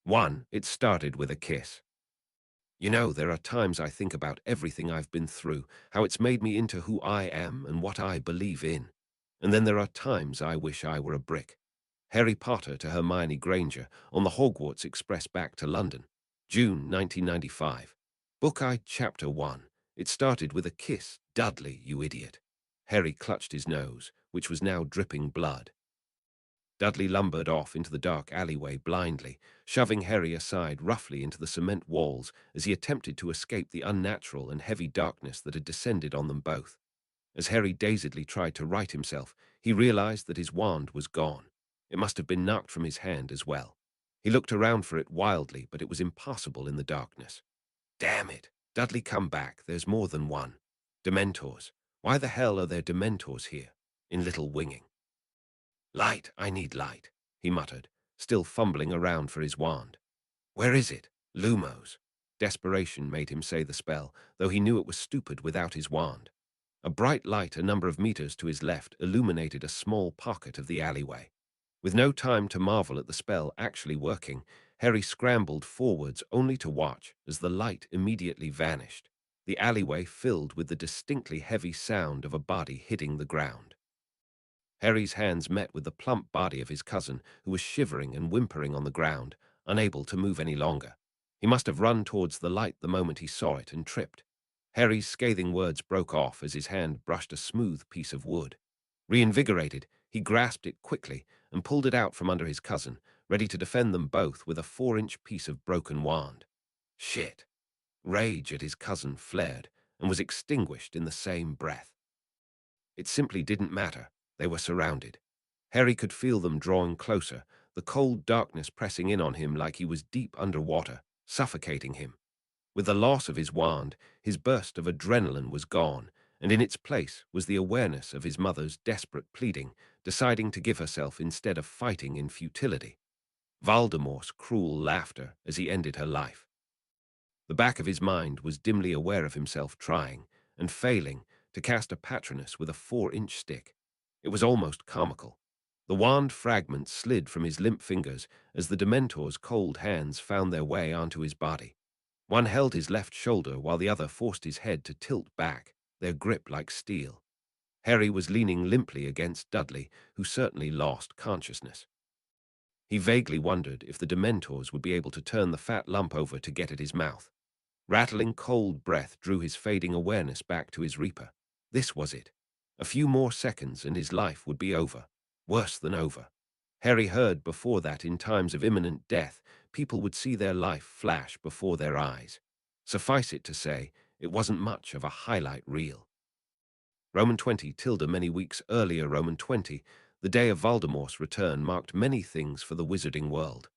1. It started with a kiss. You know, there are times I think about everything I've been through, how it's made me into who I am and what I believe in. And then there are times I wish I were a brick. Harry Potter to Hermione Granger on the Hogwarts Express back to London. June 1995. Book I, Chapter 1. It started with a kiss. Dudley, you idiot. Harry clutched his nose, which was now dripping blood. Dudley lumbered off into the dark alleyway blindly, shoving Harry aside roughly into the cement walls as he attempted to escape the unnatural and heavy darkness that had descended on them both. As Harry dazedly tried to right himself, he realized that his wand was gone. It must have been knocked from his hand as well. He looked around for it wildly, but it was impossible in the darkness. Damn it! Dudley, come back. There's more than one. Dementors. Why the hell are there Dementors here? In Little Winging. Light, I need light, he muttered, still fumbling around for his wand. Where is it? Lumos. Desperation made him say the spell, though he knew it was stupid without his wand. A bright light a number of meters to his left illuminated a small pocket of the alleyway. With no time to marvel at the spell actually working, Harry scrambled forwards only to watch as the light immediately vanished, the alleyway filled with the distinctly heavy sound of a body hitting the ground. Harry's hands met with the plump body of his cousin, who was shivering and whimpering on the ground, unable to move any longer. He must have run towards the light the moment he saw it and tripped. Harry's scathing words broke off as his hand brushed a smooth piece of wood. Reinvigorated, he grasped it quickly and pulled it out from under his cousin, ready to defend them both with a 4-inch piece of broken wand. Shit! Rage at his cousin flared and was extinguished in the same breath. It simply didn't matter. They were surrounded. Harry could feel them drawing closer, the cold darkness pressing in on him like he was deep underwater, suffocating him. With the loss of his wand, his burst of adrenaline was gone, and in its place was the awareness of his mother's desperate pleading, deciding to give herself instead of fighting in futility. Voldemort's cruel laughter as he ended her life. The back of his mind was dimly aware of himself trying, and failing, to cast a Patronus with a 4-inch stick. It was almost comical. The wand fragment slid from his limp fingers as the Dementor's cold hands found their way onto his body. One held his left shoulder while the other forced his head to tilt back, their grip like steel. Harry was leaning limply against Dudley, who certainly lost consciousness. He vaguely wondered if the Dementors would be able to turn the fat lump over to get at his mouth. Rattling cold breath drew his fading awareness back to his Reaper. This was it. A few more seconds and his life would be over. Worse than over. Harry heard before that in times of imminent death, people would see their life flash before their eyes. Suffice it to say, it wasn't much of a highlight reel. Roman 20 tilde many weeks earlier Roman 20, the day of Voldemort's return marked many things for the wizarding world.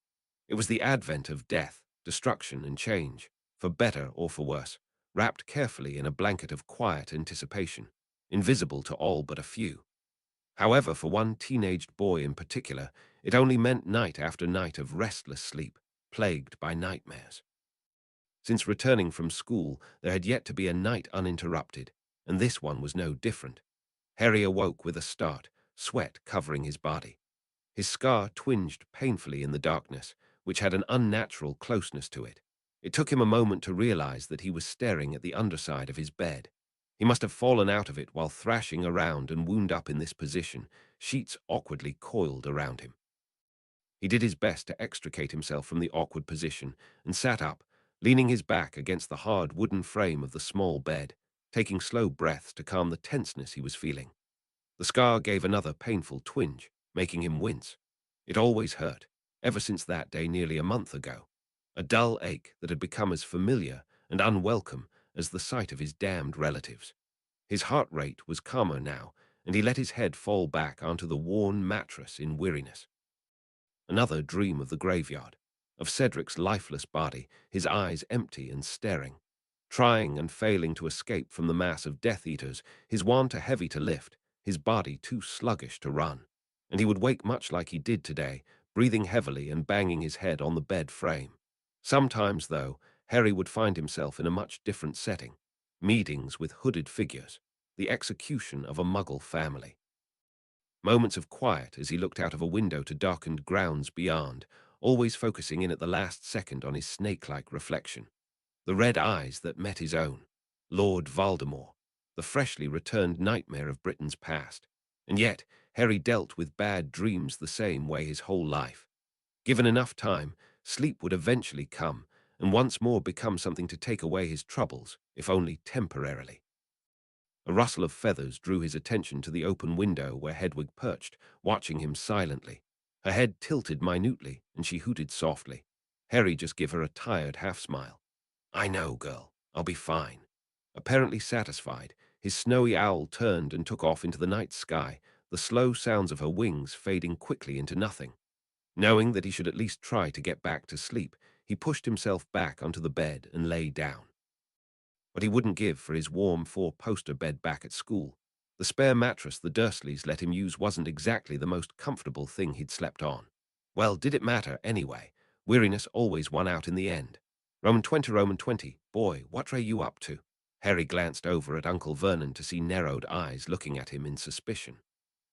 It was the advent of death, destruction and change, for better or for worse, wrapped carefully in a blanket of quiet anticipation, invisible to all but a few. However, for one teenaged boy in particular, it only meant night after night of restless sleep, plagued by nightmares. Since returning from school, there had yet to be a night uninterrupted, and this one was no different. Harry awoke with a start, sweat covering his body. His scar twinged painfully in the darkness, which had an unnatural closeness to it. It took him a moment to realize that he was staring at the underside of his bed. He must have fallen out of it while thrashing around and wound up in this position, sheets awkwardly coiled around him. He did his best to extricate himself from the awkward position and sat up, leaning his back against the hard wooden frame of the small bed, taking slow breaths to calm the tenseness he was feeling. The scar gave another painful twinge, making him wince. It always hurt, ever since that day nearly a month ago. A dull ache that had become as familiar and unwelcome as the sight of his damned relatives. His heart rate was calmer now, and he let his head fall back onto the worn mattress in weariness. Another dream of the graveyard, of Cedric's lifeless body, his eyes empty and staring. Trying and failing to escape from the mass of Death Eaters, his wand too heavy to lift, his body too sluggish to run. And he would wake much like he did today, breathing heavily and banging his head on the bed frame. Sometimes, though, Harry would find himself in a much different setting. Meetings with hooded figures, the execution of a Muggle family. Moments of quiet as he looked out of a window to darkened grounds beyond, always focusing in at the last second on his snake-like reflection. The red eyes that met his own. Lord Voldemort, the freshly returned nightmare of Britain's past. And yet, Harry dealt with bad dreams the same way his whole life. Given enough time, sleep would eventually come, and once more become something to take away his troubles, if only temporarily. A rustle of feathers drew his attention to the open window where Hedwig perched, watching him silently. Her head tilted minutely, and she hooted softly. Harry just gave her a tired half-smile. "I know, girl. I'll be fine." Apparently satisfied, his snowy owl turned and took off into the night sky, the slow sounds of her wings fading quickly into nothing. Knowing that he should at least try to get back to sleep, he pushed himself back onto the bed and lay down. But he wouldn't give for his warm four-poster bed back at school. The spare mattress the Dursleys let him use wasn't exactly the most comfortable thing he'd slept on. Well, did it matter anyway? Weariness always won out in the end. Roman 20, Roman 20. Boy, what are you up to? Harry glanced over at Uncle Vernon to see narrowed eyes looking at him in suspicion.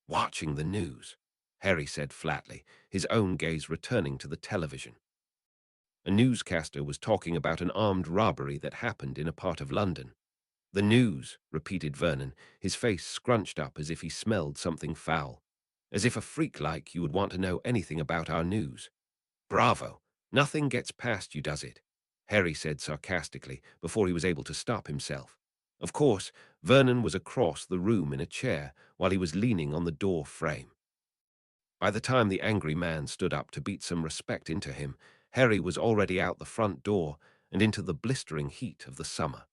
"Watching the news," Harry said flatly, his own gaze returning to the television. A newscaster was talking about an armed robbery that happened in a part of London. "The news," repeated Vernon, his face scrunched up as if he smelled something foul. "As if a freak like you would want to know anything about our news." "Bravo! Nothing gets past you, does it?" Harry said sarcastically before he was able to stop himself. Of course, Vernon was across the room in a chair while he was leaning on the door frame. By the time the angry man stood up to beat some respect into him, Harry was already out the front door and into the blistering heat of the summer.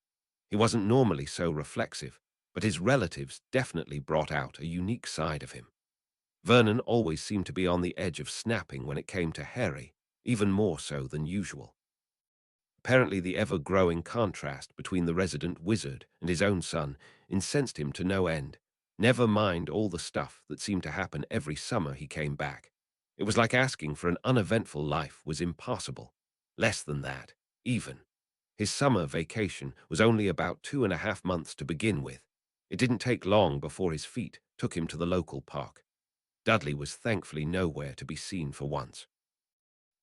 He wasn't normally so reflexive, but his relatives definitely brought out a unique side of him. Vernon always seemed to be on the edge of snapping when it came to Harry, even more so than usual. Apparently the ever-growing contrast between the resident wizard and his own son incensed him to no end. Never mind all the stuff that seemed to happen every summer he came back. It was like asking for an uneventful life was impossible. Less than that, even. His summer vacation was only about 2.5 months to begin with. It didn't take long before his feet took him to the local park. Dudley was thankfully nowhere to be seen for once.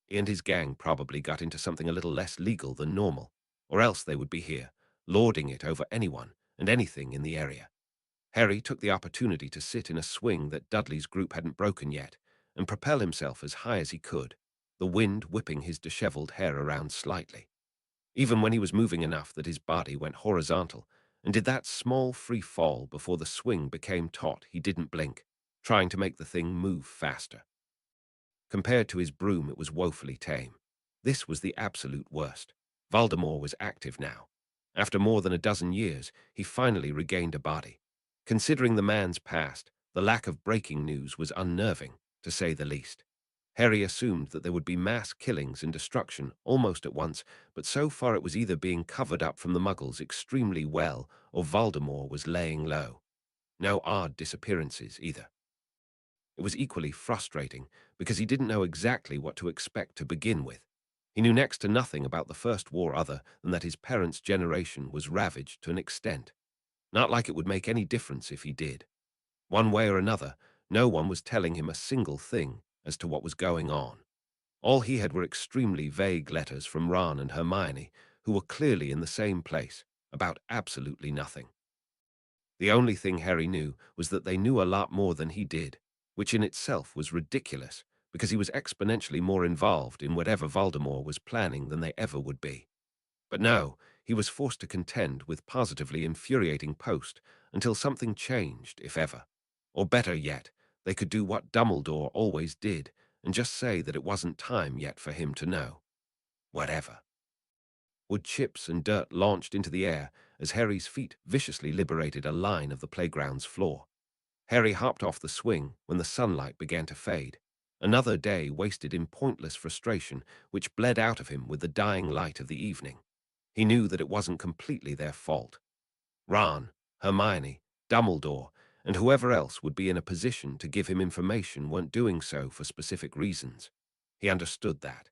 He and his gang probably got into something a little less legal than normal, or else they would be here, lording it over anyone and anything in the area. Harry took the opportunity to sit in a swing that Dudley's group hadn't broken yet and propel himself as high as he could, the wind whipping his disheveled hair around slightly. Even when he was moving enough that his body went horizontal and did that small free fall before the swing became taut, he didn't blink, trying to make the thing move faster. Compared to his broom, it was woefully tame. This was the absolute worst. Voldemort was active now. After more than a dozen years, he finally regained a body. Considering the man's past, the lack of breaking news was unnerving, to say the least. Harry assumed that there would be mass killings and destruction almost at once, but so far it was either being covered up from the Muggles extremely well or Voldemort was laying low. No odd disappearances either. It was equally frustrating because he didn't know exactly what to expect to begin with. He knew next to nothing about the First War other than that his parents' generation was ravaged to an extent. Not like it would make any difference if he did. One way or another, no one was telling him a single thing as to what was going on. All he had were extremely vague letters from Ron and Hermione, who were clearly in the same place, about absolutely nothing. The only thing Harry knew was that they knew a lot more than he did, which in itself was ridiculous, because he was exponentially more involved in whatever Voldemort was planning than they ever would be. But no, he was forced to contend with positively infuriating Post until something changed, if ever. Or better yet, they could do what Dumbledore always did, and just say that it wasn't time yet for him to know. Whatever. Wood chips and dirt launched into the air as Harry's feet viciously liberated a line of the playground's floor. Harry hopped off the swing when the sunlight began to fade. Another day wasted in pointless frustration, which bled out of him with the dying light of the evening. He knew that it wasn't completely their fault. Ron, Hermione, Dumbledore, and whoever else would be in a position to give him information weren't doing so for specific reasons. He understood that.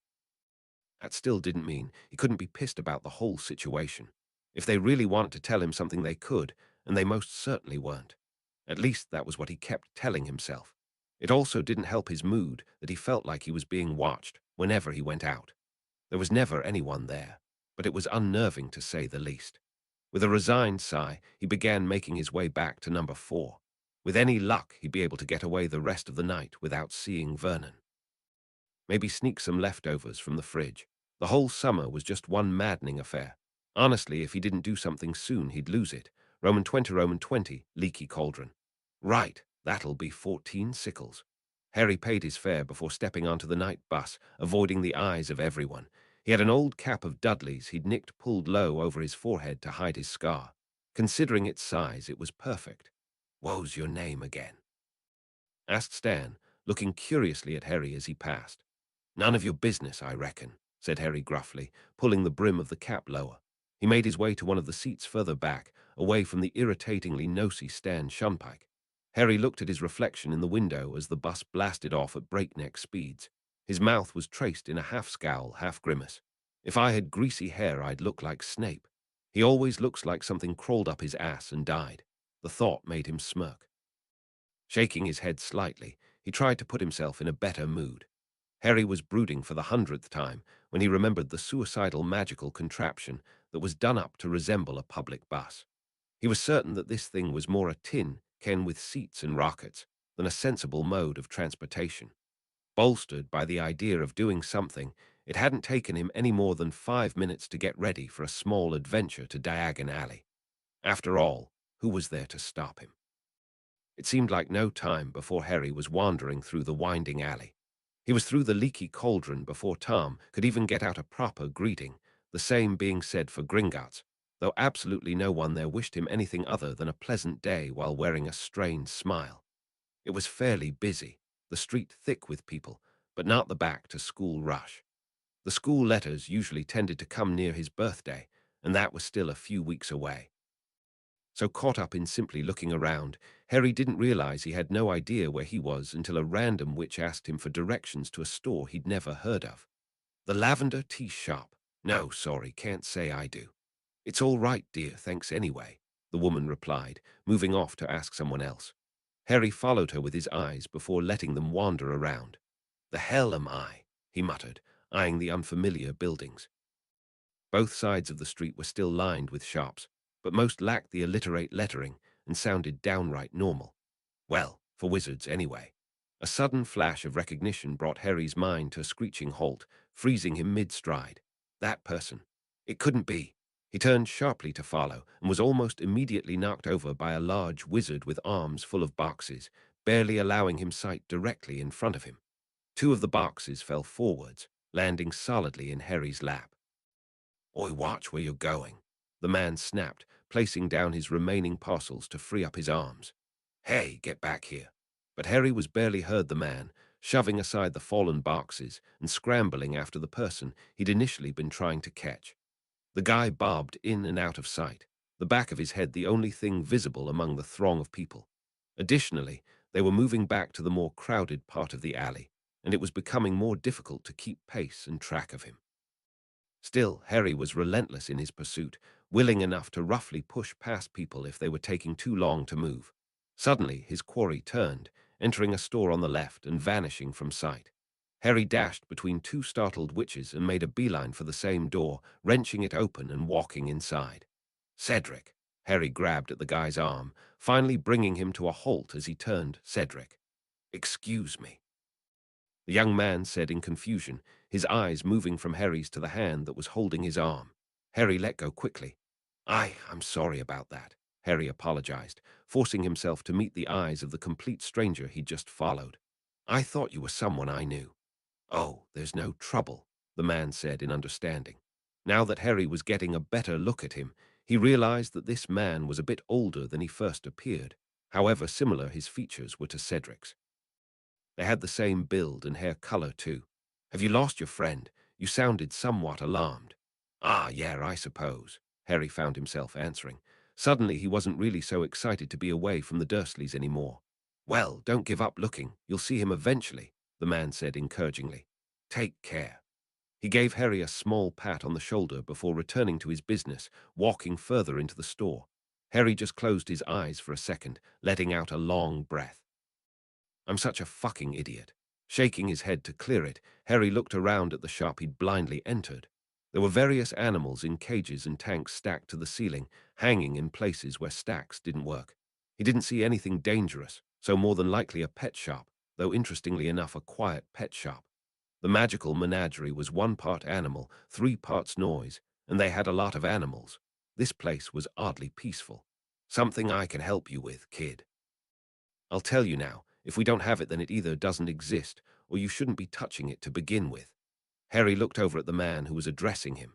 That still didn't mean he couldn't be pissed about the whole situation. If they really wanted to tell him something they could, and they most certainly weren't. At least that was what he kept telling himself. It also didn't help his mood that he felt like he was being watched whenever he went out. There was never anyone there, but it was unnerving to say the least. With a resigned sigh, he began making his way back to number 4. With any luck, he'd be able to get away the rest of the night without seeing Vernon. Maybe sneak some leftovers from the fridge. The whole summer was just one maddening affair. Honestly, if he didn't do something soon, he'd lose it. Roman 20, leaky cauldron. Right, that'll be 14 sickles. Harry paid his fare before stepping onto the night bus, avoiding the eyes of everyone. He had an old cap of Dudley's he'd nicked pulled low over his forehead to hide his scar. Considering its size, it was perfect. "What's your name again?" asked Stan, looking curiously at Harry as he passed. "None of your business, I reckon," said Harry gruffly, pulling the brim of the cap lower. He made his way to one of the seats further back, away from the irritatingly nosy Stan Shunpike. Harry looked at his reflection in the window as the bus blasted off at breakneck speeds. His mouth was traced in a half-scowl, half-grimace. "If I had greasy hair, I'd look like Snape. He always looks like something crawled up his ass and died." The thought made him smirk. Shaking his head slightly, he tried to put himself in a better mood. Harry was brooding for the 100th time when he remembered the suicidal magical contraption that was done up to resemble a public bus. He was certain that this thing was more a tin can with seats and rockets than a sensible mode of transportation. Bolstered by the idea of doing something, it hadn't taken him any more than 5 minutes to get ready for a small adventure to Diagon Alley. After all, who was there to stop him? It seemed like no time before Harry was wandering through the winding alley. He was through the leaky cauldron before Tom could even get out a proper greeting, the same being said for Gringotts, though absolutely no one there wished him anything other than a pleasant day while wearing a strained smile. It was fairly busy, the street thick with people, but not the back-to-school rush. The school letters usually tended to come near his birthday, and that was still a few weeks away. So caught up in simply looking around, Harry didn't realize he had no idea where he was until a random witch asked him for directions to a store he'd never heard of. "The Lavender Tea Shop." "No, sorry, can't say I do." "It's all right, dear, thanks anyway," the woman replied, moving off to ask someone else. Harry followed her with his eyes before letting them wander around. "The hell am I?" he muttered, eyeing the unfamiliar buildings. Both sides of the street were still lined with shops, but most lacked the alliterate lettering and sounded downright normal. Well, for wizards anyway. A sudden flash of recognition brought Harry's mind to a screeching halt, freezing him mid-stride. That person. It couldn't be. He turned sharply to follow and was almost immediately knocked over by a large wizard with arms full of boxes, barely allowing him sight directly in front of him. 2 of the boxes fell forwards, landing solidly in Harry's lap. "Oi, watch where you're going," the man snapped, placing down his remaining parcels to free up his arms. "Hey, get back here." But Harry was barely heard the man, shoving aside the fallen boxes and scrambling after the person he'd initially been trying to catch. The guy bobbed in and out of sight, the back of his head the only thing visible among the throng of people. Additionally, they were moving back to the more crowded part of the alley, and it was becoming more difficult to keep pace and track of him. Still, Harry was relentless in his pursuit, willing enough to roughly push past people if they were taking too long to move. Suddenly, his quarry turned, entering a store on the left and vanishing from sight. Harry dashed between 2 startled witches and made a beeline for the same door, wrenching it open and walking inside. "Cedric!" Harry grabbed at the guy's arm, finally bringing him to a halt as he turned. "Cedric." "Excuse me," the young man said in confusion, his eyes moving from Harry's to the hand that was holding his arm. Harry let go quickly. I'm sorry about that," Harry apologized, forcing himself to meet the eyes of the complete stranger he'd just followed. "I thought you were someone I knew." "Oh, there's no trouble," the man said in understanding. Now that Harry was getting a better look at him, he realized that this man was a bit older than he first appeared, however similar his features were to Cedric's. They had the same build and hair color, too. "Have you lost your friend? You sounded somewhat alarmed." "Ah, yeah, I suppose," Harry found himself answering. Suddenly, he wasn't really so excited to be away from the Dursleys anymore. "Well, don't give up looking. You'll see him eventually," the man said encouragingly. "Take care." He gave Harry a small pat on the shoulder before returning to his business, walking further into the store. Harry just closed his eyes for a second, letting out a long breath. I'm such a fucking idiot. Shaking his head to clear it, Harry looked around at the shop he'd blindly entered. There were various animals in cages and tanks stacked to the ceiling, hanging in places where stacks didn't work. He didn't see anything dangerous, so more than likely a pet shop, though interestingly enough a quiet pet shop. The magical menagerie was 1 part animal, 3 parts noise, and they had a lot of animals. This place was oddly peaceful. Something I can help you with, kid. I'll tell you now, if we don't have it then it either doesn't exist, or you shouldn't be touching it to begin with. Harry looked over at the man who was addressing him.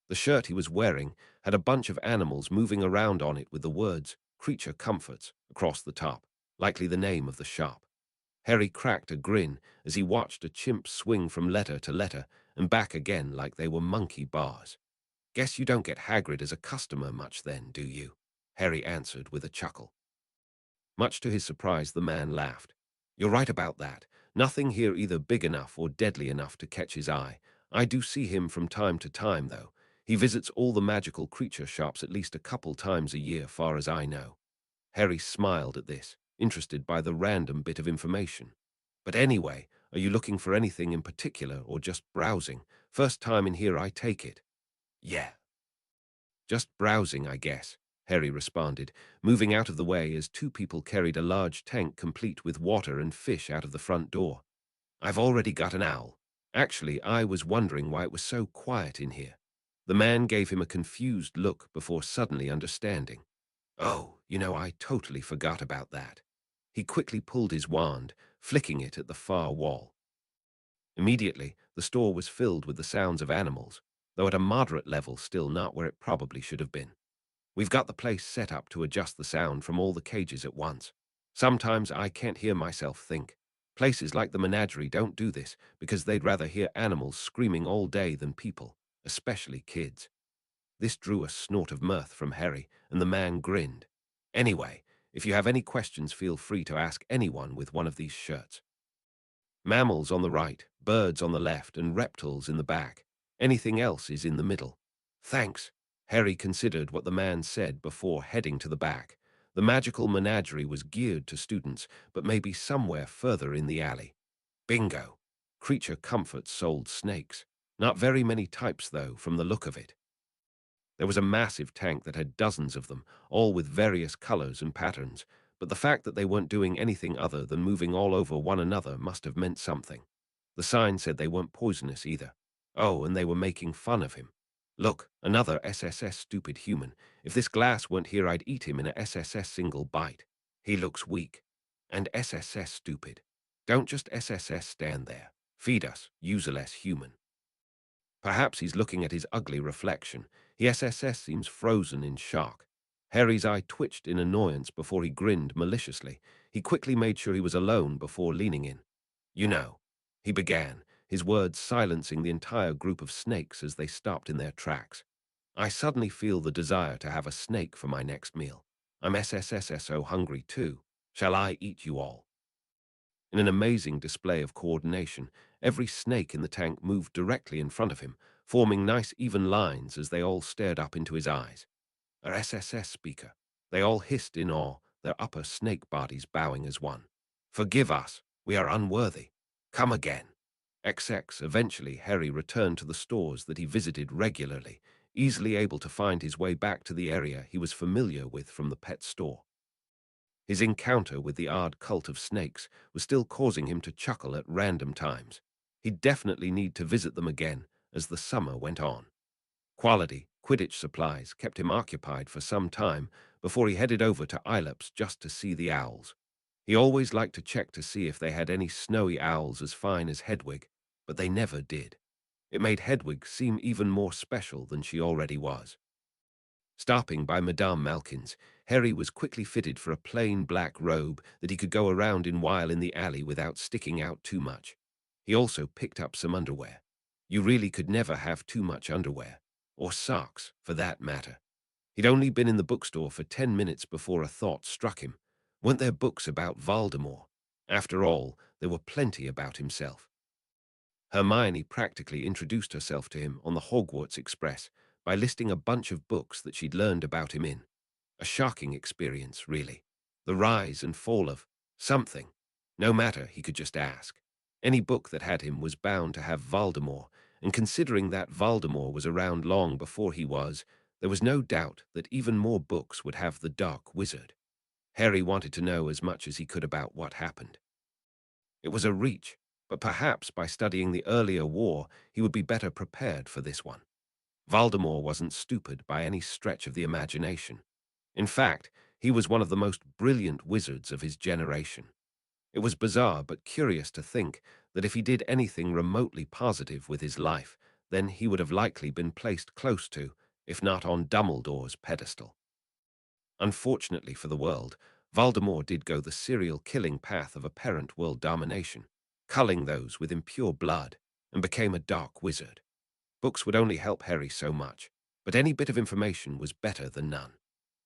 The shirt he was wearing had a bunch of animals moving around on it with the words, "Creature Comforts," across the top, likely the name of the shop. Harry cracked a grin as he watched a chimp swing from letter to letter and back again like they were monkey bars. "Guess you don't get Hagrid as a customer much then, do you?" Harry answered with a chuckle. Much to his surprise, the man laughed. "You're right about that. Nothing here either big enough or deadly enough to catch his eye. I do see him from time to time, though. He visits all the magical creature shops at least a couple times a year, far as I know." Harry smiled at this, interested by the random bit of information. "But anyway, are you looking for anything in particular or just browsing? First time in here, I take it." "Yeah. Just browsing, I guess," Harry responded, moving out of the way as 2 people carried a large tank complete with water and fish out of the front door. "I've already got an owl. Actually, I was wondering why it was so quiet in here." The man gave him a confused look before suddenly understanding. "Oh, I totally forgot about that." He quickly pulled his wand, flicking it at the far wall. Immediately, the store was filled with the sounds of animals, though at a moderate level still not where it probably should have been. "We've got the place set up to adjust the sound from all the cages at once. Sometimes I can't hear myself think. Places like the menagerie don't do this because they'd rather hear animals screaming all day than people, especially kids." This drew a snort of mirth from Harry, and the man grinned. "Anyway, if you have any questions, feel free to ask anyone with one of these shirts. Mammals on the right, birds on the left, and reptiles in the back. Anything else is in the middle." "Thanks." Harry considered what the man said before heading to the back. The magical menagerie was geared to students, but maybe somewhere further in the alley. Bingo. Creature Comforts sold snakes. Not very many types, though, from the look of it. There was a massive tank that had dozens of them, all with various colors and patterns, but the fact that they weren't doing anything other than moving all over one another must have meant something. The sign said they weren't poisonous either. Oh, and they were making fun of him. "Look, another SSS stupid human. If this glass weren't here, I'd eat him in a SSS single bite. He looks weak. And SSS stupid. Don't just SSS stand there. Feed us, userless human." Perhaps he's looking at his ugly reflection. The SSS seems frozen in shock. Harry's eye twitched in annoyance before he grinned maliciously. He quickly made sure he was alone before leaning in. "You know," he began, his words silencing the entire group of snakes as they stopped in their tracks. "I suddenly feel the desire to have a snake for my next meal. I'm SSSSO hungry too. Shall I eat you all?" In an amazing display of coordination, every snake in the tank moved directly in front of him, forming nice even lines as they all stared up into his eyes. A SSS speaker. They all hissed in awe, their upper snake bodies bowing as one. "Forgive us, we are unworthy. Come again." XX. Eventually, Harry returned to the stores that he visited regularly, easily able to find his way back to the area he was familiar with from the pet store. His encounter with the odd cult of snakes was still causing him to chuckle at random times. He'd definitely need to visit them again as the summer went on. Quality Quidditch supplies kept him occupied for some time before he headed over to Ileps just to see the owls. He always liked to check to see if they had any snowy owls as fine as Hedwig, but they never did. It made Hedwig seem even more special than she already was. Stopping by Madame Malkin's, Harry was quickly fitted for a plain black robe that he could go around in while in the alley without sticking out too much. He also picked up some underwear. You really could never have too much underwear. Or socks, for that matter. He'd only been in the bookstore for 10 minutes before a thought struck him. Weren't there books about Voldemort? After all, there were plenty about himself. Hermione practically introduced herself to him on the Hogwarts Express by listing a bunch of books that she'd learned about him in. A shocking experience, really. The rise and fall of something. No matter, he could just ask. Any book that had him was bound to have Voldemort, and considering that Voldemort was around long before he was, there was no doubt that even more books would have the Dark Wizard. Harry wanted to know as much as he could about what happened. It was a reach, but perhaps by studying the earlier war, he would be better prepared for this one. Voldemort wasn't stupid by any stretch of the imagination. In fact, he was one of the most brilliant wizards of his generation. It was bizarre but curious to think that if he did anything remotely positive with his life, then he would have likely been placed close to, if not on Dumbledore's pedestal. Unfortunately for the world, Voldemort did go the serial killing path of apparent world domination, culling those with impure blood, and became a dark wizard. Books would only help Harry so much, but any bit of information was better than none.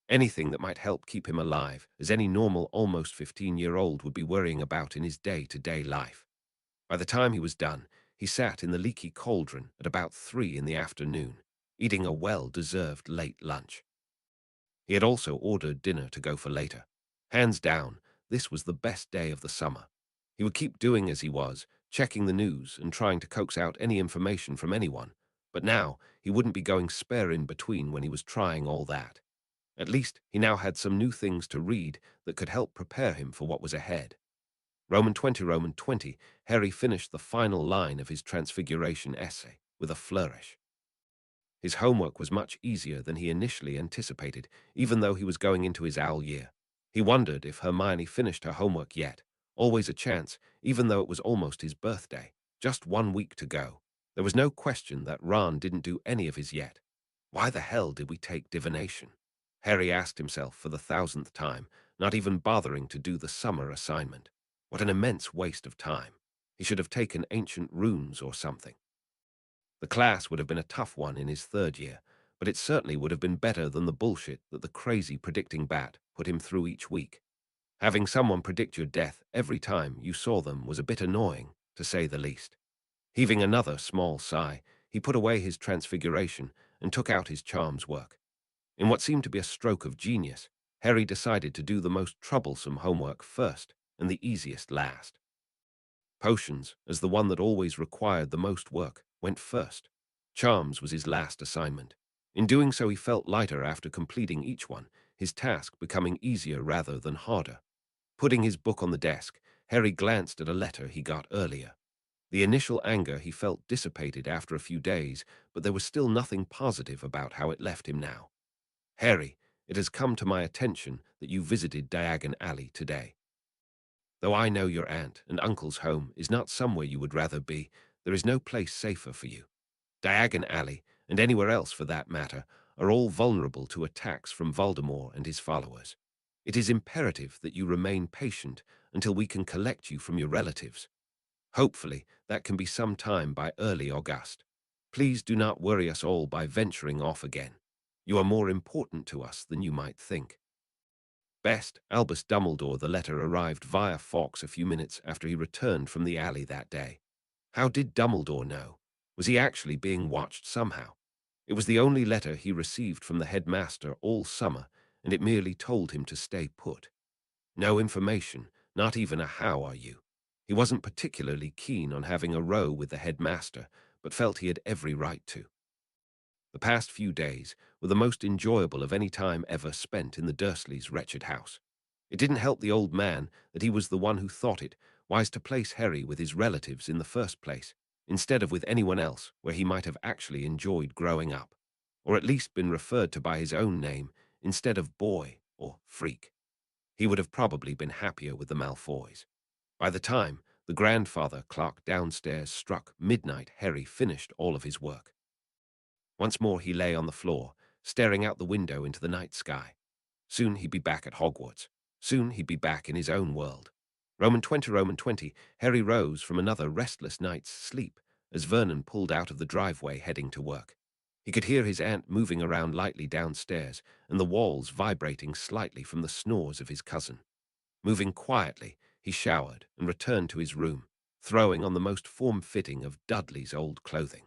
Anything that might help keep him alive, as any normal almost 15-year-old would be worrying about in his day-to-day life. By the time he was done, he sat in the leaky cauldron at about 3 in the afternoon, eating a well-deserved late lunch. He had also ordered dinner to go for later. Hands down, this was the best day of the summer. He would keep doing as he was, checking the news and trying to coax out any information from anyone, but now he wouldn't be going spare in between when he was trying all that. At least he now had some new things to read that could help prepare him for what was ahead. Roman 20, Harry finished the final line of his Transfiguration essay with a flourish. His homework was much easier than he initially anticipated, even though he was going into his owl year. He wondered if Hermione finished her homework yet. Always a chance, even though it was almost his birthday. Just 1 week to go. There was no question that Ron didn't do any of his yet. Why the hell did we take divination? Harry asked himself for the 1,000th time, not even bothering to do the summer assignment. What an immense waste of time. He should have taken ancient runes or something. The class would have been a tough one in his 3rd year, but it certainly would have been better than the bullshit that the crazy predicting bat put him through each week. Having someone predict your death every time you saw them was a bit annoying, to say the least. Heaving another small sigh, he put away his Transfiguration and took out his charms work. In what seemed to be a stroke of genius, Harry decided to do the most troublesome homework first and the easiest last. Potions, as the one that always required the most work, went first. Charms was his last assignment. In doing so, he felt lighter after completing each one, his task becoming easier rather than harder. Putting his book on the desk, Harry glanced at a letter he got earlier. The initial anger he felt dissipated after a few days, but there was still nothing positive about how it left him now. Harry, it has come to my attention that you visited Diagon Alley today. Though I know your aunt and uncle's home is not somewhere you would rather be, there is no place safer for you. Diagon Alley, and anywhere else for that matter, are all vulnerable to attacks from Voldemort and his followers. It is imperative that you remain patient until we can collect you from your relatives. Hopefully, that can be some time by early August. Please do not worry us all by venturing off again. You are more important to us than you might think. Best, Albus Dumbledore. The letter arrived via Fawkes a few minutes after he returned from the alley that day. How did Dumbledore know? Was he actually being watched somehow? It was the only letter he received from the headmaster all summer, and it merely told him to stay put. No information, not even a "how are you?" He wasn't particularly keen on having a row with the headmaster, but felt he had every right to. The past few days were the most enjoyable of any time ever spent in the Dursleys' wretched house. It didn't help the old man that he was the one who thought it wise to place Harry with his relatives in the first place, instead of with anyone else where he might have actually enjoyed growing up, or at least been referred to by his own name instead of boy or freak. He would have probably been happier with the Malfoys. By the time the grandfather clock downstairs struck midnight, Harry finished all of his work. Once more he lay on the floor, staring out the window into the night sky. Soon he'd be back at Hogwarts. Soon he'd be back in his own world. Roman 20, Harry rose from another restless night's sleep as Vernon pulled out of the driveway heading to work. He could hear his aunt moving around lightly downstairs and the walls vibrating slightly from the snores of his cousin. Moving quietly, he showered and returned to his room, throwing on the most form-fitting of Dudley's old clothing.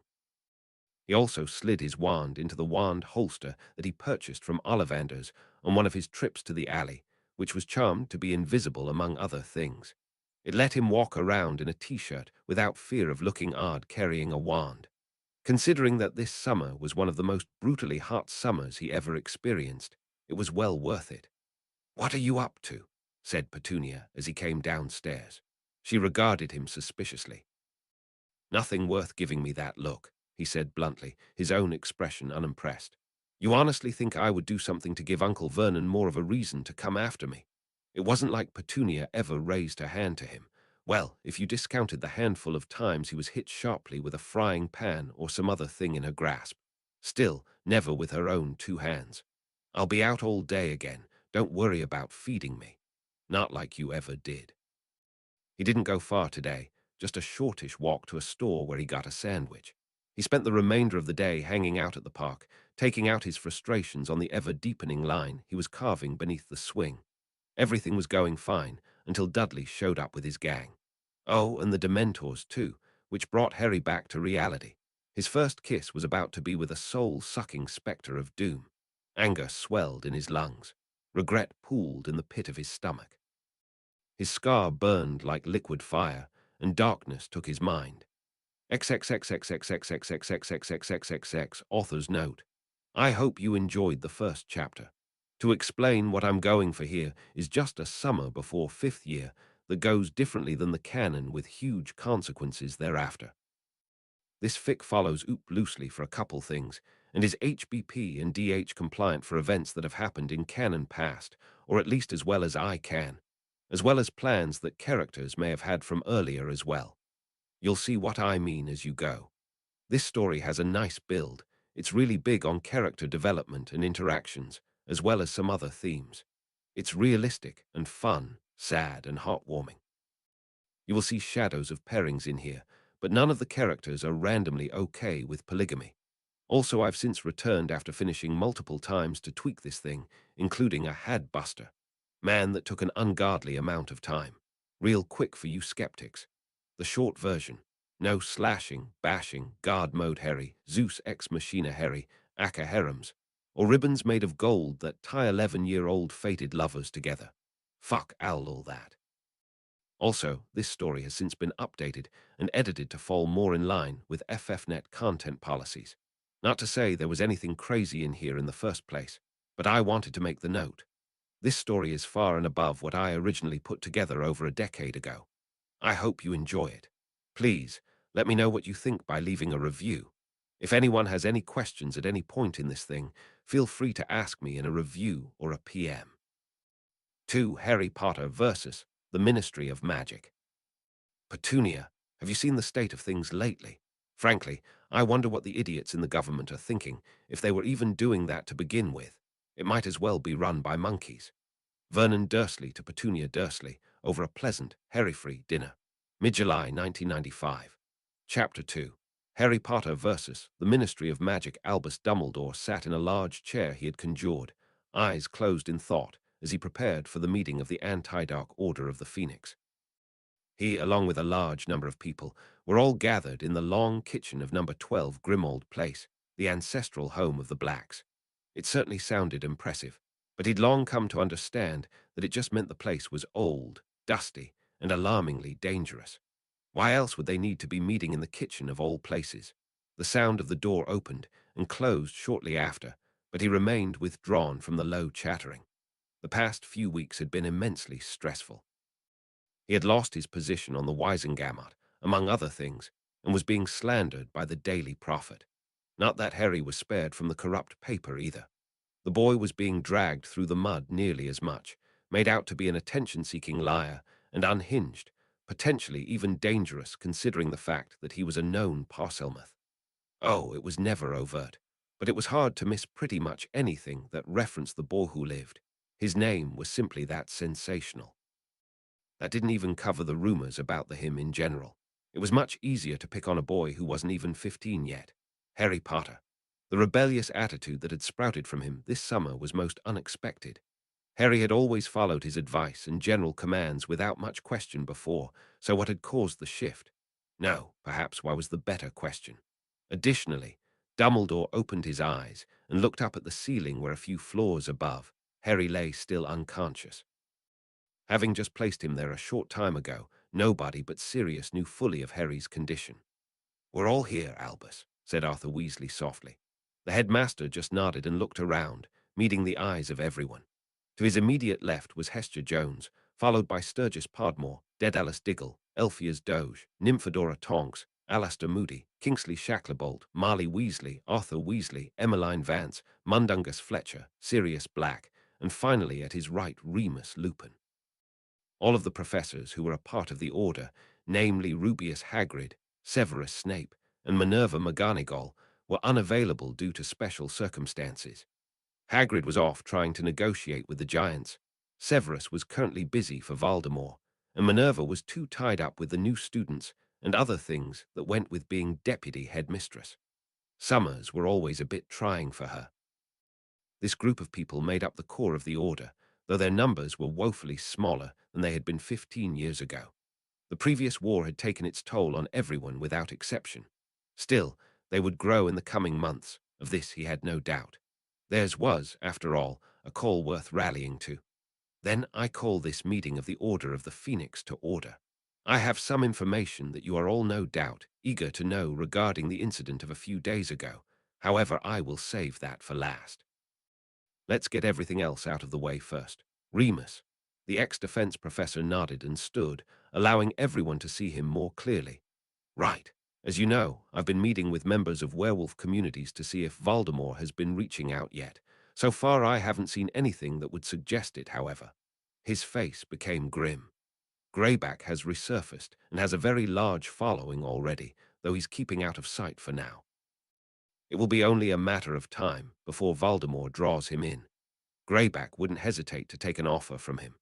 He also slid his wand into the wand holster that he purchased from Ollivander's on one of his trips to the alley, which was charmed to be invisible among other things. It let him walk around in a t-shirt without fear of looking odd carrying a wand. Considering that this summer was one of the most brutally hot summers he ever experienced, it was well worth it. "What are you up to?" said Petunia as he came downstairs. She regarded him suspiciously. "Nothing worth giving me that look," he said bluntly, his own expression unimpressed. "You honestly think I would do something to give Uncle Vernon more of a reason to come after me?" It wasn't like Petunia ever raised her hand to him. Well, if you discounted the handful of times he was hit sharply with a frying pan or some other thing in her grasp. Still, never with her own two hands. "I'll be out all day again. Don't worry about feeding me." Not like you ever did. He didn't go far today, just a shortish walk to a store where he got a sandwich. He spent the remainder of the day hanging out at the park, taking out his frustrations on the ever-deepening line he was carving beneath the swing. Everything was going fine until Dudley showed up with his gang. Oh, and the Dementors too, which brought Harry back to reality. His first kiss was about to be with a soul-sucking spectre of doom. Anger swelled in his lungs. Regret pooled in the pit of his stomach. His scar burned like liquid fire, and darkness took his mind. XXXXXXXXXXXXXXXX author's note. I hope you enjoyed the first chapter. To explain what I'm going for here is just a summer before 5th year that goes differently than the canon with huge consequences thereafter. This fic follows Oop loosely for a couple things, and is HBP and DH compliant for events that have happened in canon past, or at least as well as I can, as well as plans that characters may have had from earlier as well. You'll see what I mean as you go. This story has a nice build. It's really big on character development and interactions, as well as some other themes. It's realistic and fun, sad and heartwarming. You will see shadows of pairings in here, but none of the characters are randomly okay with polygamy. Also, I've since returned after finishing multiple times to tweak this thing, including a had buster. Man, that took an ungodly amount of time. Real quick for you skeptics. The short version. No slashing, bashing, guard mode Harry, Zeus ex machina Harry, Aka harems, or ribbons made of gold that tie 11-year-old fated lovers together. Fuck all that. Also, this story has since been updated and edited to fall more in line with FFnet content policies. Not to say there was anything crazy in here in the first place, but I wanted to make the note. This story is far and above what I originally put together over a decade ago. I hope you enjoy it. Please, let me know what you think by leaving a review. If anyone has any questions at any point in this thing, feel free to ask me in a review or a PM. 2. Harry Potter versus the Ministry of Magic. Petunia, have you seen the state of things lately? Frankly, I wonder what the idiots in the government are thinking, if they were even doing that to begin with. It might as well be run by monkeys. Vernon Dursley to Petunia Dursley over a pleasant, Harry-free dinner. Mid-July 1995. Chapter 2. Harry Potter versus the Ministry of Magic. Albus Dumbledore sat in a large chair he had conjured, eyes closed in thought, as he prepared for the meeting of the Anti-Dark Order of the Phoenix. He, along with a large number of people, were all gathered in the long kitchen of number 12 Grimmauld Place, the ancestral home of the Blacks. It certainly sounded impressive, but he'd long come to understand that it just meant the place was old, dusty, and alarmingly dangerous. Why else would they need to be meeting in the kitchen of all places? The sound of the door opened and closed shortly after, but he remained withdrawn from the low chattering. The past few weeks had been immensely stressful. He had lost his position on the Wisengamot, among other things, and was being slandered by the Daily Prophet. Not that Harry was spared from the corrupt paper either. The boy was being dragged through the mud nearly as much, made out to be an attention-seeking liar, and unhinged, potentially even dangerous considering the fact that he was a known Parselmouth. Oh, it was never overt, but it was hard to miss pretty much anything that referenced the boy who lived. His name was simply that sensational. That didn't even cover the rumors about him in general. It was much easier to pick on a boy who wasn't even 15 yet. Harry Potter. The rebellious attitude that had sprouted from him this summer was most unexpected. Harry had always followed his advice and general commands without much question before, so what had caused the shift? No, perhaps why was the better question. Additionally, Dumbledore opened his eyes and looked up at the ceiling where a few floors above, Harry lay still unconscious. Having just placed him there a short time ago, Nobody but Sirius knew fully of Harry's condition. "We're all here, Albus," said Arthur Weasley softly. The headmaster just nodded and looked around, meeting the eyes of everyone. To his immediate left was Hester Jones, followed by Sturgis Podmore, Daedalus Diggle, Elphias Doge, Nymphadora Tonks, Alastair Moody, Kingsley Shacklebolt, Marley Weasley, Arthur Weasley, Emmeline Vance, Mundungus Fletcher, Sirius Black, and finally at his right Remus Lupin. All of the professors who were a part of the Order, namely Rubeus Hagrid, Severus Snape, and Minerva McGonagall, were unavailable due to special circumstances. Hagrid was off trying to negotiate with the Giants. Severus was currently busy for Voldemort, and Minerva was too tied up with the new students and other things that went with being deputy headmistress. Summers were always a bit trying for her. This group of people made up the core of the Order, though their numbers were woefully smaller than they had been 15 years ago. The previous war had taken its toll on everyone without exception. Still, they would grow in the coming months, of this he had no doubt. Theirs was, after all, a call worth rallying to. "Then I call this meeting of the Order of the Phoenix to order. I have some information that you are all no doubt eager to know regarding the incident of a few days ago. However, I will save that for last. Let's get everything else out of the way first. Remus." The ex-defense professor nodded and stood, allowing everyone to see him more clearly. "Right. As you know, I've been meeting with members of werewolf communities to see if Voldemort has been reaching out yet. So far, I haven't seen anything that would suggest it, however." His face became grim. "Greyback has resurfaced and has a very large following already, though he's keeping out of sight for now. It will be only a matter of time before Voldemort draws him in. Greyback wouldn't hesitate to take an offer from him."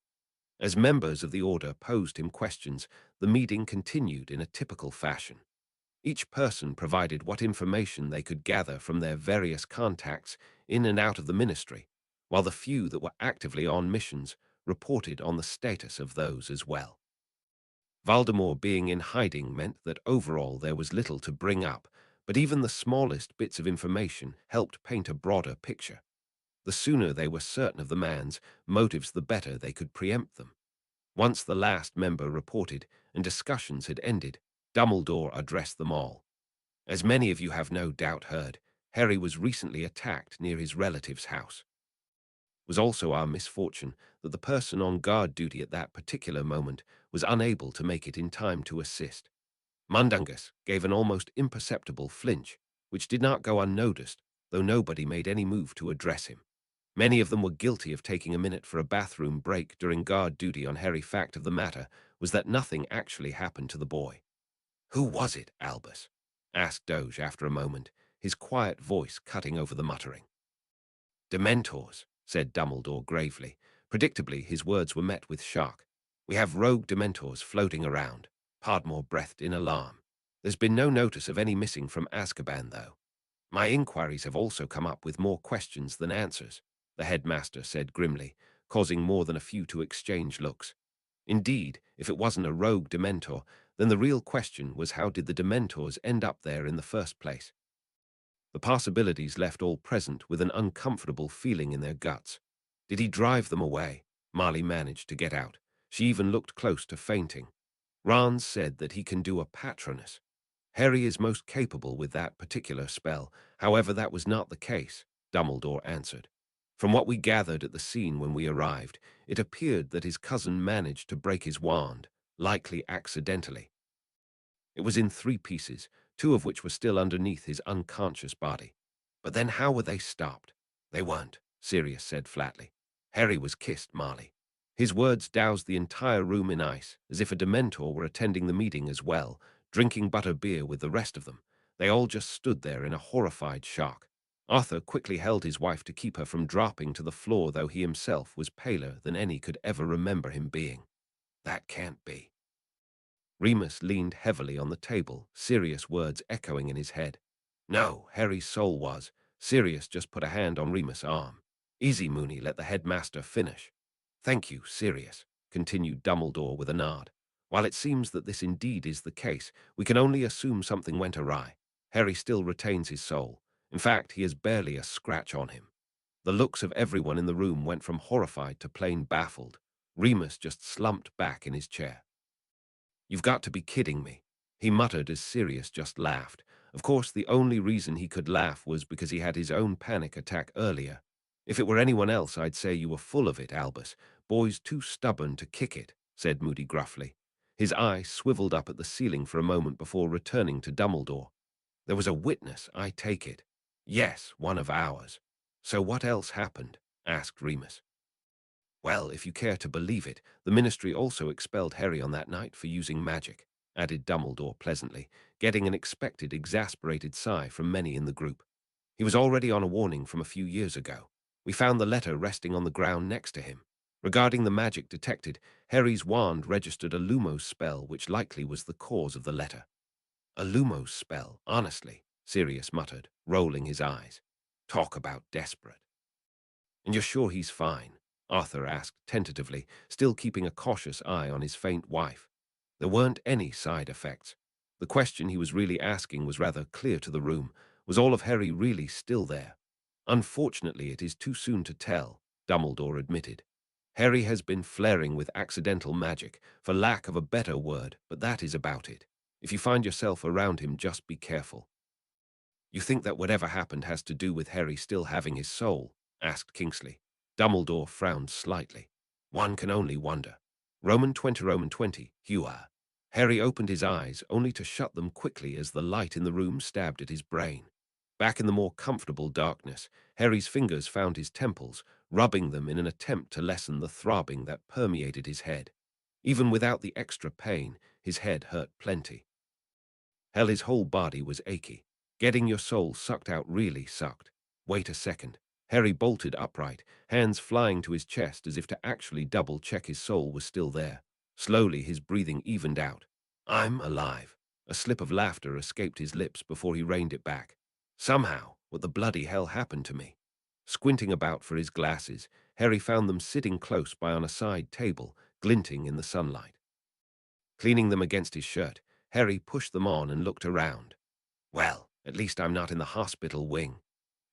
As members of the Order posed him questions, the meeting continued in a typical fashion. Each person provided what information they could gather from their various contacts in and out of the ministry, while the few that were actively on missions reported on the status of those as well. Voldemort being in hiding meant that overall there was little to bring up, but even the smallest bits of information helped paint a broader picture. The sooner they were certain of the man's motives, the better they could preempt them. Once the last member reported and discussions had ended, Dumbledore addressed them all. "As many of you have no doubt heard, Harry was recently attacked near his relative's house. It was also our misfortune that the person on guard duty at that particular moment was unable to make it in time to assist." Mundungus gave an almost imperceptible flinch, which did not go unnoticed, though nobody made any move to address him. Many of them were guilty of taking a minute for a bathroom break during guard duty on Harry. Fact of the matter was that nothing actually happened to the boy. "Who was it, Albus?" asked Doge after a moment, his quiet voice cutting over the muttering. "Dementors," said Dumbledore gravely. Predictably, his words were met with shock. "We have rogue Dementors floating around." Podmore breathed in alarm. "There's been no notice of any missing from Azkaban, though. My inquiries have also come up with more questions than answers," the headmaster said grimly, causing more than a few to exchange looks. Indeed, if it wasn't a rogue Dementor, then the real question was how did the Dementors end up there in the first place? The possibilities left all present with an uncomfortable feeling in their guts. Did he drive them away? Marley managed to get out. She even looked close to fainting. Ron said that he can do a Patronus. Harry is most capable with that particular spell. However, that was not the case, Dumbledore answered. From what we gathered at the scene when we arrived, it appeared that his cousin managed to break his wand, likely accidentally. It was in 3 pieces, 2 of which were still underneath his unconscious body. But then how were they stopped? "They weren't," Sirius said flatly. "Harry was kissed, Marley." His words doused the entire room in ice, as if a Dementor were attending the meeting as well, drinking butterbeer with the rest of them. They all just stood there in a horrified shock. Arthur quickly held his wife to keep her from dropping to the floor, though he himself was paler than any could ever remember him being. "That can't be." Remus leaned heavily on the table, Sirius' words echoing in his head. "No, Harry's soul was." Sirius just put a hand on Remus' arm. "Easy, Moony, let the headmaster finish." "Thank you, Sirius," continued Dumbledore with a nod. "While it seems that this indeed is the case, we can only assume something went awry. Harry still retains his soul. In fact, he has barely a scratch on him." The looks of everyone in the room went from horrified to plain baffled. Remus just slumped back in his chair. You've got to be kidding me, he muttered as Sirius just laughed. Of course, the only reason he could laugh was because he had his own panic attack earlier. If it were anyone else, I'd say you were full of it, Albus. Boy's too stubborn to kick it, said Moody gruffly. His eye swiveled up at the ceiling for a moment before returning to Dumbledore. There was a witness, I take it. Yes, one of ours. So what else happened? Asked Remus. Well, if you care to believe it, the Ministry also expelled Harry on that night for using magic, added Dumbledore pleasantly, getting an expected exasperated sigh from many in the group. He was already on a warning from a few years ago. We found the letter resting on the ground next to him. Regarding the magic detected, Harry's wand registered a Lumos spell, which likely was the cause of the letter. A Lumos spell, honestly, Sirius muttered, rolling his eyes. Talk about desperate. And you're sure he's fine? Arthur asked tentatively, still keeping a cautious eye on his faint wife. There weren't any side effects. The question he was really asking was rather clear to the room. Was all of Harry really still there? Unfortunately, it is too soon to tell, Dumbledore admitted. Harry has been flaring with accidental magic, for lack of a better word, but that is about it. If you find yourself around him, just be careful. You think that whatever happened has to do with Harry still having his soul? Asked Kingsley. Dumbledore frowned slightly. One can only wonder. Roman 20, Hua. Harry opened his eyes, only to shut them quickly as the light in the room stabbed at his brain. Back in the more comfortable darkness, Harry's fingers found his temples, rubbing them in an attempt to lessen the throbbing that permeated his head. Even without the extra pain, his head hurt plenty. Hell, his whole body was achy. Getting your soul sucked out really sucked. Wait a second. Harry bolted upright, hands flying to his chest as if to actually double-check his soul was still there. Slowly, his breathing evened out. I'm alive. A slip of laughter escaped his lips before he reined it back. Somehow, what the bloody hell happened to me? Squinting about for his glasses, Harry found them sitting close by on a side table, glinting in the sunlight. Cleaning them against his shirt, Harry pushed them on and looked around. Well, at least I'm not in the hospital wing.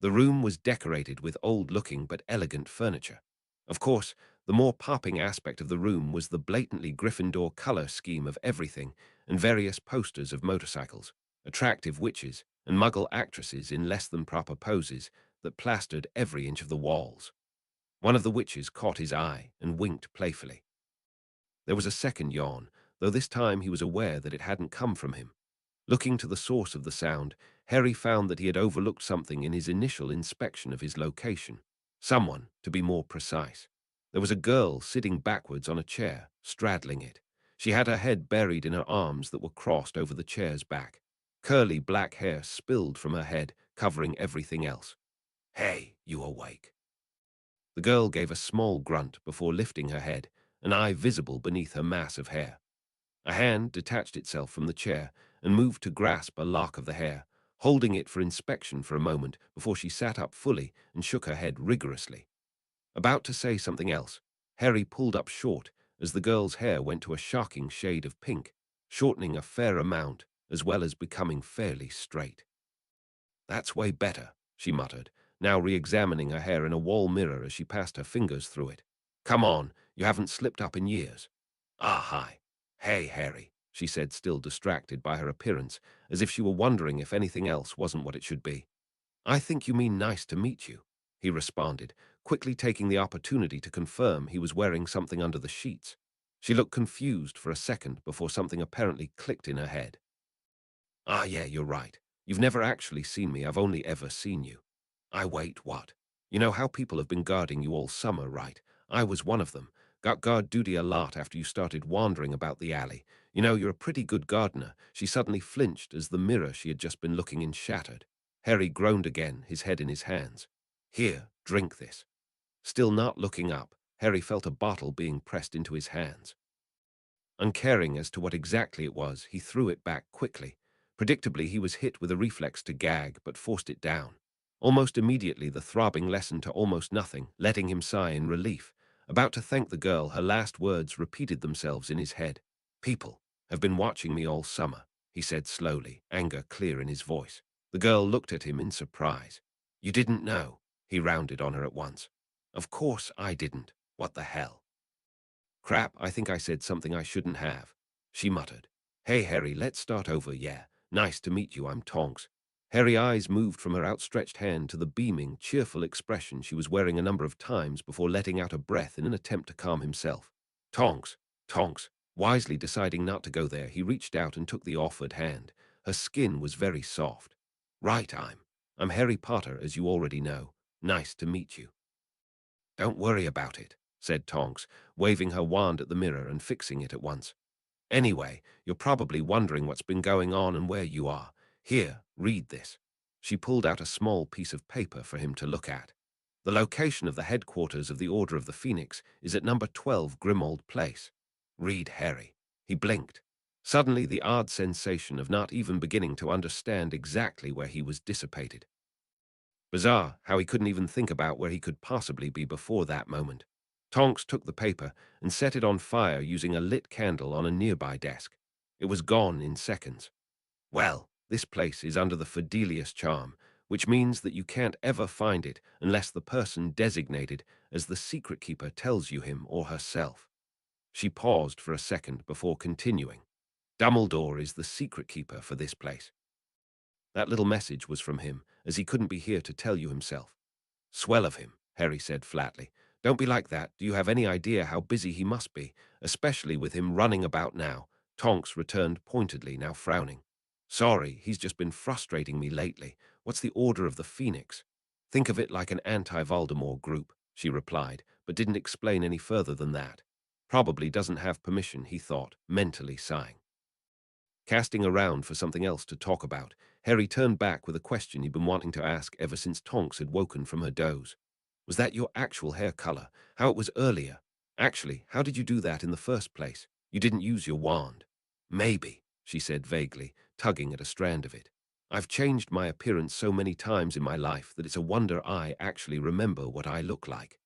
The room was decorated with old-looking but elegant furniture. Of course, the more popping aspect of the room was the blatantly Gryffindor color scheme of everything and various posters of motorcycles, attractive witches, and muggle actresses in less-than-proper poses that plastered every inch of the walls. One of the witches caught his eye and winked playfully. There was a second yawn, though this time he was aware that it hadn't come from him. Looking to the source of the sound, Harry found that he had overlooked something in his initial inspection of his location. Someone, to be more precise. There was a girl sitting backwards on a chair, straddling it. She had her head buried in her arms that were crossed over the chair's back. Curly black hair spilled from her head, covering everything else. Hey, you awake? The girl gave a small grunt before lifting her head, an eye visible beneath her mass of hair. A hand detached itself from the chair and moved to grasp a lock of the hair, holding it for inspection for a moment before she sat up fully and shook her head rigorously. About to say something else, Harry pulled up short as the girl's hair went to a shocking shade of pink, shortening a fair amount as well as becoming fairly straight. That's way better, she muttered, now re-examining her hair in a wall mirror as she passed her fingers through it. Come on, you haven't slipped up in years. Ah, hi. Hey, Harry, she said, still distracted by her appearance, as if she were wondering if anything else wasn't what it should be. I think you mean nice to meet you, he responded, quickly taking the opportunity to confirm he was wearing something under the sheets. She looked confused for a second before something apparently clicked in her head. Ah, yeah, you're right. You've never actually seen me. I've only ever seen you. Wait, what? You know how people have been guarding you all summer, right? I was one of them. Got guard duty a lot after you started wandering about the alley. You know, you're a pretty good gardener. She suddenly flinched as the mirror she had just been looking in shattered. Harry groaned again, his head in his hands. Here, drink this. Still not looking up, Harry felt a bottle being pressed into his hands. Uncaring as to what exactly it was, he threw it back quickly. Predictably, he was hit with a reflex to gag, but forced it down. Almost immediately, the throbbing lessened to almost nothing, letting him sigh in relief. About to thank the girl, her last words repeated themselves in his head. People have been watching me all summer, he said slowly, anger clear in his voice. The girl looked at him in surprise. You didn't know? He rounded on her at once. Of course I didn't. What the hell? Crap, I think I said something I shouldn't have. she muttered. Hey, Harry, let's start over, yeah. Nice to meet you, I'm Tonks. Harry's eyes moved from her outstretched hand to the beaming, cheerful expression she was wearing a number of times before letting out a breath in an attempt to calm himself. Tonks, Tonks. Wisely deciding not to go there, he reached out and took the offered hand. Her skin was very soft. Right, I'm Harry Potter, as you already know. Nice to meet you. Don't worry about it, said Tonks, waving her wand at the mirror and fixing it at once. Anyway, you're probably wondering what's been going on and where you are. Here, read this. She pulled out a small piece of paper for him to look at. The location of the headquarters of the Order of the Phoenix is at number 12 Grimmauld Place. Read, Harry. He blinked. Suddenly, the odd sensation of not even beginning to understand exactly where he was dissipated. Bizarre how he couldn't even think about where he could possibly be before that moment. Tonks took the paper and set it on fire using a lit candle on a nearby desk. It was gone in seconds. Well, this place is under the Fidelius charm, which means that you can't ever find it unless the person designated as the secret keeper tells you him or herself. She paused for a second before continuing. Dumbledore is the secret keeper for this place. That little message was from him, as he couldn't be here to tell you himself. Swell of him, Harry said flatly. Don't be like that. Do you have any idea how busy he must be, especially with him running about now? Tonks returned pointedly, now frowning. Sorry, he's just been frustrating me lately. What's the Order of the Phoenix? Think of it like an anti-Voldemort group, she replied, but didn't explain any further than that. Probably doesn't have permission, he thought, mentally sighing. Casting around for something else to talk about, Harry turned back with a question he'd been wanting to ask ever since Tonks had woken from her doze. Was that your actual hair color? How it was earlier? Actually, how did you do that in the first place? You didn't use your wand. Maybe, she said vaguely, tugging at a strand of it. I've changed my appearance so many times in my life that it's a wonder I actually remember what I look like.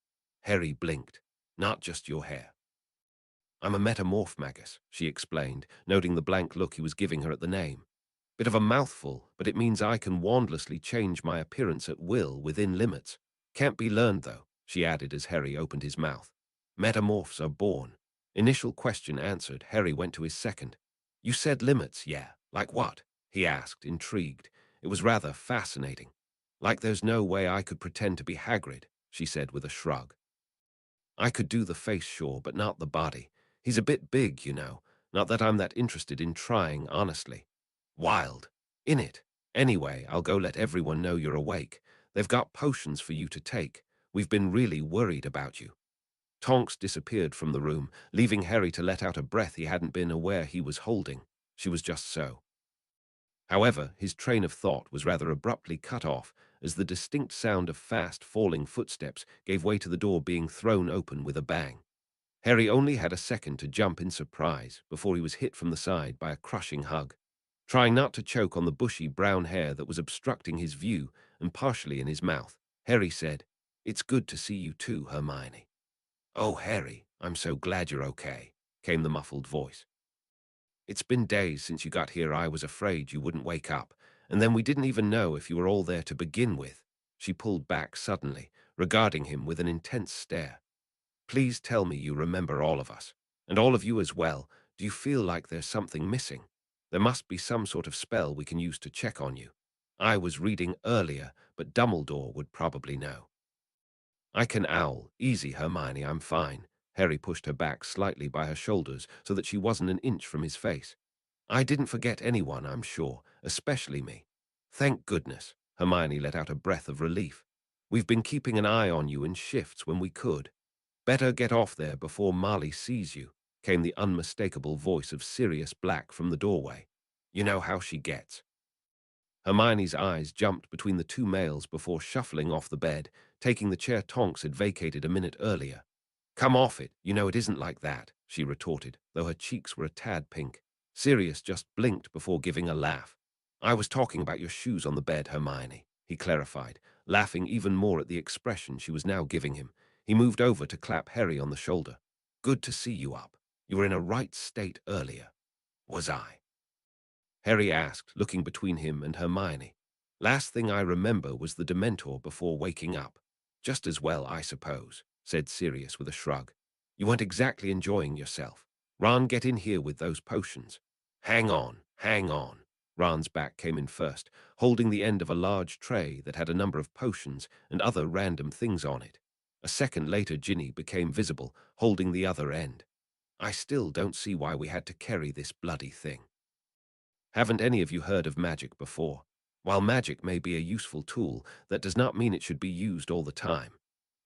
Harry blinked. Not just your hair. I'm a metamorph magus, she explained, noting the blank look he was giving her at the name. Bit of a mouthful, but it means I can wandlessly change my appearance at will within limits. Can't be learned, though, she added as Harry opened his mouth. Metamorphs are born. Initial question answered, Harry went to his second. You said limits, yeah. Like what? He asked, intrigued. It was rather fascinating. Like there's no way I could pretend to be Hagrid, she said with a shrug. I could do the face, sure, but not the body. He's a bit big, you know. Not that I'm that interested in trying, honestly. Wild. In it. Anyway, I'll go let everyone know you're awake. They've got potions for you to take. We've been really worried about you. Tonks disappeared from the room, leaving Harry to let out a breath he hadn't been aware he was holding. She was just so. However, his train of thought was rather abruptly cut off as the distinct sound of fast falling footsteps gave way to the door being thrown open with a bang. Harry only had a second to jump in surprise before he was hit from the side by a crushing hug. Trying not to choke on the bushy brown hair that was obstructing his view and partially in his mouth, Harry said, "It's good to see you too, Hermione." "Oh, Harry, I'm so glad you're okay," came the muffled voice. "It's been days since you got here. I was afraid you wouldn't wake up, and then we didn't even know if you were all there to begin with." She pulled back suddenly, regarding him with an intense stare. "Please tell me you remember all of us, and all of you as well. Do you feel like there's something missing? There must be some sort of spell we can use to check on you. I was reading earlier, but Dumbledore would probably know." "I can owl. Easy, Hermione, I'm fine." Harry pushed her back slightly by her shoulders so that she wasn't an inch from his face. "I didn't forget anyone, I'm sure, especially me." "Thank goodness." Hermione let out a breath of relief. "We've been keeping an eye on you in shifts when we could." "Better get off there before Molly sees you," came the unmistakable voice of Sirius Black from the doorway. "You know how she gets." Hermione's eyes jumped between the two males before shuffling off the bed, taking the chair Tonks had vacated a minute earlier. "Come off it, you know it isn't like that," she retorted, though her cheeks were a tad pink. Sirius just blinked before giving a laugh. "I was talking about your shoes on the bed, Hermione," he clarified, laughing even more at the expression she was now giving him. He moved over to clap Harry on the shoulder. "Good to see you up. You were in a right state earlier." "Was I?" Harry asked, looking between him and Hermione. "Last thing I remember was the dementor before waking up." "Just as well, I suppose," said Sirius with a shrug. "You weren't exactly enjoying yourself." Ron, get in here with those potions. Hang on, hang on. Ron's back came in first, holding the end of a large tray that had a number of potions and other random things on it. A second later, Ginny became visible, holding the other end. I still don't see why we had to carry this bloody thing. Haven't any of you heard of magic before? While magic may be a useful tool, that does not mean it should be used all the time.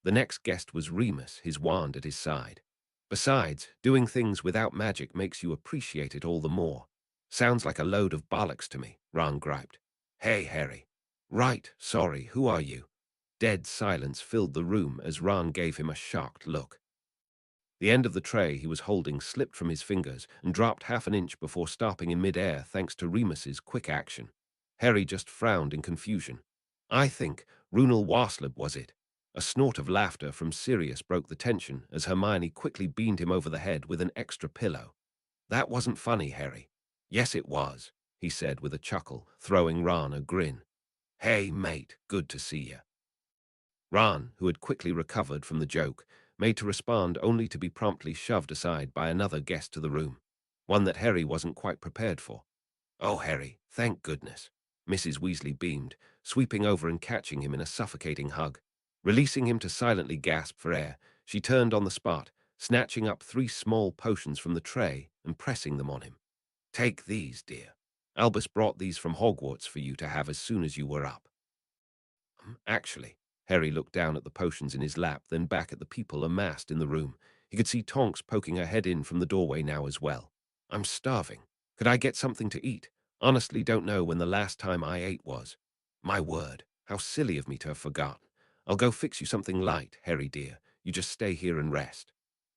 The next guest was Remus, his wand at his side. Besides, doing things without magic makes you appreciate it all the more. Sounds like a load of bollocks to me, Ron griped. Hey, Harry. Right, sorry, who are you? Dead silence filled the room as Ron gave him a shocked look. The end of the tray he was holding slipped from his fingers and dropped half an inch before stopping in mid-air thanks to Remus's quick action. Harry just frowned in confusion. I think Runel Waslib was it. A snort of laughter from Sirius broke the tension as Hermione quickly beamed him over the head with an extra pillow. That wasn't funny, Harry. Yes, it was, he said with a chuckle, throwing Ron a grin. Hey, mate, good to see you. Ron, who had quickly recovered from the joke, made to respond only to be promptly shoved aside by another guest to the room, one that Harry wasn't quite prepared for. Oh, Harry, thank goodness. Mrs. Weasley beamed, sweeping over and catching him in a suffocating hug. Releasing him to silently gasp for air, she turned on the spot, snatching up 3 small potions from the tray and pressing them on him. Take these, dear. Albus brought these from Hogwarts for you to have as soon as you were up. Actually, Harry looked down at the potions in his lap, then back at the people amassed in the room. He could see Tonks poking her head in from the doorway now as well. I'm starving. Could I get something to eat? Honestly don't know when the last time I ate was. My word, how silly of me to have forgotten. I'll go fix you something light, Harry dear. You just stay here and rest.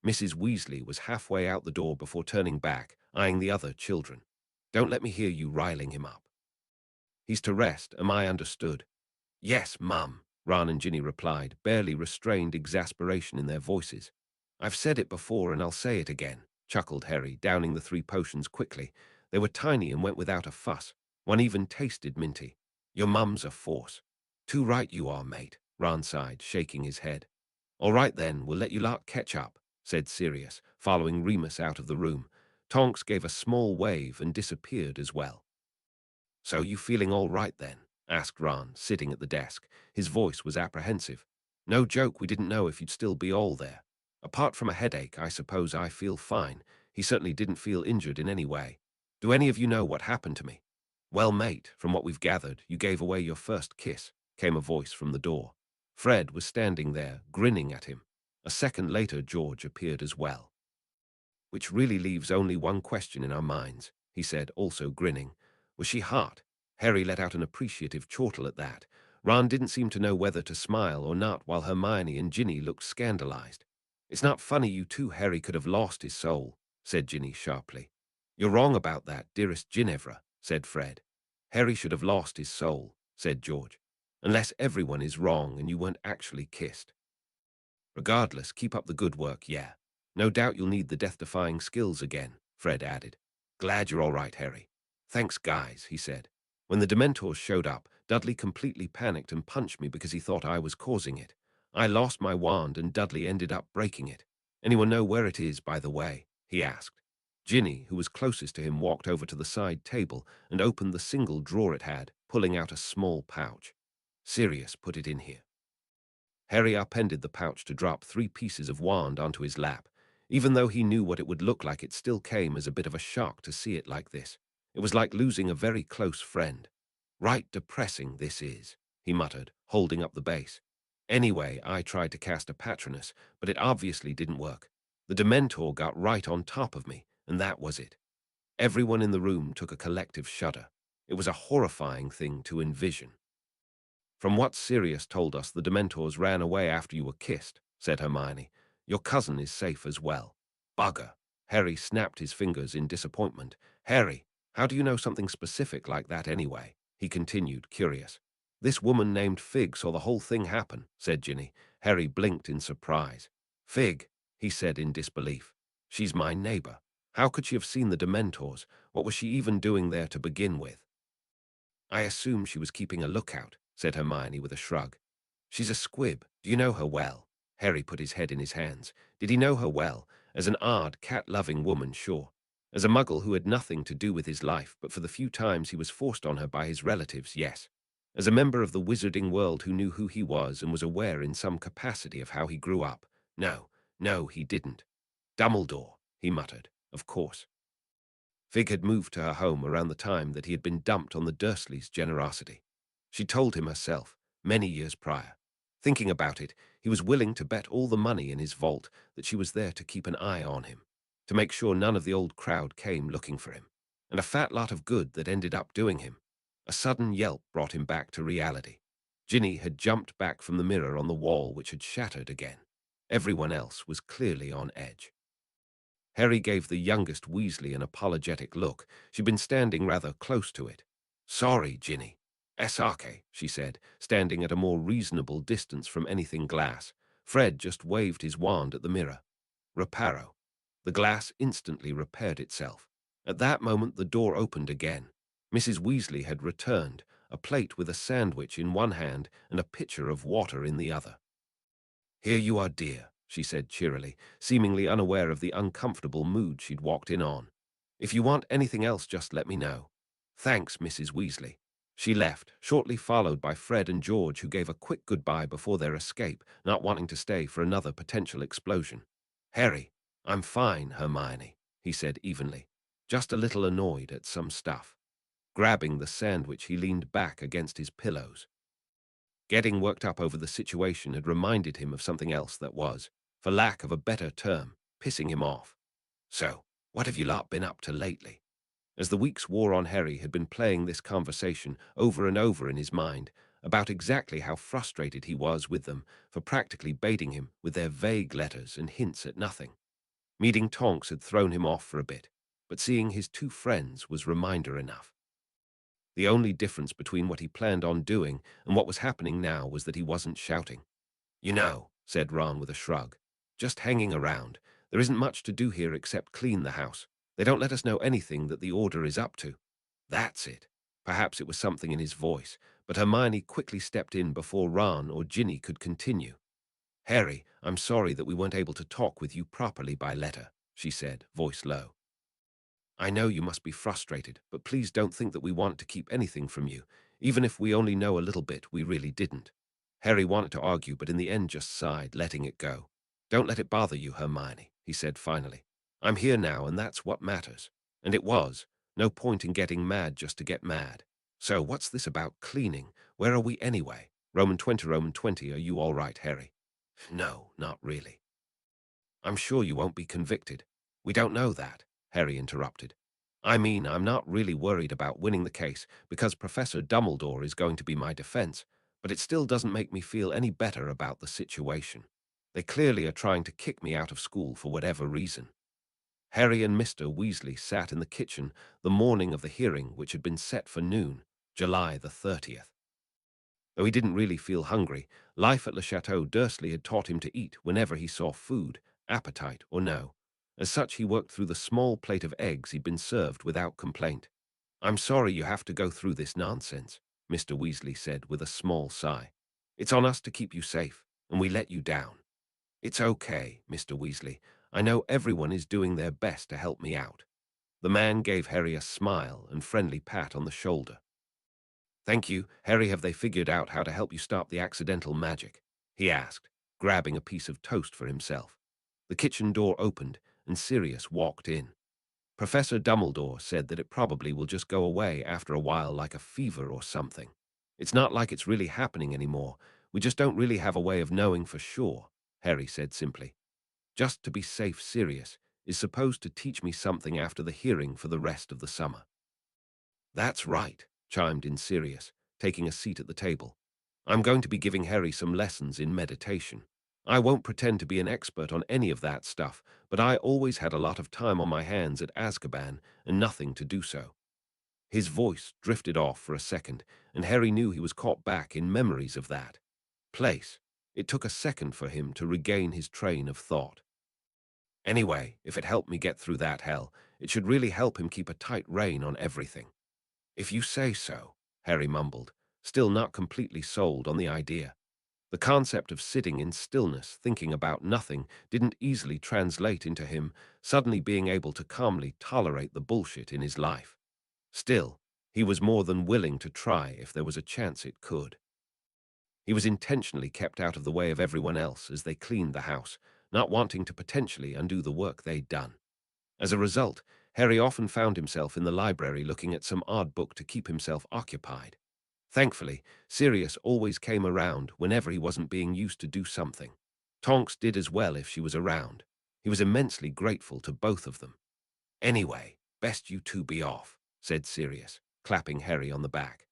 Mrs. Weasley was halfway out the door before turning back, eyeing the other children. Don't let me hear you riling him up. He's to rest, am I understood? Yes, Mum, Ron and Ginny replied, barely restrained exasperation in their voices. I've said it before and I'll say it again, chuckled Harry, downing the 3 potions quickly. They were tiny and went without a fuss. One even tasted minty. Your mum's a force. Too right you are, mate, Ron sighed, shaking his head. All right then, we'll let you lot catch up, said Sirius, following Remus out of the room. Tonks gave a small wave and disappeared as well. So you feeling all right then? Asked Ron, sitting at the desk. His voice was apprehensive. No joke, we didn't know if you'd still be all there. Apart from a headache, I suppose I feel fine. He certainly didn't feel injured in any way. Do any of you know what happened to me? Well, mate, from what we've gathered, you gave away your first kiss, came a voice from the door. Fred was standing there, grinning at him. A second later, George appeared as well. Which really leaves only one question in our minds, he said, also grinning. Was she hot? Harry let out an appreciative chortle at that. Ron didn't seem to know whether to smile or not, while Hermione and Ginny looked scandalized. It's not funny you two, Harry could have lost his soul, said Ginny sharply. You're wrong about that, dearest Ginevra, said Fred. Harry should have lost his soul, said George. Unless everyone is wrong and you weren't actually kissed. Regardless, keep up the good work, yeah. No doubt you'll need the death-defying skills again, Fred added. Glad you're all right, Harry. Thanks, guys, he said. When the Dementors showed up, Dudley completely panicked and punched me because he thought I was causing it. I lost my wand and Dudley ended up breaking it. Anyone know where it is, by the way? He asked. Ginny, who was closest to him, walked over to the side table and opened the single drawer it had, pulling out a small pouch. Sirius put it in here. Harry upended the pouch to drop 3 pieces of wand onto his lap. Even though he knew what it would look like, it still came as a bit of a shock to see it like this. It was like losing a very close friend. Right depressing this is, he muttered, holding up the base. Anyway, I tried to cast a Patronus, but it obviously didn't work. The Dementor got right on top of me, and that was it. Everyone in the room took a collective shudder. It was a horrifying thing to envision. From what Sirius told us, the Dementors ran away after you were kissed, said Hermione. Your cousin is safe as well. Bugger. Harry snapped his fingers in disappointment. Harry, how do you know something specific like that anyway? He continued, curious. This woman named Fig saw the whole thing happen, said Ginny. Harry blinked in surprise. Fig, he said in disbelief. She's my neighbor. How could she have seen the Dementors? What was she even doing there to begin with? I assume she was keeping a lookout, said Hermione with a shrug. She's a squib. Do you know her well? Harry put his head in his hands. Did he know her well? As an odd, cat-loving woman, sure. As a muggle who had nothing to do with his life, but for the few times he was forced on her by his relatives, yes. As a member of the wizarding world who knew who he was and was aware in some capacity of how he grew up. No, no, he didn't. Dumbledore, he muttered, of course. Fig had moved to her home around the time that he had been dumped on the Dursleys' generosity. She told him herself, many years prior. Thinking about it, he was willing to bet all the money in his vault that she was there to keep an eye on him, to make sure none of the old crowd came looking for him. And a fat lot of good that ended up doing him. A sudden yelp brought him back to reality. Ginny had jumped back from the mirror on the wall, which had shattered again. Everyone else was clearly on edge. Harry gave the youngest Weasley an apologetic look. She'd been standing rather close to it. "Sorry, Ginny." "Esake," she said, standing at a more reasonable distance from anything glass. Fred just waved his wand at the mirror. "Reparo." The glass instantly repaired itself. At that moment the door opened again. Mrs. Weasley had returned, a plate with a sandwich in one hand and a pitcher of water in the other. "Here you are, dear," she said cheerily, seemingly unaware of the uncomfortable mood she'd walked in on. "If you want anything else, just let me know." "Thanks, Mrs. Weasley." She left, shortly followed by Fred and George, who gave a quick goodbye before their escape, not wanting to stay for another potential explosion. "Harry, I'm fine, Hermione," he said evenly, just a little annoyed at some stuff. Grabbing the sandwich, he leaned back against his pillows. Getting worked up over the situation had reminded him of something else that was, for lack of a better term, pissing him off. "So, what have you lot been up to lately?" As the weeks wore on, Harry had been playing this conversation over and over in his mind about exactly how frustrated he was with them for practically baiting him with their vague letters and hints at nothing. Meeting Tonks had thrown him off for a bit, but seeing his two friends was reminder enough. The only difference between what he planned on doing and what was happening now was that he wasn't shouting. "You know," said Ron with a shrug, "just hanging around. There isn't much to do here except clean the house. They don't let us know anything that the Order is up to." "That's it." Perhaps it was something in his voice, but Hermione quickly stepped in before Ron or Ginny could continue. "Harry, I'm sorry that we weren't able to talk with you properly by letter," she said, voice low. "I know you must be frustrated, but please don't think that we want to keep anything from you. Even if we only know a little bit, we really didn't." Harry wanted to argue, but in the end just sighed, letting it go. "Don't let it bother you, Hermione," he said finally. "I'm here now, and that's what matters." And it was. No point in getting mad just to get mad. "So what's this about cleaning? Where are we anyway? Roman 20, are you all right, Harry?" "No, not really." "I'm sure you won't be convicted." "We don't know that," Harry interrupted. "I mean, I'm not really worried about winning the case because Professor Dumbledore is going to be my defense, but it still doesn't make me feel any better about the situation. They clearly are trying to kick me out of school for whatever reason." Harry and Mr. Weasley sat in the kitchen the morning of the hearing, which had been set for noon, July the 30th. Though he didn't really feel hungry, life at Le Chateau Dursley had taught him to eat whenever he saw food, appetite or no. As such, he worked through the small plate of eggs he'd been served without complaint. "I'm sorry you have to go through this nonsense," Mr. Weasley said with a small sigh. "It's on us to keep you safe, and we let you down." "It's okay, Mr. Weasley. I know everyone is doing their best to help me out." The man gave Harry a smile and friendly pat on the shoulder. "Thank you, Harry. Have they figured out how to help you stop the accidental magic?" he asked, grabbing a piece of toast for himself. The kitchen door opened, and Sirius walked in. "Professor Dumbledore said that it probably will just go away after a while like a fever or something. It's not like it's really happening anymore. We just don't really have a way of knowing for sure," Harry said simply. "Just to be safe, Sirius is supposed to teach me something after the hearing for the rest of the summer." "That's right," chimed in Sirius, taking a seat at the table. "I'm going to be giving Harry some lessons in meditation. I won't pretend to be an expert on any of that stuff, but I always had a lot of time on my hands at Azkaban and nothing to do so." His voice drifted off for a second, and Harry knew he was caught back in memories of that place. It took a second for him to regain his train of thought. "Anyway, if it helped me get through that hell, it should really help him keep a tight rein on everything." "If you say so," Harry mumbled, still not completely sold on the idea. The concept of sitting in stillness, thinking about nothing, didn't easily translate into him suddenly being able to calmly tolerate the bullshit in his life. Still, he was more than willing to try if there was a chance it could. He was intentionally kept out of the way of everyone else as they cleaned the house, not wanting to potentially undo the work they'd done. As a result, Harry often found himself in the library looking at some odd book to keep himself occupied. Thankfully, Sirius always came around whenever he wasn't being used to do something. Tonks did as well if she was around. He was immensely grateful to both of them. "Anyway, best you two be off," said Sirius, clapping Harry on the back.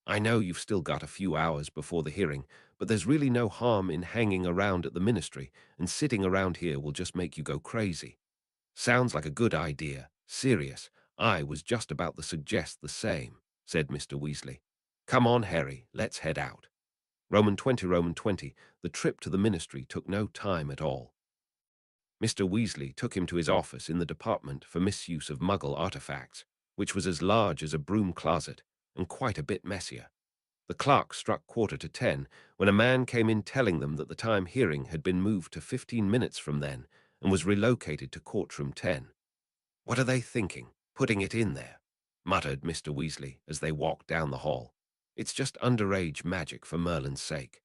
"I know you've still got a few hours before the hearing, but there's really no harm in hanging around at the ministry, and sitting around here will just make you go crazy." "Sounds like a good idea. Sirius, I was just about to suggest the same," said Mr. Weasley. "Come on, Harry, let's head out." Roman 20, the trip to the ministry took no time at all. Mr. Weasley took him to his office in the department for misuse of Muggle artifacts, which was as large as a broom closet and quite a bit messier. The clock struck 10:15 when a man came in telling them that the time hearing had been moved to 15 minutes from then and was relocated to courtroom 10. "What are they thinking, putting it in there?" muttered Mr. Weasley as they walked down the hall. "It's just underage magic for Merlin's sake."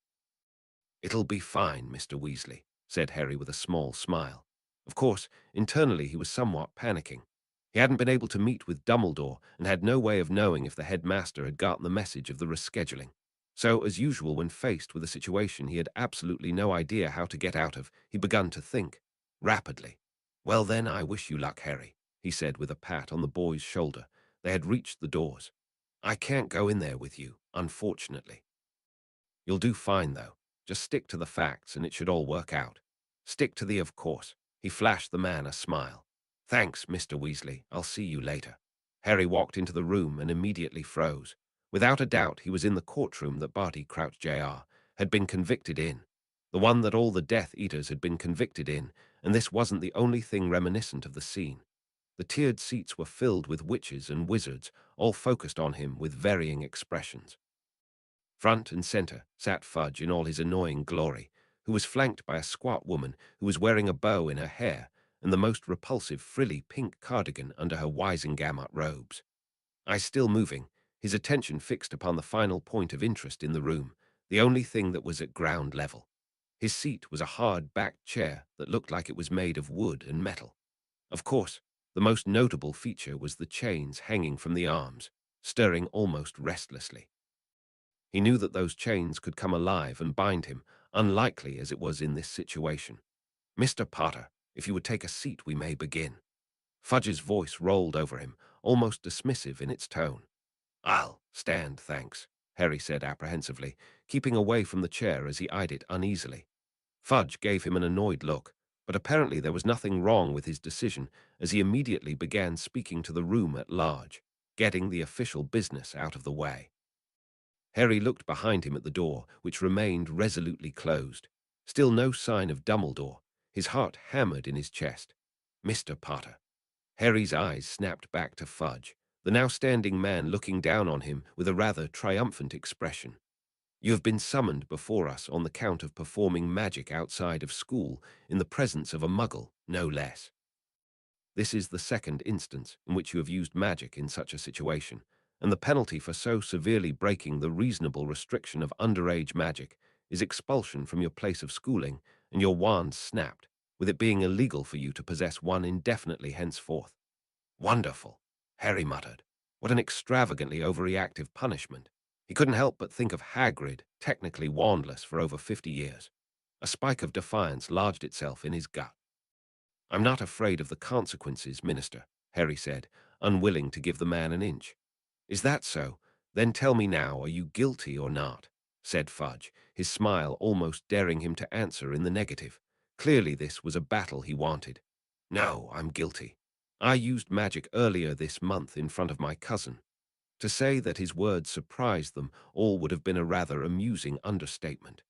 "It'll be fine, Mr. Weasley," said Harry with a small smile. Of course, internally he was somewhat panicking. He hadn't been able to meet with Dumbledore and had no way of knowing if the headmaster had gotten the message of the rescheduling. So, as usual when faced with a situation he had absolutely no idea how to get out of, he began to think, rapidly. "Well then, I wish you luck, Harry," he said with a pat on the boy's shoulder. They had reached the doors. "I can't go in there with you, unfortunately." "You'll do fine, though. Just stick to the facts and it should all work out." "Stick to the of course." He flashed the man a smile. "Thanks, Mr. Weasley. I'll see you later." Harry walked into the room and immediately froze. Without a doubt, he was in the courtroom that Barty Crouch Jr. had been convicted in. The one that all the Death Eaters had been convicted in, and this wasn't the only thing reminiscent of the scene. The tiered seats were filled with witches and wizards, all focused on him with varying expressions. Front and center sat Fudge in all his annoying glory, who was flanked by a squat woman who was wearing a bow in her hair and the most repulsive frilly pink cardigan under her Wisengamot robes. Eyes still moving, his attention fixed upon the final point of interest in the room, the only thing that was at ground level. His seat was a hard-backed chair that looked like it was made of wood and metal. Of course, the most notable feature was the chains hanging from the arms, stirring almost restlessly. He knew that those chains could come alive and bind him, unlikely as it was in this situation. "Mr. Potter, if you would take a seat, we may begin." Fudge's voice rolled over him, almost dismissive in its tone. "I'll stand, thanks," Harry said apprehensively, keeping away from the chair as he eyed it uneasily. Fudge gave him an annoyed look, but apparently there was nothing wrong with his decision as he immediately began speaking to the room at large, getting the official business out of the way. Harry looked behind him at the door, which remained resolutely closed. Still no sign of Dumbledore. His heart hammered in his chest. "Mr. Potter." Harry's eyes snapped back to Fudge, the now standing man looking down on him with a rather triumphant expression. "You have been summoned before us on the count of performing magic outside of school in the presence of a Muggle, no less. This is the second instance in which you have used magic in such a situation, and the penalty for so severely breaking the reasonable restriction of underage magic is expulsion from your place of schooling and your wand snapped, with it being illegal for you to possess one indefinitely henceforth." "Wonderful," Harry muttered. What an extravagantly overreactive punishment. He couldn't help but think of Hagrid, technically wandless for over 50 years. A spike of defiance lodged itself in his gut. "I'm not afraid of the consequences, Minister," Harry said, unwilling to give the man an inch. "Is that so? Then tell me now, are you guilty or not?" said Fudge, his smile almost daring him to answer in the negative. Clearly this was a battle he wanted. "No, I'm guilty. I used magic earlier this month in front of my cousin." To say that his words surprised them all would have been a rather amusing understatement.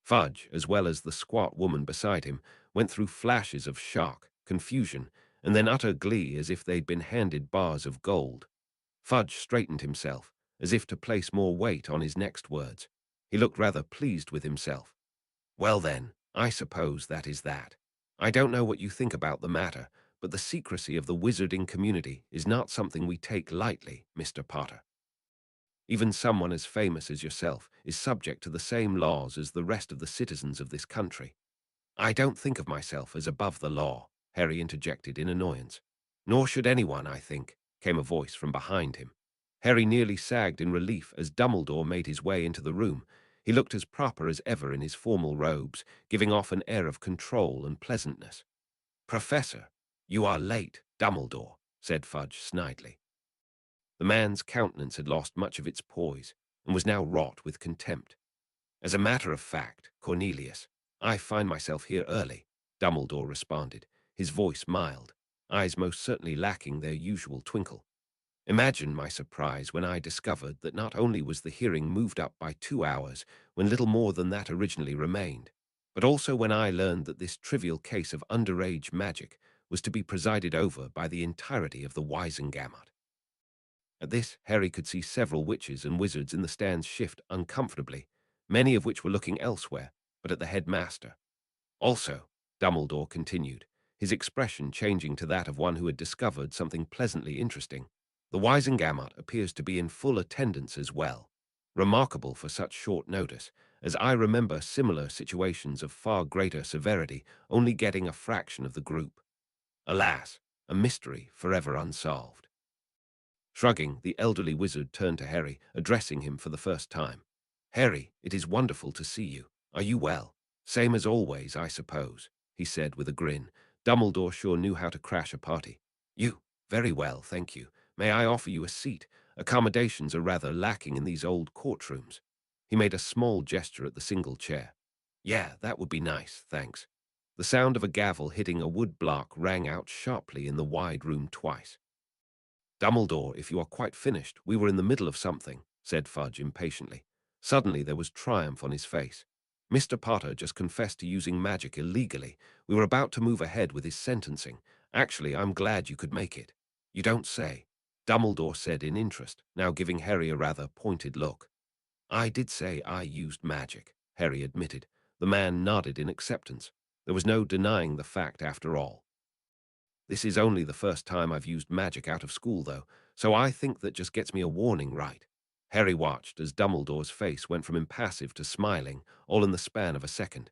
Fudge, as well as the squat woman beside him, went through flashes of shock, confusion, and then utter glee as if they'd been handed bars of gold. Fudge straightened himself, as if to place more weight on his next words. He looked rather pleased with himself. Well then, I suppose that is that. I don't know what you think about the matter, but the secrecy of the wizarding community is not something we take lightly, Mr. Potter. Even someone as famous as yourself is subject to the same laws as the rest of the citizens of this country. I don't think of myself as above the law, Harry interjected in annoyance. Nor should anyone, I think, came a voice from behind him. Harry nearly sagged in relief as Dumbledore made his way into the room. He looked as proper as ever in his formal robes, giving off an air of control and pleasantness. Professor, you are late, Dumbledore, said Fudge snidely. The man's countenance had lost much of its poise and was now wrought with contempt. As a matter of fact, Cornelius, I find myself here early, Dumbledore responded, his voice mild, eyes most certainly lacking their usual twinkle. Imagine my surprise when I discovered that not only was the hearing moved up by 2 hours, when little more than that originally remained, but also when I learned that this trivial case of underage magic was to be presided over by the entirety of the Wisengamot. At this, Harry could see several witches and wizards in the stands shift uncomfortably, many of which were looking elsewhere, but at the headmaster. Also, Dumbledore continued, his expression changing to that of one who had discovered something pleasantly interesting. The Wisengamot appears to be in full attendance as well. Remarkable for such short notice, as I remember similar situations of far greater severity only getting a fraction of the group. Alas, a mystery forever unsolved. Shrugging, the elderly wizard turned to Harry, addressing him for the first time. Harry, it is wonderful to see you. Are you well? Same as always, I suppose, he said with a grin. Dumbledore sure knew how to crash a party. You? Very well, thank you. May I offer you a seat? Accommodations are rather lacking in these old courtrooms. He made a small gesture at the single chair. Yeah, that would be nice, thanks. The sound of a gavel hitting a wood block rang out sharply in the wide room twice. Dumbledore, if you are quite finished, we were in the middle of something, said Fudge impatiently. Suddenly there was triumph on his face. Mr. Potter just confessed to using magic illegally. We were about to move ahead with his sentencing. Actually, I'm glad you could make it. You don't say, Dumbledore said in interest, now giving Harry a rather pointed look. I did say I used magic, Harry admitted. The man nodded in acceptance. There was no denying the fact after all. This is only the first time I've used magic out of school, though, so I think that just gets me a warning right. Harry watched as Dumbledore's face went from impassive to smiling, all in the span of a second.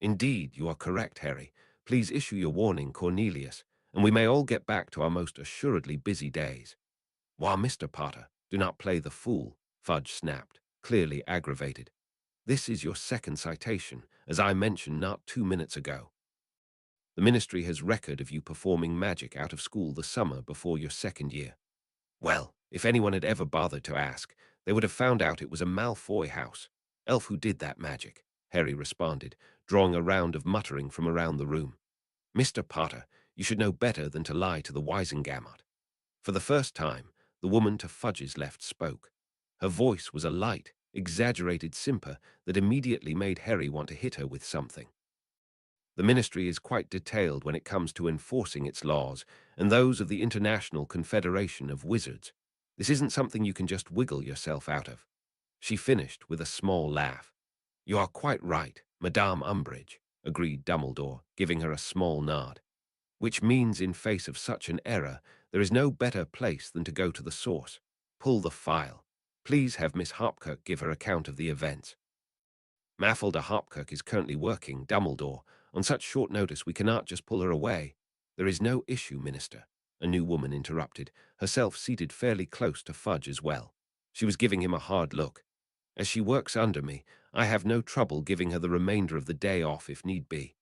Indeed, you are correct, Harry. Please issue your warning, Cornelius, and we may all get back to our most assuredly busy days. While Mr. Potter, do not play the fool, Fudge snapped, clearly aggravated. This is your second citation, as I mentioned not 2 minutes ago. The ministry has record of you performing magic out of school the summer before your second year. Well, if anyone had ever bothered to ask, they would have found out it was a Malfoy house. Elf who did that magic, Harry responded, drawing a round of muttering from around the room. Mr. Potter, you should know better than to lie to the Wisengamot. For the first time, the woman to Fudge's left spoke. Her voice was a light, exaggerated simper that immediately made Harry want to hit her with something. The ministry is quite detailed when it comes to enforcing its laws, and those of the International Confederation of Wizards. This isn't something you can just wiggle yourself out of. She finished with a small laugh. You are quite right, Madame Umbridge, agreed Dumbledore, giving her a small nod. Which means in face of such an error, there is no better place than to go to the source. Pull the file. Please have Miss Hopkirk give her account of the events. Mafalda Hopkirk is currently working, Dumbledore. On such short notice we cannot just pull her away. There is no issue, Minister, a new woman interrupted, herself seated fairly close to Fudge as well. She was giving him a hard look. As she works under me, I have no trouble giving her the remainder of the day off if need be.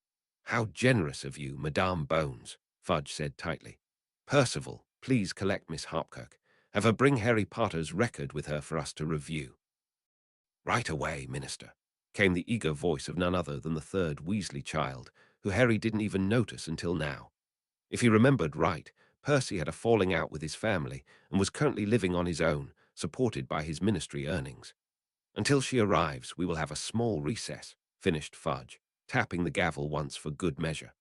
How generous of you, Madame Bones, Fudge said tightly. Percival, please collect Miss Hopkirk. Have her bring Harry Potter's record with her for us to review. Right away, Minister, came the eager voice of none other than the third Weasley child, who Harry didn't even notice until now. If he remembered right, Percy had a falling out with his family and was currently living on his own, supported by his ministry earnings. Until she arrives, we will have a small recess, finished Fudge, tapping the gavel once for good measure.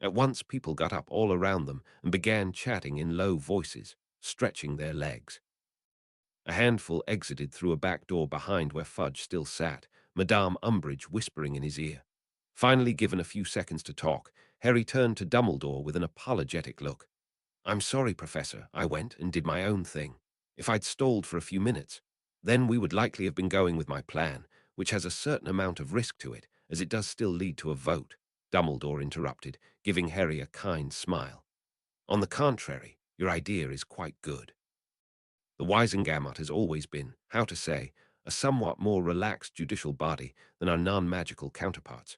At once people got up all around them and began chatting in low voices, stretching their legs. A handful exited through a back door behind where Fudge still sat, Madame Umbridge whispering in his ear. Finally given a few seconds to talk, Harry turned to Dumbledore with an apologetic look. "I'm sorry, Professor. I went and did my own thing. If I'd stalled for a few minutes, then we would likely have been going with my plan, which has a certain amount of risk to it, as it does still lead to a vote," Dumbledore interrupted, giving Harry a kind smile. "On the contrary, your idea is quite good. The Wisengamot has always been, how to say, a somewhat more relaxed judicial body than our non-magical counterparts.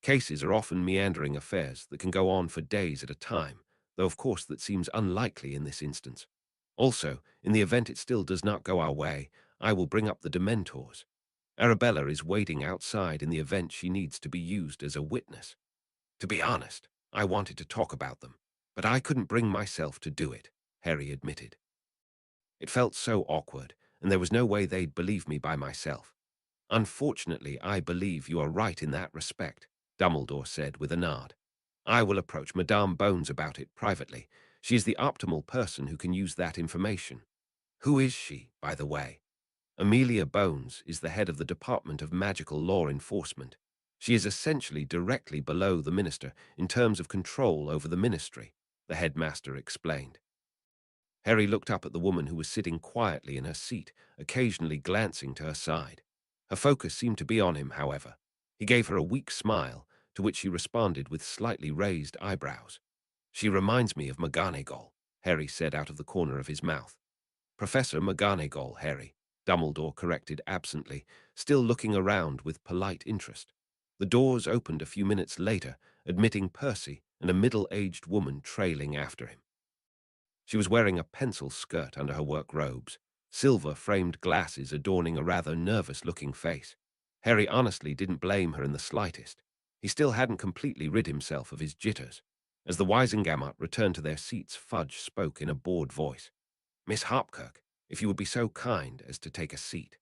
Cases are often meandering affairs that can go on for days at a time, though of course that seems unlikely in this instance. Also, in the event it still does not go our way, I will bring up the Dementors. Arabella is waiting outside in the event she needs to be used as a witness. To be honest, I wanted to talk about them, but I couldn't bring myself to do it," Harry admitted. "It felt so awkward, and there was no way they'd believe me by myself. Unfortunately, I believe you are right in that respect," Dumbledore said with a nod. "I will approach Madame Bones about it privately. She is the optimal person who can use that information." "Who is she, by the way?" "Amelia Bones is the head of the Department of Magical Law Enforcement. She is essentially directly below the minister in terms of control over the ministry," the headmaster explained. Harry looked up at the woman who was sitting quietly in her seat, occasionally glancing to her side. Her focus seemed to be on him, however. He gave her a weak smile, to which she responded with slightly raised eyebrows. "She reminds me of McGonagall," Harry said out of the corner of his mouth. "Professor McGonagall, Harry," Dumbledore corrected absently, still looking around with polite interest. The doors opened a few minutes later, admitting Percy and a middle-aged woman trailing after him. She was wearing a pencil skirt under her work robes, silver-framed glasses adorning a rather nervous-looking face. Harry honestly didn't blame her in the slightest. He still hadn't completely rid himself of his jitters. As the Wisengamot returned to their seats, Fudge spoke in a bored voice. "Miss Hopkirk, if you would be so kind as to take a seat."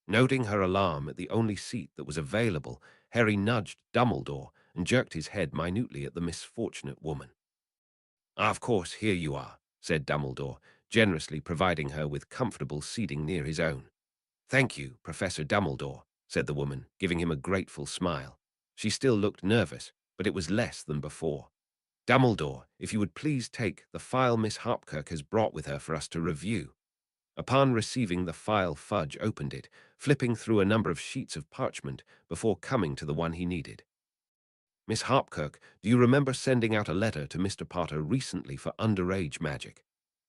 Noting her alarm at the only seat that was available, Harry nudged Dumbledore and jerked his head minutely at the misfortunate woman. "Of course, here you are," said Dumbledore, generously providing her with comfortable seating near his own. "Thank you, Professor Dumbledore," said the woman, giving him a grateful smile. She still looked nervous, but it was less than before. "Dumbledore, if you would please take the file Miss Hopkirk has brought with her for us to review." Upon receiving the file, Fudge opened it, flipping through a number of sheets of parchment before coming to the one he needed. "Miss Hopkirk, do you remember sending out a letter to Mr. Potter recently for underage magic?"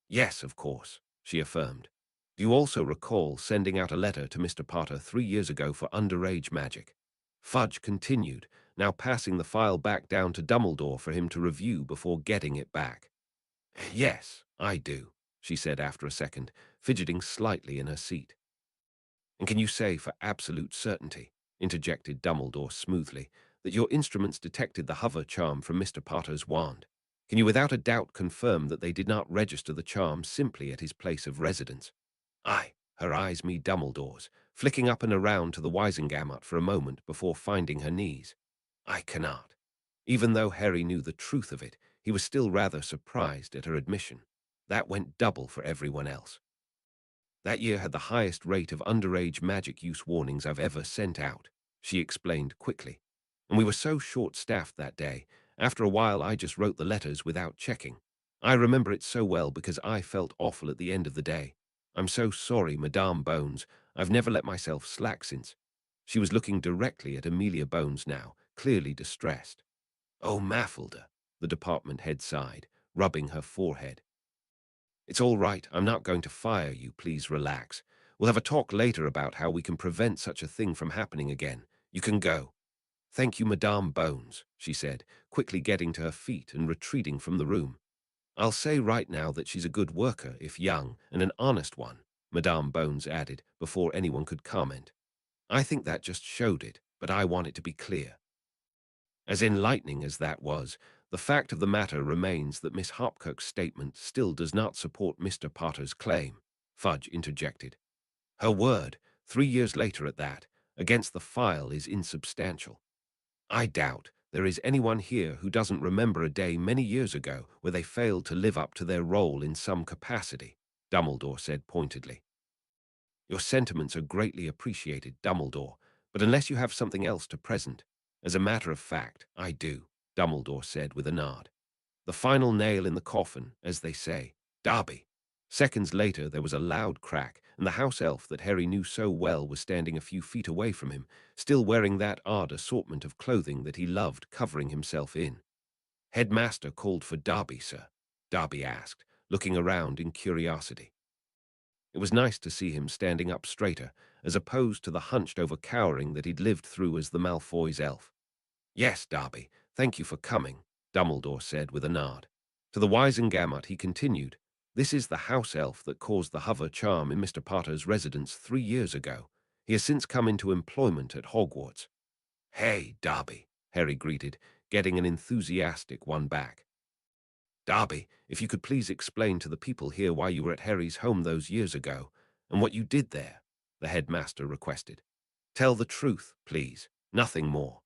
"Yes, of course," she affirmed. "Do you also recall sending out a letter to Mr. Potter 3 years ago for underage magic?" Fudge continued, now passing the file back down to Dumbledore for him to review before getting it back. "Yes, I do," she said after a second, fidgeting slightly in her seat. "And can you say for absolute certainty," interjected Dumbledore smoothly, "that your instruments detected the hover charm from Mr. Potter's wand? Can you without a doubt confirm that they did not register the charm simply at his place of residence?" "Aye," her eyes meet Dumbledore's, flicking up and around to the Wisengamot for a moment before finding her knees. "I cannot." Even though Harry knew the truth of it, he was still rather surprised at her admission. That went double for everyone else. "That year had the highest rate of underage magic use warnings I've ever sent out," she explained quickly. "And we were so short-staffed that day, after a while I just wrote the letters without checking. I remember it so well because I felt awful at the end of the day. I'm so sorry, Madame Bones. I've never let myself slack since." She was looking directly at Amelia Bones now, clearly distressed. "Oh, Mafilda," the department head sighed, rubbing her forehead. "It's all right. I'm not going to fire you. Please relax. We'll have a talk later about how we can prevent such a thing from happening again. You can go." "Thank you, Madame Bones," she said, quickly getting to her feet and retreating from the room. "I'll say right now that she's a good worker, if young, and an honest one," Madame Bones added, before anyone could comment. "I think that just showed it, but I want it to be clear." As enlightening as that was, the fact of the matter remains that Miss Hopkirk's statement still does not support Mr. Potter's claim, Fudge interjected. "Her word, 3 years later at that, against the file is insubstantial. I doubt there is anyone here who doesn't remember a day many years ago where they failed to live up to their role in some capacity," Dumbledore said pointedly. "Your sentiments are greatly appreciated, Dumbledore, But unless you have something else to present, as a matter of fact, I do, Dumbledore said with a nod. The final nail in the coffin, as they say. Darby. Seconds later, there was a loud crack, and the house elf that Harry knew so well was standing a few feet away from him, still wearing that odd assortment of clothing that he loved covering himself in. Headmaster called for Darby, sir, Darby asked, looking around in curiosity. It was nice to see him standing up straighter, as opposed to the hunched-over cowering that he'd lived through as the Malfoy's elf. Yes, Darby, thank you for coming, Dumbledore said with a nod. To the Wizengamot he continued, this is the house elf that caused the hover charm in Mr. Potter's residence 3 years ago. He has since come into employment at Hogwarts. Hey, Darby, Harry greeted, getting an enthusiastic one back. Darby, if you could please explain to the people here why you were at Harry's home those years ago, and what you did there, the headmaster requested. Tell the truth, please, nothing more.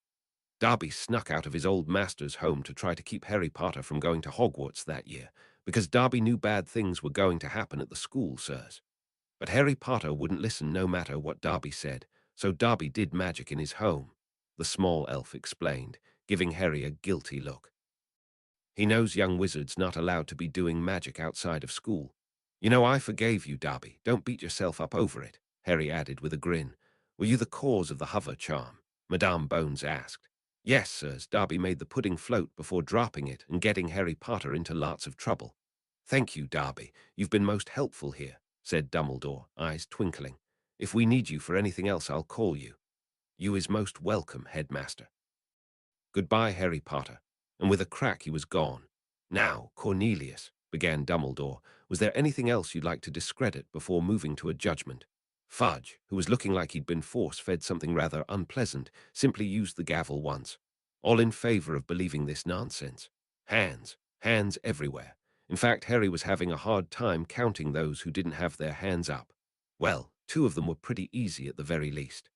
Darby snuck out of his old master's home to try to keep Harry Potter from going to Hogwarts that year, because Darby knew bad things were going to happen at the school, sirs. But Harry Potter wouldn't listen no matter what Darby said, so Darby did magic in his home, the small elf explained, giving Harry a guilty look. He knows young wizards not allowed to be doing magic outside of school. You know, I forgave you, Darby. Don't beat yourself up over it, Harry added with a grin. Were you the cause of the hover charm? Madame Bones asked. Yes, sirs, Darby made the pudding float before dropping it and getting Harry Potter into lots of trouble. Thank you, Darby. You've been most helpful here, said Dumbledore, eyes twinkling. If we need you for anything else, I'll call you. You is most welcome, headmaster. Goodbye, Harry Potter. And with a crack he was gone. Now, Cornelius, began Dumbledore, was there anything else you'd like to discredit before moving to a judgment? Fudge, who was looking like he'd been force-fed something rather unpleasant, simply used the gavel once. All in favor of believing this nonsense. Hands everywhere. In fact, Harry was having a hard time counting those who didn't have their hands up. Well, 2 of them were pretty easy at the very least.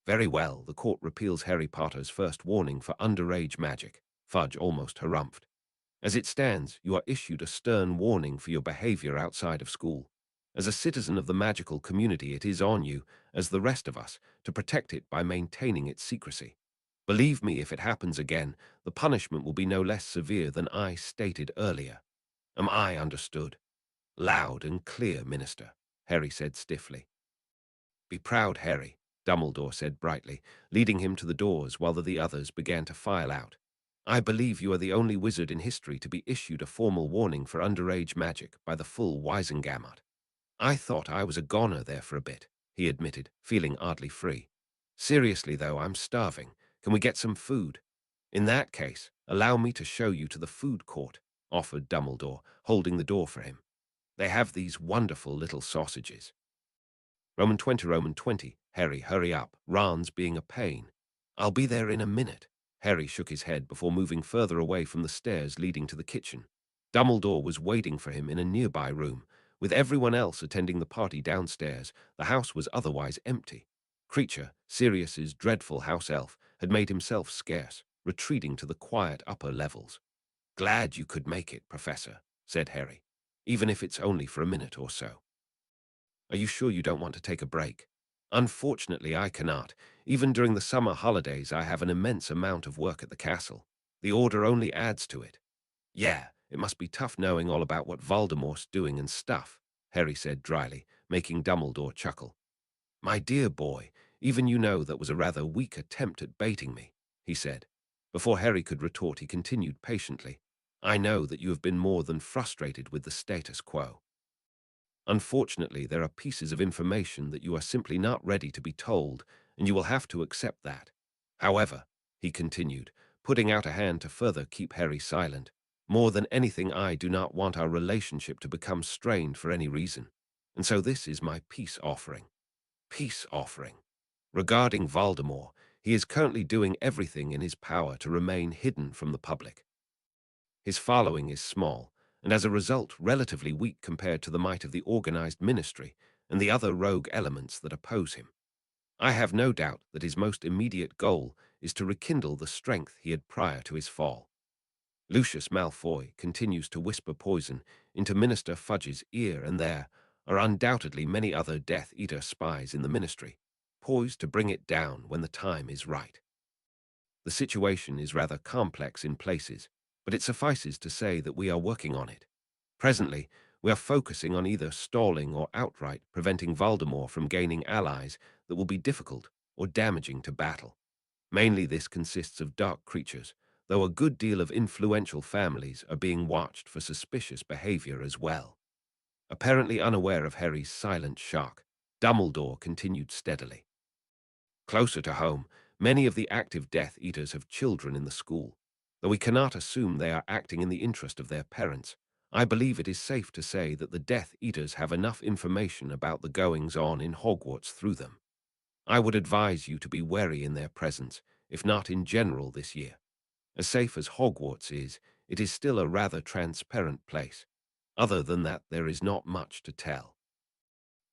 Very well, the court repeals Harry Potter's first warning for underage magic. Fudge almost harumphed. As it stands, you are issued a stern warning for your behavior outside of school. As a citizen of the magical community, it is on you, as the rest of us, to protect it by maintaining its secrecy. Believe me, if it happens again, the punishment will be no less severe than I stated earlier. Am I understood? Loud and clear, Minister, Harry said stiffly. Be proud, Harry, Dumbledore said brightly, leading him to the doors while the others began to file out. I believe you are the only wizard in history to be issued a formal warning for underage magic by the full Wizengamot. I thought I was a goner there for a bit, he admitted, feeling oddly free. Seriously, though, I'm starving. Can we get some food? In that case, allow me to show you to the food court, offered Dumbledore, holding the door for him. They have these wonderful little sausages. Roman 20, Harry, hurry up, Ron's being a pain. I'll be there in a minute. Harry shook his head before moving further away from the stairs leading to the kitchen. Dumbledore was waiting for him in a nearby room. With everyone else attending the party downstairs, the house was otherwise empty. Creature, Sirius's dreadful house elf, had made himself scarce, retreating to the quiet upper levels. Glad you could make it, Professor, said Harry, even if it's only for a minute or so. Are you sure you don't want to take a break? Unfortunately, I cannot. Even during the summer holidays, I have an immense amount of work at the castle. The order only adds to it. Yeah, it must be tough knowing all about what Voldemort's doing and stuff, Harry said dryly, making Dumbledore chuckle. My dear boy, even you know that was a rather weak attempt at baiting me, he said. Before Harry could retort, he continued patiently. I know that you have been more than frustrated with the status quo. Unfortunately, there are pieces of information that you are simply not ready to be told, and you will have to accept that. However, he continued, putting out a hand to further keep Harry silent, more than anything I do not want our relationship to become strained for any reason. And so this is my peace offering. Peace offering. Regarding Voldemort, he is currently doing everything in his power to remain hidden from the public. His following is small, and as a result relatively weak compared to the might of the organized ministry and the other rogue elements that oppose him. I have no doubt that his most immediate goal is to rekindle the strength he had prior to his fall. Lucius Malfoy continues to whisper poison into Minister Fudge's ear, and there are undoubtedly many other Death Eater spies in the ministry. poised to bring it down when the time is right. The situation is rather complex in places, but it suffices to say that we are working on it. Presently, we are focusing on either stalling or outright preventing Voldemort from gaining allies that will be difficult or damaging to battle. Mainly this consists of dark creatures, though a good deal of influential families are being watched for suspicious behavior as well. Apparently unaware of Harry's silent shock, Dumbledore continued steadily. Closer to home, many of the active Death Eaters have children in the school. Though we cannot assume they are acting in the interest of their parents, I believe it is safe to say that the Death Eaters have enough information about the goings-on in Hogwarts through them. I would advise you to be wary in their presence, if not in general this year. As safe as Hogwarts is, it is still a rather transparent place. Other than that, there is not much to tell.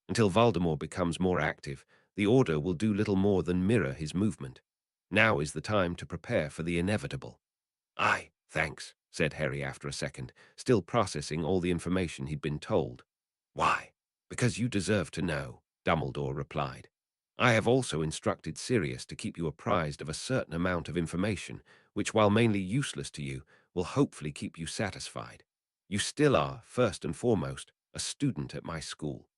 Until Voldemort becomes more active, the Order will do little more than mirror his movement. Now is the time to prepare for the inevitable. Aye, thanks, said Harry after a second, still processing all the information he'd been told. Why? Because you deserve to know, Dumbledore replied. I have also instructed Sirius to keep you apprised of a certain amount of information, which, while mainly useless to you, will hopefully keep you satisfied. You still are, first and foremost, a student at my school.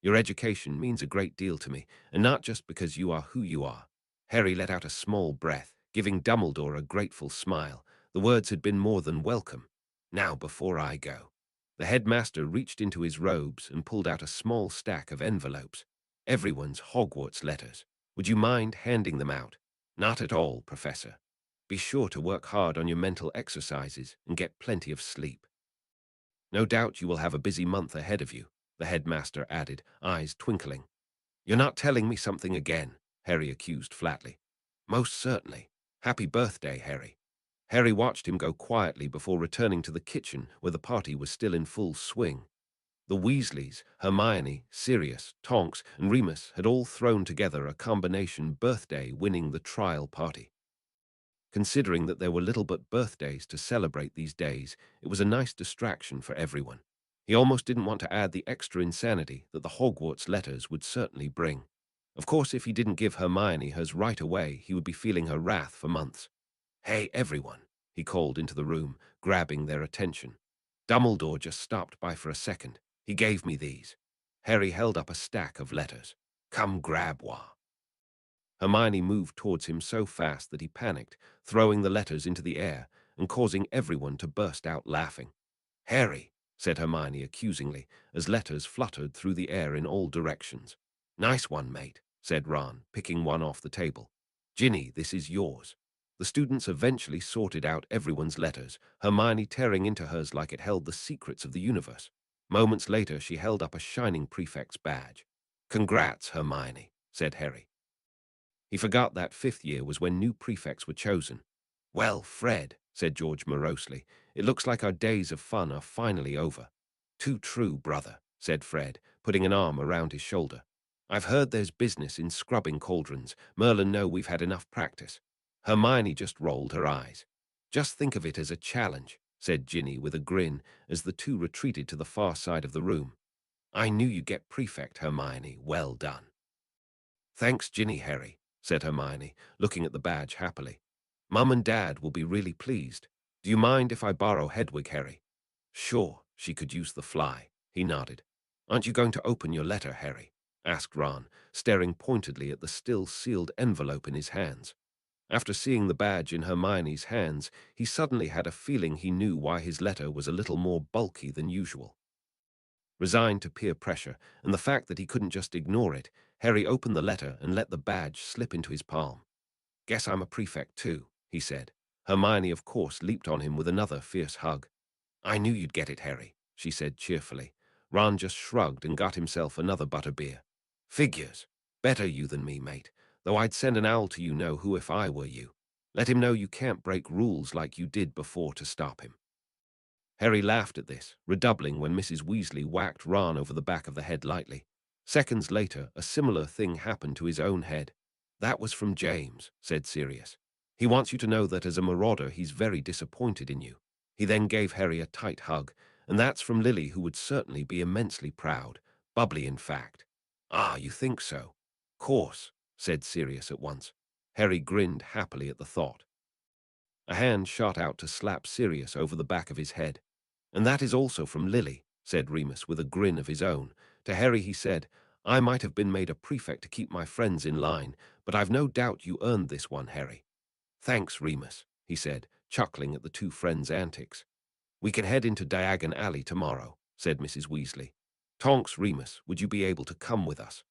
Your education means a great deal to me, and not just because you are who you are. Harry let out a small breath, giving Dumbledore a grateful smile. The words had been more than welcome. Now, before I go. The headmaster reached into his robes and pulled out a small stack of envelopes. Everyone's Hogwarts letters. Would you mind handing them out? Not at all, Professor. Be sure to work hard on your mental exercises and get plenty of sleep. No doubt you will have a busy month ahead of you, the headmaster added, eyes twinkling. You're not telling me something again, Harry accused flatly. Most certainly. Happy birthday, Harry. Harry watched him go quietly before returning to the kitchen where the party was still in full swing. The Weasleys, Hermione, Sirius, Tonks, and Remus had all thrown together a combination birthday winning the trial party. Considering that there were little but birthdays to celebrate these days, it was a nice distraction for everyone. He almost didn't want to add the extra insanity that the Hogwarts letters would certainly bring. Of course, if he didn't give Hermione hers right away, he would be feeling her wrath for months. Hey, everyone, he called into the room, grabbing their attention. Dumbledore just stopped by for a second. He gave me these. Harry held up a stack of letters. Come grab one. Hermione moved towards him so fast that he panicked, throwing the letters into the air and causing everyone to burst out laughing. Harry, said Hermione accusingly, as letters fluttered through the air in all directions. Nice one, mate, said Ron, picking one off the table. Ginny, this is yours. The students eventually sorted out everyone's letters, Hermione tearing into hers like it held the secrets of the universe. Moments later, she held up a shining prefect's badge. Congrats, Hermione, said Harry. He forgot that fifth year was when new prefects were chosen. Well, Fred, said George morosely, it looks like our days of fun are finally over. Too true, brother, said Fred, putting an arm around his shoulder. I've heard there's business in scrubbing cauldrons. Merlin know we've had enough practice. Hermione just rolled her eyes. Just think of it as a challenge, said Ginny with a grin as the two retreated to the far side of the room. I knew you'd get prefect, Hermione. Well done. Thanks, Ginny, Harry, said Hermione, looking at the badge happily. Mum and Dad will be really pleased. Do you mind if I borrow Hedwig, Harry? Sure, she could use the fly, he nodded. Aren't you going to open your letter, Harry? Asked Ron, staring pointedly at the still sealed envelope in his hands. After seeing the badge in Hermione's hands, he suddenly had a feeling he knew why his letter was a little more bulky than usual. Resigned to peer pressure and the fact that he couldn't just ignore it, Harry opened the letter and let the badge slip into his palm. Guess I'm a prefect too, he said. Hermione, of course, leaped on him with another fierce hug. I knew you'd get it, Harry, she said cheerfully. Ron just shrugged and got himself another butterbeer. Figures. Better you than me, mate, though I'd send an owl to you know who if I were you. Let him know you can't break rules like you did before to stop him. Harry laughed at this, redoubling when Mrs. Weasley whacked Ron over the back of the head lightly. Seconds later, a similar thing happened to his own head. That was from James, said Sirius. He wants you to know that as a marauder he's very disappointed in you. He then gave Harry a tight hug, and that's from Lily, who would certainly be immensely proud. Bubbly, in fact. Ah, you think so? course, said Sirius at once. Harry grinned happily at the thought. A hand shot out to slap Sirius over the back of his head. And that is also from Lily, said Remus with a grin of his own. To Harry he said, I might have been made a prefect to keep my friends in line, but I've no doubt you earned this one, Harry. Thanks, Remus, he said, chuckling at the two friends' antics. We can head into Diagon Alley tomorrow, said Mrs. Weasley. Tonks, Remus, would you be able to come with us?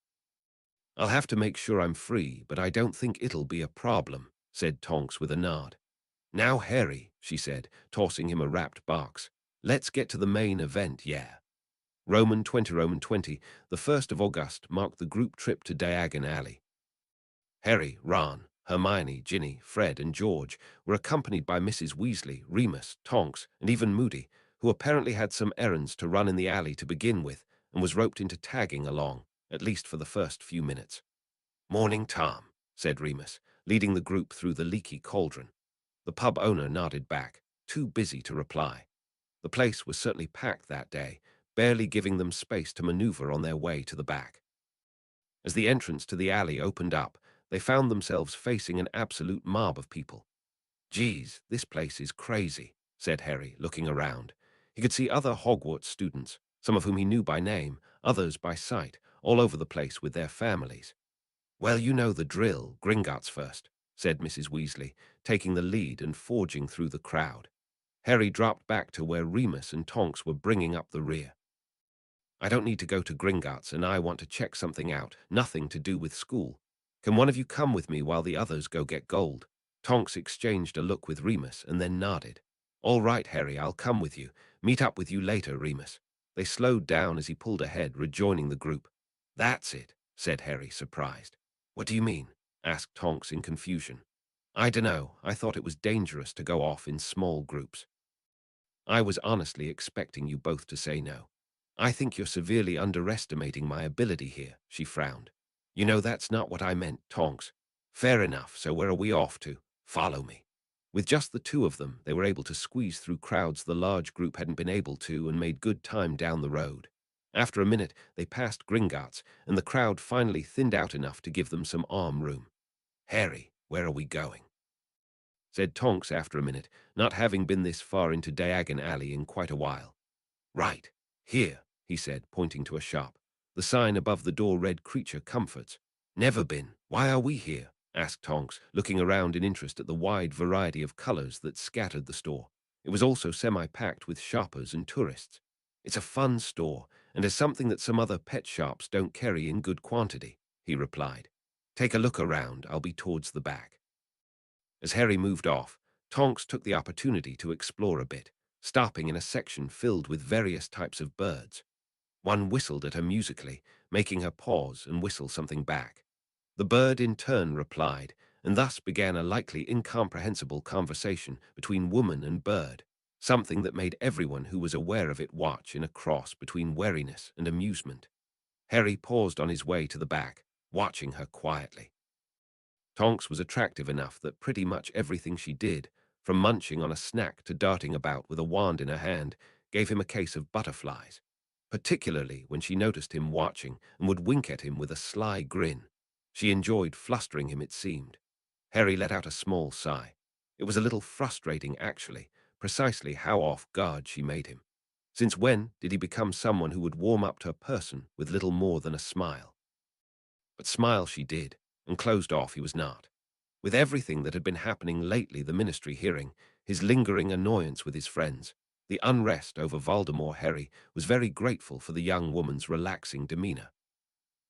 I'll have to make sure I'm free, but I don't think it'll be a problem, said Tonks with a nod. Now, Harry, she said, tossing him a wrapped box. Let's get to the main event, yeah. Roman 20, the 1st of August marked the group trip to Diagon Alley. Harry, Ron, Hermione, Ginny, Fred, and George were accompanied by Mrs. Weasley, Remus, Tonks, and even Moody, who apparently had some errands to run in the alley to begin with and was roped into tagging along, at least for the first few minutes. Morning, Tom, said Remus, leading the group through the leaky cauldron. The pub owner nodded back, too busy to reply. The place was certainly packed that day, barely giving them space to maneuver on their way to the back. As the entrance to the alley opened up, they found themselves facing an absolute mob of people. Geez, this place is crazy, said Harry, looking around. He could see other Hogwarts students, some of whom he knew by name, others by sight, all over the place with their families. Well, you know the drill, Gringotts first, said Mrs. Weasley, taking the lead and forging through the crowd. Harry dropped back to where Remus and Tonks were bringing up the rear. I don't need to go to Gringotts, and I want to check something out, nothing to do with school. Can one of you come with me while the others go get gold? Tonks exchanged a look with Remus and then nodded. All right, Harry, I'll come with you. Meet up with you later, Remus. They slowed down as he pulled ahead, rejoining the group. That's it, said Harry, surprised. What do you mean? Asked Tonks in confusion. I dunno. I thought it was dangerous to go off in small groups. I was honestly expecting you both to say no. I think you're severely underestimating my ability here, she frowned. You know that's not what I meant, Tonks. Fair enough, so where are we off to? Follow me. With just the two of them, they were able to squeeze through crowds the large group hadn't been able to and made good time down the road. After a minute, they passed Gringotts, and the crowd finally thinned out enough to give them some arm room. Harry, where are we going? Said Tonks after a minute, not having been this far into Diagon Alley in quite a while. Right, here, he said, pointing to a shop. The sign above the door read Creature Comforts. Never been. Why are we here? Asked Tonks, looking around in interest at the wide variety of colors that scattered the store. It was also semi-packed with shoppers and tourists. It's a fun store, and is something that some other pet shops don't carry in good quantity, he replied. Take a look around, I'll be towards the back. As Harry moved off, Tonks took the opportunity to explore a bit, stopping in a section filled with various types of birds. One whistled at her musically, making her pause and whistle something back. The bird in turn replied, and thus began a likely incomprehensible conversation between woman and bird, something that made everyone who was aware of it watch in a cross between wariness and amusement. Harry paused on his way to the back, watching her quietly. Tonks was attractive enough that pretty much everything she did, from munching on a snack to darting about with a wand in her hand, gave him a case of butterflies, particularly when she noticed him watching and would wink at him with a sly grin. She enjoyed flustering him, it seemed. Harry let out a small sigh. It was a little frustrating, actually, precisely how off guard she made him. Since when did he become someone who would warm up to a person with little more than a smile? But smile she did, and closed off he was not. With everything that had been happening lately, the ministry hearing, his lingering annoyance with his friends, the unrest over Voldemort, Harry was very grateful for the young woman's relaxing demeanor.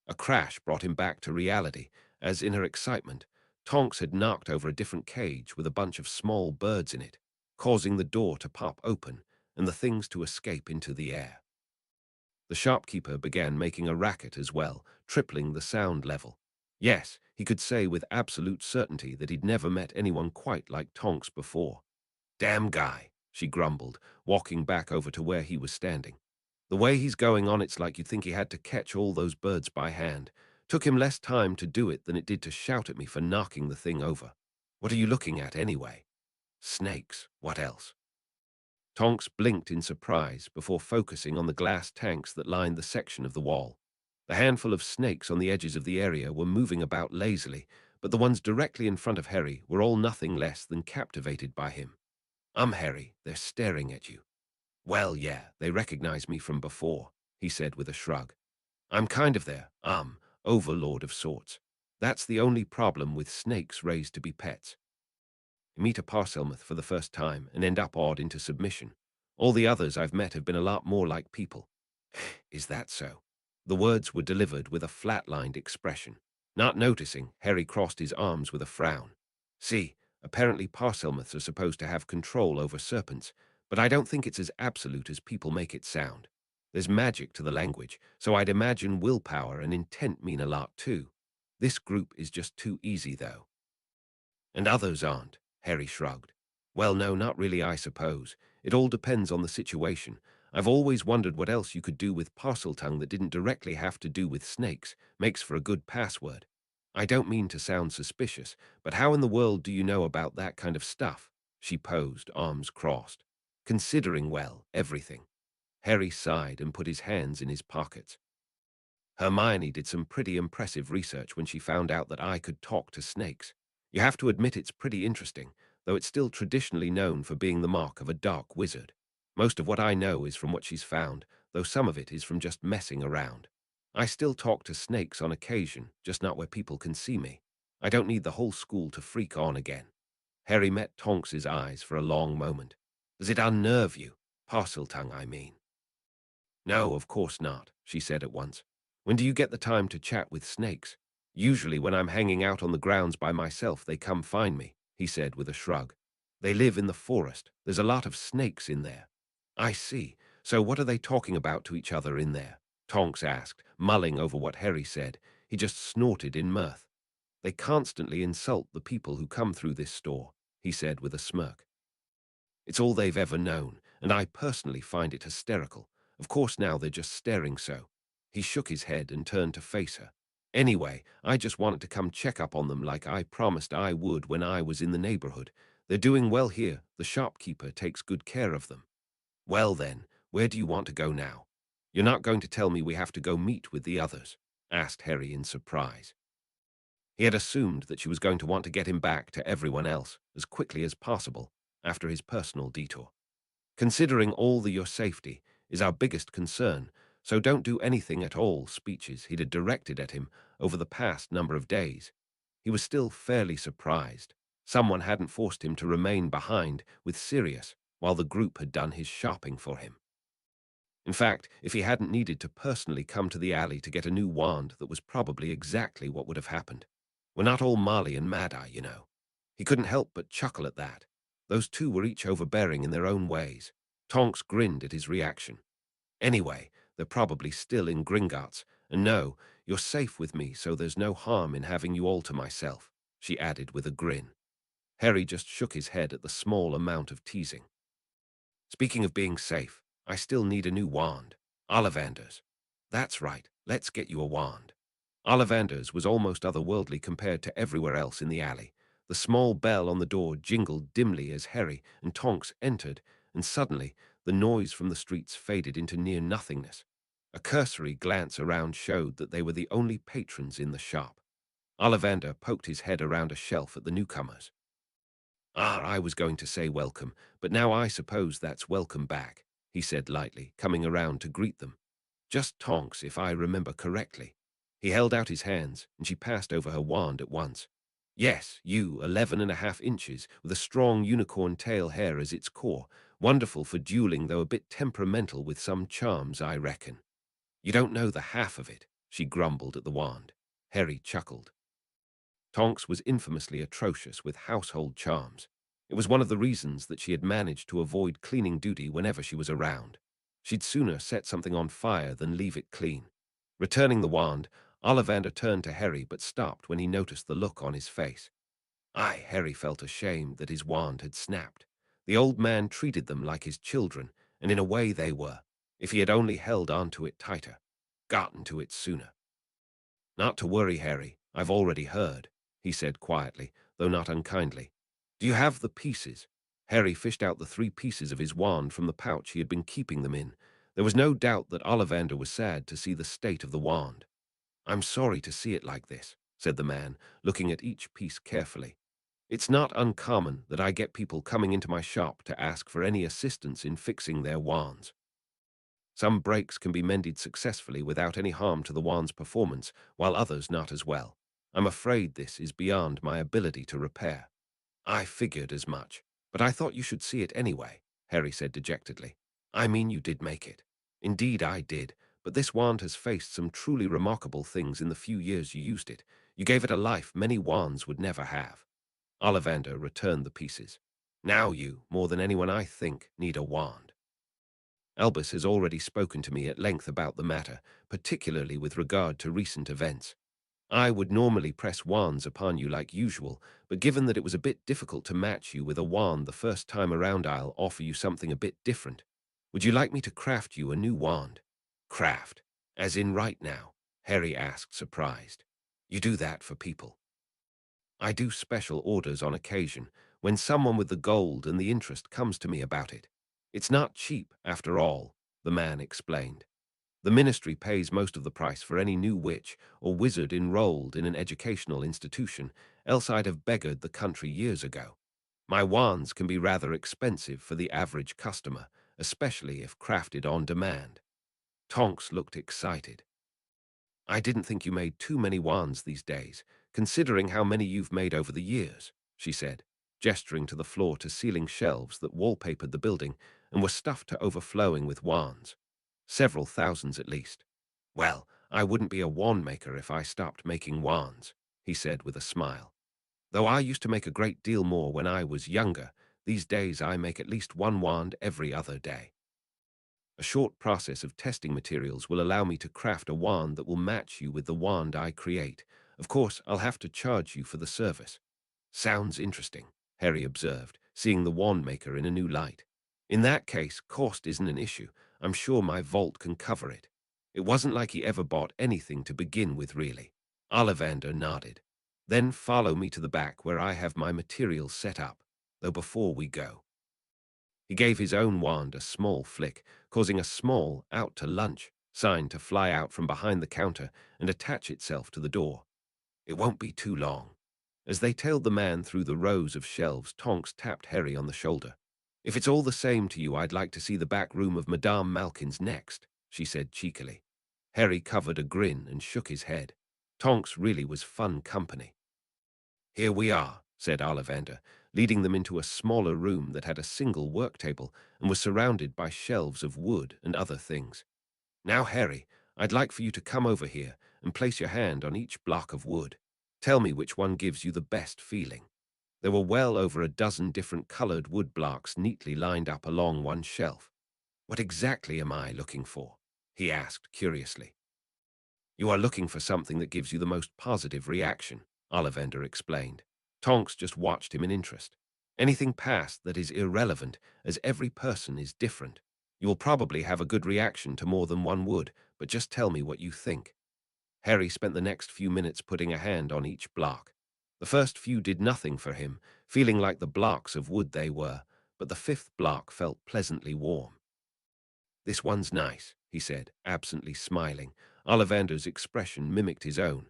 A crash brought him back to reality, as in her excitement, Tonks had knocked over a different cage with a bunch of small birds in it, causing the door to pop open and the things to escape into the air. The shopkeeper began making a racket as well, tripling the sound level. Yes, he could say with absolute certainty that he'd never met anyone quite like Tonks before. Damn guy, she grumbled, walking back over to where he was standing. The way he's going on, it's like you'd think he had to catch all those birds by hand. Took him less time to do it than it did to shout at me for knocking the thing over. What are you looking at anyway? Snakes, what else? Tonks blinked in surprise before focusing on the glass tanks that lined the section of the wall. The handful of snakes on the edges of the area were moving about lazily, but the ones directly in front of Harry were all nothing less than captivated by him. Harry, they're staring at you." "Well, yeah, they recognize me from before," he said with a shrug. "I'm kind of their, overlord of sorts. That's the only problem with snakes raised to be pets. You meet a Parselmouth for the first time and end up awed into submission. All the others I've met have been a lot more like people." "Is that so?" The words were delivered with a flatlined expression. Not noticing, Harry crossed his arms with a frown. "See, apparently Parselmouths are supposed to have control over serpents, but I don't think it's as absolute as people make it sound. There's magic to the language, so I'd imagine willpower and intent mean a lot too. This group is just too easy, though." "And others aren't," Harry shrugged. "Well, no, not really, I suppose. It all depends on the situation. I've always wondered what else you could do with Parseltongue that didn't directly have to do with snakes. Makes for a good password. I don't mean to sound suspicious, but how in the world do you know about that kind of stuff?" She posed, arms crossed. "Considering, well, everything." Harry sighed and put his hands in his pockets. "Hermione did some pretty impressive research when she found out that I could talk to snakes. You have to admit it's pretty interesting, though it's still traditionally known for being the mark of a dark wizard. Most of what I know is from what she's found, though some of it is from just messing around. I still talk to snakes on occasion, just not where people can see me. I don't need the whole school to freak on again." Harry met Tonks's eyes for a long moment. "Does it unnerve you? Parseltongue, I mean." "No, of course not," she said at once. "When do you get the time to chat with snakes?" "Usually when I'm hanging out on the grounds by myself, they come find me," he said with a shrug. "They live in the forest. There's a lot of snakes in there." "I see. So what are they talking about to each other in there?" Tonks asked, mulling over what Harry said. He just snorted in mirth. "They constantly insult the people who come through this store," he said with a smirk. "It's all they've ever known, and I personally find it hysterical. Of course now they're just staring so." He shook his head and turned to face her. "Anyway, I just wanted to come check up on them like I promised I would when I was in the neighborhood. They're doing well here. The shopkeeper takes good care of them." "Well then, where do you want to go now?" "You're not going to tell me we have to go meet with the others?" asked Harry in surprise. He had assumed that she was going to want to get him back to everyone else as quickly as possible after his personal detour. "Considering all the your safety is our biggest concern, so don't do anything at all," speeches he'd had directed at him over the past number of days. He was still fairly surprised. Someone hadn't forced him to remain behind with Sirius while the group had done his shopping for him. In fact, if he hadn't needed to personally come to the alley to get a new wand, that was probably exactly what would have happened. We're not all Marley and Mad-Eye, you know. He couldn't help but chuckle at that. Those two were each overbearing in their own ways. Tonks grinned at his reaction. "Anyway, they're probably still in Gringotts, and no, you're safe with me, so there's no harm in having you all to myself," she added with a grin. Harry just shook his head at the small amount of teasing. "Speaking of being safe, I still need a new wand. Ollivander's." "That's right, let's get you a wand." Ollivander's was almost otherworldly compared to everywhere else in the alley. The small bell on the door jingled dimly as Harry and Tonks entered, and suddenly the noise from the streets faded into near nothingness. A cursory glance around showed that they were the only patrons in the shop. Ollivander poked his head around a shelf at the newcomers. "Ah, I was going to say welcome, but now I suppose that's welcome back," he said lightly, coming around to greet them. "Just Tonks, if I remember correctly." He held out his hands, and she passed over her wand at once. "Yes, you, 11.5 inches, with a strong unicorn tail hair as its core. Wonderful for dueling, though a bit temperamental with some charms, I reckon." "You don't know the half of it," she grumbled at the wand. Harry chuckled. Tonks was infamously atrocious with household charms. It was one of the reasons that she had managed to avoid cleaning duty whenever she was around. She'd sooner set something on fire than leave it clean. Returning the wand, Ollivander turned to Harry but stopped when he noticed the look on his face. Harry felt ashamed that his wand had snapped. The old man treated them like his children, and in a way they were, if he had only held on to it tighter, gotten to it sooner. "Not to worry, Harry, I've already heard," he said quietly, though not unkindly. "Do you have the pieces?" Harry fished out the 3 pieces of his wand from the pouch he had been keeping them in. There was no doubt that Ollivander was sad to see the state of the wand. I'm sorry to see it like this, said the man, looking at each piece carefully. It's not uncommon that I get people coming into my shop to ask for any assistance in fixing their wands. Some breaks can be mended successfully without any harm to the wand's performance, while others not as well. I'm afraid this is beyond my ability to repair. I figured as much, but I thought you should see it anyway, Harry said dejectedly. I mean, you did make it. Indeed, I did, but this wand has faced some truly remarkable things in the few years you used it. You gave it a life many wands would never have. Ollivander returned the pieces. Now you, more than anyone I think, need a wand. Albus has already spoken to me at length about the matter, particularly with regard to recent events. I would normally press wands upon you like usual, but given that it was a bit difficult to match you with a wand the first time around, I'll offer you something a bit different. Would you like me to craft you a new wand? Craft? As in right now? Harry asked, surprised. You do that for people? I do special orders on occasion, when someone with the gold and the interest comes to me about it. It's not cheap, after all, the man explained. The ministry pays most of the price for any new witch or wizard enrolled in an educational institution, else I'd have beggared the country years ago. My wands can be rather expensive for the average customer, especially if crafted on demand. Tonks looked excited. I didn't think you made too many wands these days, considering how many you've made over the years, she said, gesturing to the floor-to-ceiling shelves that wallpapered the building and were stuffed to overflowing with wands. Several thousands at least. Well, I wouldn't be a wand maker if I stopped making wands, he said with a smile. Though I used to make a great deal more when I was younger, these days I make at least one wand every other day. A short process of testing materials will allow me to craft a wand that will match you with the wand I create. Of course, I'll have to charge you for the service. Sounds interesting, Harry observed, seeing the wand maker in a new light. In that case, cost isn't an issue. I'm sure my vault can cover it. It wasn't like he ever bought anything to begin with, really. Ollivander nodded. Then follow me to the back where I have my materials set up, though before we go. He gave his own wand a small flick, causing a small "out to lunch" sign to fly out from behind the counter and attach itself to the door. It won't be too long. As they tailed the man through the rows of shelves, Tonks tapped Harry on the shoulder. If it's all the same to you, I'd like to see the back room of Madame Malkin's next, she said cheekily. Harry covered a grin and shook his head. Tonks really was fun company. Here we are, said Ollivander, leading them into a smaller room that had a single work table and was surrounded by shelves of wood and other things. Now, Harry, I'd like for you to come over here and place your hand on each block of wood. Tell me which one gives you the best feeling. There were well over a dozen different colored wood blocks neatly lined up along one shelf. What exactly am I looking for? He asked curiously. You are looking for something that gives you the most positive reaction, Ollivander explained. Tonks just watched him in interest. Anything past that is irrelevant, as every person is different. You will probably have a good reaction to more than one wood, but just tell me what you think. Harry spent the next few minutes putting a hand on each block. The first few did nothing for him, feeling like the blocks of wood they were, but the fifth block felt pleasantly warm. This one's nice, he said, absently smiling. Ollivander's expression mimicked his own.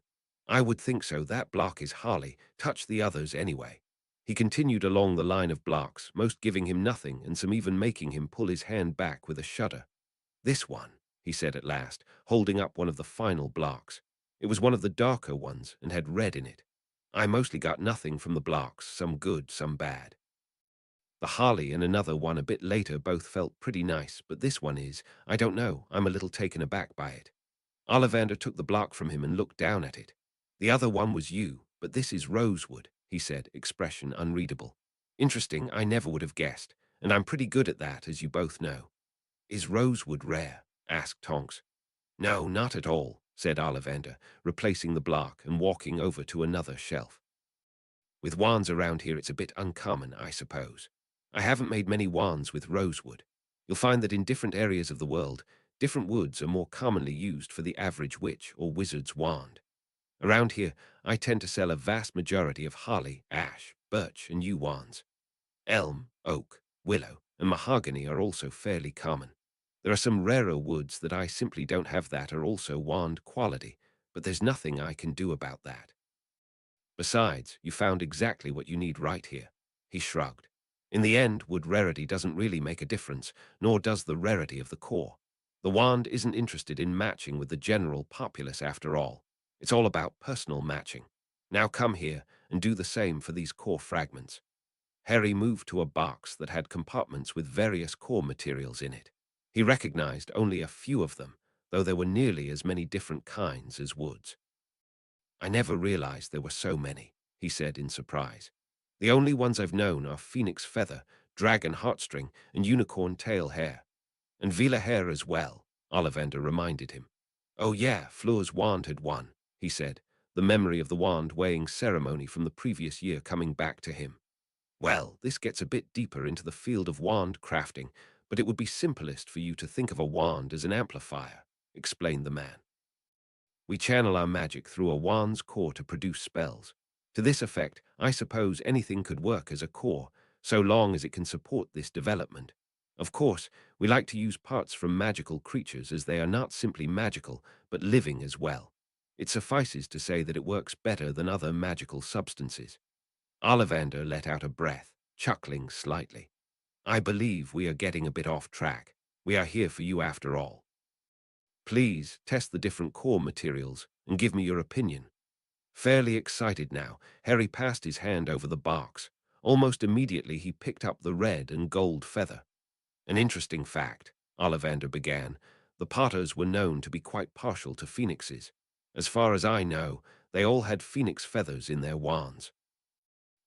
I would think so. That block is Harley. Touch the others anyway. He continued along the line of blocks, most giving him nothing and some even making him pull his hand back with a shudder. This one, he said at last, holding up one of the final blocks. It was one of the darker ones and had red in it. I mostly got nothing from the blocks, some good, some bad. The Harley and another one a bit later both felt pretty nice, but this one is, I don't know, I'm a little taken aback by it. Ollivander took the block from him and looked down at it. The other one was you, but this is rosewood, he said, expression unreadable. Interesting, I never would have guessed, and I'm pretty good at that, as you both know. Is rosewood rare? Asked Tonks. No, not at all, said Ollivander, replacing the block and walking over to another shelf. With wands around here, it's a bit uncommon, I suppose. I haven't made many wands with rosewood. You'll find that in different areas of the world, different woods are more commonly used for the average witch or wizard's wand. Around here, I tend to sell a vast majority of holly, ash, birch, and yew wands. Elm, oak, willow, and mahogany are also fairly common. There are some rarer woods that I simply don't have that are also wand quality, but there's nothing I can do about that. Besides, you found exactly what you need right here. He shrugged. In the end, wood rarity doesn't really make a difference, nor does the rarity of the core. The wand isn't interested in matching with the general populace after all. It's all about personal matching. Now come here and do the same for these core fragments. Harry moved to a box that had compartments with various core materials in it. He recognized only a few of them, though there were nearly as many different kinds as woods. I never realized there were so many, he said in surprise. The only ones I've known are phoenix feather, dragon heartstring, and unicorn tail hair. And Vela hair as well, Ollivander reminded him. Oh yeah, Fleur's wand had one, he said, the memory of the wand weighing ceremony from the previous year coming back to him. Well, this gets a bit deeper into the field of wand crafting, but it would be simplest for you to think of a wand as an amplifier, explained the man. We channel our magic through a wand's core to produce spells. To this effect, I suppose anything could work as a core, so long as it can support this development. Of course, we like to use parts from magical creatures as they are not simply magical, but living as well. It suffices to say that it works better than other magical substances. Ollivander let out a breath, chuckling slightly. I believe we are getting a bit off track. We are here for you after all. Please test the different core materials and give me your opinion. Fairly excited now, Harry passed his hand over the box. Almost immediately he picked up the red and gold feather. An interesting fact, Ollivander began. The Potters were known to be quite partial to phoenixes. As far as I know, they all had phoenix feathers in their wands.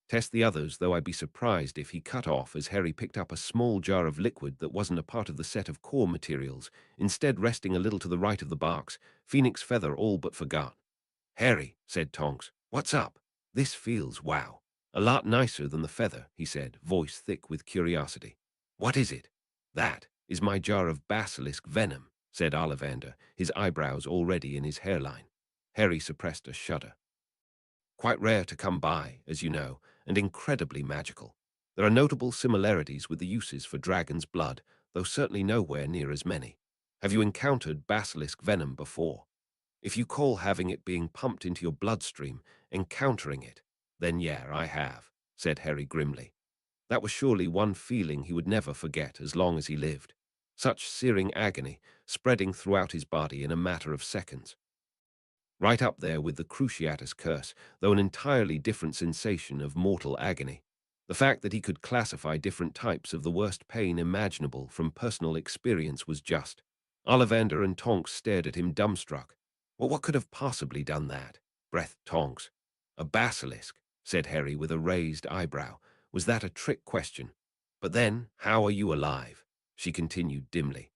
Test the others, though I'd be surprised if he cut off as Harry picked up a small jar of liquid that wasn't a part of the set of core materials, instead resting a little to the right of the box, phoenix feather all but forgot. Harry, said Tonks, what's up? This feels wow. A lot nicer than the feather, he said, voice thick with curiosity. What is it? That is my jar of basilisk venom, said Ollivander, his eyebrows already in his hairline. Harry suppressed a shudder. Quite rare to come by, as you know, and incredibly magical. There are notable similarities with the uses for dragon's blood, though certainly nowhere near as many. Have you encountered basilisk venom before? If you call having it being pumped into your bloodstream encountering it, then yeah, I have, said Harry grimly. That was surely one feeling he would never forget as long as he lived. Such searing agony, spreading throughout his body in a matter of seconds. Right up there with the Cruciatus curse, though an entirely different sensation of mortal agony. The fact that he could classify different types of the worst pain imaginable from personal experience was just. Ollivander and Tonks stared at him dumbstruck. Well, what could have possibly done that? Breathed Tonks. A basilisk, said Harry with a raised eyebrow. Was that a trick question? But then, how are you alive? She continued dimly.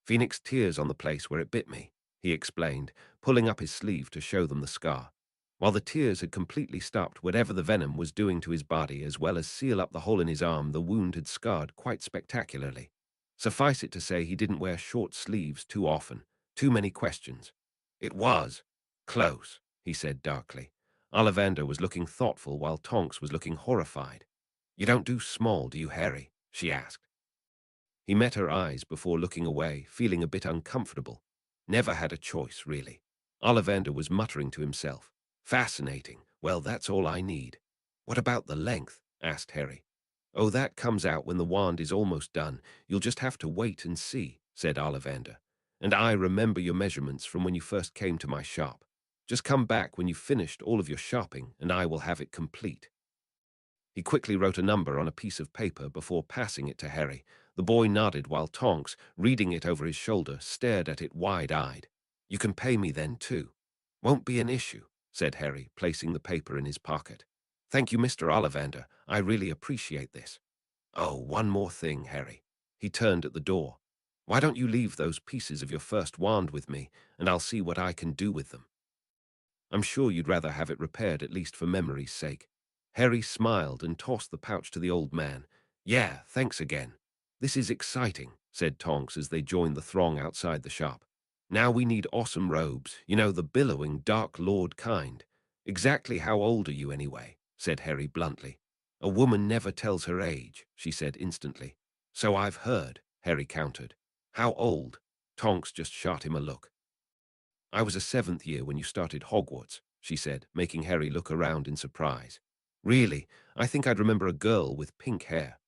Phoenix tears on the place where it bit me, he explained, pulling up his sleeve to show them the scar. While the tears had completely stopped whatever the venom was doing to his body, as well as seal up the hole in his arm, the wound had scarred quite spectacularly. Suffice it to say he didn't wear short sleeves too often. Too many questions. It was close, he said darkly. Ollivander was looking thoughtful while Tonks was looking horrified. You don't do small, do you, Harry? She asked. He met her eyes before looking away, feeling a bit uncomfortable. Never had a choice, really. Ollivander was muttering to himself. Fascinating. Well, that's all I need. What about the length? Asked Harry. Oh, that comes out when the wand is almost done. You'll just have to wait and see, said Ollivander. And I remember your measurements from when you first came to my shop. Just come back when you've finished all of your shopping, and I will have it complete. He quickly wrote a number on a piece of paper before passing it to Harry. The boy nodded while Tonks, reading it over his shoulder, stared at it wide-eyed. You can pay me then, too. Won't be an issue, said Harry, placing the paper in his pocket. Thank you, Mr. Ollivander. I really appreciate this. Oh, one more thing, Harry. He turned at the door. Why don't you leave those pieces of your first wand with me, and I'll see what I can do with them. I'm sure you'd rather have it repaired, at least for memory's sake. Harry smiled and tossed the pouch to the old man. Yeah, thanks again. This is exciting, said Tonks as they joined the throng outside the shop. Now we need awesome robes, you know, the billowing Dark Lord kind. Exactly how old are you anyway? Said Harry bluntly. A woman never tells her age, she said instantly. So I've heard, Harry countered. How old? Tonks just shot him a look. I was a seventh year when you started Hogwarts, she said, making Harry look around in surprise. Really? I think I'd remember a girl with pink hair.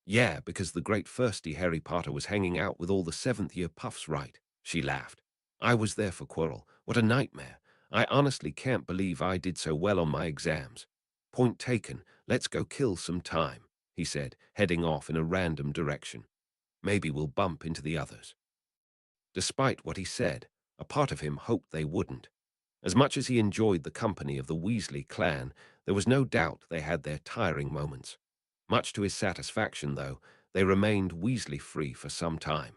Yeah, because the great firsty Harry Potter was hanging out with all the seventh-year puffs, right? She laughed. I was there for Quirrell. What a nightmare. I honestly can't believe I did so well on my exams. Point taken. Let's go kill some time, he said, heading off in a random direction. Maybe we'll bump into the others. Despite what he said, a part of him hoped they wouldn't. As much as he enjoyed the company of the Weasley clan, there was no doubt they had their tiring moments. Much to his satisfaction, though, they remained Weasley-free for some time.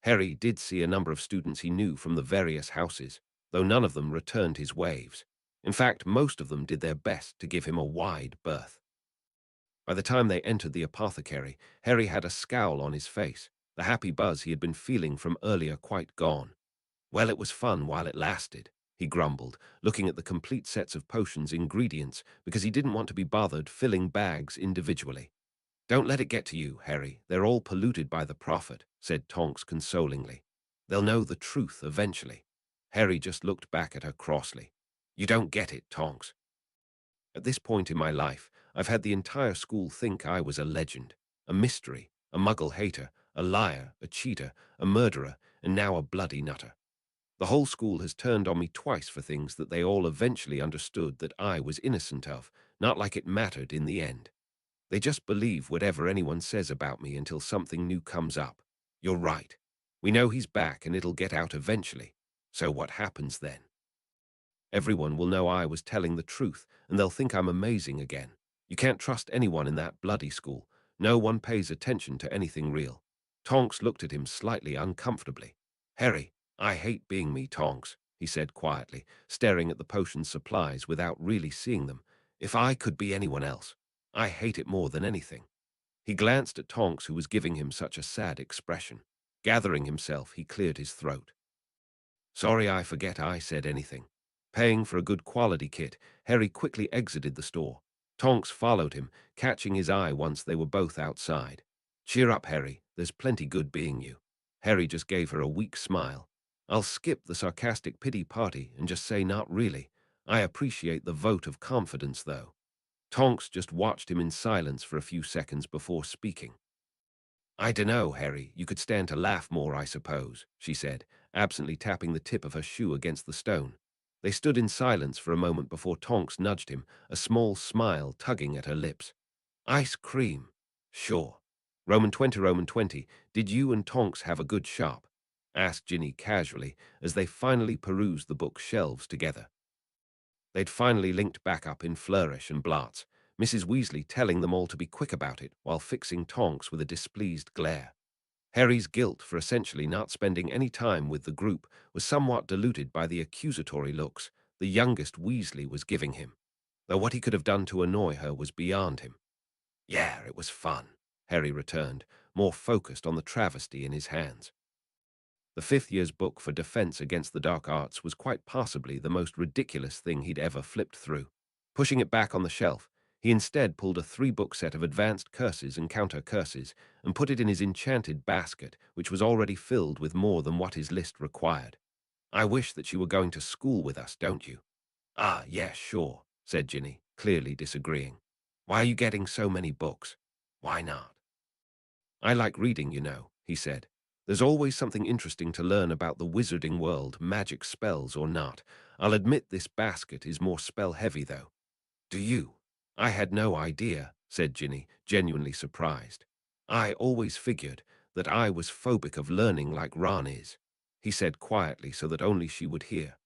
Harry did see a number of students he knew from the various houses, though none of them returned his waves. In fact, most of them did their best to give him a wide berth. By the time they entered the apothecary, Harry had a scowl on his face, the happy buzz he had been feeling from earlier quite gone. Well, it was fun while it lasted, he grumbled, looking at the complete sets of potions' ingredients because he didn't want to be bothered filling bags individually. Don't let it get to you, Harry. They're all polluted by the prophet, said Tonks consolingly. They'll know the truth eventually. Harry just looked back at her crossly. You don't get it, Tonks. At this point in my life, I've had the entire school think I was a legend, a mystery, a muggle hater, a liar, a cheater, a murderer, and now a bloody nutter. The whole school has turned on me twice for things that they all eventually understood that I was innocent of, not like it mattered in the end. They just believe whatever anyone says about me until something new comes up. You're right. We know he's back and it'll get out eventually. So what happens then? Everyone will know I was telling the truth, and they'll think I'm amazing again. You can't trust anyone in that bloody school. No one pays attention to anything real. Tonks looked at him slightly uncomfortably. Harry, I hate being me, Tonks, he said quietly, staring at the potion supplies without really seeing them. If I could be anyone else, I hate it more than anything. He glanced at Tonks, who was giving him such a sad expression. Gathering himself, he cleared his throat. Sorry, I forget I said anything. Paying for a good quality kit, Harry quickly exited the store. Tonks followed him, catching his eye once they were both outside. Cheer up, Harry. There's plenty good being you. Harry just gave her a weak smile. I'll skip the sarcastic pity party and just say not really. I appreciate the vote of confidence, though. Tonks just watched him in silence for a few seconds before speaking. I dunno, Harry. You could stand to laugh more, I suppose, she said, absently tapping the tip of her shoe against the stone. They stood in silence for a moment before Tonks nudged him, a small smile tugging at her lips. Ice cream. Sure. Roman 20, Roman 20. Did you and Tonks have a good shop? Asked Ginny casually as they finally perused the book shelves together. They'd finally linked back up in Flourish and Blots, Mrs. Weasley telling them all to be quick about it while fixing Tonks with a displeased glare. Harry's guilt for essentially not spending any time with the group was somewhat diluted by the accusatory looks the youngest Weasley was giving him, though what he could have done to annoy her was beyond him. Yeah, it was fun, Harry returned, more focused on the travesty in his hands. The fifth year's book for Defense Against the Dark Arts was quite possibly the most ridiculous thing he'd ever flipped through. Pushing it back on the shelf, he instead pulled a 3-book set of advanced curses and counter curses and put it in his enchanted basket, which was already filled with more than what his list required. I wish that you were going to school with us, don't you? Ah, yeah, sure, said Ginny, clearly disagreeing. Why are you getting so many books? Why not? I like reading, you know, he said. There's always something interesting to learn about the wizarding world, magic spells or not. I'll admit this basket is more spell-heavy, though. Do you? I had no idea, said Ginny, genuinely surprised. I always figured that I was phobic of learning like Ron is, he said quietly so that only she would hear.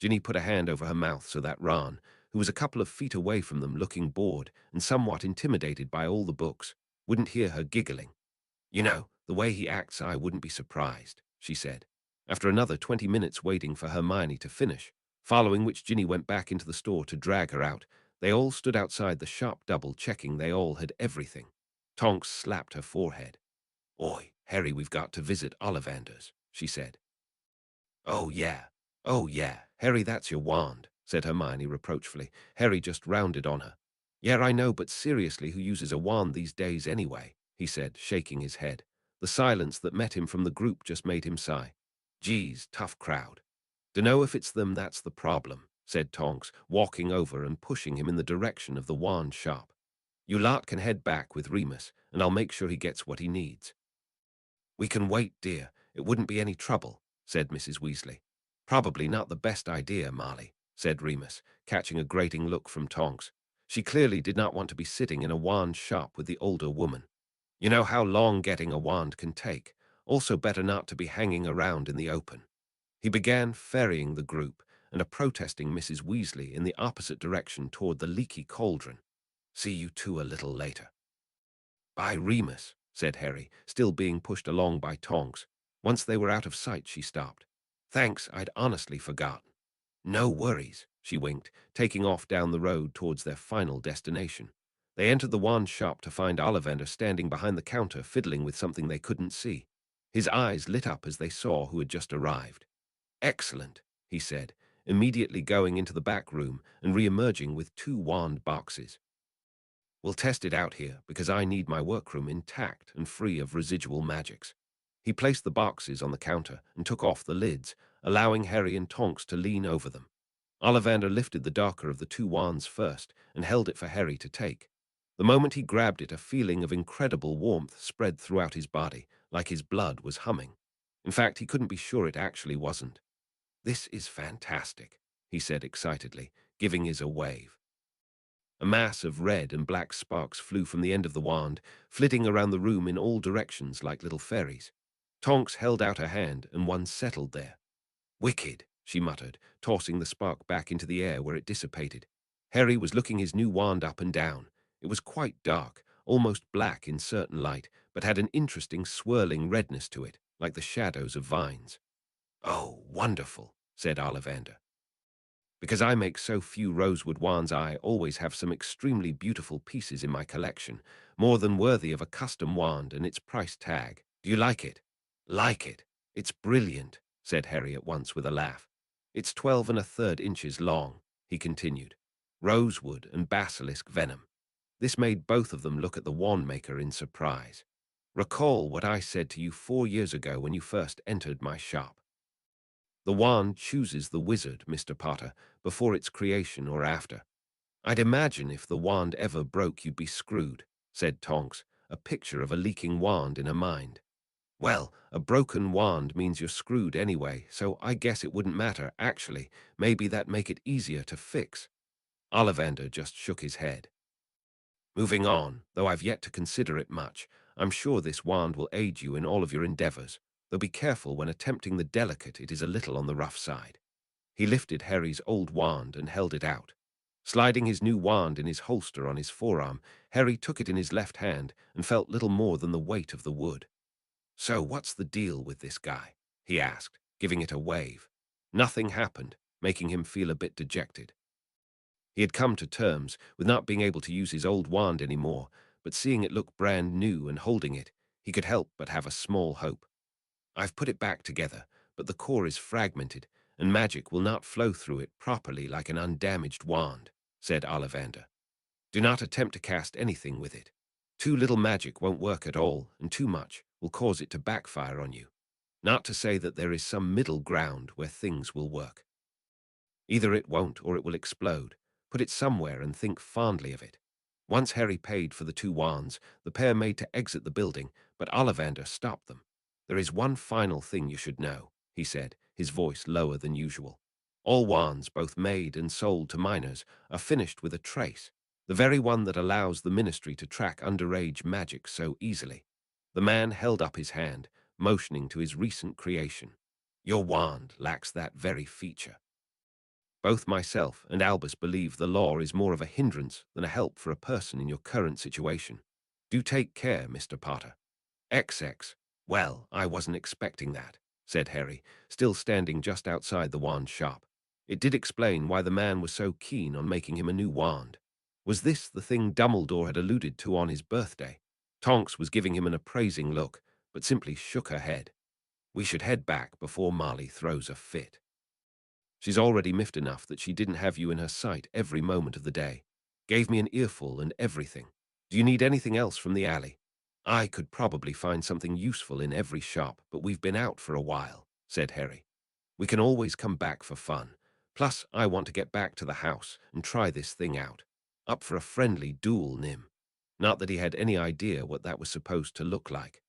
Ginny put a hand over her mouth so that Ron, who was a couple of feet away from them looking bored and somewhat intimidated by all the books, wouldn't hear her giggling. You know, the way he acts, I wouldn't be surprised, she said, after another 20 minutes waiting for Hermione to finish, following which Ginny went back into the store to drag her out. They all stood outside the shop double-checking they all had everything. Tonks slapped her forehead. Oi, Harry, we've got to visit Ollivander's, she said. Oh, yeah. Oh, yeah. Harry, that's your wand, said Hermione reproachfully. Harry just rounded on her. Yeah, I know, but seriously, who uses a wand these days anyway? He said, shaking his head. The silence that met him from the group just made him sigh. Geez, tough crowd. Dunno if it's them that's the problem, said Tonks, walking over and pushing him in the direction of the wand shop. You lot can head back with Remus, and I'll make sure he gets what he needs. We can wait, dear. It wouldn't be any trouble, said Mrs. Weasley. Probably not the best idea, Marley, said Remus, catching a grating look from Tonks. She clearly did not want to be sitting in a wand shop with the older woman. You know how long getting a wand can take. Also better not to be hanging around in the open. He began ferrying the group and a protesting Mrs. Weasley in the opposite direction toward the leaky cauldron. See you two a little later. Bye, Remus, said Harry, still being pushed along by Tonks. Once they were out of sight, she stopped. Thanks, I'd honestly forgotten. No worries, she winked, taking off down the road towards their final destination. They entered the wand shop to find Ollivander standing behind the counter fiddling with something they couldn't see. His eyes lit up as they saw who had just arrived. Excellent, he said, immediately going into the back room and re-emerging with 2 wand boxes. We'll test it out here, because I need my workroom intact and free of residual magics. He placed the boxes on the counter and took off the lids, allowing Harry and Tonks to lean over them. Ollivander lifted the darker of the 2 wands first and held it for Harry to take. The moment he grabbed it, a feeling of incredible warmth spread throughout his body, like his blood was humming. In fact, he couldn't be sure it actually wasn't. This is fantastic, he said excitedly, giving his a wave. A mass of red and black sparks flew from the end of the wand, flitting around the room in all directions like little fairies. Tonks held out her hand, and one settled there. Wicked, she muttered, tossing the spark back into the air where it dissipated. Harry was looking his new wand up and down. It was quite dark, almost black in certain light, but had an interesting swirling redness to it, like the shadows of vines. Oh, wonderful, said Ollivander. Because I make so few rosewood wands, I always have some extremely beautiful pieces in my collection, more than worthy of a custom wand and its price tag. Do you like it? Like it? It's brilliant, said Harry at once with a laugh. It's 12 1/3 inches long, he continued. Rosewood and basilisk venom. This made both of them look at the wand maker in surprise. Recall what I said to you 4 years ago when you first entered my shop. The wand chooses the wizard, Mr. Potter, before its creation or after. I'd imagine if the wand ever broke, you'd be screwed, said Tonks, a picture of a leaking wand in her mind. Well, a broken wand means you're screwed anyway, so I guess it wouldn't matter, actually. Maybe that'd make it easier to fix. Ollivander just shook his head. Moving on, though I've yet to consider it much, I'm sure this wand will aid you in all of your endeavors, though be careful when attempting the delicate, it is a little on the rough side. He lifted Harry's old wand and held it out. Sliding his new wand in his holster on his forearm, Harry took it in his left hand and felt little more than the weight of the wood. So what's the deal with this guy? He asked, giving it a wave. Nothing happened, making him feel a bit dejected. He had come to terms with not being able to use his old wand anymore, but seeing it look brand new and holding it, he could help but have a small hope. I've put it back together, but the core is fragmented, and magic will not flow through it properly like an undamaged wand, said Ollivander. Do not attempt to cast anything with it. Too little magic won't work at all, and too much will cause it to backfire on you. Not to say that there is some middle ground where things will work. Either it won't or it will explode. Put it somewhere and think fondly of it. Once Harry paid for the 2 wands, the pair made to exit the building, but Ollivander stopped them. There is one final thing you should know, he said, his voice lower than usual. All wands, both made and sold to minors, are finished with a trace, the very one that allows the ministry to track underage magic so easily. The man held up his hand, motioning to his recent creation. Your wand lacks that very feature. Both myself and Albus believe the law is more of a hindrance than a help for a person in your current situation. Do take care, Mr. Potter. XX. Well, I wasn't expecting that, said Harry, still standing just outside the wand shop. It did explain why the man was so keen on making him a new wand. Was this the thing Dumbledore had alluded to on his birthday? Tonks was giving him an appraising look, but simply shook her head. We should head back before Marley throws a fit. She's already miffed enough that she didn't have you in her sight every moment of the day. Gave me an earful and everything. Do you need anything else from the alley? I could probably find something useful in every shop, but we've been out for a while, said Harry. We can always come back for fun. Plus, I want to get back to the house and try this thing out. Up for a friendly duel, Nim. Not that he had any idea what that was supposed to look like.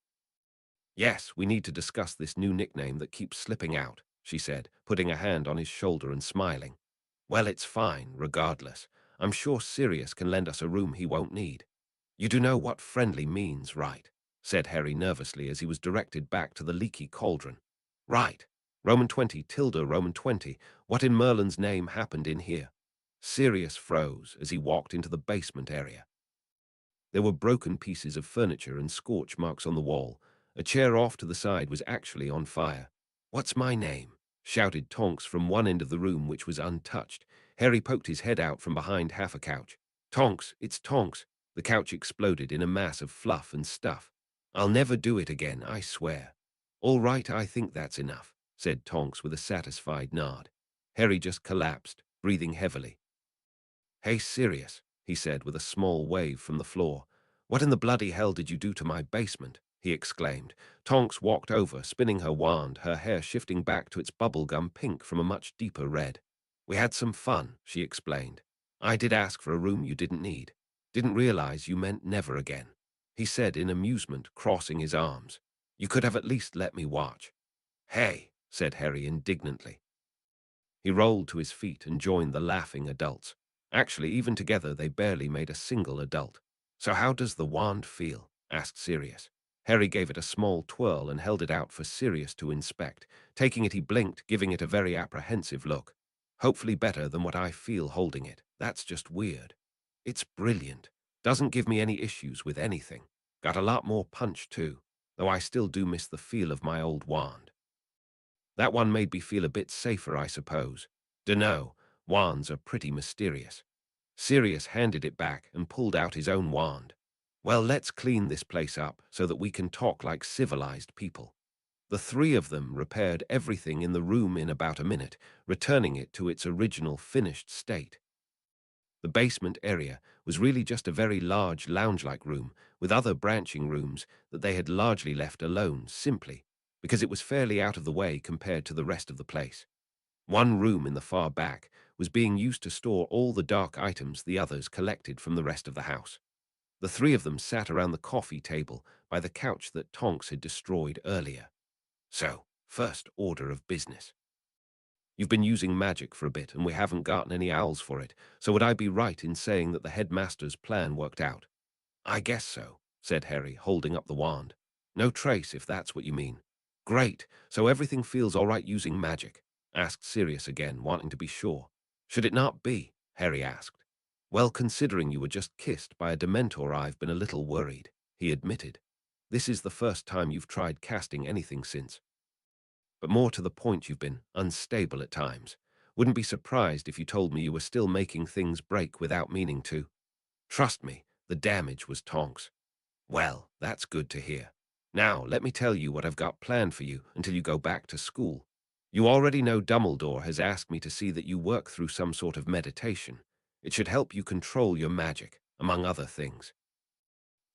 Yes, we need to discuss this new nickname that keeps slipping out, she said, putting a hand on his shoulder and smiling. Well, it's fine, regardless. I'm sure Sirius can lend us a room he won't need. You do know what friendly means, right? Said Harry nervously as he was directed back to the leaky cauldron. Right. Roman 20, tilde Roman 20. What in Merlin's name happened in here? Sirius froze as he walked into the basement area. There were broken pieces of furniture and scorch marks on the wall. A chair off to the side was actually on fire. What's my name? Shouted Tonks from one end of the room, which was untouched. Harry poked his head out from behind half a couch. Tonks, it's Tonks. The couch exploded in a mass of fluff and stuff. I'll never do it again, I swear. All right, I think that's enough, said Tonks with a satisfied nod. Harry just collapsed, breathing heavily. Hey, Sirius, he said with a small wave from the floor. What in the bloody hell did you do to my basement? He exclaimed. Tonks walked over, spinning her wand, her hair shifting back to its bubblegum pink from a much deeper red. We had some fun, she explained. I did ask for a room you didn't need. Didn't realize you meant never again. He said in amusement, crossing his arms. You could have at least let me watch. Hey, said Harry indignantly. He rolled to his feet and joined the laughing adults. Actually, even together, they barely made a single adult. So how does the wand feel? Asked Sirius. Harry gave it a small twirl and held it out for Sirius to inspect. Taking it, he blinked, giving it a very apprehensive look. Hopefully better than what I feel holding it. That's just weird. It's brilliant. Doesn't give me any issues with anything. Got a lot more punch, too, though I still do miss the feel of my old wand. That one made me feel a bit safer, I suppose. Dunno, wands are pretty mysterious. Sirius handed it back and pulled out his own wand. Well, let's clean this place up so that we can talk like civilized people. The three of them repaired everything in the room in about a minute, returning it to its original finished state. The basement area was really just a very large lounge-like room with other branching rooms that they had largely left alone, simply because it was fairly out of the way compared to the rest of the place. One room in the far back was being used to store all the dark items the others collected from the rest of the house. The three of them sat around the coffee table by the couch that Tonks had destroyed earlier. So, first order of business. You've been using magic for a bit, and we haven't gotten any owls for it, so would I be right in saying that the headmaster's plan worked out? I guess so, said Harry, holding up the wand. No trace, if that's what you mean. Great, so everything feels all right using magic? Asked Sirius again, wanting to be sure. Should it not be? Harry asked. Well, considering you were just kissed by a dementor, I've been a little worried, he admitted. This is the first time you've tried casting anything since. But more to the point, you've been unstable at times. Wouldn't be surprised if you told me you were still making things break without meaning to. Trust me, the damage was Tonks. Well, that's good to hear. Now, let me tell you what I've got planned for you until you go back to school. You already know Dumbledore has asked me to see that you work through some sort of meditation. It should help you control your magic, among other things.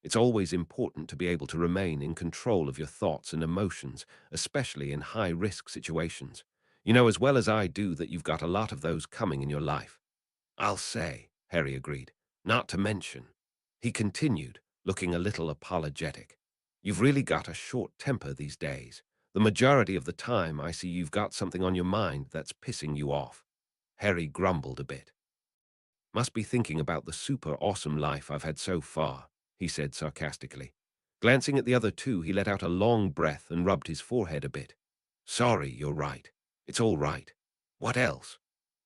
It's always important to be able to remain in control of your thoughts and emotions, especially in high-risk situations. You know as well as I do that you've got a lot of those coming in your life. I'll say, Harry agreed. Not to mention, he continued, looking a little apologetic. You've really got a short temper these days. The majority of the time I see you've got something on your mind that's pissing you off. Harry grumbled a bit. Must be thinking about the super awesome life I've had so far, he said sarcastically. Glancing at the other two, he let out a long breath and rubbed his forehead a bit. Sorry, you're right. It's all right. What else?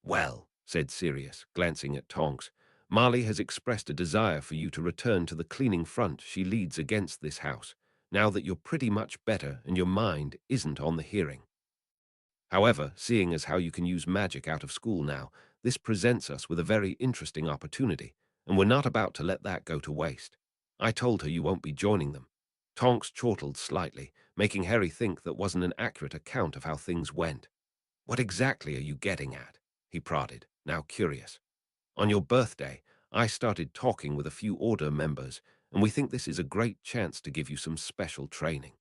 Well, said Sirius, glancing at Tonks, Marley has expressed a desire for you to return to the cleaning front she leads against this house, now that you're pretty much better and your mind isn't on the hearing. However, seeing as how you can use magic out of school now, this presents us with a very interesting opportunity, and we're not about to let that go to waste. I told her you won't be joining them. Tonks chortled slightly, making Harry think that wasn't an accurate account of how things went. What exactly are you getting at? He prodded, now curious. On your birthday, I started talking with a few Order members, and we think this is a great chance to give you some special training.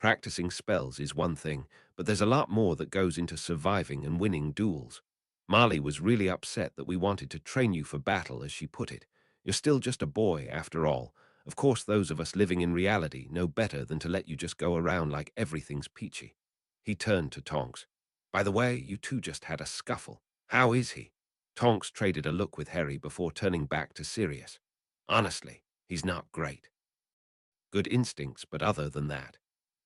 Practicing spells is one thing, but there's a lot more that goes into surviving and winning duels. Marley was really upset that we wanted to train you for battle, as she put it. You're still just a boy, after all. Of course, those of us living in reality know better than to let you just go around like everything's peachy. He turned to Tonks. By the way, you two just had a scuffle. How is he? Tonks traded a look with Harry before turning back to Sirius. Honestly, he's not great. Good instincts, but other than that.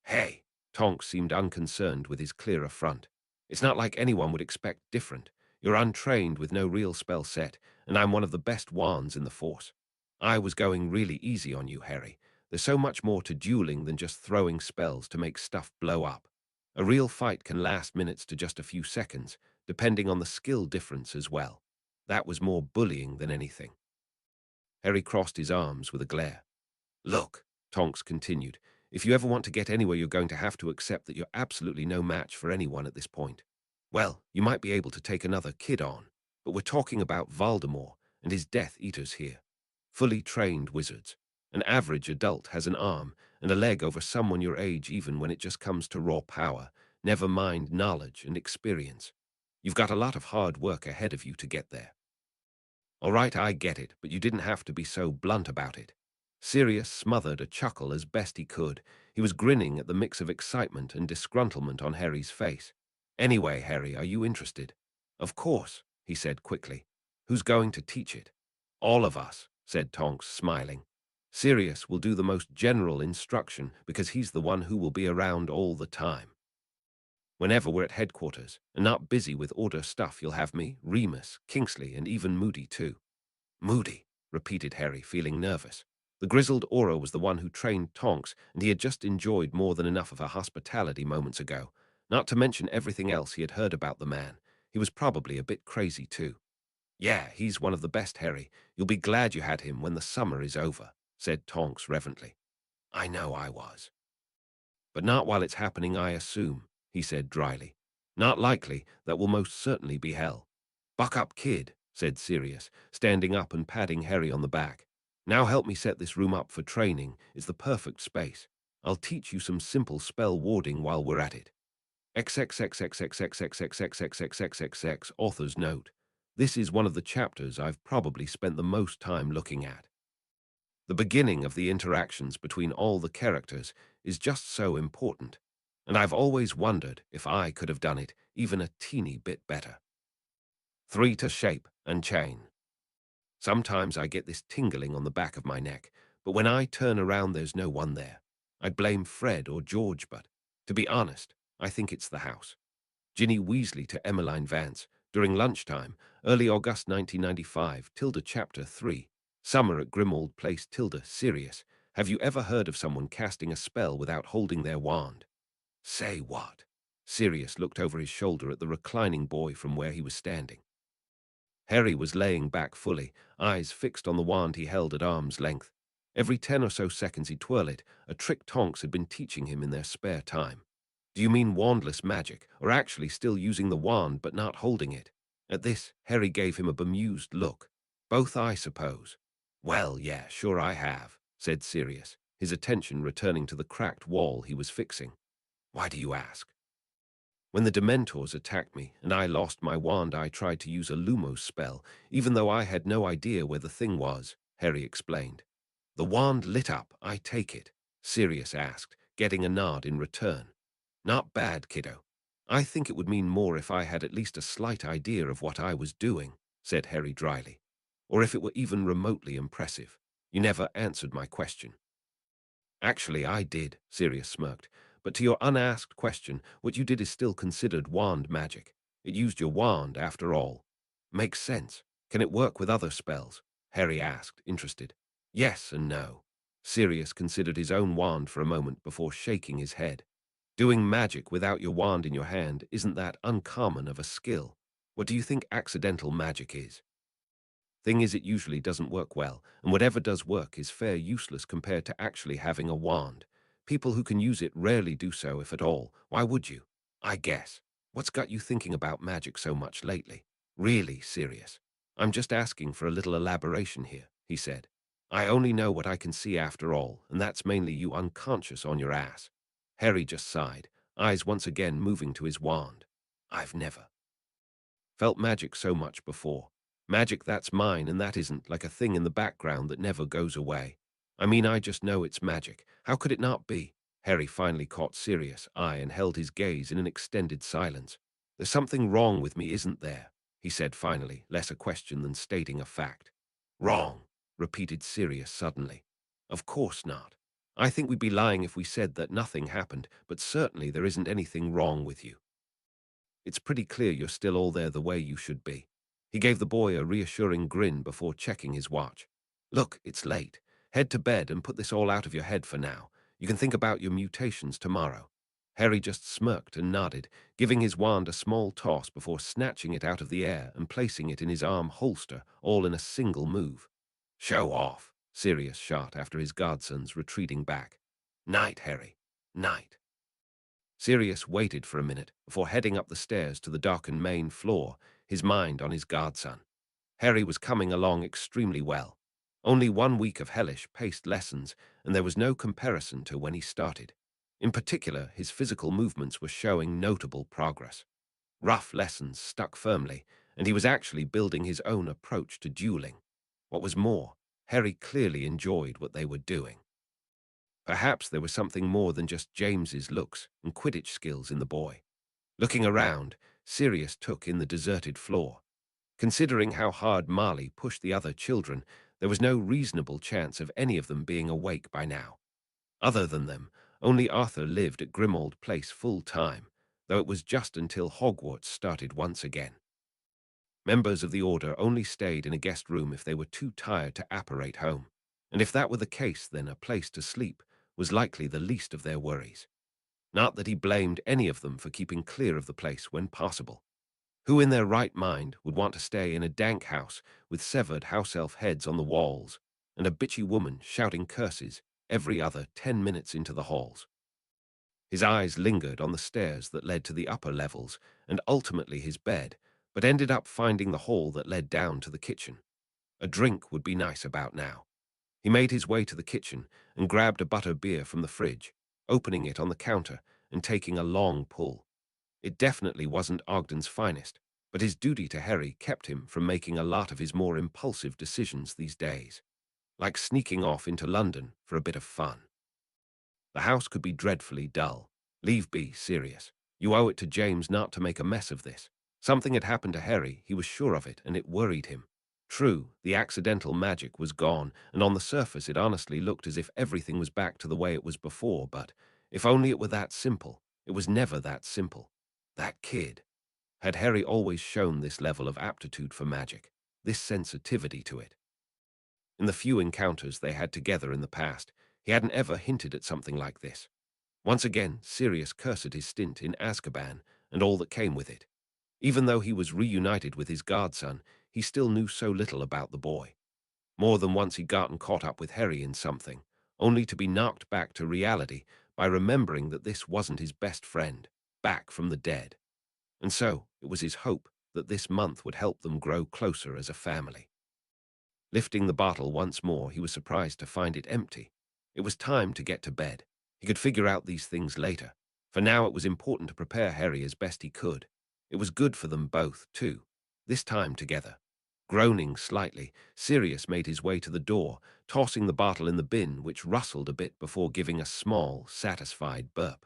Hey, Tonks seemed unconcerned with his clearer front. It's not like anyone would expect different. You're untrained with no real spell set, and I'm one of the best wands in the force. I was going really easy on you, Harry. There's so much more to dueling than just throwing spells to make stuff blow up. A real fight can last minutes to just a few seconds, depending on the skill difference as well. That was more bullying than anything. Harry crossed his arms with a glare. Look, Tonks continued, if you ever want to get anywhere, you're going to have to accept that you're absolutely no match for anyone at this point. Well, you might be able to take another kid on, but we're talking about Voldemort and his Death Eaters here. Fully trained wizards. An average adult has an arm and a leg over someone your age even when it just comes to raw power, never mind knowledge and experience. You've got a lot of hard work ahead of you to get there. All right, I get it, but you didn't have to be so blunt about it. Sirius smothered a chuckle as best he could. He was grinning at the mix of excitement and disgruntlement on Harry's face. Anyway, Harry, are you interested? Of course, he said quickly. Who's going to teach it? All of us, said Tonks, smiling. Sirius will do the most general instruction because he's the one who will be around all the time. Whenever we're at headquarters and not busy with order stuff, you'll have me, Remus, Kingsley, and even Moody too. Moody, repeated Harry, feeling nervous. The grizzled Auror was the one who trained Tonks, and he had just enjoyed more than enough of her hospitality moments ago, not to mention everything else he had heard about the man. He was probably a bit crazy too. Yeah, he's one of the best, Harry. You'll be glad you had him when the summer is over, said Tonks reverently. I know I was. But not while it's happening, I assume, he said dryly. Not likely, that will most certainly be hell. Buck up, kid, said Sirius, standing up and patting Harry on the back. Now help me set this room up for training. It's the perfect space. I'll teach you some simple spell warding while we're at it. XXXXXXXXXXXXXXX author's note. This is one of the chapters I've probably spent the most time looking at. The beginning of the interactions between all the characters is just so important, and I've always wondered if I could have done it even a teeny bit better. 3 to shape and chain. Sometimes I get this tingling on the back of my neck, but when I turn around there's no one there. I'd blame Fred or George, but, to be honest, I think it's the house. Ginny Weasley to Emmeline Vance, during lunchtime, early August 1995, tilde chapter 3. Summer at Grimmauld Place, tilde Sirius. Have you ever heard of someone casting a spell without holding their wand? Say what? Sirius looked over his shoulder at the reclining boy from where he was standing. Harry was laying back fully, eyes fixed on the wand he held at arm's length. Every 10 or so seconds he'd twirl it, a trick Tonks had been teaching him in their spare time. Do you mean wandless magic, or actually still using the wand but not holding it? At this, Harry gave him a bemused look. Both, I suppose. Well, yeah, sure I have, said Sirius, his attention returning to the cracked wall he was fixing. Why do you ask? When the Dementors attacked me and I lost my wand, I tried to use a Lumos spell, even though I had no idea where the thing was, Harry explained. The wand lit up, I take it, Sirius asked, getting a nod in return. Not bad, kiddo. I think it would mean more if I had at least a slight idea of what I was doing, said Harry dryly. Or if it were even remotely impressive. You never answered my question. Actually, I did, Sirius smirked. But to your unasked question, what you did is still considered wand magic. It used your wand, after all. Makes sense. Can it work with other spells? Harry asked, interested. Yes and no. Sirius considered his own wand for a moment before shaking his head. Doing magic without your wand in your hand isn't that uncommon of a skill. What do you think accidental magic is? Thing is, it usually doesn't work well, and whatever does work is fair useless compared to actually having a wand. People who can use it rarely do so, if at all. Why would you? I guess. What's got you thinking about magic so much lately? Really, Sirius. I'm just asking for a little elaboration here, he said. I only know what I can see after all, and that's mainly you unconscious on your ass. Harry just sighed, eyes once again moving to his wand. I've never felt magic so much before. Magic that's mine and that isn't, like a thing in the background that never goes away. I mean, I just know it's magic. How could it not be? Harry finally caught Sirius' eye and held his gaze in an extended silence. There's something wrong with me, isn't there? He said finally, less a question than stating a fact. Wrong, repeated Sirius suddenly. Of course not. I think we'd be lying if we said that nothing happened, but certainly there isn't anything wrong with you. It's pretty clear you're still all there the way you should be. He gave the boy a reassuring grin before checking his watch. Look, it's late. Head to bed and put this all out of your head for now. You can think about your mutations tomorrow. Harry just smirked and nodded, giving his wand a small toss before snatching it out of the air and placing it in his arm holster, all in a single move. Show off, Sirius shot after his godson's retreating back. Night, Harry. Night. Sirius waited for a minute before heading up the stairs to the darkened main floor, his mind on his godson. Harry was coming along extremely well. Only 1 week of hellish-paced lessons, and there was no comparison to when he started. In particular, his physical movements were showing notable progress. Rough lessons stuck firmly, and he was actually building his own approach to dueling. What was more, Harry clearly enjoyed what they were doing. Perhaps there was something more than just James's looks and Quidditch skills in the boy. Looking around, Sirius took in the deserted floor. Considering how hard Marley pushed the other children, there was no reasonable chance of any of them being awake by now. Other than them, only Arthur lived at Grimmauld Place full-time, though it was just until Hogwarts started once again. Members of the Order only stayed in a guest room if they were too tired to apparate home, and if that were the case, then a place to sleep was likely the least of their worries. Not that he blamed any of them for keeping clear of the place when possible. Who in their right mind would want to stay in a dank house with severed house-elf heads on the walls and a bitchy woman shouting curses every other 10 minutes into the halls? His eyes lingered on the stairs that led to the upper levels and ultimately his bed, but ended up finding the hall that led down to the kitchen. A drink would be nice about now. He made his way to the kitchen and grabbed a butter beer from the fridge, opening it on the counter and taking a long pull. It definitely wasn't Ogden's finest, but his duty to Harry kept him from making a lot of his more impulsive decisions these days, like sneaking off into London for a bit of fun. The house could be dreadfully dull. Leave be, Sirius. You owe it to James not to make a mess of this. Something had happened to Harry, he was sure of it, and it worried him. True, the accidental magic was gone, and on the surface it honestly looked as if everything was back to the way it was before, but if only it were that simple. It was never that simple. That kid. Had Harry always shown this level of aptitude for magic, this sensitivity to it? In the few encounters they had together in the past, he hadn't ever hinted at something like this. Once again, Sirius cursed his stint in Azkaban and all that came with it. Even though he was reunited with his godson, he still knew so little about the boy. More than once he'd gotten caught up with Harry in something, only to be knocked back to reality by remembering that this wasn't his best friend, back from the dead. And so, it was his hope that this month would help them grow closer as a family. Lifting the bottle once more, he was surprised to find it empty. It was time to get to bed. He could figure out these things later. For now, it was important to prepare Harry as best he could. It was good for them both, too, this time together. Groaning slightly, Sirius made his way to the door, tossing the bottle in the bin, which rustled a bit before giving a small, satisfied burp.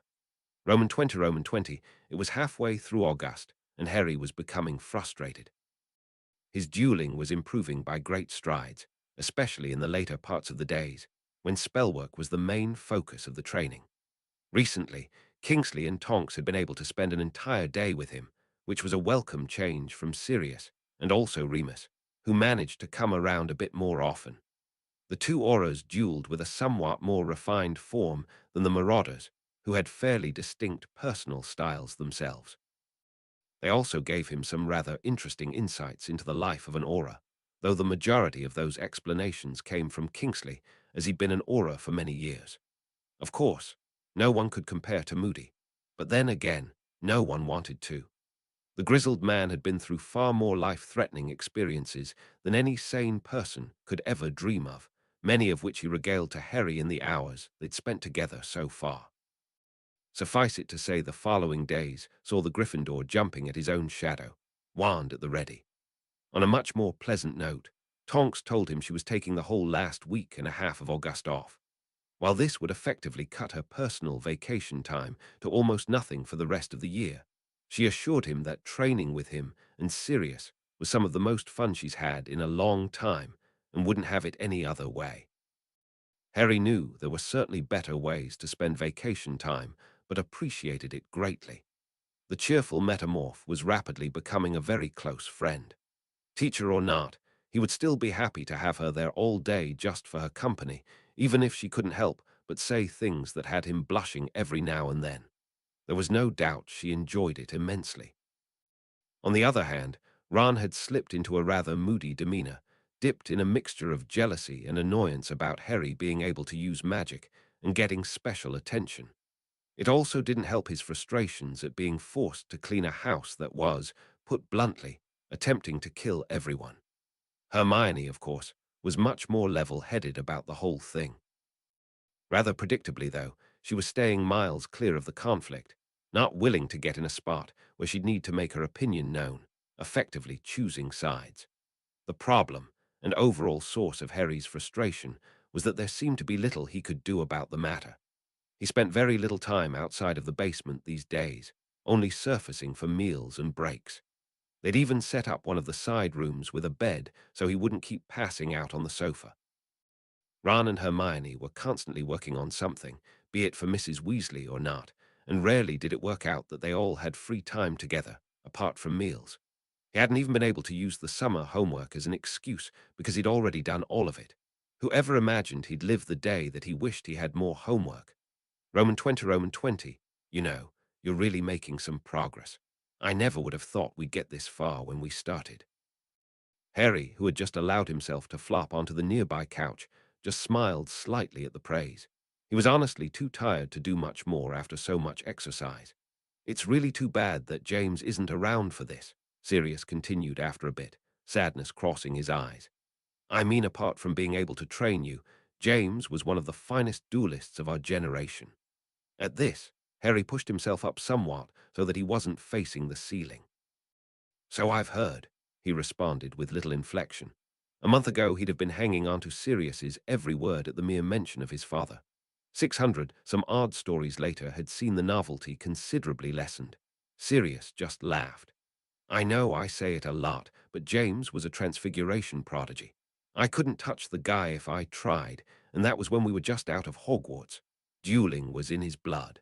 Roman 20, it was halfway through August, and Harry was becoming frustrated. His dueling was improving by great strides, especially in the later parts of the days, when spellwork was the main focus of the training. Recently, Kingsley and Tonks had been able to spend an entire day with him, which was a welcome change from Sirius and also Remus, who managed to come around a bit more often. The two auras dueled with a somewhat more refined form than the Marauders, who had fairly distinct personal styles themselves. They also gave him some rather interesting insights into the life of an aura, though the majority of those explanations came from Kingsley, as he'd been an aura for many years. Of course, no one could compare to Moody, but then again, no one wanted to. The grizzled man had been through far more life-threatening experiences than any sane person could ever dream of, many of which he regaled to Harry in the hours they'd spent together so far. Suffice it to say the following days saw the Gryffindor jumping at his own shadow, wand at the ready. On a much more pleasant note, Tonks told him she was taking the whole last week and a half of August off. While this would effectively cut her personal vacation time to almost nothing for the rest of the year, she assured him that training with him and Sirius was some of the most fun she's had in a long time and wouldn't have it any other way. Harry knew there were certainly better ways to spend vacation time, but appreciated it greatly. The cheerful metamorph was rapidly becoming a very close friend. Teacher or not, he would still be happy to have her there all day just for her company, even if she couldn't help but say things that had him blushing every now and then. There was no doubt she enjoyed it immensely. On the other hand, Ron had slipped into a rather moody demeanor, dipped in a mixture of jealousy and annoyance about Harry being able to use magic and getting special attention. It also didn't help his frustrations at being forced to clean a house that was, put bluntly, attempting to kill everyone. Hermione, of course, was much more level-headed about the whole thing. Rather predictably, though, she was staying miles clear of the conflict, not willing to get in a spot where she'd need to make her opinion known, effectively choosing sides. The problem, and overall source of Harry's frustration, was that there seemed to be little he could do about the matter. He spent very little time outside of the basement these days, only surfacing for meals and breaks. They'd even set up one of the side rooms with a bed so he wouldn't keep passing out on the sofa. Ron and Hermione were constantly working on something, be it for Mrs. Weasley or not, and rarely did it work out that they all had free time together, apart from meals. He hadn't even been able to use the summer homework as an excuse because he'd already done all of it. Whoever imagined he'd live the day that he wished he had more homework? Roman 20, you know, you're really making some progress. I never would have thought we'd get this far when we started. Harry, who had just allowed himself to flop onto the nearby couch, just smiled slightly at the praise. He was honestly too tired to do much more after so much exercise. It's really too bad that James isn't around for this, Sirius continued after a bit, sadness crossing his eyes. I mean, apart from being able to train you, James was one of the finest duelists of our generation. At this, Harry pushed himself up somewhat so that he wasn't facing the ceiling. So I've heard, he responded with little inflection. A month ago he'd have been hanging on to Sirius's every word at the mere mention of his father. 600, some odd stories later, had seen the novelty considerably lessened. Sirius just laughed. I know I say it a lot, but James was a transfiguration prodigy. I couldn't touch the guy if I tried, and that was when we were just out of Hogwarts. Dueling was in his blood.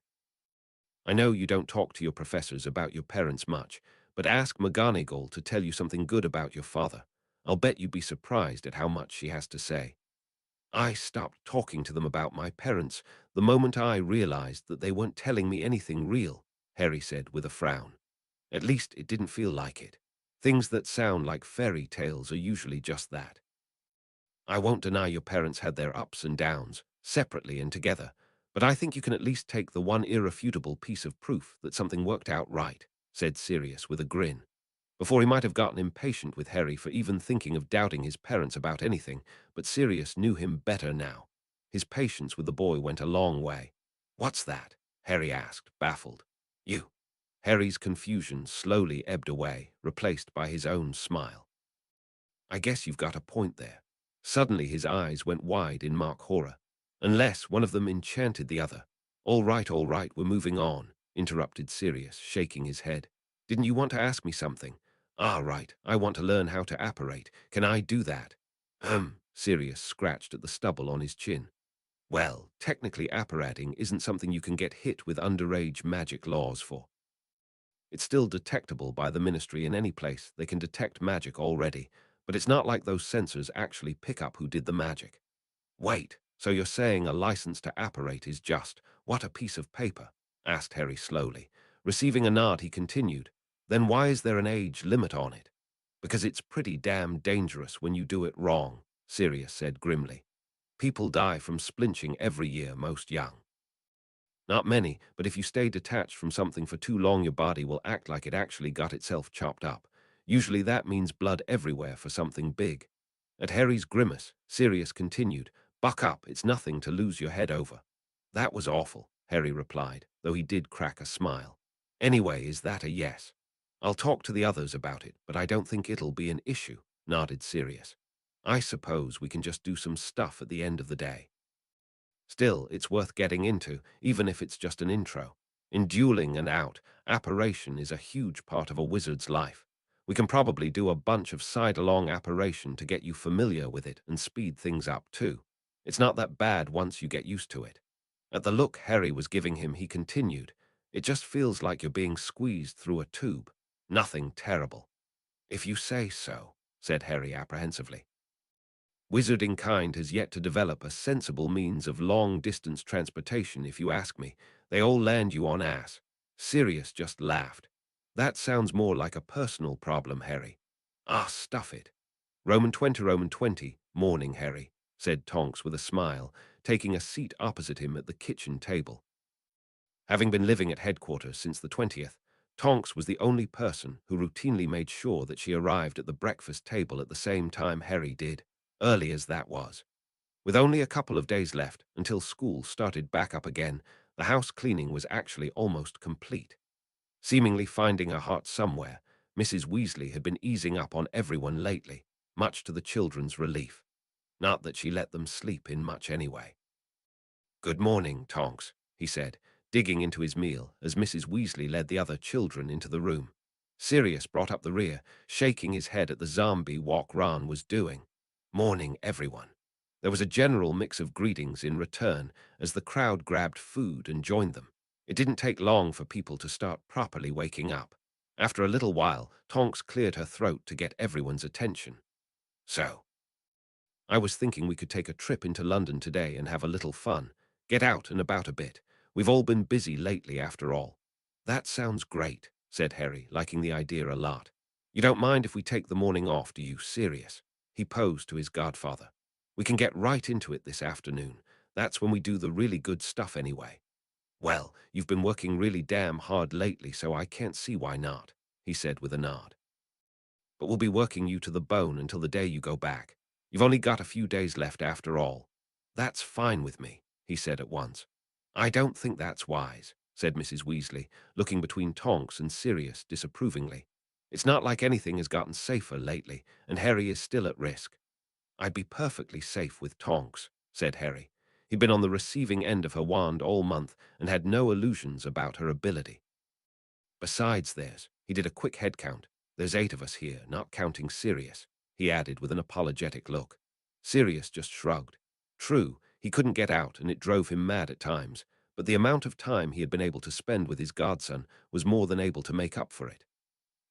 I know you don't talk to your professors about your parents much, but ask McGonagall to tell you something good about your father. I'll bet you'd be surprised at how much she has to say. I stopped talking to them about my parents the moment I realized that they weren't telling me anything real, Harry said with a frown. At least it didn't feel like it. Things that sound like fairy tales are usually just that. I won't deny your parents had their ups and downs, separately and together, but I think you can at least take the one irrefutable piece of proof that something worked out right, said Sirius with a grin. Before he might have gotten impatient with Harry for even thinking of doubting his parents about anything, but Sirius knew him better now. His patience with the boy went a long way. What's that? Harry asked, baffled. You. Harry's confusion slowly ebbed away, replaced by his own smile. I guess you've got a point there. Suddenly his eyes went wide in mock horror. Unless one of them enchanted the other. All right, we're moving on, interrupted Sirius, shaking his head. Didn't you want to ask me something? Ah, right, I want to learn how to apparate. Can I do that? Sirius scratched at the stubble on his chin. Well, technically apparating isn't something you can get hit with underage magic laws for. It's still detectable by the Ministry in any place. They can detect magic already, but it's not like those sensors actually pick up who did the magic. Wait, so you're saying a license to apparate is just, what a piece of paper? Asked Harry slowly. Receiving a nod, he continued. Then why is there an age limit on it? Because it's pretty damn dangerous when you do it wrong, Sirius said grimly. People die from splinching every year, most young. Not many, but if you stay detached from something for too long, your body will act like it actually got itself chopped up. Usually that means blood everywhere for something big. At Harry's grimace, Sirius continued, Buck up, it's nothing to lose your head over. That was awful. Harry replied, though he did crack a smile. Anyway, is that a yes? I'll talk to the others about it, but I don't think it'll be an issue, nodded Sirius. I suppose we can just do some stuff at the end of the day. Still, it's worth getting into, even if it's just an intro. In dueling and out, apparition is a huge part of a wizard's life. We can probably do a bunch of side-along apparition to get you familiar with it and speed things up too. It's not that bad once you get used to it. At the look Harry was giving him, he continued, "It just feels like you're being squeezed through a tube. Nothing terrible." "If you say so," said Harry apprehensively. Wizarding kind has yet to develop a sensible means of long-distance transportation, if you ask me. They all land you on ass. Sirius just laughed. That sounds more like a personal problem, Harry. Ah, stuff it. Roman 20, morning, Harry, said Tonks with a smile, taking a seat opposite him at the kitchen table. Having been living at headquarters since the 20th, Tonks was the only person who routinely made sure that she arrived at the breakfast table at the same time Harry did, early as that was. With only a couple of days left until school started back up again, the house cleaning was actually almost complete. Seemingly finding her heart somewhere, Mrs. Weasley had been easing up on everyone lately, much to the children's relief. Not that she let them sleep in much anyway. "Good morning, Tonks," he said, digging into his meal as Mrs. Weasley led the other children into the room. Sirius brought up the rear, shaking his head at the zombie walk Ron was doing. "Morning, everyone." There was a general mix of greetings in return as the crowd grabbed food and joined them. It didn't take long for people to start properly waking up. After a little while, Tonks cleared her throat to get everyone's attention. "So, I was thinking we could take a trip into London today and have a little fun. Get out and about a bit. We've all been busy lately after all." "That sounds great," said Harry, liking the idea a lot. "You don't mind if we take the morning off, do you, Sirius?" He posed to his godfather. "We can get right into it this afternoon. That's when we do the really good stuff anyway." "Well, you've been working really damn hard lately, so I can't see why not," he said with a nod. "But we'll be working you to the bone until the day you go back. You've only got a few days left after all." "That's fine with me," he said at once. "I don't think that's wise," said Mrs. Weasley, looking between Tonks and Sirius disapprovingly. "It's not like anything has gotten safer lately, and Harry is still at risk." "I'd be perfectly safe with Tonks," said Harry. He'd been on the receiving end of her wand all month and had no illusions about her ability. "Besides, he did a quick head count. There's 8 of us here, not counting Sirius," he added with an apologetic look. Sirius just shrugged. True, he couldn't get out and it drove him mad at times, but the amount of time he had been able to spend with his godson was more than able to make up for it.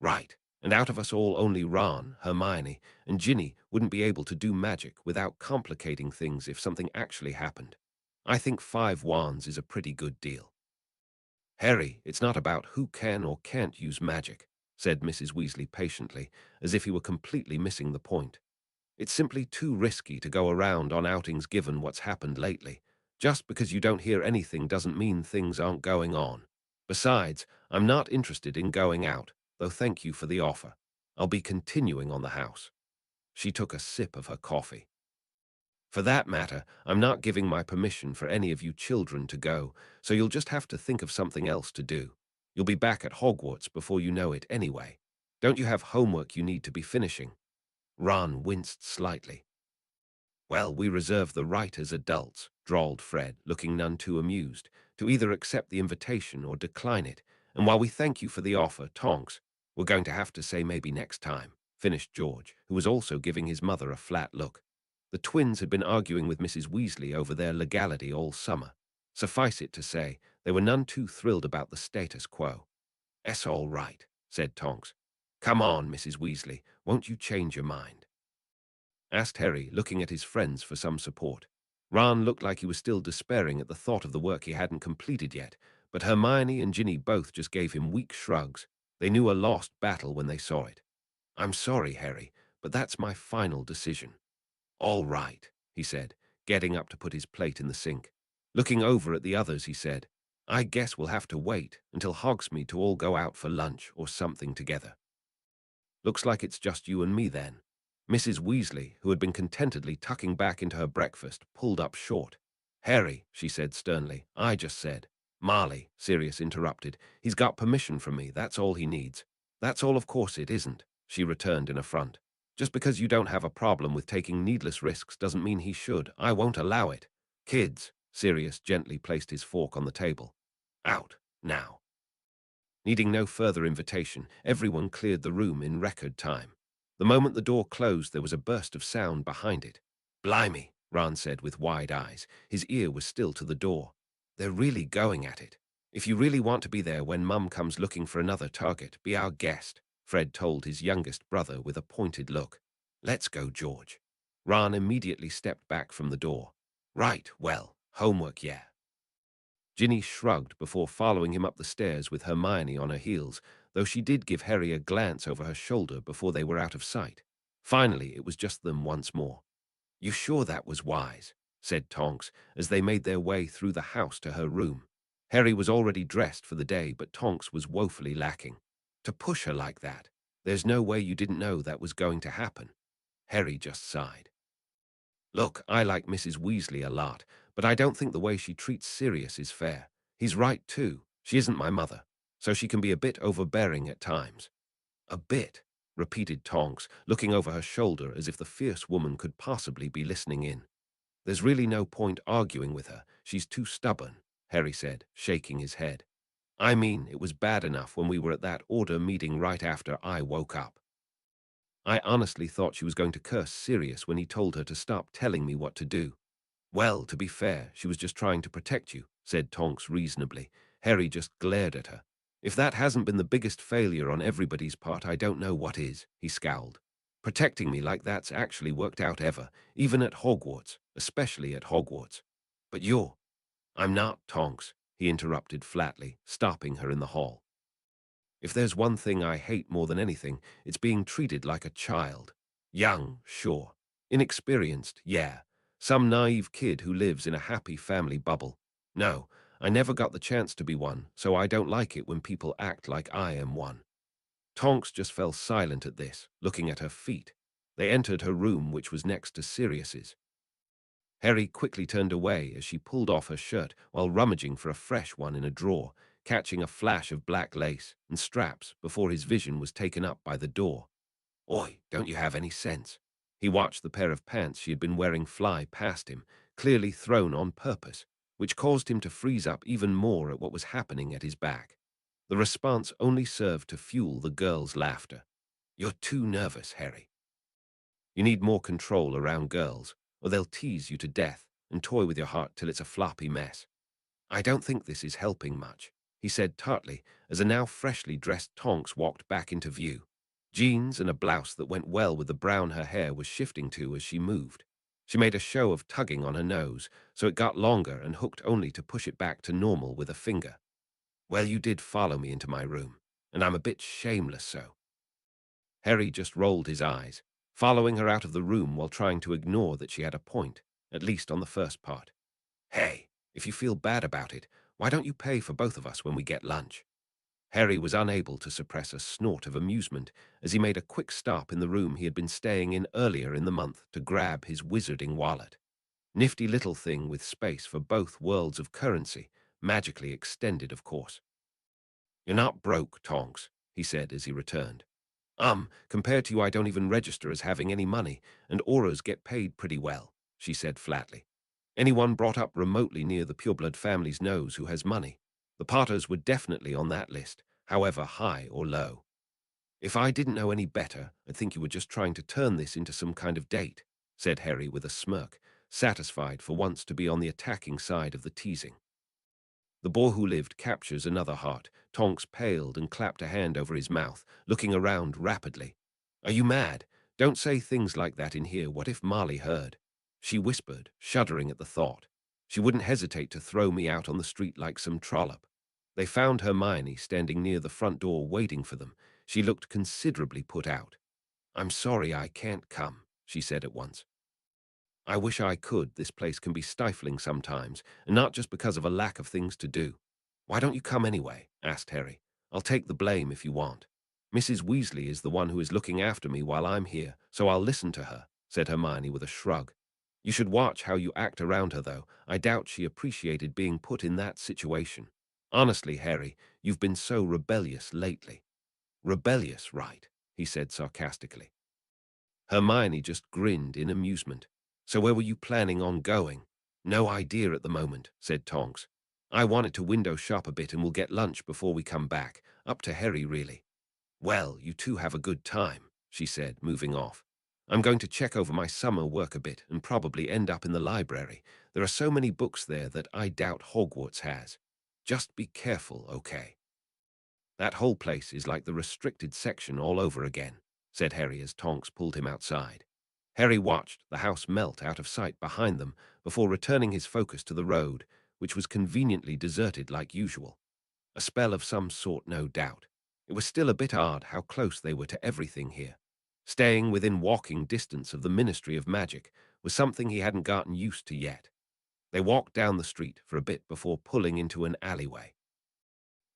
"Right, and out of us all only Ron, Hermione, and Ginny wouldn't be able to do magic without complicating things if something actually happened. I think 5 wands is a pretty good deal." "Harry, it's not about who can or can't use magic," said Mrs. Weasley patiently, as if he were completely missing the point. "It's simply too risky to go around on outings given what's happened lately. Just because you don't hear anything doesn't mean things aren't going on. Besides, I'm not interested in going out, though thank you for the offer. I'll be continuing on the house." She took a sip of her coffee. "For that matter, I'm not giving my permission for any of you children to go, so you'll just have to think of something else to do. You'll be back at Hogwarts before you know it anyway. Don't you have homework you need to be finishing?" Ron winced slightly. "Well, we reserve the right as adults," drawled Fred, looking none too amused, "to either accept the invitation or decline it. And while we thank you for the offer, Tonks, we're going to have to say maybe next time," finished George, who was also giving his mother a flat look. The twins had been arguing with Mrs. Weasley over their legality all summer. Suffice it to say, they were none too thrilled about the status quo. "Es all right," said Tonks. "Come on, Mrs. Weasley, won't you change your mind?" asked Harry, looking at his friends for some support. Ron looked like he was still despairing at the thought of the work he hadn't completed yet, but Hermione and Ginny both just gave him weak shrugs. They knew a lost battle when they saw it. "I'm sorry, Harry, but that's my final decision." "All right," he said, getting up to put his plate in the sink. Looking over at the others, he said, "I guess we'll have to wait until Hogsmeade to all go out for lunch or something together." "Looks like it's just you and me then." Mrs. Weasley, who had been contentedly tucking back into her breakfast, pulled up short. "Harry," she said sternly, "I just said." Marley, Sirius interrupted. He's got permission from me, that's all he needs. That's all, of course it isn't, she returned in affront. Just because you don't have a problem with taking needless risks doesn't mean he should. I won't allow it. Kids, Sirius gently placed his fork on the table. Out, now. Needing no further invitation, everyone cleared the room in record time. The moment the door closed, there was a burst of sound behind it. Blimey, Ron said with wide eyes. His ear was still to the door. They're really going at it. If you really want to be there when Mum comes looking for another target, be our guest, Fred told his youngest brother with a pointed look. Let's go, George. Ron immediately stepped back from the door. Right, well, homework, yeah. Ginny shrugged before following him up the stairs with Hermione on her heels, though she did give Harry a glance over her shoulder before they were out of sight. Finally, it was just them once more. You sure that was wise? Said Tonks, as they made their way through the house to her room. Harry was already dressed for the day, but Tonks was woefully lacking. To push her like that, there's no way you didn't know that was going to happen. Harry just sighed. Look, I like Mrs. Weasley a lot, but I don't think the way she treats Sirius is fair. He's right, too. She isn't my mother, so she can be a bit overbearing at times. A bit, repeated Tonks, looking over her shoulder as if the fierce woman could possibly be listening in. There's really no point arguing with her. She's too stubborn, Harry said, shaking his head. I mean, it was bad enough when we were at that order meeting right after I woke up. I honestly thought she was going to curse Sirius when he told her to stop telling me what to do. Well, to be fair, she was just trying to protect you, said Tonks reasonably. Harry just glared at her. If that hasn't been the biggest failure on everybody's part, I don't know what is, he scowled. Protecting me like that's actually worked out ever, even at Hogwarts, especially at Hogwarts. But I'm not, Tonks, he interrupted flatly, stopping her in the hall. If there's one thing I hate more than anything, it's being treated like a child. Young, sure. Inexperienced, yeah. Some naive kid who lives in a happy family bubble. No, I never got the chance to be one, so I don't like it when people act like I am one. Tonks just fell silent at this, looking at her feet. They entered her room, which was next to Sirius's. Harry quickly turned away as she pulled off her shirt while rummaging for a fresh one in a drawer, catching a flash of black lace and straps before his vision was taken up by the door. Oi, don't you have any sense? He watched the pair of pants she had been wearing fly past him, clearly thrown on purpose, which caused him to freeze up even more at what was happening at his back. The response only served to fuel the girl's laughter. You're too nervous, Harry. You need more control around girls, or they'll tease you to death and toy with your heart till it's a floppy mess. I don't think this is helping much, he said tartly, as a now freshly dressed Tonks walked back into view. Jeans and a blouse that went well with the brown her hair was shifting to as she moved. She made a show of tugging on her nose, so it got longer and hooked only to push it back to normal with a finger. Well, you did follow me into my room, and I'm a bit shameless so. Harry just rolled his eyes, following her out of the room while trying to ignore that she had a point, at least on the first part. Hey, if you feel bad about it, why don't you pay for both of us when we get lunch? Harry was unable to suppress a snort of amusement as he made a quick stop in the room he had been staying in earlier in the month to grab his wizarding wallet. Nifty little thing with space for both worlds of currency, magically extended, of course. You're not broke, Tonks, he said as he returned. Compared to you, I don't even register as having any money, and auras get paid pretty well, she said flatly. Anyone brought up remotely near the pureblood families knows who has money. The Potters were definitely on that list, however high or low. If I didn't know any better, I'd think you were just trying to turn this into some kind of date, said Harry with a smirk, satisfied for once to be on the attacking side of the teasing. The boy who lived captures another heart. Tonks paled and clapped a hand over his mouth, looking around rapidly. Are you mad? Don't say things like that in here. What if Marley heard? She whispered, shuddering at the thought. She wouldn't hesitate to throw me out on the street like some trollop. They found Hermione standing near the front door waiting for them. She looked considerably put out. I'm sorry I can't come, she said at once. I wish I could. This place can be stifling sometimes, and not just because of a lack of things to do. Why don't you come anyway? Asked Harry. I'll take the blame if you want. Mrs. Weasley is the one who is looking after me while I'm here, so I'll listen to her, said Hermione with a shrug. You should watch how you act around her, though. I doubt she appreciated being put in that situation. Honestly, Harry, you've been so rebellious lately. Rebellious, right? He said sarcastically. Hermione just grinned in amusement. So where were you planning on going? No idea at the moment, said Tonks. I wanted to window shop a bit and we'll get lunch before we come back. Up to Harry, really. Well, you two have a good time, she said, moving off. I'm going to check over my summer work a bit and probably end up in the library. There are so many books there that I doubt Hogwarts has. Just be careful, okay? That whole place is like the restricted section all over again, said Harry as Tonks pulled him outside. Harry watched the house melt out of sight behind them before returning his focus to the road, which was conveniently deserted like usual. A spell of some sort, no doubt. It was still a bit odd how close they were to everything here. Staying within walking distance of the Ministry of Magic was something he hadn't gotten used to yet. They walked down the street for a bit before pulling into an alleyway.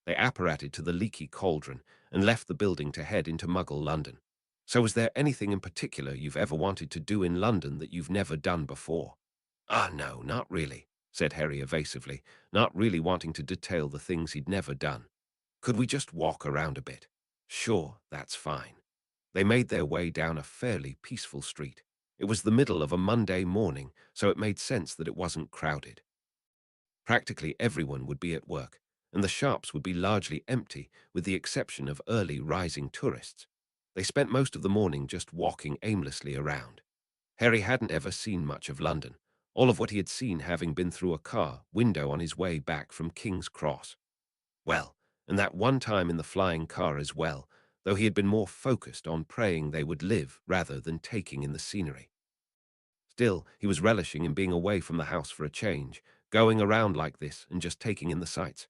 They apparated to the leaky cauldron and left the building to head into Muggle London. So was there anything in particular you've ever wanted to do in London that you've never done before? No, not really, said Harry evasively, not really wanting to detail the things he'd never done. Could we just walk around a bit? Sure, that's fine. They made their way down a fairly peaceful street. It was the middle of a Monday morning, so it made sense that it wasn't crowded. Practically everyone would be at work, and the shops would be largely empty with the exception of early rising tourists. They spent most of the morning just walking aimlessly around. Harry hadn't ever seen much of London, all of what he had seen having been through a car window on his way back from King's Cross. Well, and that one time in the flying car as well, though he had been more focused on praying they would live rather than taking in the scenery. Still, he was relishing in being away from the house for a change, going around like this and just taking in the sights.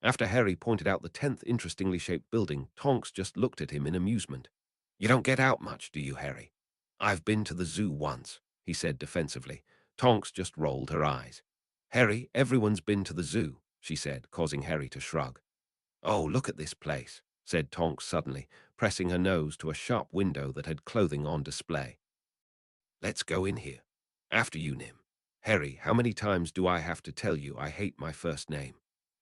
After Harry pointed out the 10th interestingly shaped building, Tonks just looked at him in amusement. You don't get out much, do you, Harry? I've been to the zoo once, he said defensively. Tonks just rolled her eyes. Harry, everyone's been to the zoo, she said, causing Harry to shrug. Oh, look at this place, said Tonks suddenly, pressing her nose to a shop window that had clothing on display. Let's go in here. After you, Nim. Harry, how many times do I have to tell you I hate my first name?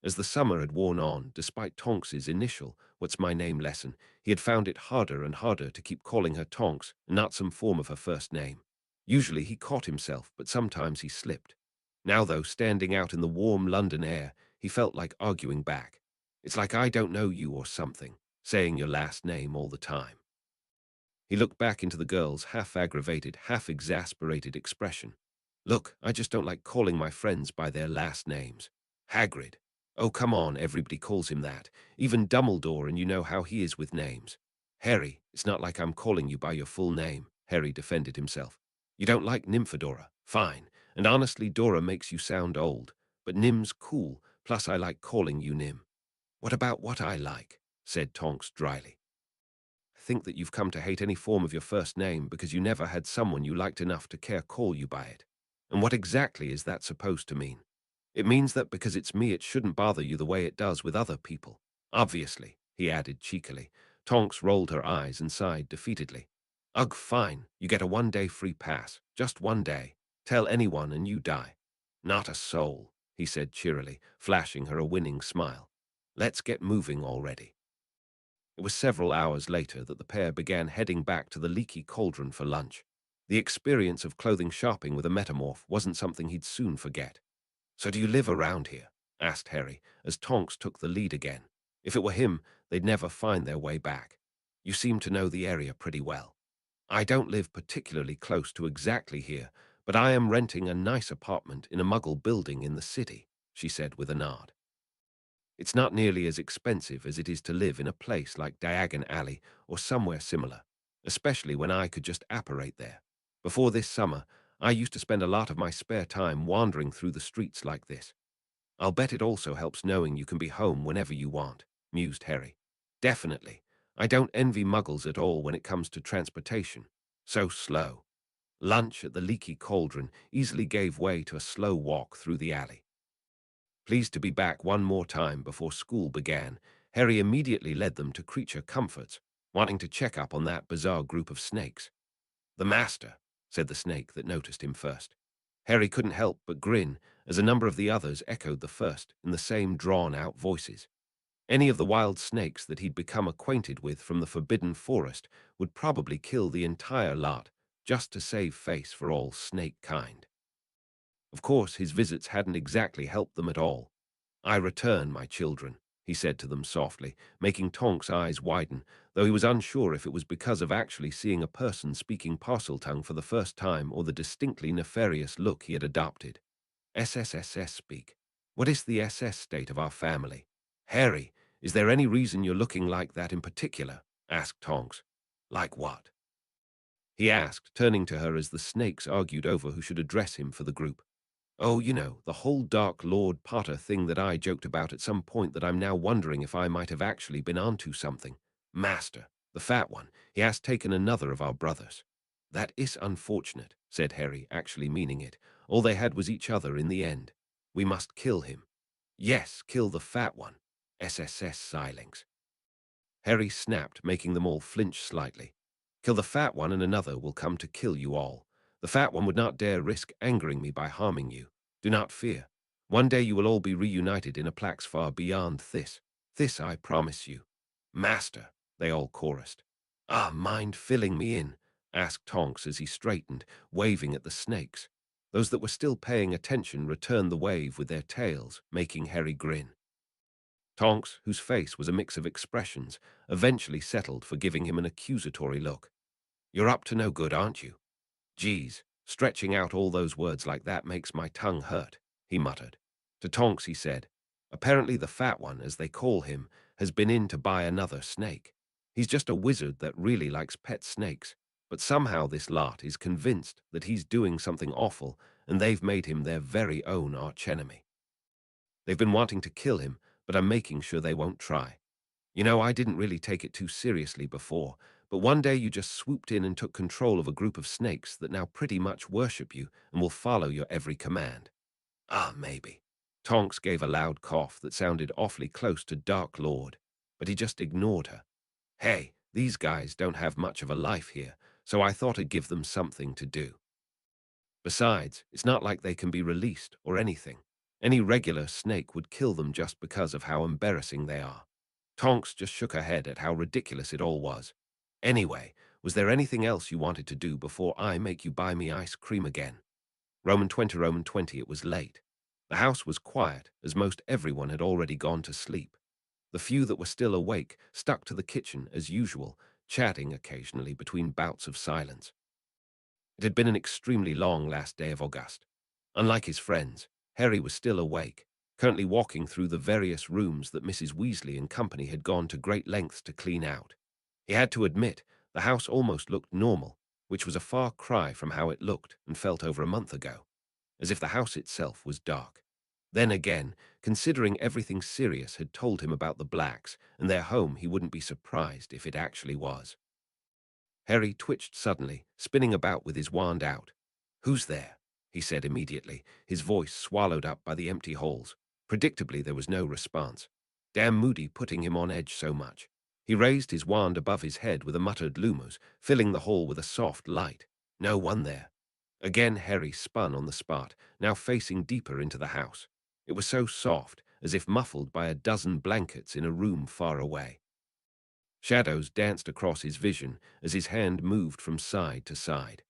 As the summer had worn on, despite Tonks's initial "what's my name" lesson, he had found it harder and harder to keep calling her Tonks and not some form of her first name. Usually he caught himself, but sometimes he slipped. Now, though, standing out in the warm London air, he felt like arguing back. It's like I don't know you or something, saying your last name all the time. He looked back into the girl's half-aggravated, half-exasperated expression. Look, I just don't like calling my friends by their last names. Hagrid. Oh, come on, everybody calls him that. Even Dumbledore, and you know how he is with names. Harry, it's not like I'm calling you by your full name, Harry defended himself. You don't like Nymphadora. Fine. And honestly, Dora makes you sound old. But Nim's cool, plus I like calling you Nim. What about what I like? Said Tonks dryly. Think that you've come to hate any form of your first name because you never had someone you liked enough to care call you by it. And what exactly is that supposed to mean? It means that because it's me it shouldn't bother you the way it does with other people. Obviously, he added cheekily. Tonks rolled her eyes and sighed defeatedly. Ugh, fine, you get a 1-day free pass. Just 1 day. Tell anyone and you die. Not a soul, he said cheerily, flashing her a winning smile. Let's get moving already. It was several hours later that the pair began heading back to the leaky cauldron for lunch. The experience of clothing shopping with a metamorph wasn't something he'd soon forget. So do you live around here? Asked Harry, as Tonks took the lead again. If it were him, they'd never find their way back. You seem to know the area pretty well. I don't live particularly close to exactly here, but I am renting a nice apartment in a Muggle building in the city, she said with a nod. It's not nearly as expensive as it is to live in a place like Diagon Alley or somewhere similar, especially when I could just apparate there. Before this summer, I used to spend a lot of my spare time wandering through the streets like this. I'll bet it also helps knowing you can be home whenever you want, mused Harry. Definitely. I don't envy Muggles at all when it comes to transportation. So slow. Lunch at the leaky cauldron easily gave way to a slow walk through the alley. Pleased to be back one more time before school began, Harry immediately led them to Creature Comforts, wanting to check up on that bizarre group of snakes. The master, said the snake that noticed him first. Harry couldn't help but grin as a number of the others echoed the first in the same drawn-out voices. Any of the wild snakes that he'd become acquainted with from the Forbidden Forest would probably kill the entire lot just to save face for all snake kind. Of course, his visits hadn't exactly helped them at all. "I return, my children," he said to them softly, making Tonks' eyes widen, though he was unsure if it was because of actually seeing a person speaking Parseltongue for the first time or the distinctly nefarious look he had adopted. "SSSS speak. What is the SS state of our family? Harry, is there any reason you're looking like that in particular?" asked Tonks. "Like what?" he asked, turning to her as the snakes argued over who should address him for the group. "Oh, you know, the whole Dark Lord Potter thing that I joked about at some point that I'm now wondering if I might have actually been onto something. Master, the fat one, he has taken another of our brothers." "That is unfortunate," said Harry, actually meaning it. "All they had was each other in the end. We must kill him." "Yes, kill the fat one." SSS silence. Harry snapped, making them all flinch slightly. "Kill the fat one and another will come to kill you all. The fat one would not dare risk angering me by harming you. Do not fear. One day you will all be reunited in a place far beyond this. This I promise you." "Master," they all chorused. "Ah, mind filling me in?" asked Tonks as he straightened, waving at the snakes. Those that were still paying attention returned the wave with their tails, making Harry grin. Tonks, whose face was a mix of expressions, eventually settled for giving him an accusatory look. "You're up to no good, aren't you?" "Geez, stretching out all those words like that makes my tongue hurt," he muttered. To Tonks he said, "Apparently the fat one, as they call him, has been in to buy another snake. He's just a wizard that really likes pet snakes, but somehow this lot is convinced that he's doing something awful and they've made him their very own archenemy. They've been wanting to kill him, but I'm making sure they won't try. You know, I didn't really take it too seriously before, but one day you just swooped in and took control of a group of snakes that now pretty much worship you and will follow your every command." "Ah, maybe." Tonks gave a loud cough that sounded awfully close to Dark Lord, but he just ignored her. "Hey, these guys don't have much of a life here, so I thought I'd give them something to do. Besides, it's not like they can be released or anything. Any regular snake would kill them just because of how embarrassing they are." Tonks just shook her head at how ridiculous it all was. "Anyway, was there anything else you wanted to do before I make you buy me ice cream again?" Roman 20, it was late. The house was quiet, as most everyone had already gone to sleep. The few that were still awake stuck to the kitchen as usual, chatting occasionally between bouts of silence. It had been an extremely long last day of August. Unlike his friends, Harry was still awake, currently walking through the various rooms that Mrs. Weasley and company had gone to great lengths to clean out. He had to admit, the house almost looked normal, which was a far cry from how it looked and felt over a month ago, as if the house itself was dark. Then again, considering everything Sirius had told him about the Blacks and their home, he wouldn't be surprised if it actually was. Harry twitched suddenly, spinning about with his wand out. "Who's there?" he said immediately, his voice swallowed up by the empty halls. Predictably, there was no response. Damn Moody putting him on edge so much. He raised his wand above his head with a muttered lumos, filling the hall with a soft light. No one there. Again Harry spun on the spot, now facing deeper into the house. It was so soft, as if muffled by a dozen blankets in a room far away. Shadows danced across his vision as his hand moved from side to side.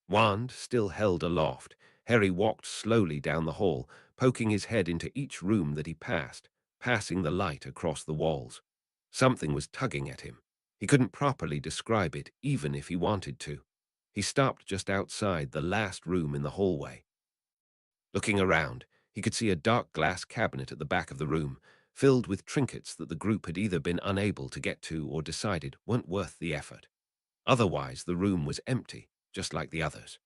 Wand still held aloft, Harry walked slowly down the hall, poking his head into each room that he passed, passing the light across the walls. Something was tugging at him. He couldn't properly describe it, even if he wanted to. He stopped just outside the last room in the hallway. Looking around, he could see a dark glass cabinet at the back of the room, filled with trinkets that the group had either been unable to get to or decided weren't worth the effort. Otherwise, the room was empty, just like the others.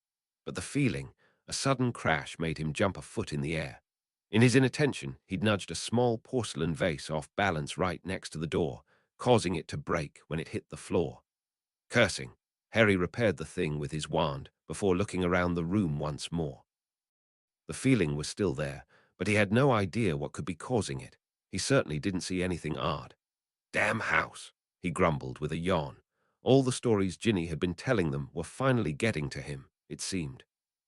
But the feeling, a sudden crash, made him jump a foot in the air. In his inattention, he'd nudged a small porcelain vase off balance right next to the door, causing it to break when it hit the floor. Cursing, Harry repaired the thing with his wand before looking around the room once more. The feeling was still there, but he had no idea what could be causing it. He certainly didn't see anything odd. "Damn house," he grumbled with a yawn. All the stories Ginny had been telling them were finally getting to him, it seemed.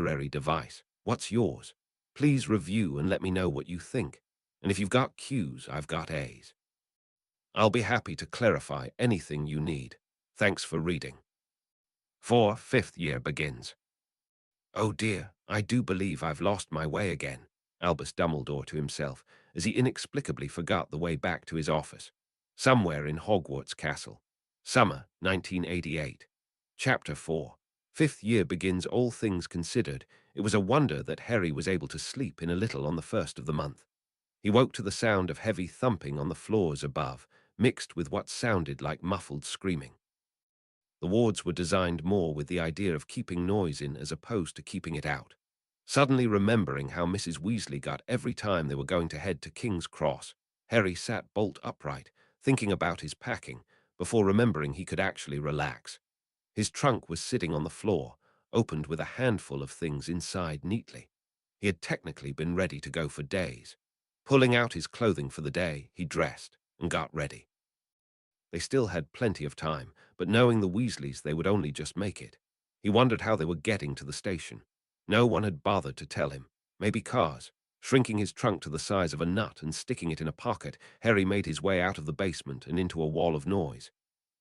literary device. What's yours? Please review and let me know what you think. And if you've got Q's, I've got A's. I'll be happy to clarify anything you need. Thanks for reading. 4. Fifth year begins. Oh dear, I do believe I've lost my way again, Albus Dumbledore to himself, as he inexplicably forgot the way back to his office. Somewhere in Hogwarts Castle. Summer, 1988. Chapter 4. Fifth year begins. All things considered, it was a wonder that Harry was able to sleep in a little on the first of the month. He woke to the sound of heavy thumping on the floors above, mixed with what sounded like muffled screaming. The wards were designed more with the idea of keeping noise in as opposed to keeping it out. Suddenly remembering how Mrs. Weasley got every time they were going to head to King's Cross, Harry sat bolt upright, thinking about his packing, before remembering he could actually relax. His trunk was sitting on the floor, opened with a handful of things inside neatly. He had technically been ready to go for days. Pulling out his clothing for the day, he dressed and got ready. They still had plenty of time, but knowing the Weasleys, they would only just make it. He wondered how they were getting to the station. No one had bothered to tell him. Maybe cars. Shrinking his trunk to the size of a nut and sticking it in a pocket, Harry made his way out of the basement and into a wall of noise.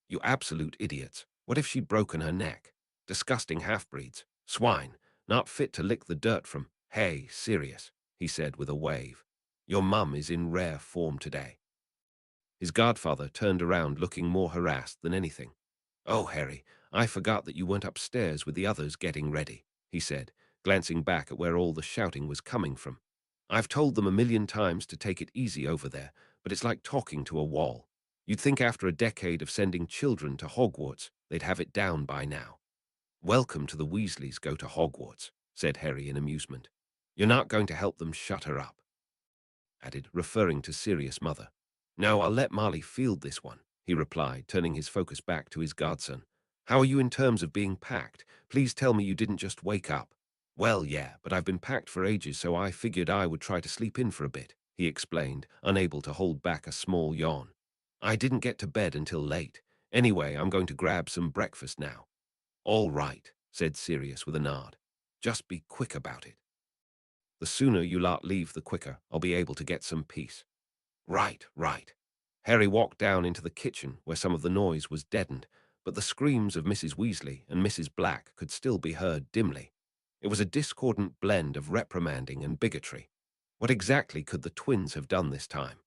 You absolute idiots. What if she'd broken her neck? Disgusting half-breeds. Swine. Not fit to lick the dirt from. Hey, Sirius, he said with a wave. Your mum is in rare form today. His godfather turned around looking more harassed than anything. Oh, Harry, I forgot that you weren't upstairs with the others getting ready, he said, glancing back at where all the shouting was coming from. I've told them 1,000,000 times to take it easy over there, but it's like talking to a wall. You'd think after a decade of sending children to Hogwarts, they'd have it down by now. Welcome to the Weasleys go to Hogwarts, said Harry in amusement. You're not going to help them shut her up, added, referring to Sirius' mother. No, I'll let Marley field this one, he replied, turning his focus back to his godson. How are you in terms of being packed? Please tell me you didn't just wake up. Well, yeah, but I've been packed for ages, so I figured I would try to sleep in for a bit, he explained, unable to hold back a small yawn. I didn't get to bed until late. Anyway, I'm going to grab some breakfast now. All right, said Sirius with a nod. Just be quick about it. The sooner you lot leave, the quicker I'll be able to get some peace. Right, right. Harry walked down into the kitchen where some of the noise was deadened, but the screams of Mrs. Weasley and Mrs. Black could still be heard dimly. It was a discordant blend of reprimanding and bigotry. What exactly could the twins have done this time?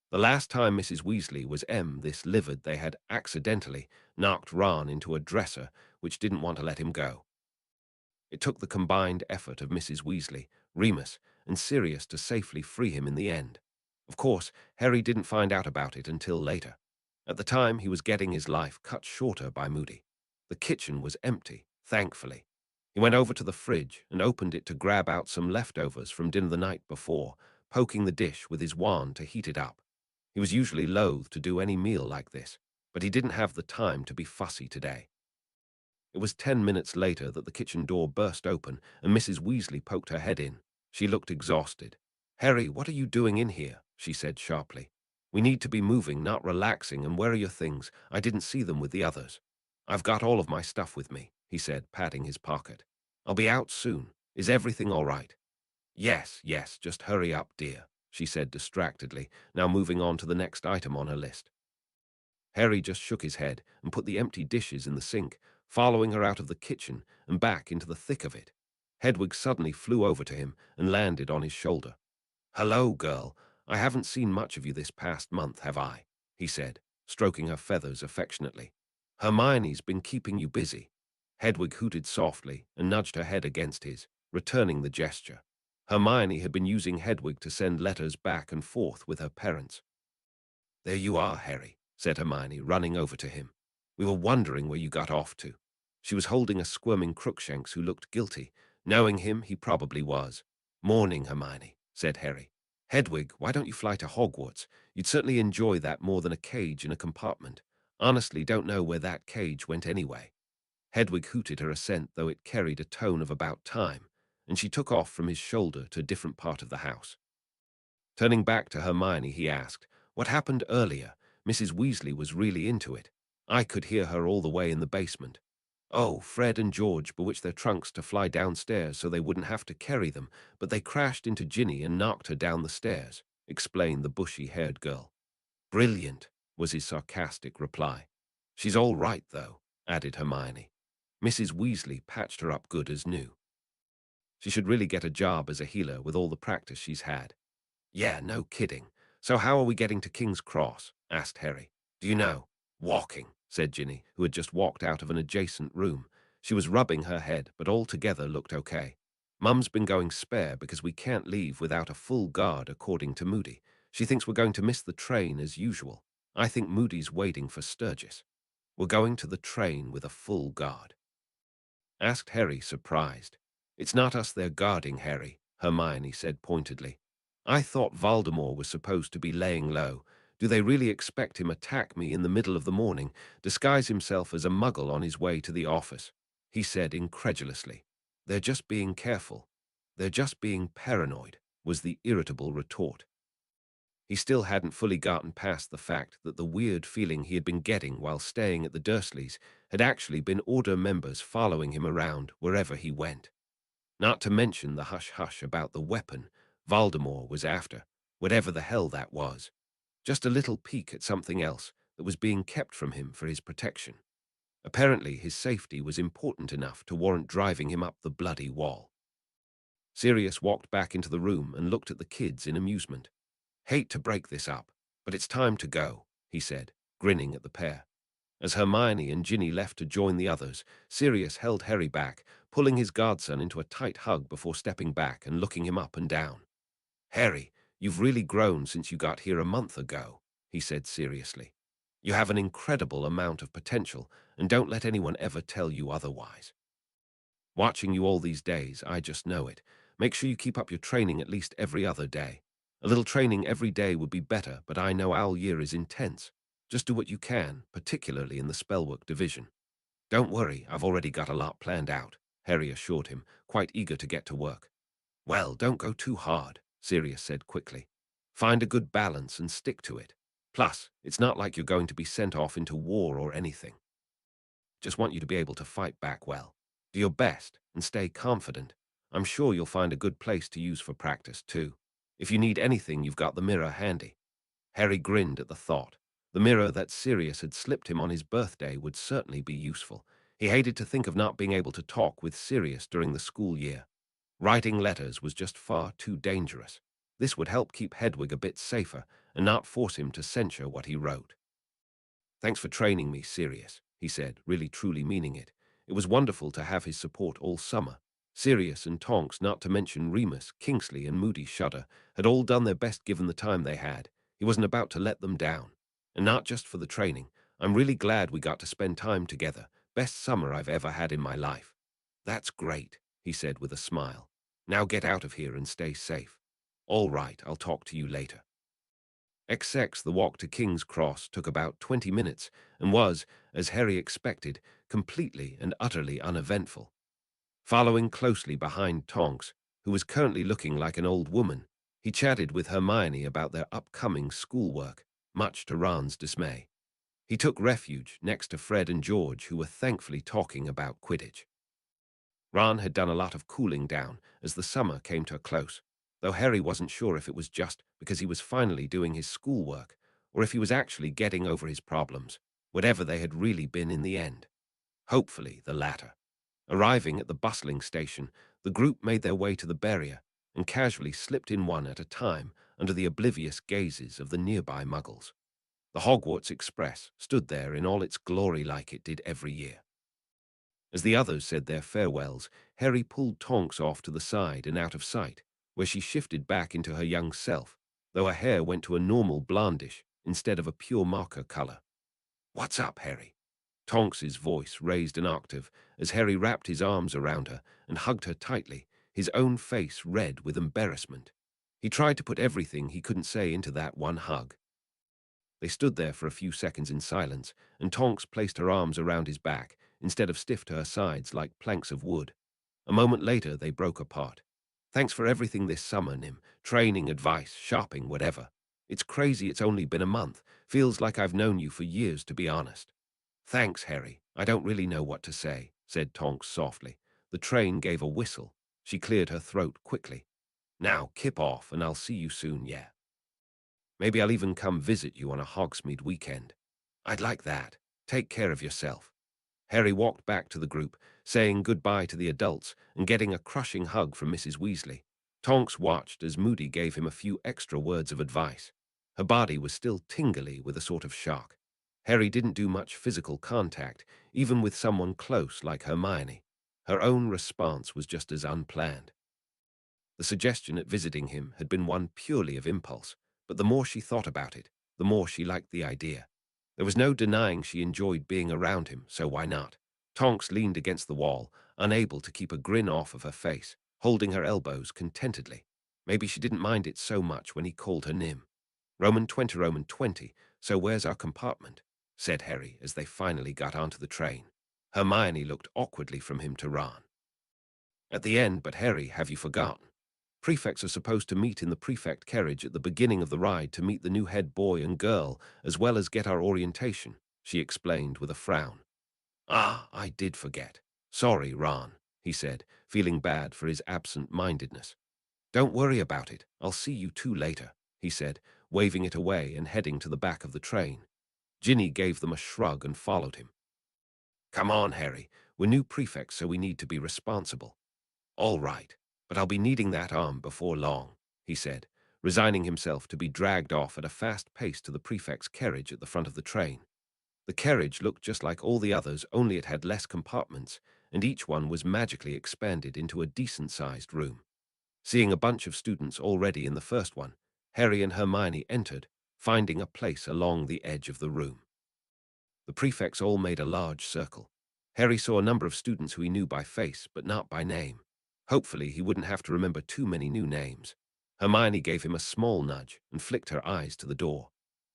The last time Mrs. Weasley was this livid, they had accidentally knocked Ron into a dresser which didn't want to let him go. It took the combined effort of Mrs. Weasley, Remus, and Sirius to safely free him in the end. Of course, Harry didn't find out about it until later. At the time, he was getting his life cut shorter by Moody. The kitchen was empty, thankfully. He went over to the fridge and opened it to grab out some leftovers from dinner the night before, poking the dish with his wand to heat it up. He was usually loath to do any meal like this, but he didn't have the time to be fussy today. It was 10 minutes later that the kitchen door burst open and Mrs. Weasley poked her head in. She looked exhausted. Harry, what are you doing in here? She said sharply. We need to be moving, not relaxing, and where are your things? I didn't see them with the others. I've got all of my stuff with me, he said, patting his pocket. I'll be out soon. Is everything all right? Yes, just hurry up, dear, she said distractedly, now moving on to the next item on her list. Harry just shook his head and put the empty dishes in the sink, following her out of the kitchen and back into the thick of it. Hedwig suddenly flew over to him and landed on his shoulder. Hello, girl. I haven't seen much of you this past month, have I? He said, stroking her feathers affectionately. Hermione's been keeping you busy. Hedwig hooted softly and nudged her head against his, returning the gesture. Hermione had been using Hedwig to send letters back and forth with her parents. There you are, Harry, said Hermione, running over to him. We were wondering where you got off to." She was holding a squirming Crookshanks who looked guilty. Knowing him, he probably was. "Morning, Hermione," said Harry. "Hedwig, why don't you fly to Hogwarts? You'd certainly enjoy that more than a cage in a compartment. Honestly, don't know where that cage went anyway." Hedwig hooted her assent, though it carried a tone of about time, and she took off from his shoulder to a different part of the house. Turning back to Hermione, he asked, "What happened earlier? Mrs. Weasley was really into it. I could hear her all the way in the basement." "Oh, Fred and George bewitched their trunks to fly downstairs so they wouldn't have to carry them, but they crashed into Ginny and knocked her down the stairs," explained the bushy-haired girl. "Brilliant," was his sarcastic reply. "She's all right, though," added Hermione. "Mrs. Weasley patched her up good as new. She should really get a job as a healer with all the practice she's had." "Yeah, no kidding. So how are we getting to King's Cross?" asked Harry. "Do you know?" "Walking," said Ginny, who had just walked out of an adjacent room. She was rubbing her head, but altogether looked okay. "Mum's been going spare because we can't leave without a full guard, according to Moody. She thinks we're going to miss the train as usual. I think Moody's waiting for Sturgis. We're going to the train with a full guard," asked Harry, surprised. "It's not us they're guarding, Harry," Hermione said pointedly. "I thought Voldemort was supposed to be laying low. Do they really expect him attack me in the middle of the morning, disguise himself as a muggle on his way to the office?" he said incredulously. "They're just being careful. They're just being paranoid," was the irritable retort. He still hadn't fully gotten past the fact that the weird feeling he had been getting while staying at the Dursleys had actually been Order members following him around wherever he went. Not to mention the hush-hush about the weapon Voldemort was after, whatever the hell that was. Just a little peek at something else that was being kept from him for his protection. Apparently his safety was important enough to warrant driving him up the bloody wall. Sirius walked back into the room and looked at the kids in amusement. "Hate to break this up, but it's time to go," he said, grinning at the pair. As Hermione and Ginny left to join the others, Sirius held Harry back, pulling his godson into a tight hug before stepping back and looking him up and down. "Harry, you've really grown since you got here a month ago," he said seriously. "You have an incredible amount of potential, and don't let anyone ever tell you otherwise. Watching you all these days, I just know it. Make sure you keep up your training at least every other day. A little training every day would be better, but I know Owl Year is intense. Just do what you can, particularly in the spellwork division." "Don't worry, I've already got a lot planned out," Harry assured him, quite eager to get to work. "Well, don't go too hard," Sirius said quickly. "Find a good balance and stick to it. Plus, it's not like you're going to be sent off into war or anything. Just want you to be able to fight back well. Do your best and stay confident. I'm sure you'll find a good place to use for practice, too. If you need anything, you've got the mirror handy." Harry grinned at the thought. The mirror that Sirius had slipped him on his birthday would certainly be useful. He hated to think of not being able to talk with Sirius during the school year. Writing letters was just far too dangerous. This would help keep Hedwig a bit safer and not force him to censure what he wrote. "Thanks for training me, Sirius," he said, really truly meaning it. It was wonderful to have his support all summer. Sirius and Tonks, not to mention Remus, Kingsley, and Moody Shudder, had all done their best given the time they had. He wasn't about to let them down. And not just for the training. I'm really glad we got to spend time together. Best summer I've ever had in my life. "That's great," he said with a smile. "Now get out of here and stay safe." "All right, I'll talk to you later." XX, the walk to King's Cross took about 20 minutes and was, as Harry expected, completely and utterly uneventful. Following closely behind Tonks, who was currently looking like an old woman, he chatted with Hermione about their upcoming schoolwork, much to Ron's dismay. He took refuge next to Fred and George, who were thankfully talking about Quidditch. Ron had done a lot of cooling down as the summer came to a close, though Harry wasn't sure if it was just because he was finally doing his schoolwork or if he was actually getting over his problems, whatever they had really been in the end. Hopefully the latter. Arriving at the bustling station, the group made their way to the barrier and casually slipped in one at a time under the oblivious gazes of the nearby muggles. The Hogwarts Express stood there in all its glory like it did every year. As the others said their farewells, Harry pulled Tonks off to the side and out of sight, where she shifted back into her young self, though her hair went to a normal blondish instead of a pure marker color. "What's up, Harry?" Tonks's voice raised an octave as Harry wrapped his arms around her and hugged her tightly, his own face red with embarrassment. He tried to put everything he couldn't say into that one hug. They stood there for a few seconds in silence, and Tonks placed her arms around his back instead of stiff to her sides like planks of wood. A moment later, they broke apart. Thanks for everything this summer, Nim. Training, advice, shopping, whatever. It's crazy it's only been a month. Feels like I've known you for years, to be honest. Thanks, Harry. I don't really know what to say, said Tonks softly. The train gave a whistle. She cleared her throat quickly. Now, kip off, and I'll see you soon, yeah. Maybe I'll even come visit you on a Hogsmeade weekend. I'd like that. Take care of yourself. Harry walked back to the group, saying goodbye to the adults and getting a crushing hug from Mrs. Weasley. Tonks watched as Moody gave him a few extra words of advice. Her body was still tingly with a sort of shock. Harry didn't do much physical contact, even with someone close like Hermione. Her own response was just as unplanned. The suggestion at visiting him had been one purely of impulse, but the more she thought about it, the more she liked the idea. There was no denying she enjoyed being around him, so why not? Tonks leaned against the wall, unable to keep a grin off of her face, holding her elbows contentedly. Maybe she didn't mind it so much when he called her Nim. Roman 20, so where's our compartment? Said Harry as they finally got onto the train. Hermione looked awkwardly from him to Ron. At the end, but Harry, have you forgotten? Prefects are supposed to meet in the prefect carriage at the beginning of the ride to meet the new head boy and girl, as well as get our orientation, she explained with a frown. Ah, I did forget. Sorry, Ron, he said, feeling bad for his absent-mindedness. Don't worry about it. I'll see you two later, he said, waving it away and heading to the back of the train. Ginny gave them a shrug and followed him. Come on, Harry. We're new prefects, so we need to be responsible. All right, but I'll be needing that arm before long, he said, resigning himself to be dragged off at a fast pace to the prefect's carriage at the front of the train. The carriage looked just like all the others, only it had less compartments, and each one was magically expanded into a decent-sized room. Seeing a bunch of students already in the first one, Harry and Hermione entered, finding a place along the edge of the room. The prefects all made a large circle. Harry saw a number of students who he knew by face, but not by name. Hopefully, he wouldn't have to remember too many new names. Hermione gave him a small nudge and flicked her eyes to the door.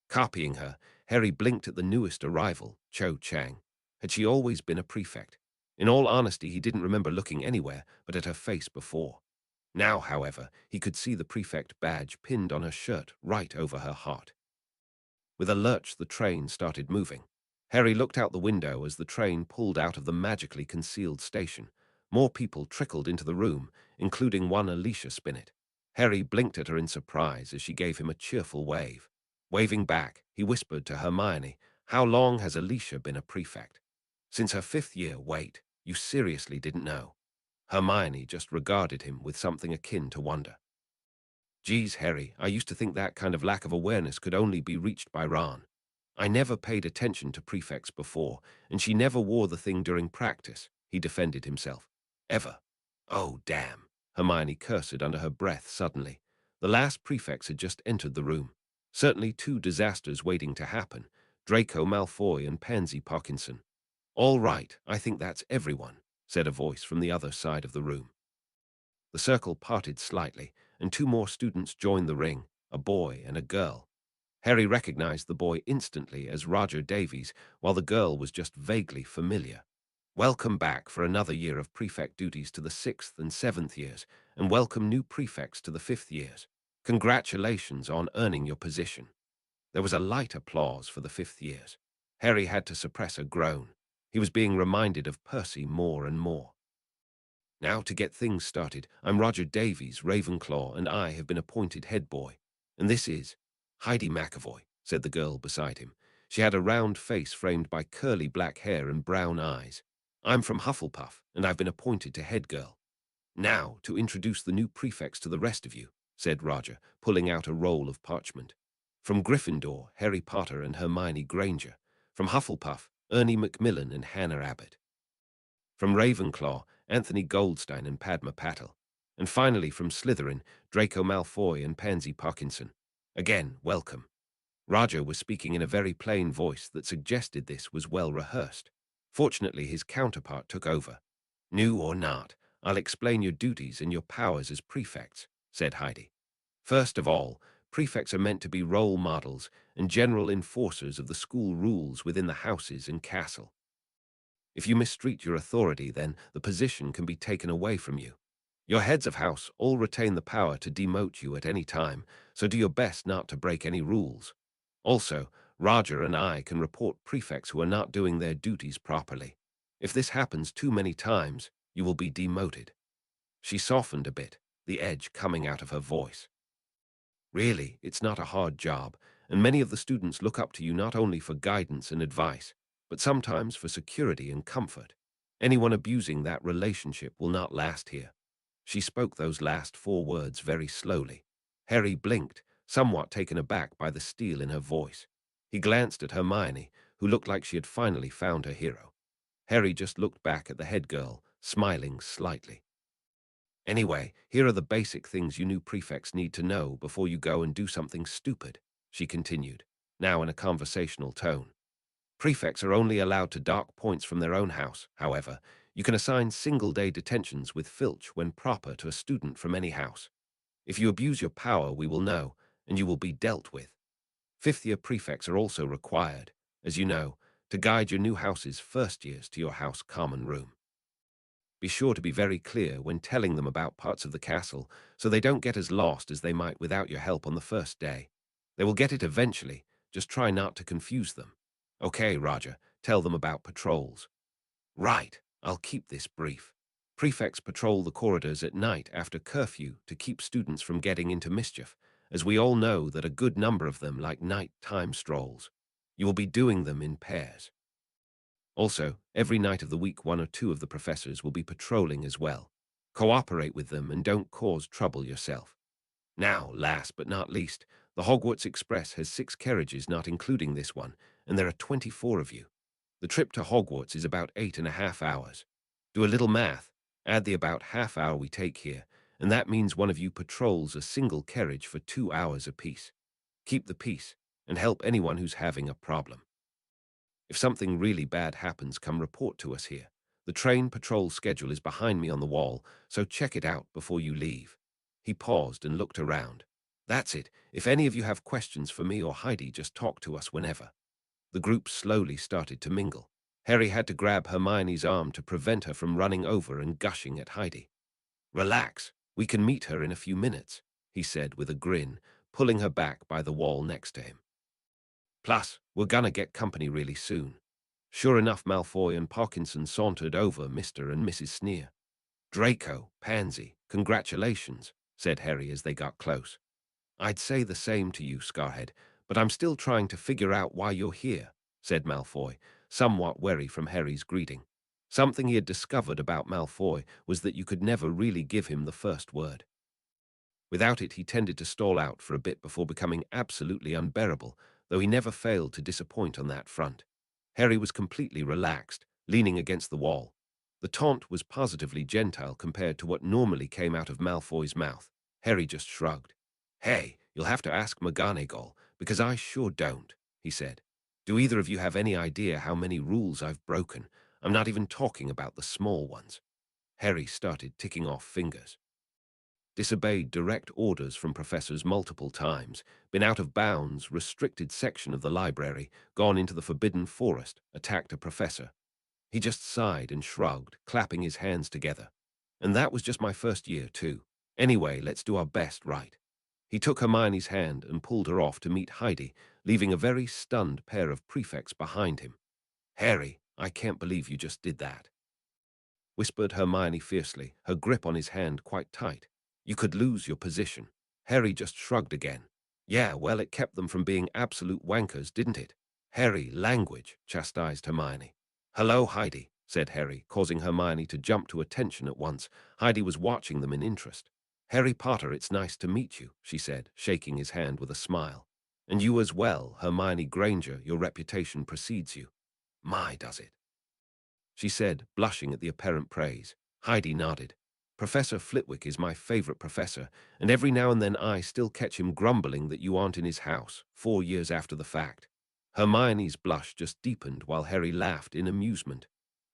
Copying her, Harry blinked at the newest arrival, Cho Chang. Had she always been a prefect? In all honesty, he didn't remember looking anywhere but at her face before. Now, however, he could see the prefect badge pinned on her shirt right over her heart. With a lurch, the train started moving. Harry looked out the window as the train pulled out of the magically concealed station. More people trickled into the room, including one Alicia Spinnet. Harry blinked at her in surprise as she gave him a cheerful wave. Waving back, he whispered to Hermione, "How long has Alicia been a prefect?" "Since her 5th year, wait, you seriously didn't know?" Hermione just regarded him with something akin to wonder. "Geez, Harry, I used to think that kind of lack of awareness could only be reached by Ron. I never paid attention to prefects before, and she never wore the thing during practice," he defended himself. "Ever." "Oh, damn," Hermione cursed under her breath suddenly. The last prefects had just entered the room. Certainly 2 disasters waiting to happen, Draco Malfoy and Pansy Parkinson. "All right, I think that's everyone," said a voice from the other side of the room. The circle parted slightly, and 2 more students joined the ring, a boy and a girl. Harry recognized the boy instantly as Roger Davies, while the girl was just vaguely familiar. "Welcome back for another year of prefect duties to the 6th and 7th years, and welcome new prefects to the 5th years. Congratulations on earning your position." There was a light applause for the 5th years. Harry had to suppress a groan. He was being reminded of Percy more and more. "Now to get things started, I'm Roger Davies, Ravenclaw, and I have been appointed head boy. And this is Heidi McAvoy," said the girl beside him. She had a round face framed by curly black hair and brown eyes. "I'm from Hufflepuff, and I've been appointed to head girl." "Now to introduce the new prefects to the rest of you," said Roger, pulling out a roll of parchment. "From Gryffindor, Harry Potter and Hermione Granger. From Hufflepuff, Ernie Macmillan and Hannah Abbott. From Ravenclaw, Anthony Goldstein and Padma Patil. And finally from Slytherin, Draco Malfoy and Pansy Parkinson. Again, welcome." Roger was speaking in a very plain voice that suggested this was well rehearsed. Fortunately, his counterpart took over. "New or not, I'll explain your duties and your powers as prefects," said Heidi. "First of all, prefects are meant to be role models and general enforcers of the school rules within the houses and castle. If you mistreat your authority, then the position can be taken away from you. Your heads of house all retain the power to demote you at any time, so do your best not to break any rules. Also, Roger and I can report prefects who are not doing their duties properly. If this happens too many times, you will be demoted." She softened a bit, the edge coming out of her voice. "Really, it's not a hard job, and many of the students look up to you not only for guidance and advice, but sometimes for security and comfort. Anyone abusing that relationship will not last here." She spoke those last 4 words very slowly. Harry blinked, somewhat taken aback by the steel in her voice. He glanced at Hermione, who looked like she had finally found her hero. Harry just looked back at the head girl, smiling slightly. "Anyway, here are the basic things you new prefects need to know before you go and do something stupid," she continued, now in a conversational tone. "Prefects are only allowed to dock points from their own house. However, you can assign single-day detentions with Filch when proper to a student from any house. If you abuse your power, we will know, and you will be dealt with. Fifth-year prefects are also required, as you know, to guide your new house's first years to your house common room. Be sure to be very clear when telling them about parts of the castle, so they don't get as lost as they might without your help on the first day. They will get it eventually, just try not to confuse them. Okay, Roger, tell them about patrols." "Right, I'll keep this brief. Prefects patrol the corridors at night after curfew to keep students from getting into mischief, as we all know that a good number of them like night-time strolls. You will be doing them in pairs. Also, every night of the week 1 or 2 of the professors will be patrolling as well. Cooperate with them and don't cause trouble yourself. Now, last but not least, the Hogwarts Express has 6 carriages not including this one, and there are 24 of you. The trip to Hogwarts is about 8.5 hours. Do a little math, add the about half hour we take here, and that means one of you patrols a single carriage for 2 hours apiece. Keep the peace, and help anyone who's having a problem. If something really bad happens, come report to us here. The train patrol schedule is behind me on the wall, so check it out before you leave." He paused and looked around. "That's it. If any of you have questions for me or Heidi, just talk to us whenever." The group slowly started to mingle. Harry had to grab Hermione's arm to prevent her from running over and gushing at Heidi. "Relax, we can meet her in a few minutes," he said with a grin, pulling her back by the wall next to him. "Plus, we're gonna get company really soon." Sure enough, Malfoy and Parkinson sauntered over Mr. and Mrs. Sneer. "Draco, Pansy, congratulations," said Harry as they got close. "I'd say the same to you, Scarhead, but I'm still trying to figure out why you're here," said Malfoy, somewhat wary from Harry's greeting. Something he had discovered about Malfoy was that you could never really give him the first word. Without it, he tended to stall out for a bit before becoming absolutely unbearable, though he never failed to disappoint on that front. Harry was completely relaxed, leaning against the wall. The taunt was positively gentile compared to what normally came out of Malfoy's mouth. Harry just shrugged. "Hey, you'll have to ask McGonagall, because I sure don't," he said. "Do either of you have any idea how many rules I've broken? I'm not even talking about the small ones." Harry started ticking off fingers. Disobeyed direct orders from professors multiple times, been out of bounds, restricted section of the library, gone into the forbidden forest, attacked a professor. He just sighed and shrugged, clapping his hands together. "And that was just my first year, too. Anyway, let's do our best, right?" He took Hermione's hand and pulled her off to meet Heidi, leaving a very stunned pair of prefects behind him. "Harry, I can't believe you just did that," whispered Hermione fiercely, her grip on his hand quite tight. "You could lose your position." Harry just shrugged again. "Yeah, well, it kept them from being absolute wankers, didn't it?" "Harry, language," chastised Hermione. "Hello, Heidi," said Harry, causing Hermione to jump to attention at once. Heidi was watching them in interest. "Harry Potter, it's nice to meet you," she said, shaking his hand with a smile. "And you as well, Hermione Granger, your reputation precedes you." "My, does it?" she said, blushing at the apparent praise. Heidi nodded. "Professor Flitwick is my favorite professor, and every now and then I still catch him grumbling that you aren't in his house, 4 years after the fact." Hermione's blush just deepened while Harry laughed in amusement.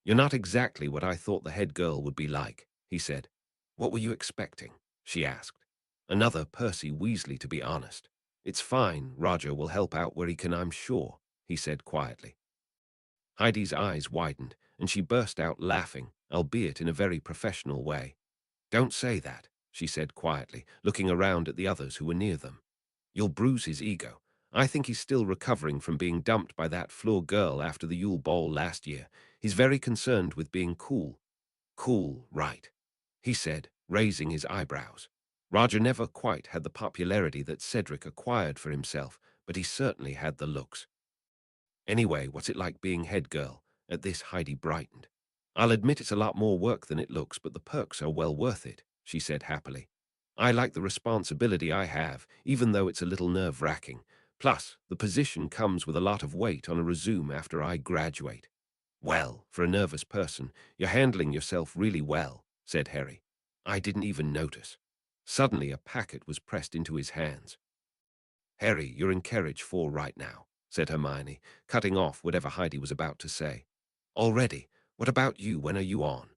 You're not exactly what I thought the head girl would be like, he said. What were you expecting? She asked. Another Percy Weasley, to be honest. It's fine, Roger will help out where he can, I'm sure, he said quietly. Heidi's eyes widened, and she burst out laughing, albeit in a very professional way. Don't say that, she said quietly, looking around at the others who were near them. You'll bruise his ego. I think he's still recovering from being dumped by that floor girl after the Yule Ball last year. He's very concerned with being cool. Cool, right, he said, raising his eyebrows. Roger never quite had the popularity that Cedric acquired for himself, but he certainly had the looks. Anyway, what's it like being head girl? At this, Heidi brightened. I'll admit it's a lot more work than it looks, but the perks are well worth it, she said happily. I like the responsibility I have, even though it's a little nerve-wracking. Plus, the position comes with a lot of weight on a resume after I graduate. Well, for a nervous person, you're handling yourself really well, said Harry. I didn't even notice. Suddenly, a packet was pressed into his hands. Harry, you're in carriage 4 right now, said Hermione, cutting off whatever Heidi was about to say. Already? What about you? When are you on?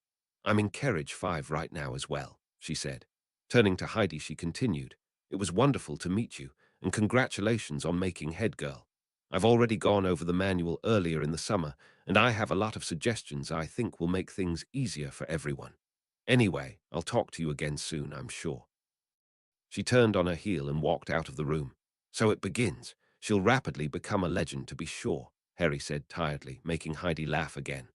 I'm in carriage 5 right now as well, she said. Turning to Heidi, she continued, It was wonderful to meet you, and congratulations on making head girl. I've already gone over the manual earlier in the summer, and I have a lot of suggestions I think will make things easier for everyone. Anyway, I'll talk to you again soon, I'm sure. She turned on her heel and walked out of the room. So it begins. She'll rapidly become a legend, to be sure, Harry said tiredly, making Heidi laugh again.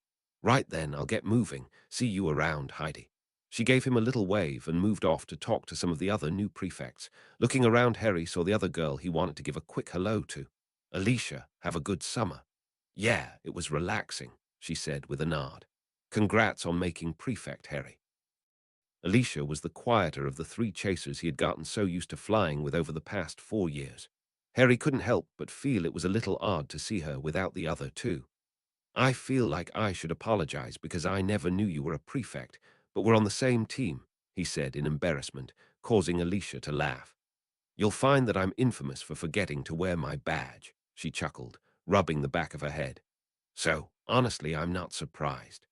Right then, I'll get moving. See you around, Heidi. She gave him a little wave and moved off to talk to some of the other new prefects. Looking around, Harry saw the other girl he wanted to give a quick hello to. Alicia, have a good summer. Yeah, it was relaxing, she said with a nod. Congrats on making prefect, Harry. Alicia was the quieter of the 3 chasers he had gotten so used to flying with over the past 4 years. Harry couldn't help but feel it was a little odd to see her without the other 2. I feel like I should apologize because I never knew you were a prefect, but we're on the same team, he said in embarrassment, causing Alicia to laugh. You'll find that I'm infamous for forgetting to wear my badge, she chuckled, rubbing the back of her head. So, honestly, I'm not surprised.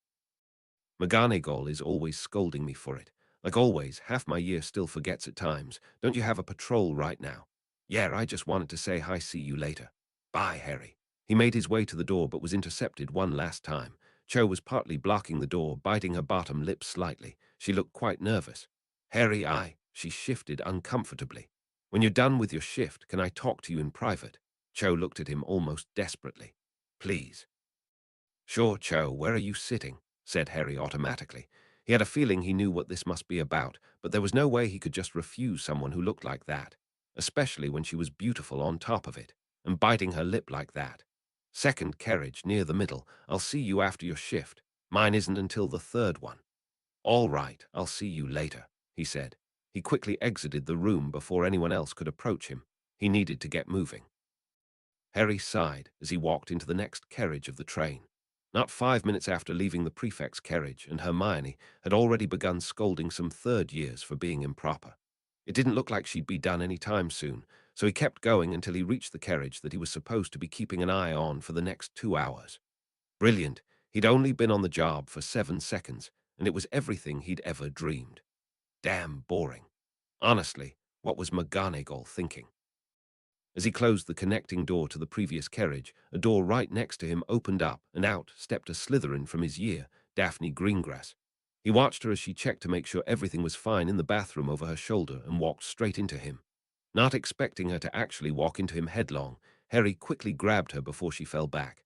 McGonagall is always scolding me for it. Like always, half my year still forgets at times. Don't you have a patrol right now? Yeah, I just wanted to say hi, see you later. Bye, Harry. He made his way to the door but was intercepted one last time. Cho was partly blocking the door, biting her bottom lip slightly. She looked quite nervous. Harry, she shifted uncomfortably. When you're done with your shift, can I talk to you in private? Cho looked at him almost desperately. Please. Sure, Cho, where are you sitting? Said Harry automatically. He had a feeling he knew what this must be about, but there was no way he could just refuse someone who looked like that, especially when she was beautiful on top of it, and biting her lip like that. Second carriage, near the middle. I'll see you after your shift. Mine isn't until the 3rd one. All right, I'll see you later, he said. He quickly exited the room before anyone else could approach him. He needed to get moving. Harry sighed as he walked into the next carriage of the train. Not 5 minutes after leaving the prefect's carriage, and Hermione had already begun scolding some 3rd years for being improper. It didn't look like she'd be done any time soon, so he kept going until he reached the carriage that he was supposed to be keeping an eye on for the next 2 hours. Brilliant. He'd only been on the job for 7 seconds, and it was everything he'd ever dreamed. Damn boring. Honestly, what was McGonagall thinking? As he closed the connecting door to the previous carriage, a door right next to him opened up, and out stepped a Slytherin from his year, Daphne Greengrass. He watched her as she checked to make sure everything was fine in the bathroom over her shoulder and walked straight into him. Not expecting her to actually walk into him headlong, Harry quickly grabbed her before she fell back.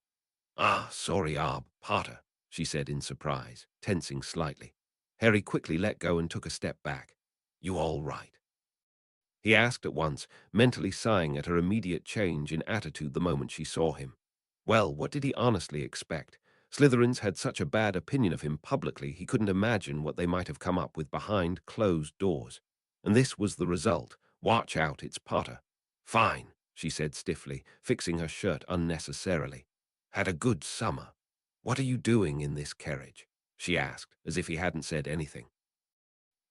Sorry, Potter, she said in surprise, tensing slightly. Harry quickly let go and took a step back. You all right? He asked at once, mentally sighing at her immediate change in attitude the moment she saw him. Well, what did he honestly expect? Slytherins had such a bad opinion of him publicly he couldn't imagine what they might have come up with behind closed doors. And this was the result. Watch out, it's Potter. Fine, she said stiffly, fixing her shirt unnecessarily. Had a good summer. What are you doing in this carriage? She asked, as if he hadn't said anything.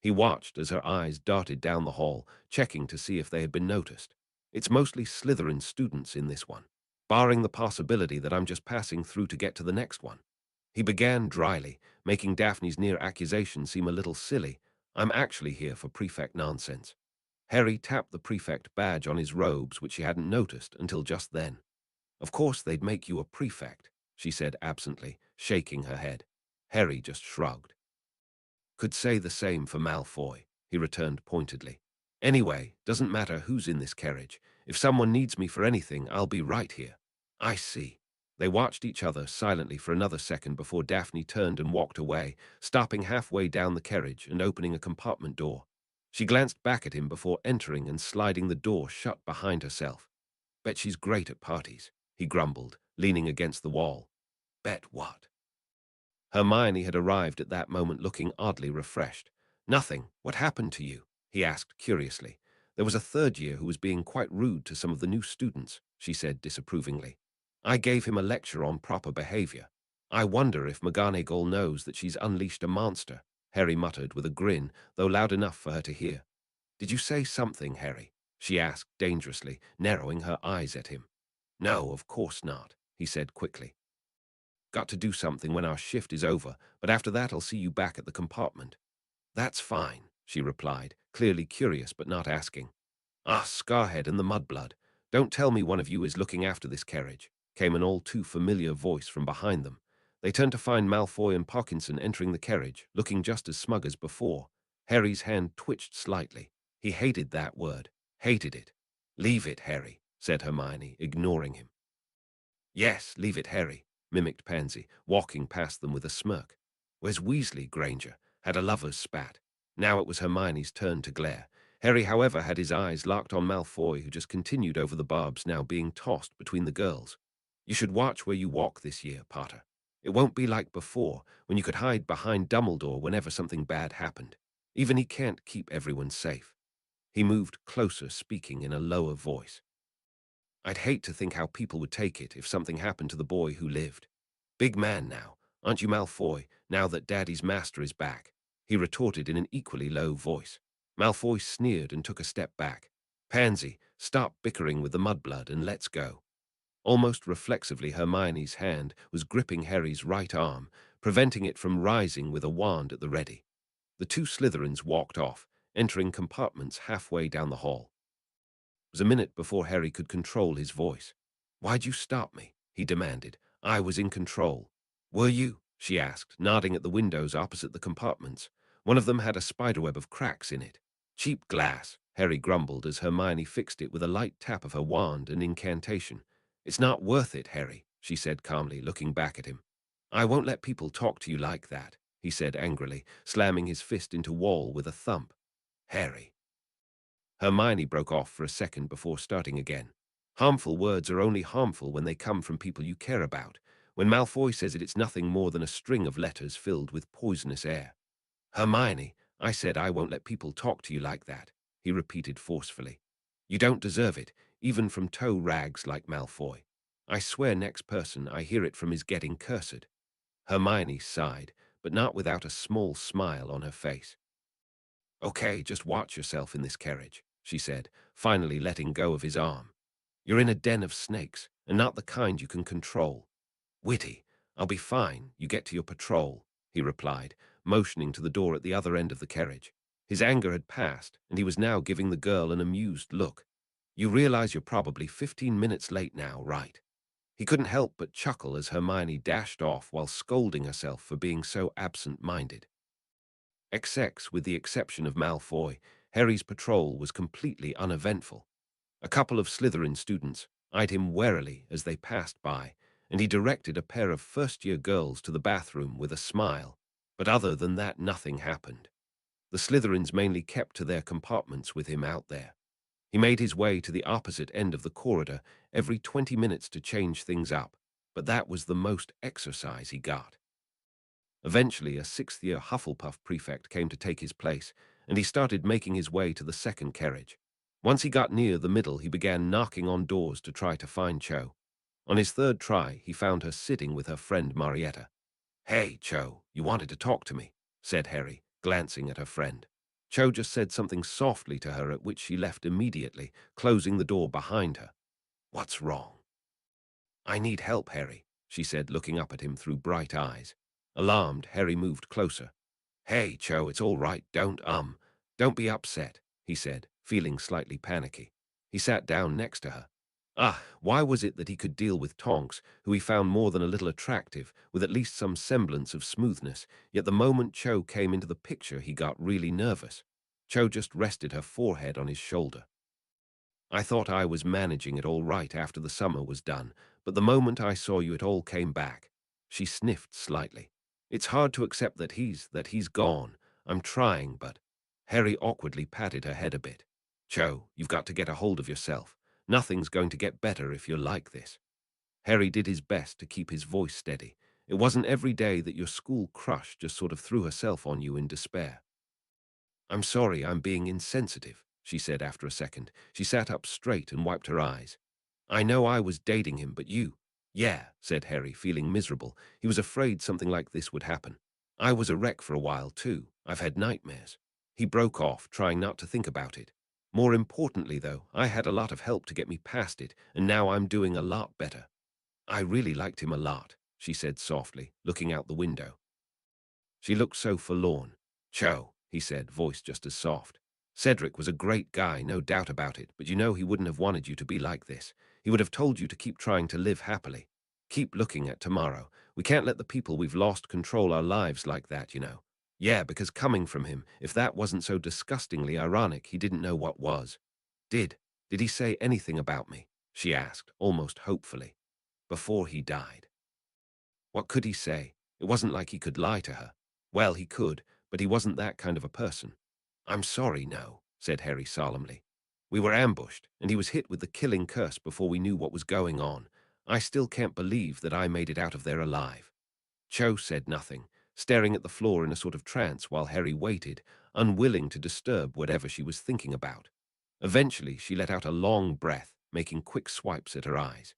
He watched as her eyes darted down the hall, checking to see if they had been noticed. It's mostly Slytherin students in this one, barring the possibility that I'm just passing through to get to the next one. He began dryly, making Daphne's near accusation seem a little silly. I'm actually here for prefect nonsense. Harry tapped the prefect badge on his robes, which she hadn't noticed until just then. Of course they'd make you a prefect, she said absently, shaking her head. Harry just shrugged. Could say the same for Malfoy, he returned pointedly. Anyway, doesn't matter who's in this carriage. If someone needs me for anything, I'll be right here. I see. They watched each other silently for another second before Daphne turned and walked away, stopping halfway down the carriage and opening a compartment door. She glanced back at him before entering and sliding the door shut behind herself. Bet she's great at parties, he grumbled, leaning against the wall. Bet what? Hermione had arrived at that moment looking oddly refreshed. Nothing. What happened to you? He asked curiously. There was a third year who was being quite rude to some of the new students, she said disapprovingly. I gave him a lecture on proper behavior. I wonder if McGonagall knows that she's unleashed a monster, Harry muttered with a grin, though loud enough for her to hear. Did you say something, Harry? She asked dangerously, narrowing her eyes at him. No, of course not, he said quickly. Got to do something when our shift is over, but after that I'll see you back at the compartment. That's fine, she replied, clearly curious but not asking. Ah, Scarhead and the Mudblood. Don't tell me one of you is looking after this carriage, came an all too familiar voice from behind them. They turned to find Malfoy and Parkinson entering the carriage, looking just as smug as before. Harry's hand twitched slightly. He hated that word. Hated it. Leave it, Harry, said Hermione, ignoring him. Yes, leave it, Harry, mimicked Pansy, walking past them with a smirk. Where's Weasley, Granger? Had a lover's spat. Now it was Hermione's turn to glare. Harry, however, had his eyes locked on Malfoy, who just continued over the barbs now being tossed between the girls. You should watch where you walk this year, Potter. It won't be like before, when you could hide behind Dumbledore whenever something bad happened. Even he can't keep everyone safe. He moved closer, speaking in a lower voice. I'd hate to think how people would take it if something happened to the boy who lived. Big man now, aren't you, Malfoy, now that Daddy's master is back? He retorted in an equally low voice. Malfoy sneered and took a step back. Pansy, stop bickering with the Mudblood and let's go. Almost reflexively, Hermione's hand was gripping Harry's right arm, preventing it from rising with a wand at the ready. The two Slytherins walked off, entering compartments halfway down the hall. It was a minute before Harry could control his voice. Why'd you stop me? He demanded. I was in control. Were you? She asked, nodding at the windows opposite the compartments. One of them had a spiderweb of cracks in it. Cheap glass, Harry grumbled as Hermione fixed it with a light tap of her wand and incantation. It's not worth it, Harry, she said calmly, looking back at him. I won't let people talk to you like that, he said angrily, slamming his fist into wall with a thump. Harry. Hermione broke off for a second before starting again. Harmful words are only harmful when they come from people you care about. When Malfoy says it, it's nothing more than a string of letters filled with poisonous air. Hermione, I said I won't let people talk to you like that, he repeated forcefully. You don't deserve it, even from toe rags like Malfoy. I swear next person I hear it from is getting cursed. Hermione sighed, but not without a small smile on her face. Okay, just watch yourself in this carriage, she said, finally letting go of his arm. You're in a den of snakes, and not the kind you can control. Witty, I'll be fine, you get to your patrol, he replied, motioning to the door at the other end of the carriage. His anger had passed, and he was now giving the girl an amused look. You realize you're probably 15 minutes late now, right? He couldn't help but chuckle as Hermione dashed off while scolding herself for being so absent-minded. XX, with the exception of Malfoy, Harry's patrol was completely uneventful. A couple of Slytherin students eyed him warily as they passed by, and he directed a pair of first-year girls to the bathroom with a smile. But other than that, nothing happened. The Slytherins mainly kept to their compartments with him out there. He made his way to the opposite end of the corridor every 20 minutes to change things up, but that was the most exercise he got. Eventually, a sixth-year Hufflepuff prefect came to take his place, and he started making his way to the second carriage. Once he got near the middle, he began knocking on doors to try to find Cho. On his third try, he found her sitting with her friend Marietta. Hey, Cho, you wanted to talk to me, said Harry, glancing at her friend. Cho just said something softly to her, at which she left immediately, closing the door behind her. What's wrong? I need help, Harry, she said, looking up at him through bright eyes. Alarmed, Harry moved closer. "Hey, Cho, it's all right, don't be upset," he said, feeling slightly panicky. He sat down next to her. Why was it that he could deal with Tonks, who he found more than a little attractive, with at least some semblance of smoothness, yet the moment Cho came into the picture he got really nervous. Cho just rested her forehead on his shoulder. "I thought I was managing it all right after the summer was done, but the moment I saw you it all came back." She sniffed slightly. "It's hard to accept that he's gone. I'm trying, but—" Harry awkwardly patted her head a bit. "Cho, you've got to get a hold of yourself. Nothing's going to get better if you're like this." Harry did his best to keep his voice steady. It wasn't every day that your school crush just sort of threw herself on you in despair. "I'm sorry I'm being insensitive," she said after a second. She sat up straight and wiped her eyes. "I know I was dating him, but you—" "Yeah," said Harry, feeling miserable. He was afraid something like this would happen. "I was a wreck for a while, too. I've had nightmares." He broke off, trying not to think about it. "More importantly, though, I had a lot of help to get me past it, and now I'm doing a lot better." "I really liked him a lot," she said softly, looking out the window. She looked so forlorn. "Cho," he said, voice just as soft. "Cedric was a great guy, no doubt about it, but you know he wouldn't have wanted you to be like this. He would have told you to keep trying to live happily. Keep looking at tomorrow. We can't let the people we've lost control our lives like that, you know." Yeah, because coming from him, if that wasn't so disgustingly ironic, he didn't know what was. Did he say anything about me?" she asked, almost hopefully. "Before he died." What could he say? It wasn't like he could lie to her. Well, he could, but he wasn't that kind of a person. "I'm sorry, no," said Harry solemnly. "We were ambushed, and he was hit with the killing curse before we knew what was going on. I still can't believe that I made it out of there alive." Cho said nothing, staring at the floor in a sort of trance while Harry waited, unwilling to disturb whatever she was thinking about. Eventually, she let out a long breath, making quick swipes at her eyes.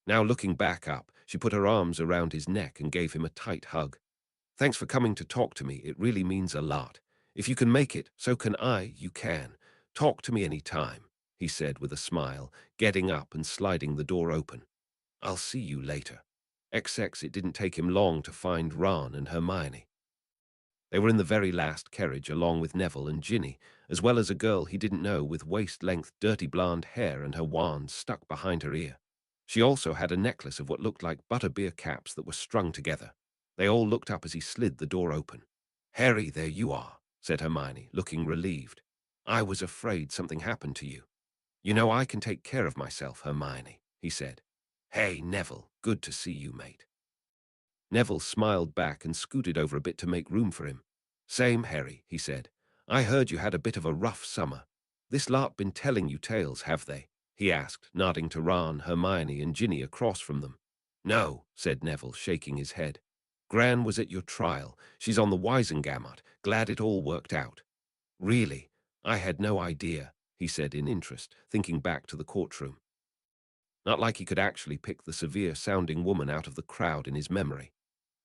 Now looking back up, she put her arms around his neck and gave him a tight hug. "Thanks for coming to talk to me. It really means a lot. If you can make it, so can I. You can. Talk to me any time," he said with a smile, getting up and sliding the door open. "I'll see you later." XX. It didn't take him long to find Ron and Hermione. They were in the very last carriage along with Neville and Ginny, as well as a girl he didn't know with waist-length dirty blonde hair and her wand stuck behind her ear. She also had a necklace of what looked like butterbeer caps that were strung together. They all looked up as he slid the door open. "Harry, there you are," said Hermione, looking relieved. "I was afraid something happened to you." "You know I can take care of myself, Hermione," he said. "Hey, Neville, good to see you, mate." Neville smiled back and scooted over a bit to make room for him. "Same, Harry," he said. "I heard you had a bit of a rough summer. This lot been telling you tales, have they?" he asked, nodding to Ron, Hermione, and Ginny across from them. "No," said Neville, shaking his head. "Gran was at your trial. She's on the Wisengamot. Glad it all worked out." "Really? I had no idea," he said in interest, thinking back to the courtroom. Not like he could actually pick the severe-sounding woman out of the crowd in his memory.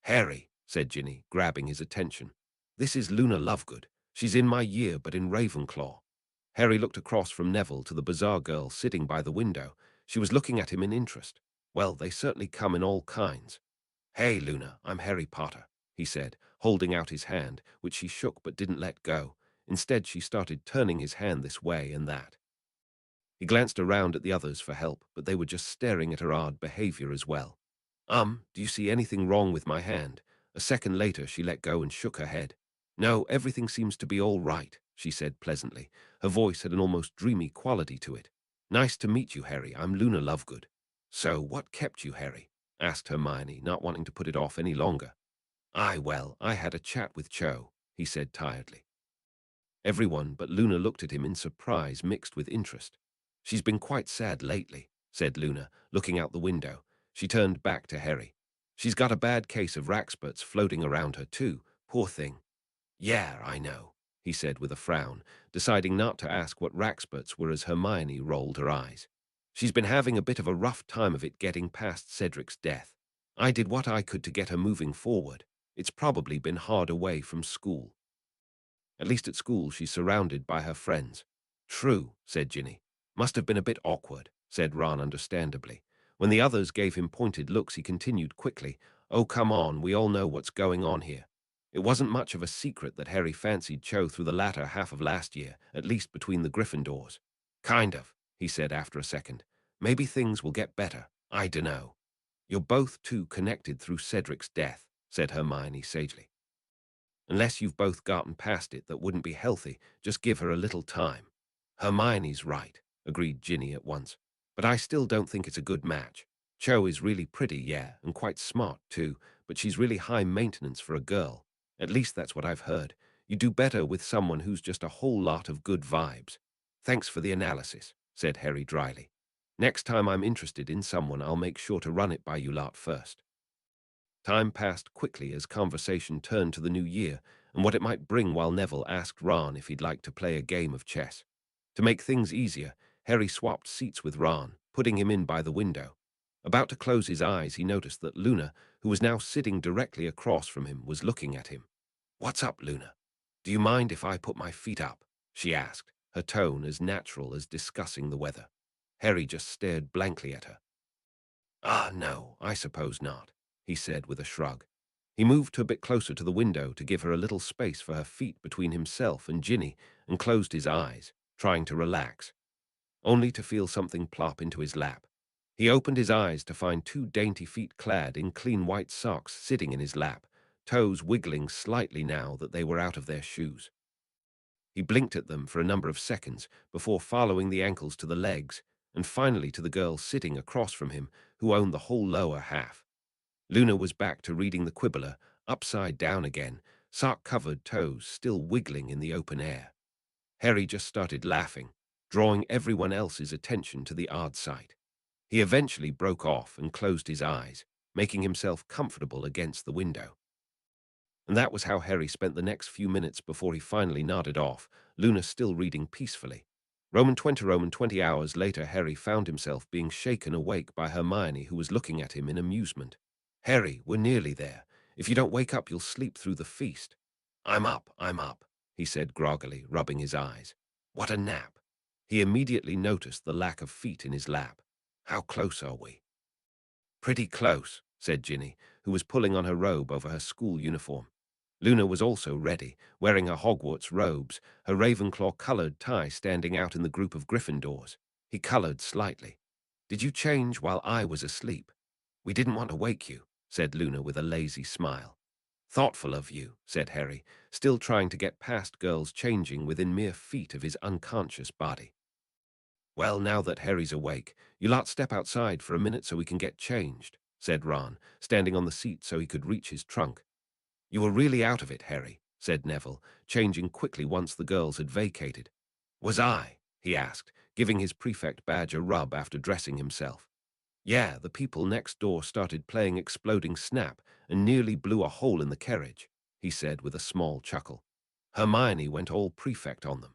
"Harry," said Ginny, grabbing his attention. "This is Luna Lovegood. She's in my year, but in Ravenclaw." Harry looked across from Neville to the bizarre girl sitting by the window. She was looking at him in interest. Well, they certainly come in all kinds. "Hey, Luna, I'm Harry Potter," he said, holding out his hand, which she shook but didn't let go. Instead, she started turning his hand this way and that. He glanced around at the others for help, but they were just staring at her odd behavior as well. Do you see anything wrong with my hand?" A second later, she let go and shook her head. "No, everything seems to be all right," she said pleasantly. Her voice had an almost dreamy quality to it. "Nice to meet you, Harry. I'm Luna Lovegood." "So, what kept you, Harry?" asked Hermione, not wanting to put it off any longer. Well, I had a chat with Cho," he said tiredly. Everyone but Luna looked at him in surprise mixed with interest. "She's been quite sad lately," said Luna, looking out the window. She turned back to Harry. "She's got a bad case of rackspurts floating around her too, poor thing." "Yeah, I know," he said with a frown, deciding not to ask what rackspurts were as Hermione rolled her eyes. "She's been having a bit of a rough time of it getting past Cedric's death. I did what I could to get her moving forward. It's probably been hard away from school. At least at school she's surrounded by her friends." "True," said Ginny. "Must have been a bit awkward," said Ron understandably. When the others gave him pointed looks, he continued quickly. Oh, come on, we all know what's going on here. It wasn't much of a secret that Harry fancied Cho through the latter half of last year, at least between the Gryffindors. Kind of, he said after a second. Maybe things will get better. I dunno. You're both too connected through Cedric's death, said Hermione sagely. Unless you've both gotten past it, that wouldn't be healthy. Just give her a little time. Hermione's right, agreed Ginny at once. But I still don't think it's a good match. Cho is really pretty, yeah, and quite smart too, but she's really high maintenance for a girl. At least that's what I've heard. You do better with someone who's just a whole lot of good vibes. Thanks for the analysis, said Harry dryly. Next time I'm interested in someone, I'll make sure to run it by you lot first. Time passed quickly as conversation turned to the new year and what it might bring while Neville asked Ron if he'd like to play a game of chess. To make things easier, Harry swapped seats with Ron, putting him in by the window. About to close his eyes, he noticed that Luna, who was now sitting directly across from him, was looking at him. "What's up, Luna? Do you mind if I put my feet up?" she asked, her tone as natural as discussing the weather. Harry just stared blankly at her. "Ah, no, I suppose not," he said with a shrug. He moved a bit closer to the window to give her a little space for her feet between himself and Ginny and closed his eyes, trying to relax, only to feel something plop into his lap. He opened his eyes to find two dainty feet clad in clean white socks sitting in his lap, toes wiggling slightly now that they were out of their shoes. He blinked at them for a number of seconds before following the ankles to the legs and finally to the girl sitting across from him who owned the whole lower half. Luna was back to reading the Quibbler, upside down again, sock-covered toes still wiggling in the open air. Harry just started laughing, drawing everyone else's attention to the odd sight. He eventually broke off and closed his eyes, making himself comfortable against the window. And that was how Harry spent the next few minutes before he finally nodded off, Luna still reading peacefully. Roman 20 hours later, Harry found himself being shaken awake by Hermione, who was looking at him in amusement. "Harry, we're nearly there. If you don't wake up, you'll sleep through the feast." I'm up, he said groggily, rubbing his eyes. "What a nap." He immediately noticed the lack of feet in his lap. "How close are we?" "Pretty close," said Ginny, who was pulling on her robe over her school uniform. Luna was also ready, wearing her Hogwarts robes, her Ravenclaw-coloured tie standing out in the group of Gryffindors. He coloured slightly. "Did you change while I was asleep?" "We didn't want to wake you," said Luna with a lazy smile. "Thoughtful of you," said Harry, still trying to get past girls changing within mere feet of his unconscious body. "Well, now that Harry's awake, you lot step outside for a minute so we can get changed," said Ron, standing on the seat so he could reach his trunk. "You were really out of it, Harry," said Neville, changing quickly once the girls had vacated. "Was I?" he asked, giving his prefect badge a rub after dressing himself. "Yeah, the people next door started playing Exploding Snap and nearly blew a hole in the carriage," he said with a small chuckle. "Hermione went all prefect on them."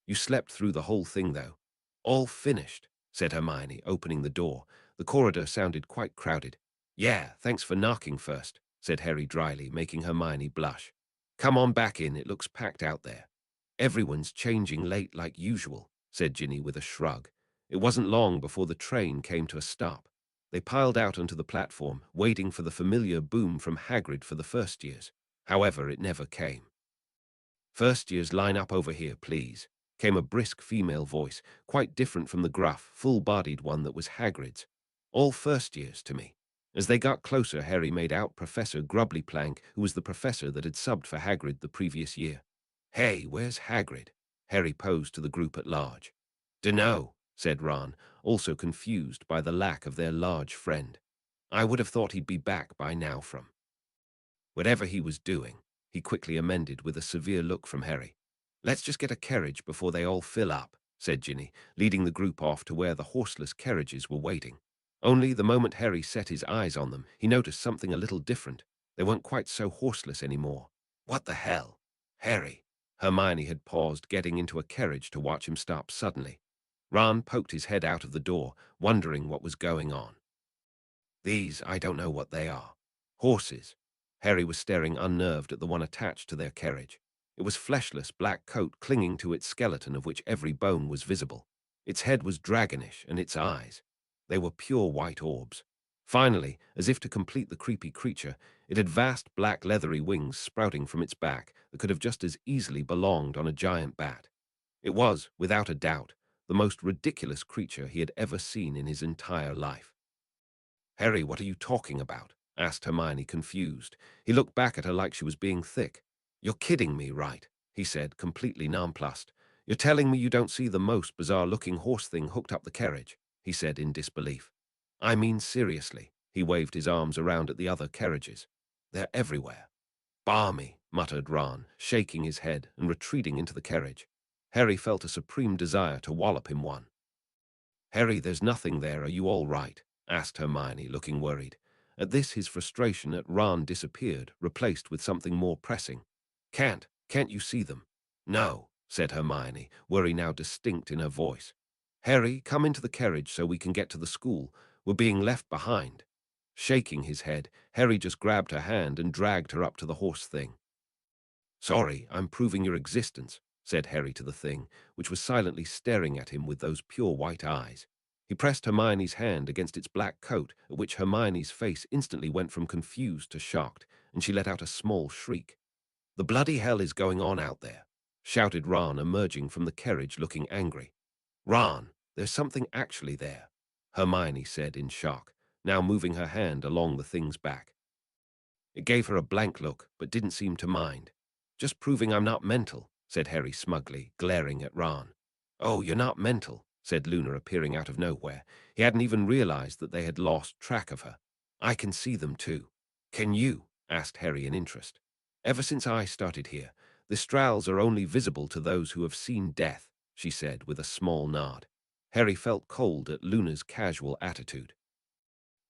"You slept through the whole thing, though." "All finished," said Hermione, opening the door. The corridor sounded quite crowded. "Yeah, thanks for knocking first," said Harry dryly, making Hermione blush. "Come on back in, it looks packed out there." "Everyone's changing late like usual," said Ginny with a shrug. It wasn't long before the train came to a stop. They piled out onto the platform, waiting for the familiar boom from Hagrid for the first years. However, it never came. "First years, line up over here, please," came a brisk female voice, quite different from the gruff, full-bodied one that was Hagrid's. "All first years to me." As they got closer, Harry made out Professor Grubblyplank, who was the professor that had subbed for Hagrid the previous year. "Hey, where's Hagrid?" Harry posed to the group at large. "Dunno," said Ron, also confused by the lack of their large friend. "I would have thought he'd be back by now from whatever he was doing," he quickly amended with a severe look from Harry. "Let's just get a carriage before they all fill up," said Ginny, leading the group off to where the horseless carriages were waiting. Only the moment Harry set his eyes on them, he noticed something a little different. They weren't quite so horseless anymore. "What the hell?" "Harry." Hermione had paused, getting into a carriage to watch him stop suddenly. Ron poked his head out of the door, wondering what was going on. "These, I don't know what they are." "Horses." Harry was staring unnerved at the one attached to their carriage. It was fleshless black coat clinging to its skeleton of which every bone was visible. Its head was dragonish and its eyes, they were pure white orbs. Finally, as if to complete the creepy creature, it had vast black leathery wings sprouting from its back that could have just as easily belonged on a giant bat. It was, without a doubt, the most ridiculous creature he had ever seen in his entire life. "Harry, what are you talking about?" asked Hermione, confused. He looked back at her like she was being thick. "You're kidding me, right?" he said, completely nonplussed. "You're telling me you don't see the most bizarre-looking horse thing hooked up the carriage?" he said in disbelief. "I mean seriously." He waved his arms around at the other carriages. "They're everywhere." "Balmy," muttered Ron, shaking his head and retreating into the carriage. Harry felt a supreme desire to wallop him one. "Harry, there's nothing there. Are you all right?" asked Hermione, looking worried. At this, his frustration at Ron disappeared, replaced with something more pressing. Can't you see them?" "No," said Hermione, worry now distinct in her voice. "Harry, come into the carriage so we can get to the school. We're being left behind." Shaking his head, Harry just grabbed her hand and dragged her up to the horse thing. "Sorry, I'm proving your existence," said Harry to the thing, which was silently staring at him with those pure white eyes. He pressed Hermione's hand against its black coat, at which Hermione's face instantly went from confused to shocked, and she let out a small shriek. "The bloody hell is going on out there?" shouted Ron, emerging from the carriage looking angry. "Ron, there's something actually there," Hermione said in shock, now moving her hand along the thing's back. It gave her a blank look, but didn't seem to mind. "Just proving I'm not mental," said Harry smugly, glaring at Ron. "Oh, you're not mental," said Luna, appearing out of nowhere. He hadn't even realized that they had lost track of her. "I can see them too." "Can you?" asked Harry in interest. "Ever since I started here, the Strals are only visible to those who have seen death," she said with a small nod. Harry felt cold at Luna's casual attitude.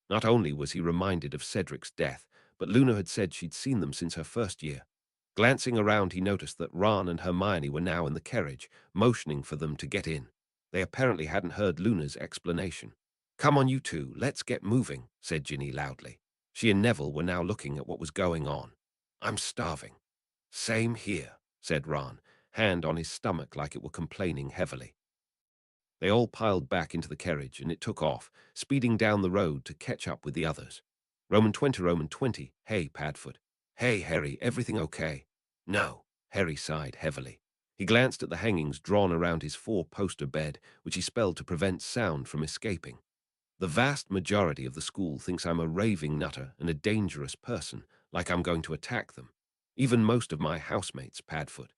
Not only was he reminded of Cedric's death, but Luna had said she'd seen them since her first year. Glancing around, he noticed that Ron and Hermione were now in the carriage, motioning for them to get in. They apparently hadn't heard Luna's explanation. "Come on, you two, let's get moving," said Ginny loudly. She and Neville were now looking at what was going on. "I'm starving." "Same here," said Ron, hand on his stomach like it were complaining heavily. They all piled back into the carriage, and it took off, speeding down the road to catch up with the others. Roman 20. "Hey, Padfoot." "Hey, Harry, everything okay?" "No." Harry sighed heavily. He glanced at the hangings drawn around his four-poster bed, which he spelled to prevent sound from escaping. "The vast majority of the school thinks I'm a raving nutter and a dangerous person, like I'm going to attack them. Even most of my housemates, Padfoot.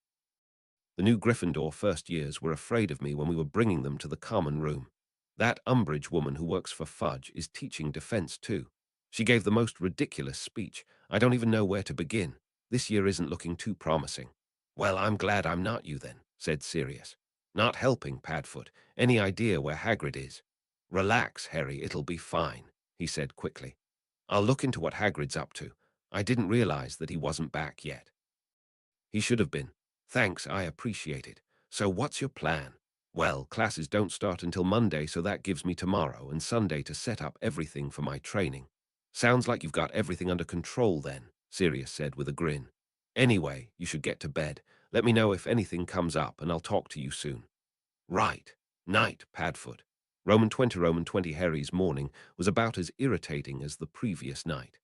The new Gryffindor first years were afraid of me when we were bringing them to the common room. That Umbridge woman who works for Fudge is teaching defense too. She gave the most ridiculous speech. I don't even know where to begin. This year isn't looking too promising." "Well, I'm glad I'm not you then," said Sirius. "Not helping, Padfoot. Any idea where Hagrid is?" "Relax, Harry, it'll be fine," he said quickly. "I'll look into what Hagrid's up to. I didn't realize that he wasn't back yet." "He should have been. Thanks, I appreciate it. So what's your plan?" "Well, classes don't start until Monday, so that gives me tomorrow and Sunday to set up everything for my training." "Sounds like you've got everything under control then," Sirius said with a grin. "Anyway, you should get to bed. Let me know if anything comes up, and I'll talk to you soon." "Right. Night, Padfoot." Roman 20. Harry's morning was about as irritating as the previous night.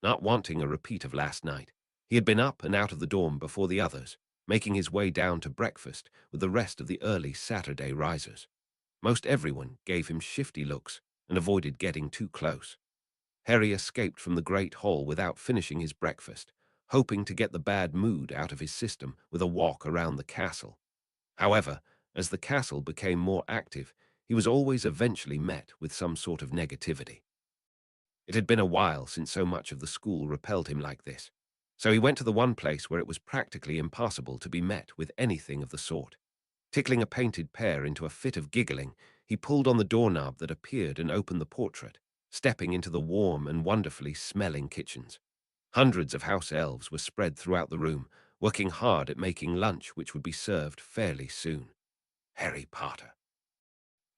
Not wanting a repeat of last night, he had been up and out of the dorm before the others, making his way down to breakfast with the rest of the early Saturday risers. Most everyone gave him shifty looks and avoided getting too close. Harry escaped from the great hall without finishing his breakfast, hoping to get the bad mood out of his system with a walk around the castle. However, as the castle became more active, he was always eventually met with some sort of negativity. It had been a while since so much of the school repelled him like this, so he went to the one place where it was practically impossible to be met with anything of the sort. Tickling a painted pear into a fit of giggling, he pulled on the doorknob that appeared and opened the portrait, stepping into the warm and wonderfully smelling kitchens. Hundreds of house elves were spread throughout the room, working hard at making lunch which would be served fairly soon. Harry Potter.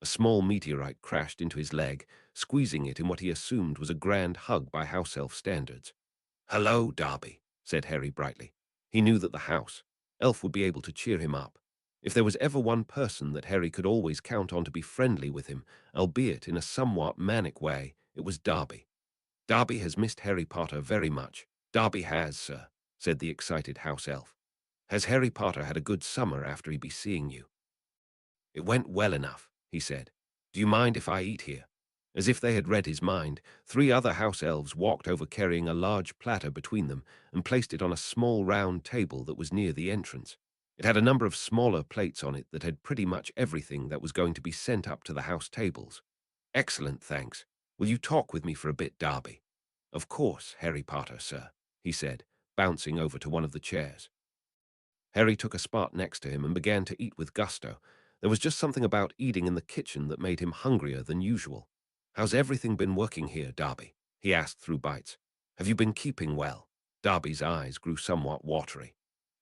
A small meteorite crashed into his leg, squeezing it in what he assumed was a grand hug by house elf standards. "Hello, Darby," said Harry brightly. He knew that the house elf would be able to cheer him up. If there was ever one person that Harry could always count on to be friendly with him, albeit in a somewhat manic way, It was Darby. Darby has missed Harry Potter very much. Darby has, sir, said the excited house elf. Has Harry Potter had a good summer after he be seeing you? It went well enough, he said. Do you mind if I eat here? As if they had read his mind, 3 other house elves walked over carrying a large platter between them and placed it on a small round table that was near the entrance. It had a number of smaller plates on it that had pretty much everything that was going to be sent up to the house tables. Excellent, thanks. Will you talk with me for a bit, Darby? Of course, Harry Potter, sir, he said, bouncing over to one of the chairs. Harry took a spot next to him and began to eat with gusto. There was just something about eating in the kitchen that made him hungrier than usual. How's everything been working here, Darby? He asked through bites. Have you been keeping well? Darby's eyes grew somewhat watery.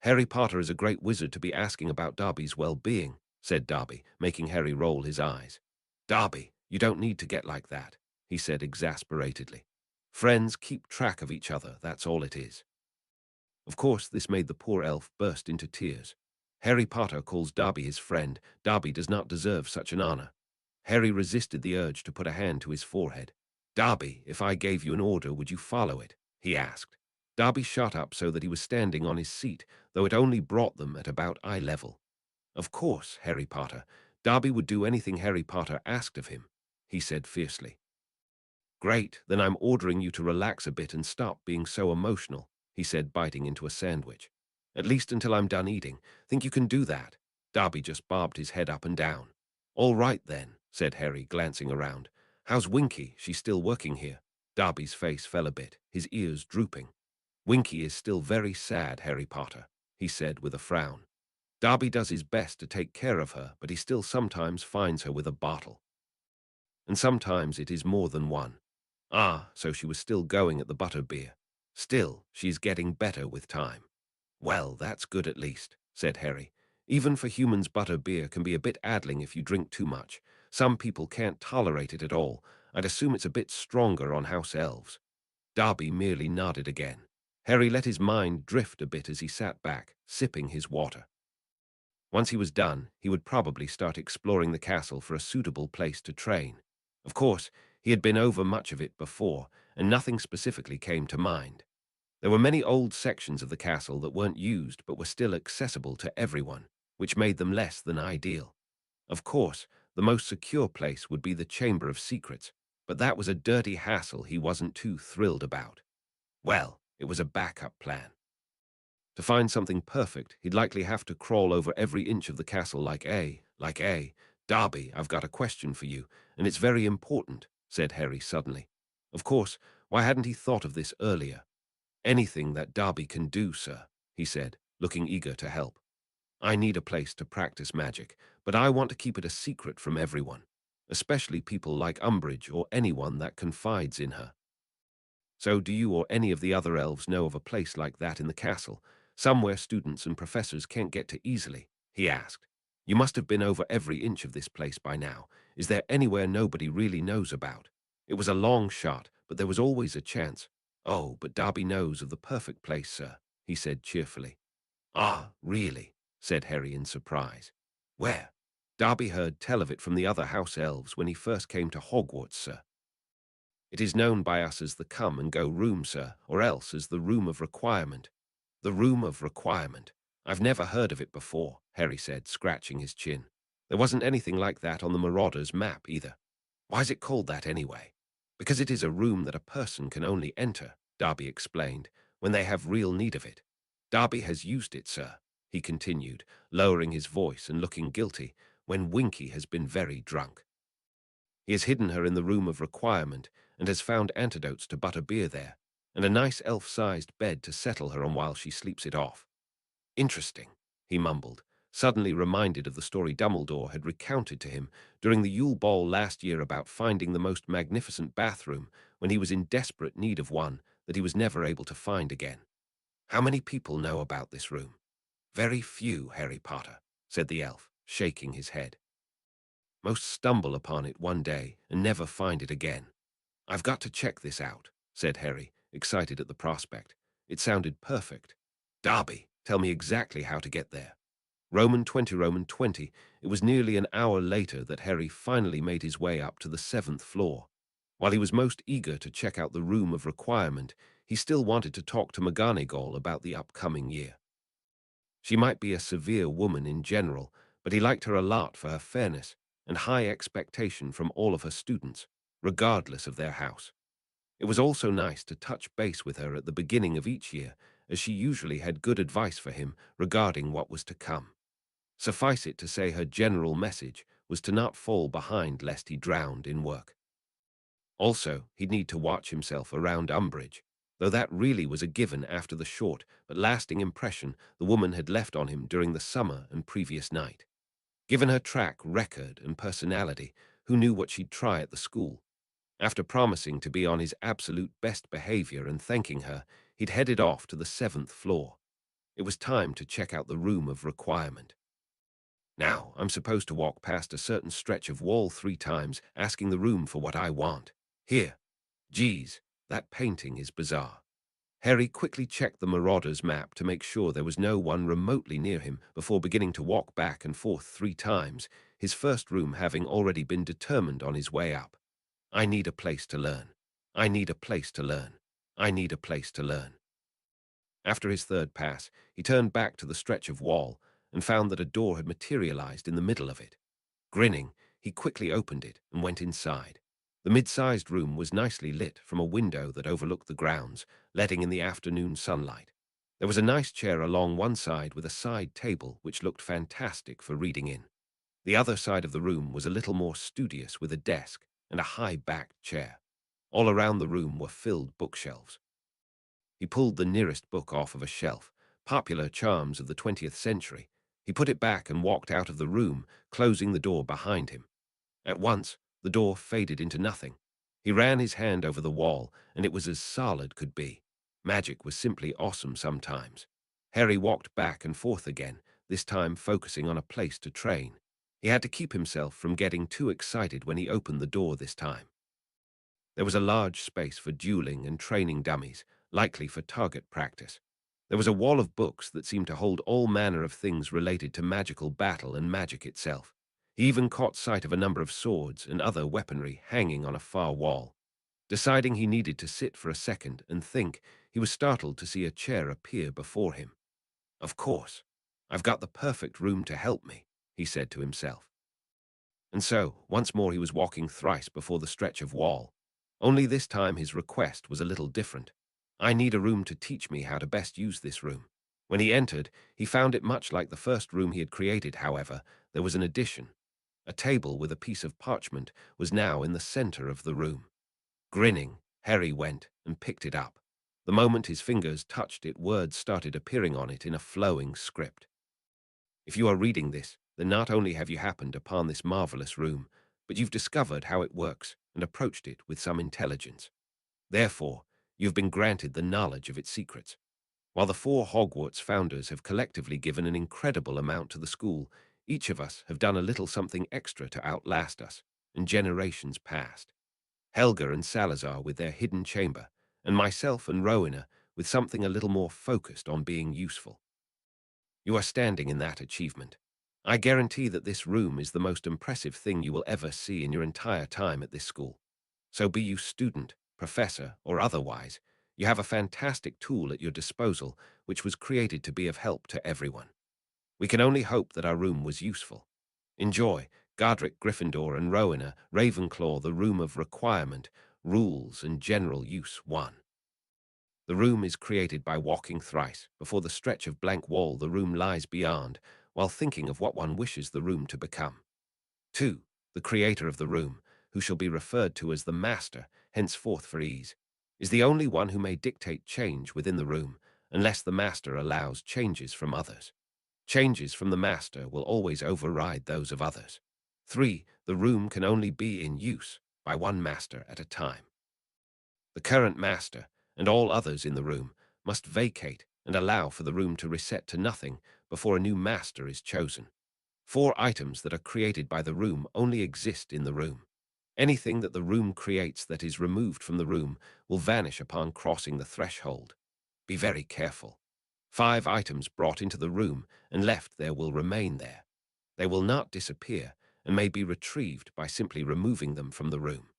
Harry Potter is a great wizard to be asking about Darby's well-being, said Darby, making Harry roll his eyes. Darby, you don't need to get like that, he said exasperatedly. Friends keep track of each other, that's all it is. Of course, this made the poor elf burst into tears. Harry Potter calls Darby his friend. Darby does not deserve such an honor. Harry resisted the urge to put a hand to his forehead. Darby, if I gave you an order, would you follow it? He asked. Darby shot up so that he was standing on his seat, though it only brought them at about eye level. Of course, Harry Potter. Darby would do anything Harry Potter asked of him, he said fiercely. Great, then I'm ordering you to relax a bit and stop being so emotional, he said, biting into a sandwich. At least until I'm done eating. Think you can do that? Darby just bobbed his head up and down. All right, then, said Harry, glancing around. How's Winky? She's still working here. Darby's face fell a bit, his ears drooping. Winky is still very sad, Harry Potter, he said with a frown. Darby does his best to take care of her, but he still sometimes finds her with a bottle. And sometimes it is more than one. Ah, so she was still going at the butterbeer. Still, she's getting better with time. Well, that's good at least, said Harry. Even for humans, butterbeer can be a bit addling if you drink too much. Some people can't tolerate it at all. I'd assume it's a bit stronger on house elves. Darby merely nodded again. Harry let his mind drift a bit as he sat back, sipping his water. Once he was done, he would probably start exploring the castle for a suitable place to train. Of course, he had been over much of it before, and nothing specifically came to mind. There were many old sections of the castle that weren't used but were still accessible to everyone, which made them less than ideal. Of course, the most secure place would be the Chamber of Secrets, but that was a dirty hassle he wasn't too thrilled about. Well, it was a backup plan. To find something perfect, he'd likely have to crawl over every inch of the castle like A. Darby, I've got a question for you, and it's very important, said Harry suddenly. Of course, why hadn't he thought of this earlier? Anything that Darby can do, sir, he said, looking eager to help. I need a place to practice magic, but I want to keep it a secret from everyone, especially people like Umbridge or anyone that confides in her. So do you or any of the other elves know of a place like that in the castle, somewhere students and professors can't get to easily? He asked. You must have been over every inch of this place by now. Is there anywhere nobody really knows about? It was a long shot, but there was always a chance. Oh, but Darby knows of the perfect place, sir, he said cheerfully. Ah, really? Said Harry in surprise. Where? Darby heard tell of it from the other house elves when he first came to Hogwarts, sir. It is known by us as the come-and-go room, sir, or else as the room of requirement. The room of requirement. I've never heard of it before, Harry said, scratching his chin. There wasn't anything like that on the Marauder's map either. Why is it called that anyway? Because it is a room that a person can only enter, Darby explained, when they have real need of it. Darby has used it, sir, he continued, lowering his voice and looking guilty, when Winky has been very drunk. He has hidden her in the room of requirement and has found antidotes to butterbeer there, and a nice elf-sized bed to settle her on while she sleeps it off. Interesting, he mumbled, suddenly reminded of the story Dumbledore had recounted to him during the Yule Ball last year about finding the most magnificent bathroom when he was in desperate need of one that he was never able to find again. How many people know about this room? Very few, Harry Potter, said the elf, shaking his head. Most stumble upon it one day and never find it again. I've got to check this out, said Harry, excited at the prospect. It sounded perfect. Darby, tell me exactly how to get there. Roman 20, Roman 20. It was nearly an hour later that Harry finally made his way up to the 7th floor. While he was most eager to check out the room of requirement, he still wanted to talk to McGonagall about the upcoming year. She might be a severe woman in general, but he liked her a lot for her fairness and high expectation from all of her students, regardless of their house. It was also nice to touch base with her at the beginning of each year, as she usually had good advice for him regarding what was to come. Suffice it to say her general message was to not fall behind lest he drowned in work. Also, he'd need to watch himself around Umbridge, though that really was a given after the short but lasting impression the woman had left on him during the summer and previous night. Given her track record and personality, who knew what she'd try at the school? After promising to be on his absolute best behavior and thanking her, he'd headed off to the 7th floor. It was time to check out the room of requirement. Now, I'm supposed to walk past a certain stretch of wall 3 times, asking the room for what I want. Here. Geez, that painting is bizarre. Harry quickly checked the Marauder's map to make sure there was no one remotely near him before beginning to walk back and forth 3 times, his first room having already been determined on his way up. I need a place to learn. I need a place to learn. I need a place to learn. After his 3rd pass, he turned back to the stretch of wall and found that a door had materialized in the middle of it. Grinning, he quickly opened it and went inside. The mid-sized room was nicely lit from a window that overlooked the grounds, letting in the afternoon sunlight. There was a nice chair along one side with a side table which looked fantastic for reading in. The other side of the room was a little more studious with a desk and a high-backed chair. All around the room were filled bookshelves. He pulled the nearest book off of a shelf, Popular Charms of the 20th Century. He put it back and walked out of the room, closing the door behind him. At once, the door faded into nothing. He ran his hand over the wall, and it was as solid could be. Magic was simply awesome sometimes. Harry walked back and forth again, this time focusing on a place to train. He had to keep himself from getting too excited when he opened the door this time. There was a large space for dueling and training dummies, likely for target practice. There was a wall of books that seemed to hold all manner of things related to magical battle and magic itself. He even caught sight of a number of swords and other weaponry hanging on a far wall. Deciding he needed to sit for a second and think, he was startled to see a chair appear before him. Of course, I've got the perfect room to help me, he said to himself. And so, once more he was walking thrice before the stretch of wall. Only this time his request was a little different. I need a room to teach me how to best use this room. When he entered, he found it much like the first room he had created. However, there was an addition. A table with a piece of parchment was now in the center of the room. Grinning, Harry went and picked it up. The moment his fingers touched it, words started appearing on it in a flowing script. If you are reading this, then not only have you happened upon this marvelous room, but you've discovered how it works and approached it with some intelligence. Therefore, you've been granted the knowledge of its secrets. While the 4 Hogwarts founders have collectively given an incredible amount to the school, each of us have done a little something extra to outlast us, and generations past. Helga and Salazar with their hidden chamber, and myself and Rowena with something a little more focused on being useful. You are standing in that achievement. I guarantee that this room is the most impressive thing you will ever see in your entire time at this school. So be you student, professor, or otherwise, you have a fantastic tool at your disposal which was created to be of help to everyone. We can only hope that our room was useful. Enjoy, Godric Gryffindor and Rowena, Ravenclaw, the room of requirement, rules and general use 1. The room is created by walking thrice before the stretch of blank wall the room lies beyond, while thinking of what one wishes the room to become. 2. The creator of the room, who shall be referred to as the master, henceforth for ease, is the only one who may dictate change within the room, unless the master allows changes from others. Changes from the master will always override those of others. 3. The room can only be in use by one master at a time. The current master, and all others in the room, must vacate and allow for the room to reset to nothing before a new master is chosen. 4 items that are created by the room only exist in the room. Anything that the room creates that is removed from the room will vanish upon crossing the threshold. Be very careful. 5 items brought into the room and left there will remain there. They will not disappear and may be retrieved by simply removing them from the room.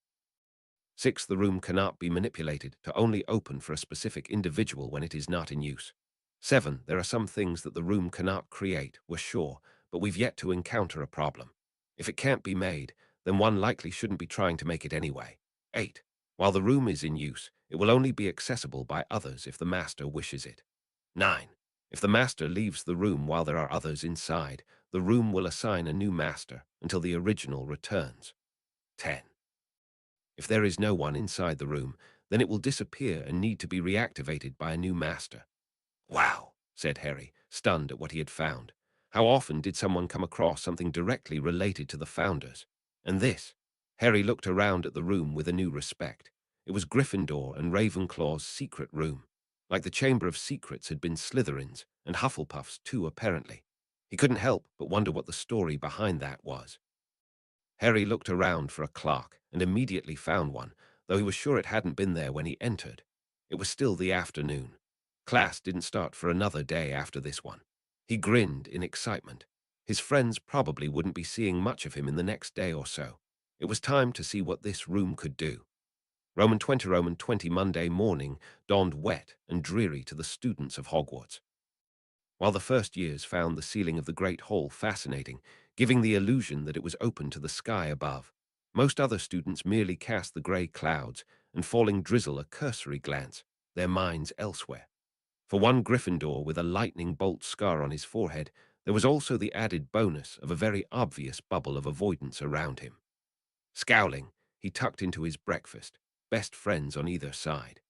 6. The room cannot be manipulated to only open for a specific individual when it is not in use. 7. There are some things that the room cannot create, we're sure, but we've yet to encounter a problem. If it can't be made, then one likely shouldn't be trying to make it anyway. 8. While the room is in use, it will only be accessible by others if the master wishes it. 9. If the master leaves the room while there are others inside, the room will assign a new master until the original returns. 10. If there is no one inside the room, then it will disappear and need to be reactivated by a new master. Wow, said Harry, stunned at what he had found. How often did someone come across something directly related to the founders? And this? Harry looked around at the room with a new respect. It was Gryffindor and Ravenclaw's secret room. Like the Chamber of Secrets had been Slytherin's, and Hufflepuff's too, apparently. He couldn't help but wonder what the story behind that was. Harry looked around for a clock and immediately found one, though he was sure it hadn't been there when he entered. It was still the afternoon. Class didn't start for another day after this one. He grinned in excitement. His friends probably wouldn't be seeing much of him in the next day or so. It was time to see what this room could do. Roman 20 Monday morning dawned wet and dreary to the students of Hogwarts. While the first years found the ceiling of the Great Hall fascinating, giving the illusion that it was open to the sky above, most other students merely cast the grey clouds and falling drizzle a cursory glance, their minds elsewhere. For one Gryffindor with a lightning bolt scar on his forehead, there was also the added bonus of a very obvious bubble of avoidance around him. Scowling, he tucked into his breakfast, best friends on either side.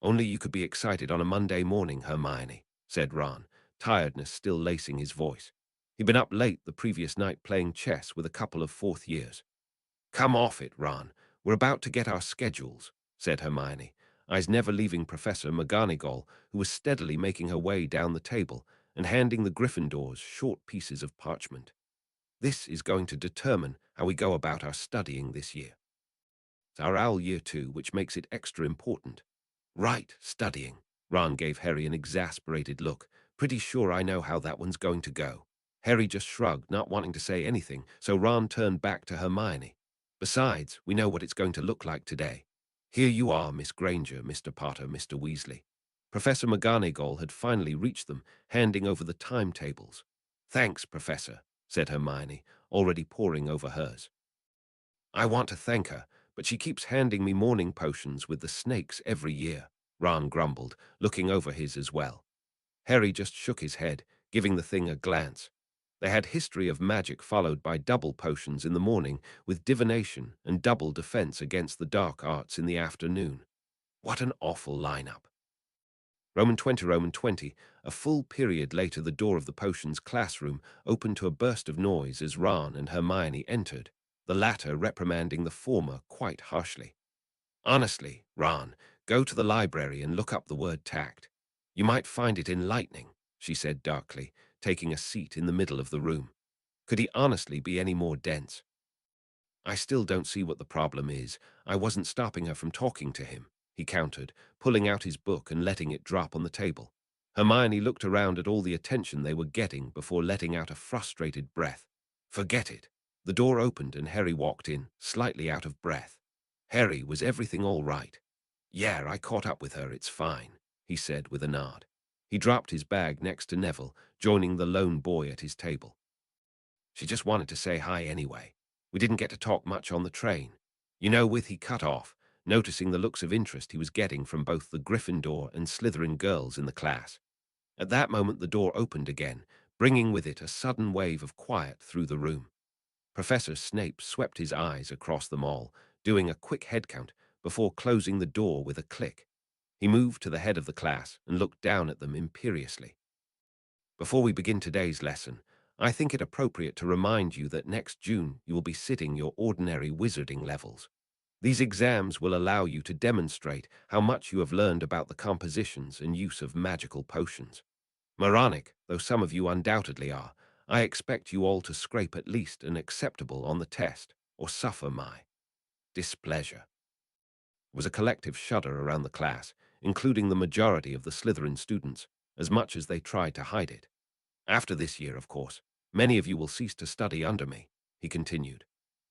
Only you could be excited on a Monday morning, Hermione, said Ron, tiredness still lacing his voice. He'd been up late the previous night playing chess with a couple of fourth years. Come off it, Ron. We're about to get our schedules, said Hermione, eyes never leaving Professor McGonagall, who was steadily making her way down the table and handing the Gryffindors short pieces of parchment. This is going to determine how we go about our studying this year. It's our OWL Year 2, which makes it extra important. Right, studying. Ron gave Harry an exasperated look. Pretty sure I know how that one's going to go. Harry just shrugged, not wanting to say anything, so Ron turned back to Hermione. Besides, we know what it's going to look like today. Here you are, Miss Granger, Mr. Potter, Mr. Weasley. Professor McGonagall had finally reached them, handing over the timetables. Thanks, Professor, said Hermione, already poring over hers. I want to thank her, but she keeps handing me morning potions with the snakes every year, Ron grumbled, looking over his as well. Harry just shook his head, giving the thing a glance. They had history of magic followed by double potions in the morning, with divination and double defense against the dark arts in the afternoon. What an awful lineup. Roman 20, a full period later the door of the potions classroom opened to a burst of noise as Ron and Hermione entered, the latter reprimanding the former quite harshly. Honestly, Ron, go to the library and look up the word tact. You might find it enlightening, she said darkly, taking a seat in the middle of the room. Could he honestly be any more dense? I still don't see what the problem is. I wasn't stopping her from talking to him, he countered, pulling out his book and letting it drop on the table. Hermione looked around at all the attention they were getting before letting out a frustrated breath. Forget it. The door opened and Harry walked in, slightly out of breath. Harry, was everything all right? Yeah, I caught up with her, it's fine, he said with a nod. He dropped his bag next to Neville, joining the lone boy at his table. She just wanted to say hi anyway. We didn't get to talk much on the train. You know, he cut off, noticing the looks of interest he was getting from both the Gryffindor and Slytherin girls in the class. At that moment the door opened again, bringing with it a sudden wave of quiet through the room. Professor Snape swept his eyes across them all, doing a quick head count before closing the door with a click. He moved to the head of the class and looked down at them imperiously. Before we begin today's lesson, I think it appropriate to remind you that next June you will be sitting your ordinary wizarding levels. These exams will allow you to demonstrate how much you have learned about the compositions and use of magical potions. Moronic, though some of you undoubtedly are, I expect you all to scrape at least an acceptable on the test, or suffer my displeasure. It was a collective shudder around the class, including the majority of the Slytherin students, as much as they tried to hide it. After this year, of course, many of you will cease to study under me, he continued.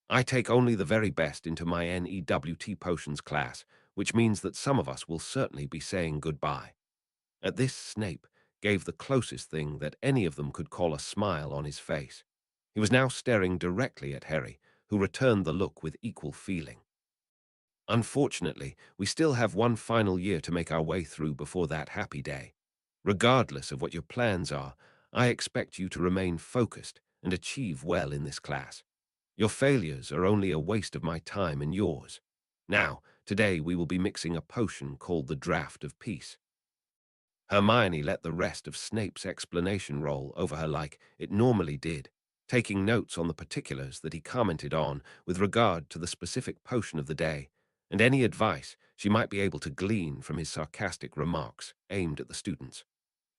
I take only the very best into my NEWT potions class, which means that some of us will certainly be saying goodbye." At this, Snape gave the closest thing that any of them could call a smile on his face. He was now staring directly at Harry, who returned the look with equal feeling. "Unfortunately, we still have one final year to make our way through before that happy day. Regardless of what your plans are, I expect you to remain focused and achieve well in this class. Your failures are only a waste of my time and yours. Now, today we will be mixing a potion called the Draught of Peace." Hermione let the rest of Snape's explanation roll over her like it normally did, taking notes on the particulars that he commented on with regard to the specific potion of the day, and any advice she might be able to glean from his sarcastic remarks aimed at the students.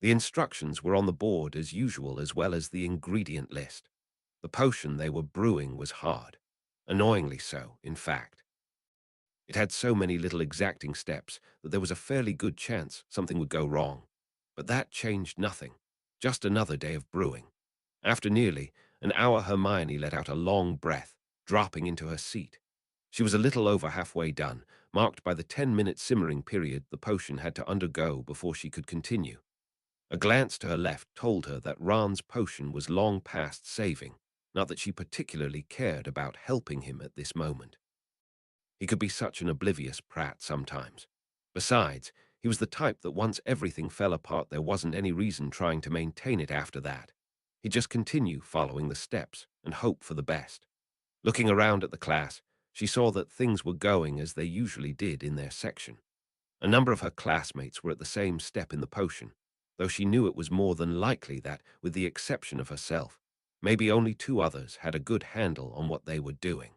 The instructions were on the board as usual, as well as the ingredient list. The potion they were brewing was hard. Annoyingly so, in fact. It had so many little exacting steps that there was a fairly good chance something would go wrong. But that changed nothing. Just another day of brewing. After nearly an hour, Hermione let out a long breath, dropping into her seat. She was a little over halfway done, marked by the 10-minute simmering period the potion had to undergo before she could continue. A glance to her left told her that Ron's potion was long past saving, not that she particularly cared about helping him at this moment. He could be such an oblivious prat sometimes. Besides, he was the type that once everything fell apart, there wasn't any reason trying to maintain it after that. He'd just continue following the steps and hope for the best. Looking around at the class, she saw that things were going as they usually did in their section. A number of her classmates were at the same step in the potion, though she knew it was more than likely that, with the exception of herself, maybe only two others had a good handle on what they were doing.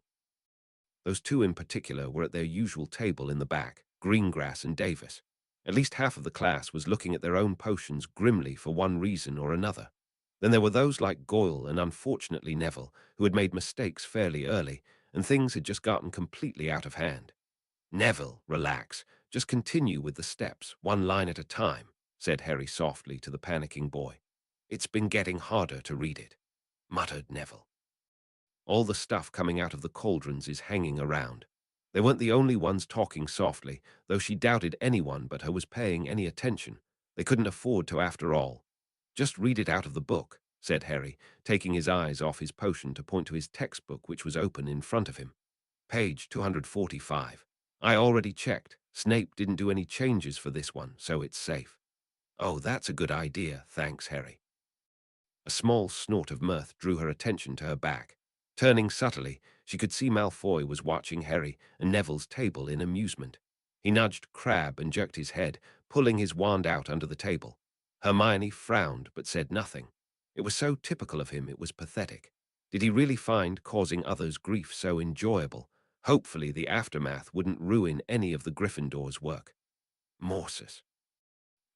Those two in particular were at their usual table in the back, Greengrass and Davis. At least half of the class was looking at their own potions grimly for one reason or another. Then there were those like Goyle and unfortunately Neville, who had made mistakes fairly early, and things had just gotten completely out of hand. "Neville, relax. Just continue with the steps, one line at a time," said Harry softly to the panicking boy. "It's been getting harder to read it," muttered Neville. "All the stuff coming out of the cauldrons is hanging around." They weren't the only ones talking softly, though she doubted anyone but her was paying any attention. They couldn't afford to, after all. "Just read it out of the book," said Harry, taking his eyes off his potion to point to his textbook, which was open in front of him. "Page 245. I already checked. Snape didn't do any changes for this one, so it's safe." "Oh, that's a good idea, thanks, Harry." A small snort of mirth drew her attention to her back. Turning subtly, she could see Malfoy was watching Harry and Neville's table in amusement. He nudged Crabbe and jerked his head, pulling his wand out under the table. Hermione frowned but said nothing. It was so typical of him, it was pathetic. Did he really find causing others grief so enjoyable? Hopefully the aftermath wouldn't ruin any of the Gryffindor's work. Morsus.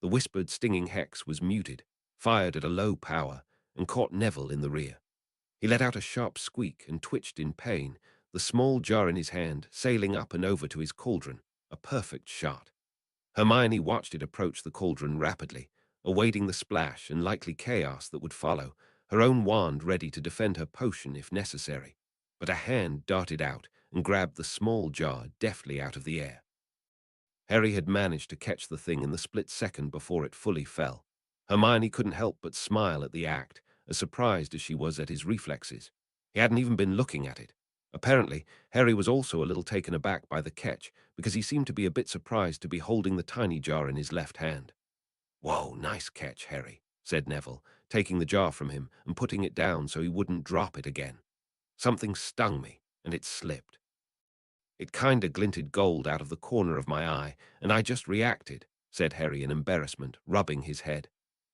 The whispered stinging hex was muted, fired at a low power, and caught Neville in the rear. He let out a sharp squeak and twitched in pain, the small jar in his hand sailing up and over to his cauldron, a perfect shot. Hermione watched it approach the cauldron rapidly, awaiting the splash and likely chaos that would follow, her own wand ready to defend her potion if necessary. But a hand darted out and grabbed the small jar deftly out of the air. Harry had managed to catch the thing in the split second before it fully fell. Hermione couldn't help but smile at the act, as surprised as she was at his reflexes. He hadn't even been looking at it. Apparently, Harry was also a little taken aback by the catch, because he seemed to be a bit surprised to be holding the tiny jar in his left hand. "Whoa, nice catch, Harry," said Neville, taking the jar from him and putting it down so he wouldn't drop it again. "Something stung me, and it slipped. It kinda glinted gold out of the corner of my eye, and I just reacted," said Harry in embarrassment, rubbing his head.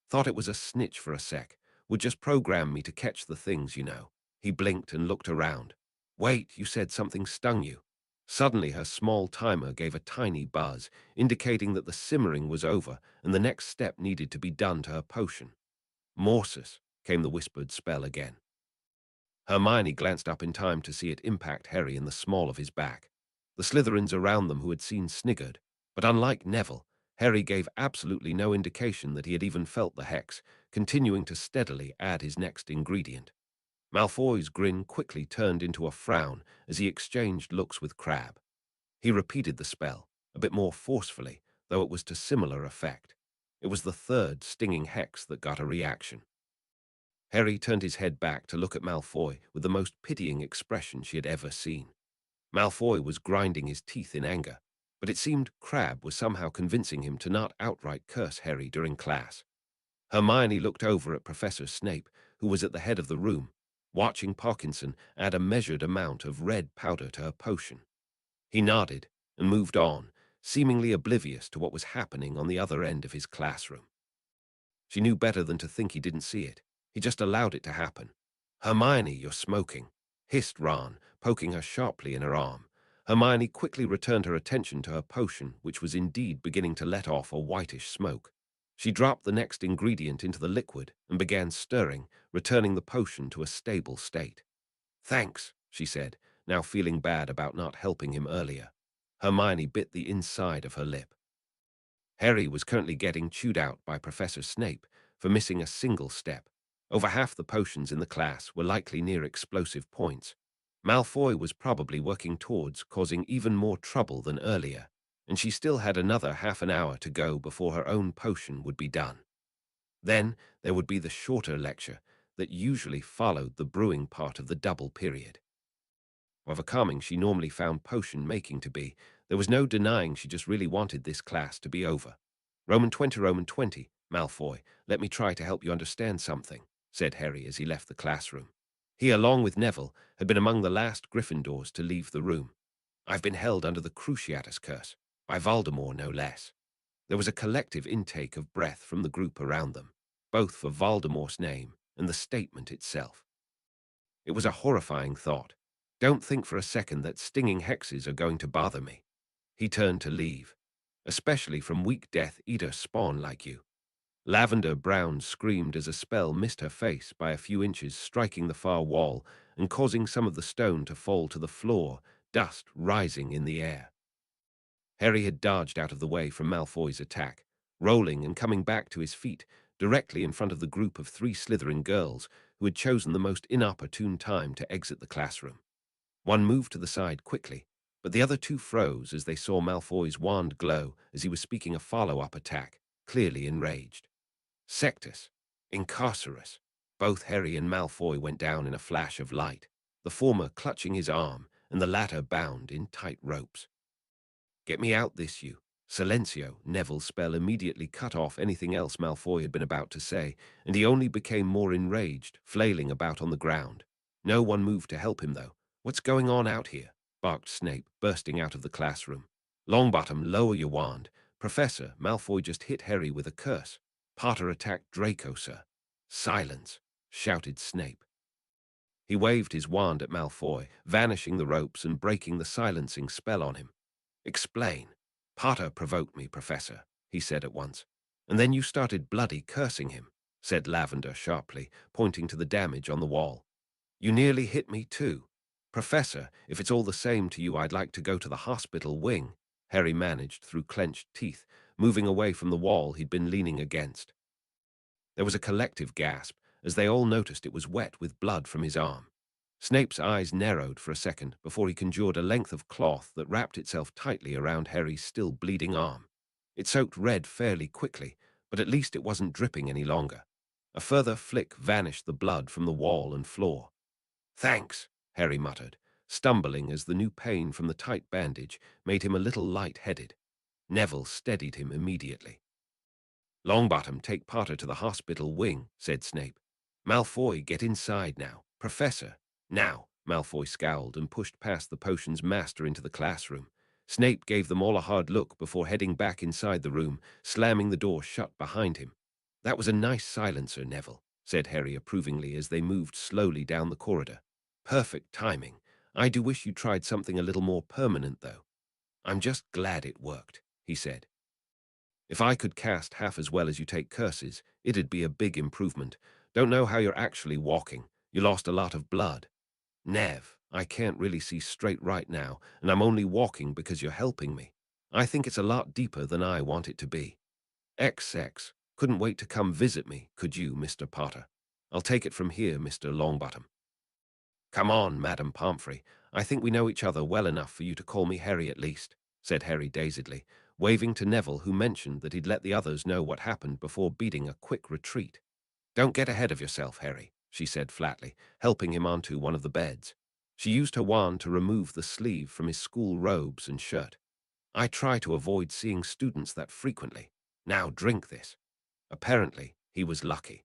"Thought it was a snitch for a sec. Would just program me to catch the things, you know." He blinked and looked around. "Wait, you said something stung you." Suddenly her small timer gave a tiny buzz, indicating that the simmering was over and the next step needed to be done to her potion. "Morsus," came the whispered spell again. Hermione glanced up in time to see it impact Harry in the small of his back. The Slytherins around them who had seen sniggered, but unlike Neville, Harry gave absolutely no indication that he had even felt the hex, continuing to steadily add his next ingredient. Malfoy's grin quickly turned into a frown as he exchanged looks with Crabbe. He repeated the spell, a bit more forcefully, though it was to similar effect. It was the third stinging hex that got a reaction. Harry turned his head back to look at Malfoy with the most pitying expression she had ever seen. Malfoy was grinding his teeth in anger, but it seemed Crabbe was somehow convincing him to not outright curse Harry during class. Hermione looked over at Professor Snape, who was at the head of the room, watching Parkinson add a measured amount of red powder to her potion. He nodded and moved on, seemingly oblivious to what was happening on the other end of his classroom. She knew better than to think he didn't see it. He just allowed it to happen. "Hermione, you're smoking," hissed Ron, poking her sharply in her arm. Hermione quickly returned her attention to her potion, which was indeed beginning to let off a whitish smoke. She dropped the next ingredient into the liquid and began stirring, returning the potion to a stable state. "Thanks," she said, now feeling bad about not helping him earlier. Hermione bit the inside of her lip. Harry was currently getting chewed out by Professor Snape for missing a single step. Over half the potions in the class were likely near explosive points. Malfoy was probably working towards causing even more trouble than earlier, and she still had another half an hour to go before her own potion would be done. Then there would be the shorter lecture that usually followed the brewing part of the double period. However calming she normally found potion making to be, there was no denying she just really wanted this class to be over. Roman 20, Malfoy, let me try to help you understand something, said Harry as he left the classroom. He, along with Neville, had been among the last Gryffindors to leave the room. I've been held under the Cruciatus curse, by Voldemort no less. There was a collective intake of breath from the group around them, both for Voldemort's name and the statement itself. It was a horrifying thought. Don't think for a second that stinging hexes are going to bother me. He turned to leave, especially from weak Death Eater spawn like you. Lavender Brown screamed as a spell missed her face by a few inches, striking the far wall and causing some of the stone to fall to the floor, dust rising in the air. Harry had dodged out of the way from Malfoy's attack, rolling and coming back to his feet directly in front of the group of 3 Slytherin girls who had chosen the most inopportune time to exit the classroom. One moved to the side quickly, but the other 2 froze as they saw Malfoy's wand glow as he was speaking a follow-up attack, clearly enraged. Sectus, Incarcerus. Both Harry and Malfoy went down in a flash of light, the former clutching his arm and the latter bound in tight ropes. Get me out this, you. Silencio, Neville's spell immediately cut off anything else Malfoy had been about to say, and he only became more enraged, flailing about on the ground. No one moved to help him, though. What's going on out here? Barked Snape, bursting out of the classroom. Longbottom, lower your wand. Professor, Malfoy just hit Harry with a curse. Potter attacked Draco, sir. Silence, shouted Snape. He waved his wand at Malfoy, vanishing the ropes and breaking the silencing spell on him. Explain. Potter provoked me, Professor, he said at once. And then you started bloody cursing him, said Lavender sharply, pointing to the damage on the wall. You nearly hit me too. Professor, if it's all the same to you, I'd like to go to the hospital wing, Harry managed through clenched teeth, moving away from the wall he'd been leaning against. There was a collective gasp as they all noticed it was wet with blood from his arm. Snape's eyes narrowed for a second before he conjured a length of cloth that wrapped itself tightly around Harry's still bleeding arm. It soaked red fairly quickly, but at least it wasn't dripping any longer. A further flick vanished the blood from the wall and floor. Thanks, Harry muttered, stumbling as the new pain from the tight bandage made him a little light-headed. Neville steadied him immediately. Longbottom, take Potter to the hospital wing, said Snape. Malfoy, get inside now. Professor. Now, Malfoy scowled and pushed past the potion's master into the classroom. Snape gave them all a hard look before heading back inside the room, slamming the door shut behind him. That was a nice silencer, Neville, said Harry approvingly as they moved slowly down the corridor. Perfect timing. I do wish you tried something a little more permanent, though. I'm just glad it worked, he said. If I could cast half as well as you take curses, it'd be a big improvement. Don't know how you're actually walking. You lost a lot of blood. Nev, I can't really see straight right now, and I'm only walking because you're helping me. I think it's a lot deeper than I want it to be. XX, couldn't wait to come visit me, could you, Mr. Potter? I'll take it from here, Mr. Longbottom. "Come on, Madam Pomfrey. I think we know each other well enough for you to call me Harry at least," said Harry dazedly, waving to Neville, who mentioned that he'd let the others know what happened before beating a quick retreat. "Don't get ahead of yourself, Harry," she said flatly, helping him onto one of the beds. She used her wand to remove the sleeve from his school robes and shirt. "I try to avoid seeing students that frequently. Now drink this." Apparently, he was lucky.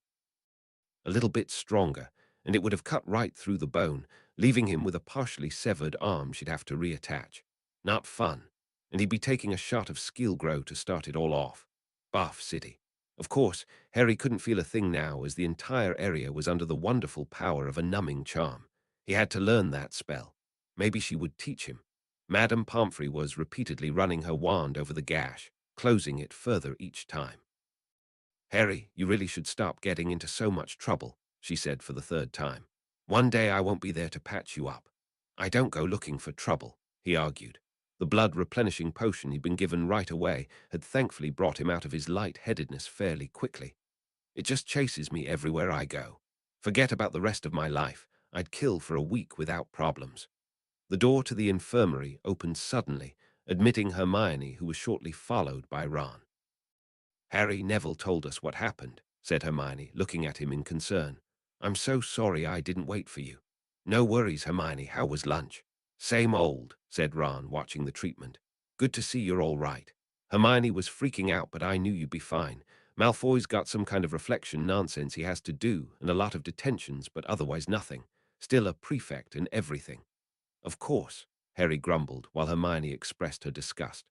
A little bit stronger, and it would have cut right through the bone, leaving him with a partially severed arm she'd have to reattach. Not fun, and he'd be taking a shot of Skillgrow to start it all off. Bath City. Of course, Harry couldn't feel a thing now, as the entire area was under the wonderful power of a numbing charm. He had to learn that spell. Maybe she would teach him. Madame Pomfrey was repeatedly running her wand over the gash, closing it further each time. "Harry, you really should stop getting into so much trouble," she said for the third time. "One day I won't be there to patch you up." "I don't go looking for trouble," he argued. The blood-replenishing potion he'd been given right away had thankfully brought him out of his light-headedness fairly quickly. "It just chases me everywhere I go. Forget about the rest of my life. I'd kill for a week without problems." The door to the infirmary opened suddenly, admitting Hermione, who was shortly followed by Ron. "Harry, Neville told us what happened," said Hermione, looking at him in concern. "I'm so sorry I didn't wait for you." "No worries, Hermione. How was lunch?" "Same old," said Ron, watching the treatment. "Good to see you're all right." Hermione was freaking out, but I knew you'd be fine. Malfoy's got some kind of reflection nonsense he has to do, and a lot of detentions, but otherwise nothing. Still a prefect and everything. "Of course," Harry grumbled, while Hermione expressed her disgust.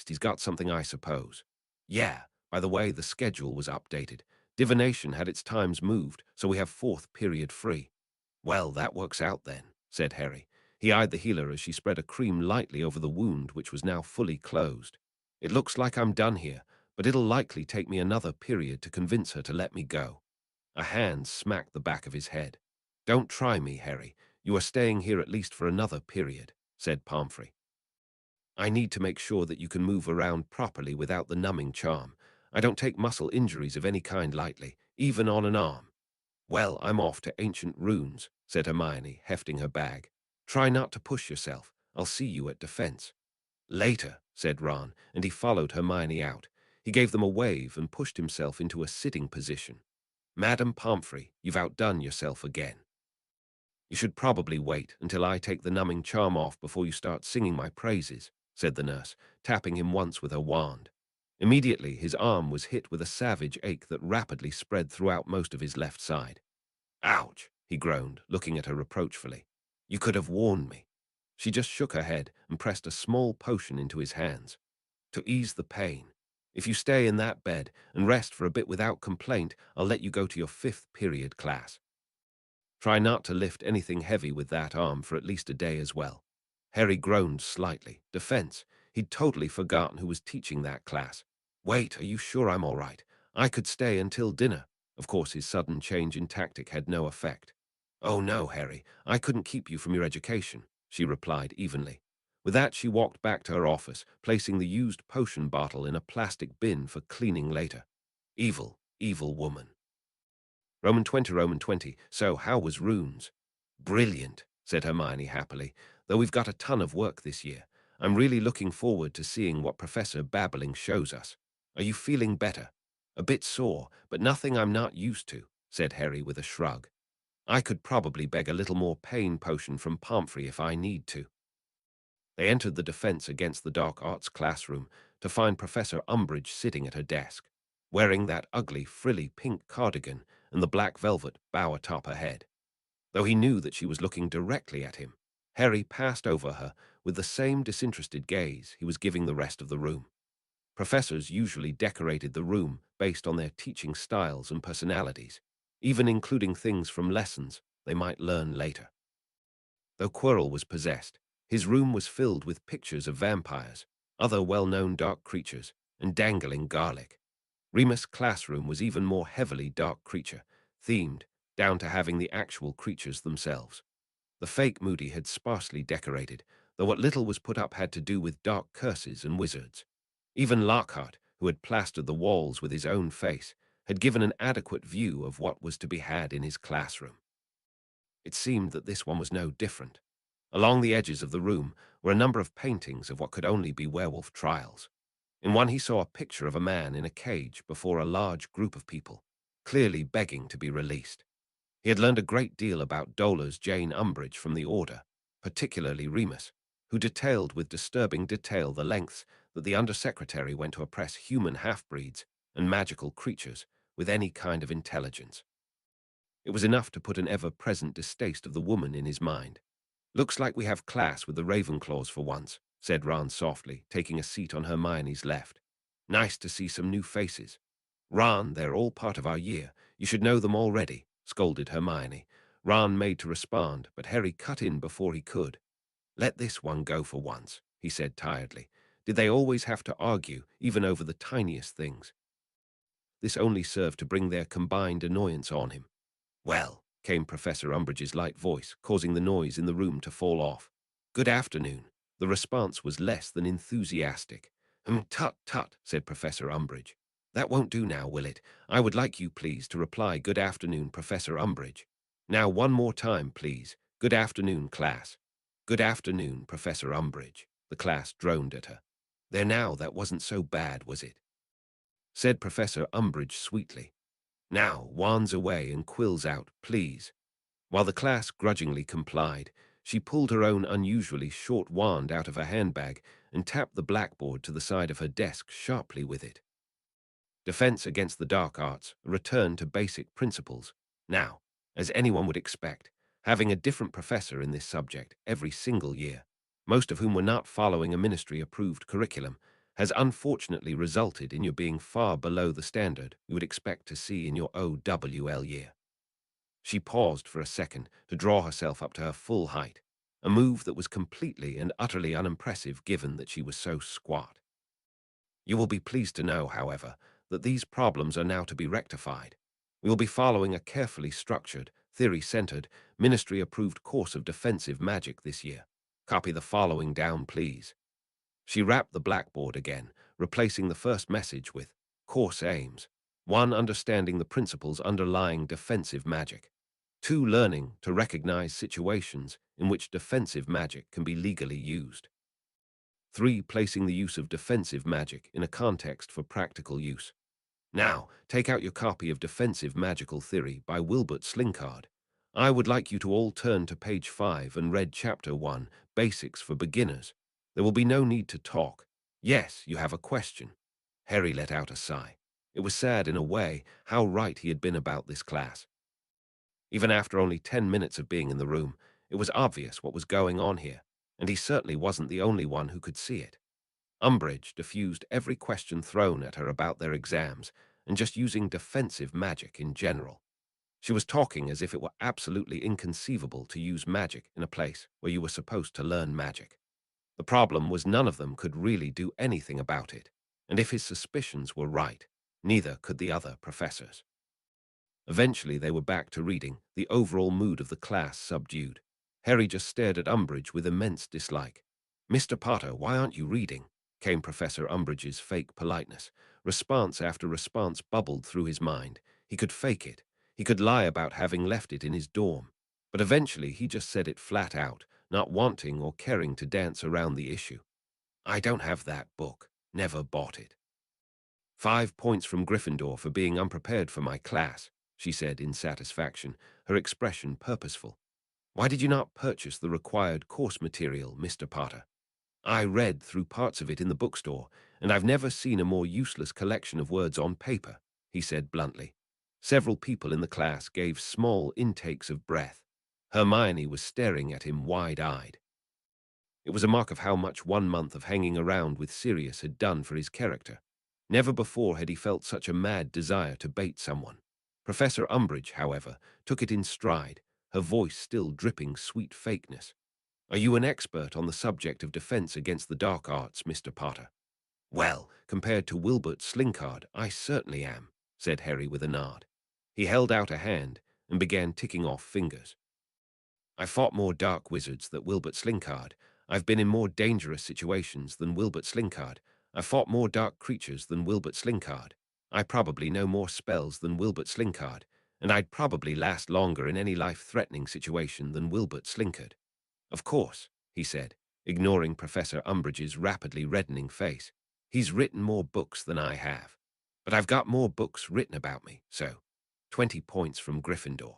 "He's got something, I suppose." "Yeah, by the way, the schedule was updated. Divination had its times moved, so we have fourth period free." "Well, that works out then," said Harry. He eyed the healer as she spread a cream lightly over the wound, which was now fully closed. "It looks like I'm done here, but it'll likely take me another period to convince her to let me go." A hand smacked the back of his head. "Don't try me, Harry. You are staying here at least for another period," said Pomfrey. "I need to make sure that you can move around properly without the numbing charm. I don't take muscle injuries of any kind lightly, even on an arm." "Well, I'm off to Ancient Runes," said Hermione, hefting her bag. "Try not to push yourself. I'll see you at Defense." "Later," said Ron, and he followed Hermione out. He gave them a wave and pushed himself into a sitting position. "Madam Pomfrey, you've outdone yourself again. You should probably wait until I take the numbing charm off before you start singing my praises," said the nurse, tapping him once with her wand. Immediately, his arm was hit with a savage ache that rapidly spread throughout most of his left side. "Ouch," he groaned, looking at her reproachfully. "You could have warned me." She just shook her head and pressed a small potion into his hands. "To ease the pain. If you stay in that bed and rest for a bit without complaint, I'll let you go to your fifth period class. Try not to lift anything heavy with that arm for at least a day as well." Harry groaned slightly. Defense. He'd totally forgotten who was teaching that class. "Wait, are you sure I'm all right? I could stay until dinner." Of course, his sudden change in tactic had no effect. "Oh no, Harry, I couldn't keep you from your education," she replied evenly. With that, she walked back to her office, placing the used potion bottle in a plastic bin for cleaning later. Evil, evil woman. Roman 20. So, how was Runes? "Brilliant," said Hermione happily, "though we've got a ton of work this year. I'm really looking forward to seeing what Professor Babbling shows us. Are you feeling better?" "A bit sore, but nothing I'm not used to," said Harry with a shrug. "I could probably beg a little more pain potion from Pomfrey if I need to." They entered the Defense Against the Dark Arts classroom to find Professor Umbridge sitting at her desk, wearing that ugly, frilly pink cardigan and the black velvet bow atop her head. Though he knew that she was looking directly at him, Harry passed over her with the same disinterested gaze he was giving the rest of the room. Professors usually decorated the room based on their teaching styles and personalities, even including things from lessons they might learn later. Though Quirrell was possessed, his room was filled with pictures of vampires, other well-known dark creatures, and dangling garlic. Remus' classroom was even more heavily dark creature, themed, down to having the actual creatures themselves. The fake Moody had sparsely decorated, though what little was put up had to do with dark curses and wizards. Even Lockhart, who had plastered the walls with his own face, had given an adequate view of what was to be had in his classroom. It seemed that this one was no different. Along the edges of the room were a number of paintings of what could only be werewolf trials. In one he saw a picture of a man in a cage before a large group of people, clearly begging to be released. He had learned a great deal about Dolar's Jane Umbridge from the Order, particularly Remus, who detailed with disturbing detail the lengths that the Undersecretary went to oppress human half-breeds and magical creatures with any kind of intelligence. It was enough to put an ever-present distaste of the woman in his mind. "Looks like we have class with the Ravenclaws for once," said Ron softly, taking a seat on Hermione's left. "Nice to see some new faces." "Ron, they're all part of our year. You should know them already," scolded Hermione. Ron made to respond, but Harry cut in before he could. "Let this one go for once," he said tiredly. "Did they always have to argue, even over the tiniest things?" This only served to bring their combined annoyance on him. "Well," came Professor Umbridge's light voice, causing the noise in the room to fall off. "Good afternoon." The response was less than enthusiastic. Tut, tut," said Professor Umbridge. "That won't do now, will it? I would like you, please, to reply, 'Good afternoon, Professor Umbridge.' Now, one more time, please. 'Good afternoon, class.'" "Good afternoon, Professor Umbridge," the class droned at her. "There now, that wasn't so bad, was it?" said Professor Umbridge sweetly. "Now, wands away and quills out, please." While the class grudgingly complied, she pulled her own unusually short wand out of her handbag and tapped the blackboard to the side of her desk sharply with it. Defense against the dark arts, a return to basic principles. Now, as anyone would expect, having a different professor in this subject every single year, most of whom were not following a ministry-approved curriculum, has unfortunately resulted in your being far below the standard you would expect to see in your OWL year. She paused for a second to draw herself up to her full height, a move that was completely and utterly unimpressive given that she was so squat. "You will be pleased to know, however, that these problems are now to be rectified. We will be following a carefully structured, theory-centered, ministry-approved course of defensive magic this year. Copy the following down, please." She rapped the blackboard again, replacing the first message with "Course aims." 1. Understanding the principles underlying defensive magic. 2. Learning to recognize situations in which defensive magic can be legally used. 3. Placing the use of defensive magic in a context for practical use. Now, take out your copy of Defensive Magical Theory by Wilbert Slinkard. I would like you to all turn to page 5 and read Chapter 1, Basics for Beginners. There will be no need to talk. Yes, you have a question. Harry let out a sigh. It was sad in a way how right he had been about this class. Even after only 10 minutes of being in the room, it was obvious what was going on here, and he certainly wasn't the only one who could see it. Umbridge diffused every question thrown at her about their exams and just using defensive magic in general. She was talking as if it were absolutely inconceivable to use magic in a place where you were supposed to learn magic. The problem was none of them could really do anything about it, and if his suspicions were right, neither could the other professors. Eventually they were back to reading, the overall mood of the class subdued. Harry just stared at Umbridge with immense dislike. "Mr. Potter, why aren't you reading?" came Professor Umbridge's fake politeness. Response after response bubbled through his mind. He could fake it. He could lie about having left it in his dorm. But eventually he just said it flat out, not wanting or caring to dance around the issue. "I don't have that book. Never bought it." 5 points from Gryffindor for being unprepared for my class, she said in satisfaction, her expression purposeful. "Why did you not purchase the required course material, Mr. Potter?" "I read through parts of it in the bookstore, and I've never seen a more useless collection of words on paper," he said bluntly. Several people in the class gave small intakes of breath. Hermione was staring at him wide-eyed. It was a mark of how much 1 month of hanging around with Sirius had done for his character. Never before had he felt such a mad desire to bait someone. Professor Umbridge, however, took it in stride, her voice still dripping sweet fakeness. "Are you an expert on the subject of defense against the dark arts, Mr. Potter?" "Well, compared to Wilbert Slinkard, I certainly am," said Harry with a nod. He held out a hand and began ticking off fingers. "I fought more dark wizards than Wilbert Slinkard. I've been in more dangerous situations than Wilbert Slinkard. I fought more dark creatures than Wilbert Slinkard. I probably know more spells than Wilbert Slinkard, and I'd probably last longer in any life-threatening situation than Wilbert Slinkard. Of course, he said, ignoring Professor Umbridge's rapidly reddening face. He's written more books than I have. But I've got more books written about me, so 20 points from Gryffindor.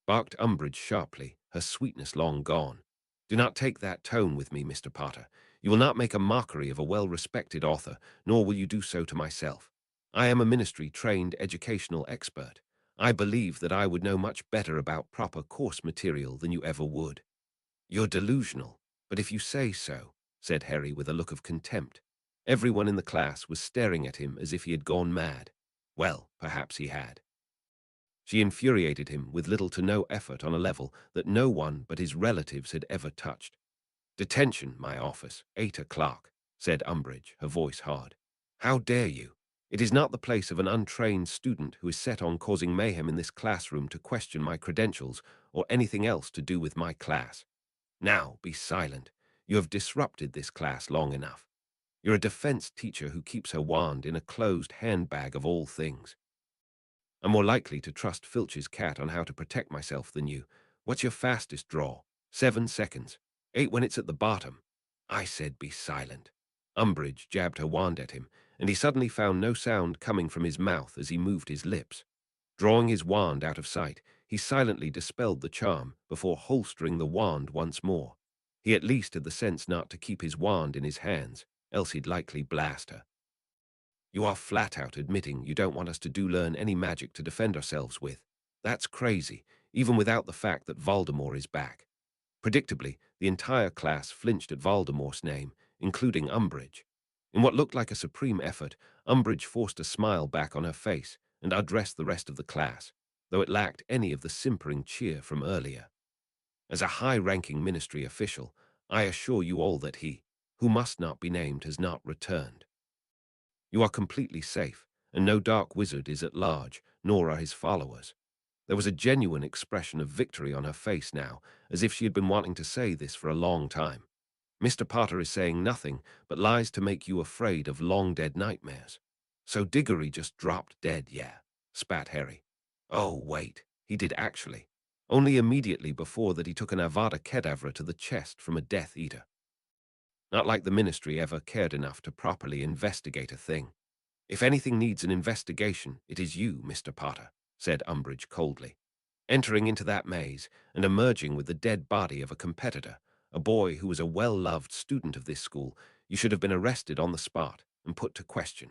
Barked Umbridge sharply, her sweetness long gone. Do not take that tone with me, Mr. Potter. You will not make a mockery of a well-respected author, nor will you do so to myself. I am a ministry-trained educational expert. I believe that I would know much better about proper course material than you ever would. You're delusional, but if you say so, said Harry with a look of contempt. Everyone in the class was staring at him as if he had gone mad. Well, perhaps he had. She infuriated him with little to no effort on a level that no one but his relatives had ever touched. "Detention, my office, 8 o'clock, said Umbridge, her voice hard. How dare you? It is not the place of an untrained student who is set on causing mayhem in this classroom to question my credentials or anything else to do with my class. Now, be silent. You have disrupted this class long enough. You're a defense teacher who keeps her wand in a closed handbag of all things. I'm more likely to trust Filch's cat on how to protect myself than you. What's your fastest draw? 7 seconds. 8 when it's at the bottom. I said be silent. Umbridge jabbed her wand at him, and he suddenly found no sound coming from his mouth as he moved his lips. Drawing his wand out of sight, he silently dispelled the charm before holstering the wand once more. He at least had the sense not to keep his wand in his hands, else he'd likely blast her. You are flat out admitting you don't want us to learn any magic to defend ourselves with. That's crazy, even without the fact that Voldemort is back. Predictably, the entire class flinched at Voldemort's name, including Umbridge. In what looked like a supreme effort, Umbridge forced a smile back on her face and addressed the rest of the class, though it lacked any of the simpering cheer from earlier. As a high-ranking ministry official, I assure you all that he, who must not be named, has not returned. You are completely safe, and no dark wizard is at large, nor are his followers. There was a genuine expression of victory on her face now, as if she had been wanting to say this for a long time. Mr. Potter is saying nothing but lies to make you afraid of long-dead nightmares. So Diggory just dropped dead, yeah, spat Harry. Oh, wait, he did actually. Only immediately before that he took an Avada Kedavra to the chest from a Death Eater. Not like the Ministry ever cared enough to properly investigate a thing. If anything needs an investigation, it is you, Mr. Potter, said Umbridge coldly. Entering into that maze and emerging with the dead body of a competitor, a boy who was a well-loved student of this school, you should have been arrested on the spot and put to question.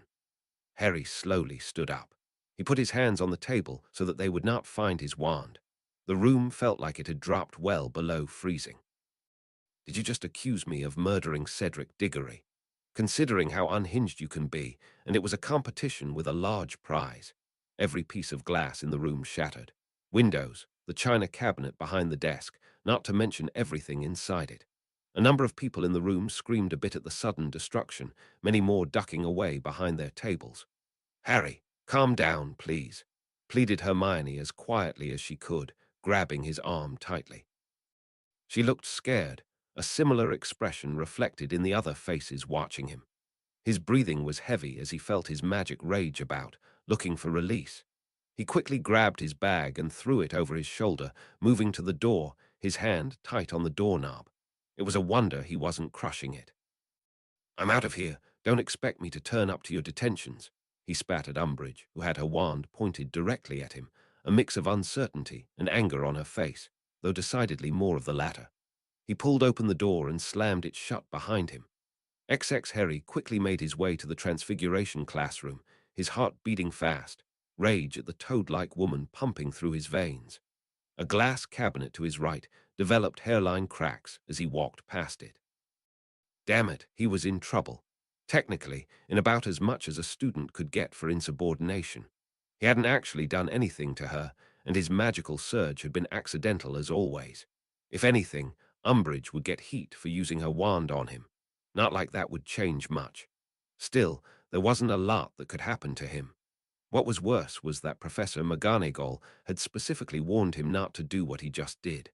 Harry slowly stood up. He put his hands on the table so that they would not find his wand. The room felt like it had dropped well below freezing. Did you just accuse me of murdering Cedric Diggory? Considering how unhinged you can be, and it was a competition with a large prize. Every piece of glass in the room shattered. Windows, the china cabinet behind the desk, not to mention everything inside it. A number of people in the room screamed a bit at the sudden destruction, many more ducking away behind their tables. Harry, calm down, please, pleaded Hermione as quietly as she could, grabbing his arm tightly. She looked scared, a similar expression reflected in the other faces watching him. His breathing was heavy as he felt his magic rage about, looking for release. He quickly grabbed his bag and threw it over his shoulder, moving to the door, his hand tight on the doorknob. It was a wonder he wasn't crushing it. I'm out of here. Don't expect me to turn up to your detentions, he spat at Umbridge, who had her wand pointed directly at him, a mix of uncertainty and anger on her face, though decidedly more of the latter. He pulled open the door and slammed it shut behind him. XX Harry quickly made his way to the Transfiguration classroom, his heart beating fast, rage at the toad-like woman pumping through his veins. A glass cabinet to his right developed hairline cracks as he walked past it. Damn it, he was in trouble. Technically, in about as much as a student could get for insubordination. He hadn't actually done anything to her, and his magical surge had been accidental as always. If anything, Umbridge would get heat for using her wand on him. Not like that would change much. Still, there wasn't a lot that could happen to him. What was worse was that Professor McGonagall had specifically warned him not to do what he just did.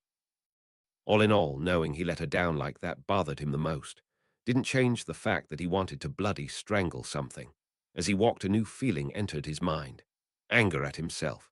All in all, knowing he let her down like that bothered him the most. Didn't change the fact that he wanted to bloody strangle something. As he walked, a new feeling entered his mind. Anger at himself.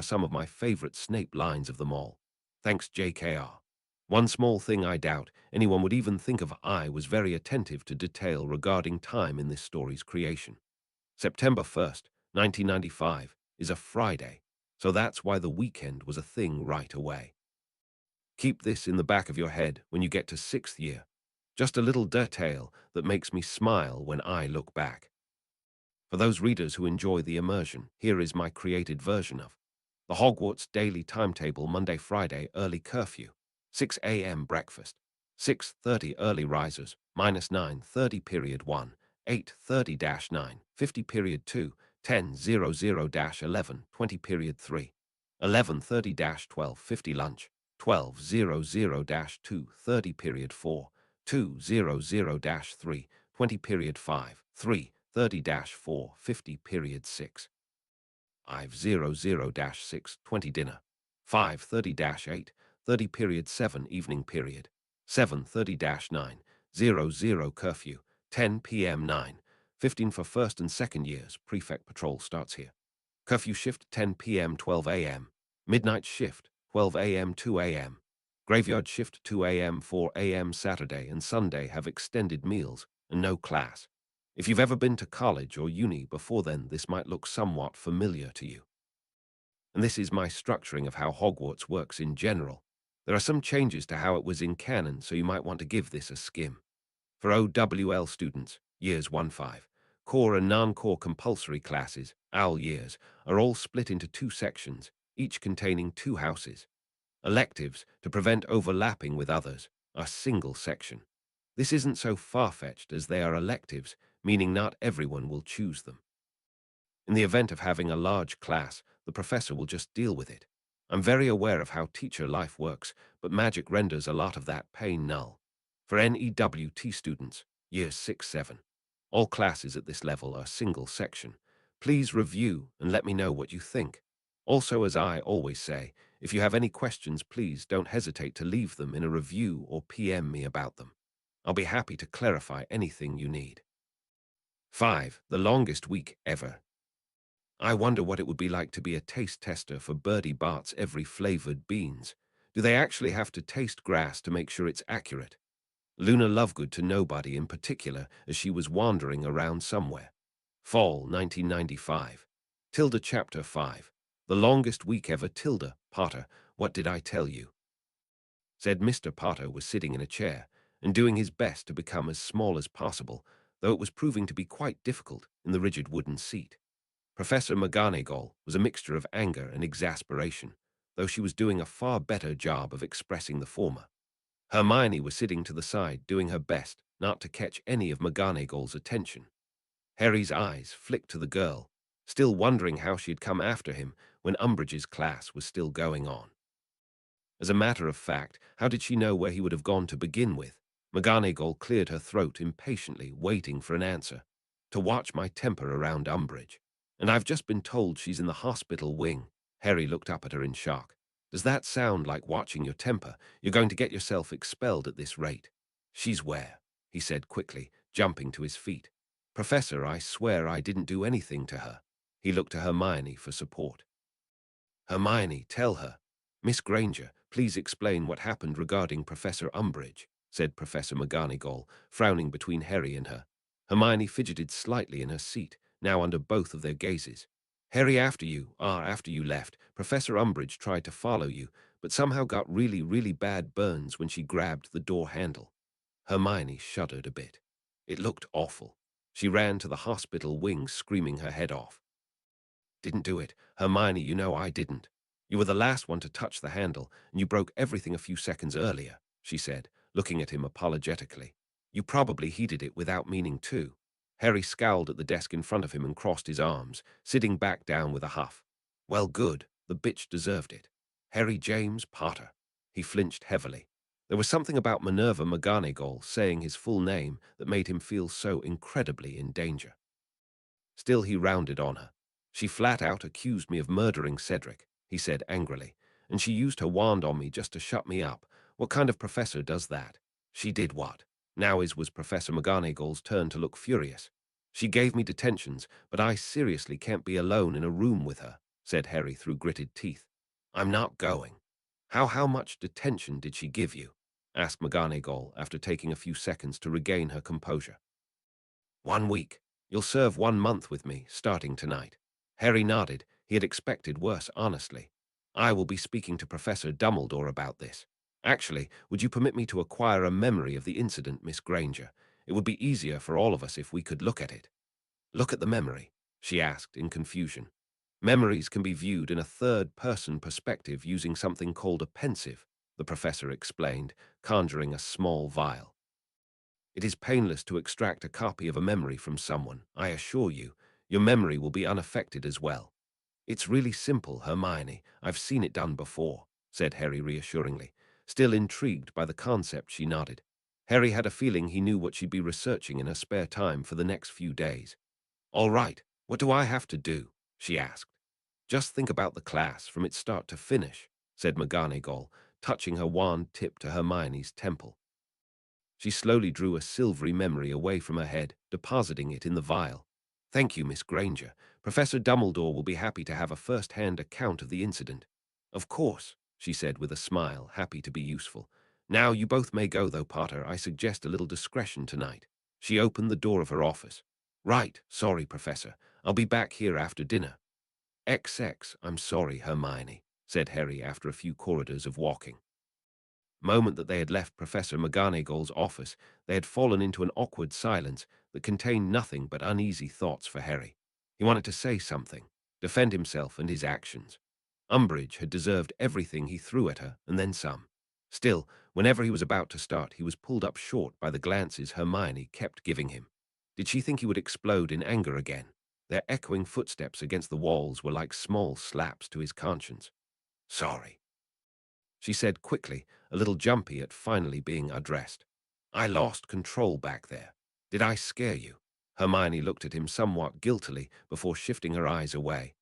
are some of my favorite Snape lines of them all. Thanks, JKR. One small thing I doubt anyone would even think of. I was very attentive to detail regarding time in this story's creation. September 1st, 1995, is a Friday, so that's why the weekend was a thing right away. Keep this in the back of your head when you get to 6th year. Just a little detail that makes me smile when I look back. For those readers who enjoy the immersion, here is my created version of the Hogwarts daily timetable: Monday, Friday, early curfew, 6 a.m. breakfast, 6:30 early risers, -9:30 period 1, 8:30-9, 50 period 2, 10:00-11, 20 period 3, 11:30-12:50 lunch, 12:00-2:30 period 4, 2:00-3, 20 period 5, 3:30-4:50 period 6, 5:00-6:20 dinner, 5:30-8, 30 period 7 evening period, 7:30-9, 00 curfew, 10 p.m. 9:15 for first and second years. Prefect patrol starts here. Curfew shift 10 p.m. 12 a.m. Midnight shift 12 a.m. 2 a.m. Graveyard shift 2 a.m. 4 a.m. Saturday and Sunday have extended meals and no class. If you've ever been to college or uni before then, this might look somewhat familiar to you. And this is my structuring of how Hogwarts works in general. There are some changes to how it was in canon, so you might want to give this a skim. For OWL students, years 1-5, core and non-core compulsory classes, OWL years, are all split into 2 sections, each containing 2 houses. Electives, to prevent overlapping with others, are single section. This isn't so far-fetched as they are electives, meaning not everyone will choose them. In the event of having a large class, the professor will just deal with it. I'm very aware of how teacher life works, but magic renders a lot of that pain null. For NEWT students, years 6-7, all classes at this level are single section. Please review and let me know what you think. Also, as I always say, if you have any questions, please don't hesitate to leave them in a review or PM me about them. I'll be happy to clarify anything you need. 5. The longest week ever. I wonder what it would be like to be a taste tester for Birdie Bart's every flavored beans. Do they actually have to taste grass to make sure it's accurate? Luna Lovegood to nobody in particular as she was wandering around somewhere. Fall 1995. Tilda Chapter 5. The longest week ever. Tilda, Potter, what did I tell you? Said Mr. Potter was sitting in a chair and doing his best to become as small as possible, though it was proving to be quite difficult in the rigid wooden seat. Professor McGonagall was a mixture of anger and exasperation, though she was doing a far better job of expressing the former. Hermione was sitting to the side, doing her best not to catch any of McGonagall's attention. Harry's eyes flicked to the girl, still wondering how she had come after him when Umbridge's class was still going on. As a matter of fact, how did she know where he would have gone to begin with? McGonagall cleared her throat impatiently, waiting for an answer. To watch my temper around Umbridge. And I've just been told she's in the hospital wing. Harry looked up at her in shock. Does that sound like watching your temper? You're going to get yourself expelled at this rate. She's where? He said quickly, jumping to his feet. Professor, I swear I didn't do anything to her. He looked to Hermione for support. Hermione, tell her. Miss Granger, please explain what happened regarding Professor Umbridge, said Professor McGonagall, frowning between Harry and her. Hermione fidgeted slightly in her seat, now under both of their gazes. Harry, after you left, Professor Umbridge tried to follow you, but somehow got really, really bad burns when she grabbed the door handle. Hermione shuddered a bit. It looked awful. She ran to the hospital wing, screaming her head off. Didn't do it. Hermione, you know I didn't. You were the last one to touch the handle, and you broke everything a few seconds earlier, she said, looking at him apologetically. You probably heated it without meaning to. Harry scowled at the desk in front of him and crossed his arms, sitting back down with a huff. Well, good. The bitch deserved it. Harry James Potter. He flinched heavily. There was something about Minerva McGonagall saying his full name that made him feel so incredibly in danger. Still, he rounded on her. She flat out accused me of murdering Cedric, he said angrily, and she used her wand on me just to shut me up. What kind of professor does that? She did what? Now it was Professor McGonagall's turn to look furious. She gave me detentions, but I seriously can't be alone in a room with her, said Harry through gritted teeth. I'm not going. How much detention did she give you? Asked McGonagall after taking a few seconds to regain her composure. 1 week. You'll serve 1 month with me, starting tonight. Harry nodded. He had expected worse, honestly. I will be speaking to Professor Dumbledore about this. Actually, would you permit me to acquire a memory of the incident, Miss Granger? It would be easier for all of us if we could look at it. Look at the memory, she asked in confusion. Memories can be viewed in a third-person perspective using something called a pensieve, the professor explained, conjuring a small vial. It is painless to extract a copy of a memory from someone, I assure you. Your memory will be unaffected as well. It's really simple, Hermione. I've seen it done before, said Harry reassuringly. Still intrigued by the concept, she nodded. Harry had a feeling he knew what she'd be researching in her spare time for the next few days. All right, what do I have to do? She asked. Just think about the class from its start to finish, said McGonagall, touching her wand tip to Hermione's temple. She slowly drew a silvery memory away from her head, depositing it in the vial. Thank you, Miss Granger. Professor Dumbledore will be happy to have a first-hand account of the incident. Of course, she said with a smile, happy to be useful. Now you both may go, though, Potter. I suggest a little discretion tonight. She opened the door of her office. Right, sorry, Professor. I'll be back here after dinner. XX, I'm sorry, Hermione, said Harry after a few corridors of walking. Moment that they had left Professor McGonagall's office, they had fallen into an awkward silence that contained nothing but uneasy thoughts for Harry. He wanted to say something, defend himself and his actions. Umbridge had deserved everything he threw at her, and then some. Still, whenever he was about to start, he was pulled up short by the glances Hermione kept giving him. Did she think he would explode in anger again? Their echoing footsteps against the walls were like small slaps to his conscience. Sorry, she said quickly, a little jumpy at finally being addressed. I lost control back there. Did I scare you? Hermione looked at him somewhat guiltily before shifting her eyes away.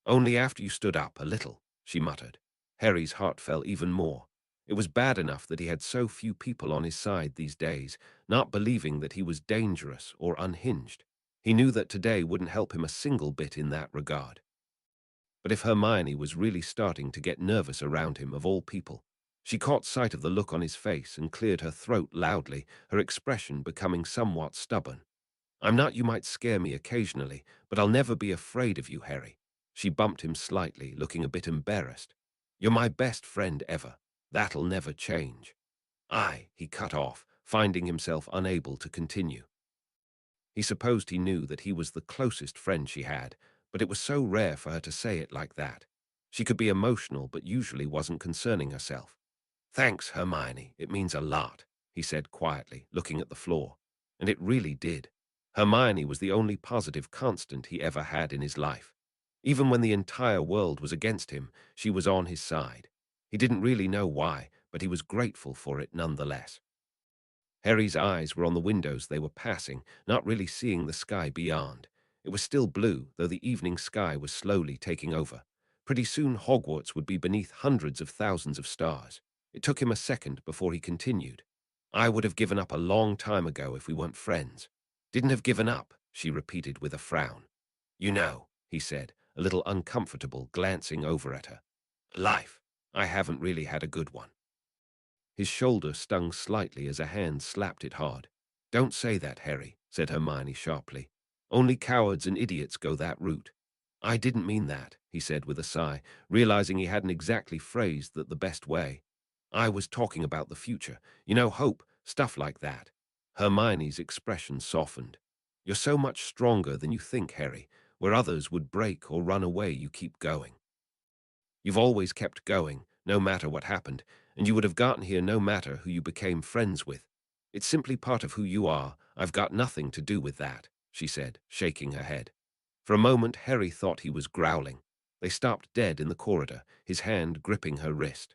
Only after you stood up a little, she muttered. Harry's heart fell even more. It was bad enough that he had so few people on his side these days, not believing that he was dangerous or unhinged. He knew that today wouldn't help him a single bit in that regard. But if Hermione was really starting to get nervous around him, of all people, she caught sight of the look on his face and cleared her throat loudly, her expression becoming somewhat stubborn. I'm not you might scare me occasionally, but I'll never be afraid of you, Harry. She bumped him slightly, looking a bit embarrassed. You're my best friend ever. That'll never change. He cut off, finding himself unable to continue. He supposed he knew that he was the closest friend she had, but it was so rare for her to say it like that. She could be emotional, but usually wasn't concerning herself. Thanks, Hermione. It means a lot, he said quietly, looking at the floor. And it really did. Hermione was the only positive constant he ever had in his life. Even when the entire world was against him, she was on his side. He didn't really know why, but he was grateful for it nonetheless. Harry's eyes were on the windows they were passing, not really seeing the sky beyond. It was still blue, though the evening sky was slowly taking over. Pretty soon Hogwarts would be beneath hundreds of thousands of stars. It took him a second before he continued. I would have given up a long time ago if we weren't friends. Didn't have given up, she repeated with a frown. You know, he said, a little uncomfortable, glancing over at her. Life. I haven't really had a good one. His shoulder stung slightly as a hand slapped it hard. Don't say that, Harry, said Hermione sharply. Only cowards and idiots go that route. I didn't mean that, he said with a sigh, realizing he hadn't exactly phrased that the best way. I was talking about the future. You know, hope, stuff like that. Hermione's expression softened. You're so much stronger than you think, Harry. Where others would break or run away, you keep going. You've always kept going, no matter what happened, and you would have gotten here no matter who you became friends with. It's simply part of who you are. I've got nothing to do with that, she said, shaking her head. For a moment, Harry thought he was growling. They stopped dead in the corridor, his hand gripping her wrist.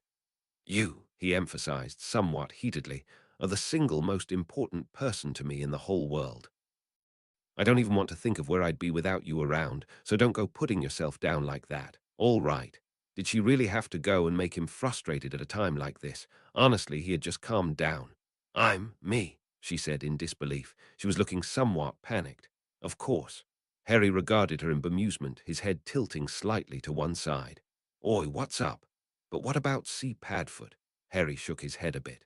You, he emphasized somewhat heatedly, are the single most important person to me in the whole world. I don't even want to think of where I'd be without you around, so don't go putting yourself down like that. All right. Did she really have to go and make him frustrated at a time like this? Honestly, he had just calmed down. I'm me, she said in disbelief. She was looking somewhat panicked. Of course. Harry regarded her in bemusement, his head tilting slightly to one side. Oi, what's up? But what about C. Padfoot? Harry shook his head a bit.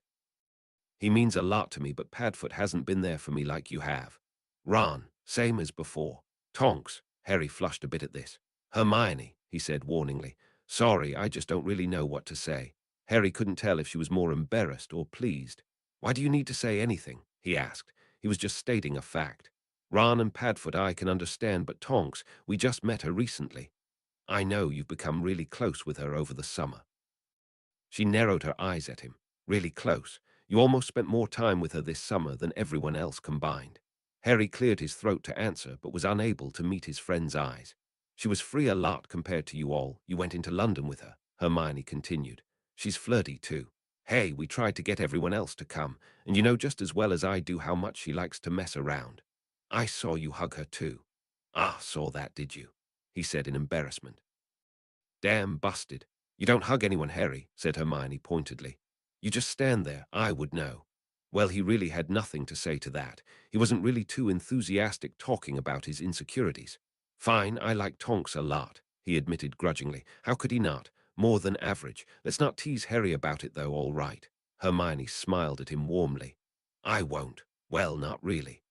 He means a lot to me, but Padfoot hasn't been there for me like you have. Ron, same as before. Tonks, Harry flushed a bit at this. Hermione, he said warningly. Sorry, I just don't really know what to say. Harry couldn't tell if she was more embarrassed or pleased. Why do you need to say anything? He asked. He was just stating a fact. Ron and Padfoot I can understand, but Tonks, we just met her recently. I know you've become really close with her over the summer. She narrowed her eyes at him. Really close. You almost spent more time with her this summer than everyone else combined. Harry cleared his throat to answer, but was unable to meet his friend's eyes. She was free a lot compared to you all. You went into London with her, Hermione continued. She's flirty too. Hey, we tried to get everyone else to come, and you know just as well as I do how much she likes to mess around. I saw you hug her too. Ah, saw that, did you? He said in embarrassment. Damn busted. You don't hug anyone, Harry, said Hermione pointedly. You just stand there, I would know. Well, he really had nothing to say to that. He wasn't really too enthusiastic talking about his insecurities. Fine, I like Tonks a lot, he admitted grudgingly. How could he not? More than average. Let's not tease Harry about it, though, all right. Hermione smiled at him warmly. I won't. Well, not really.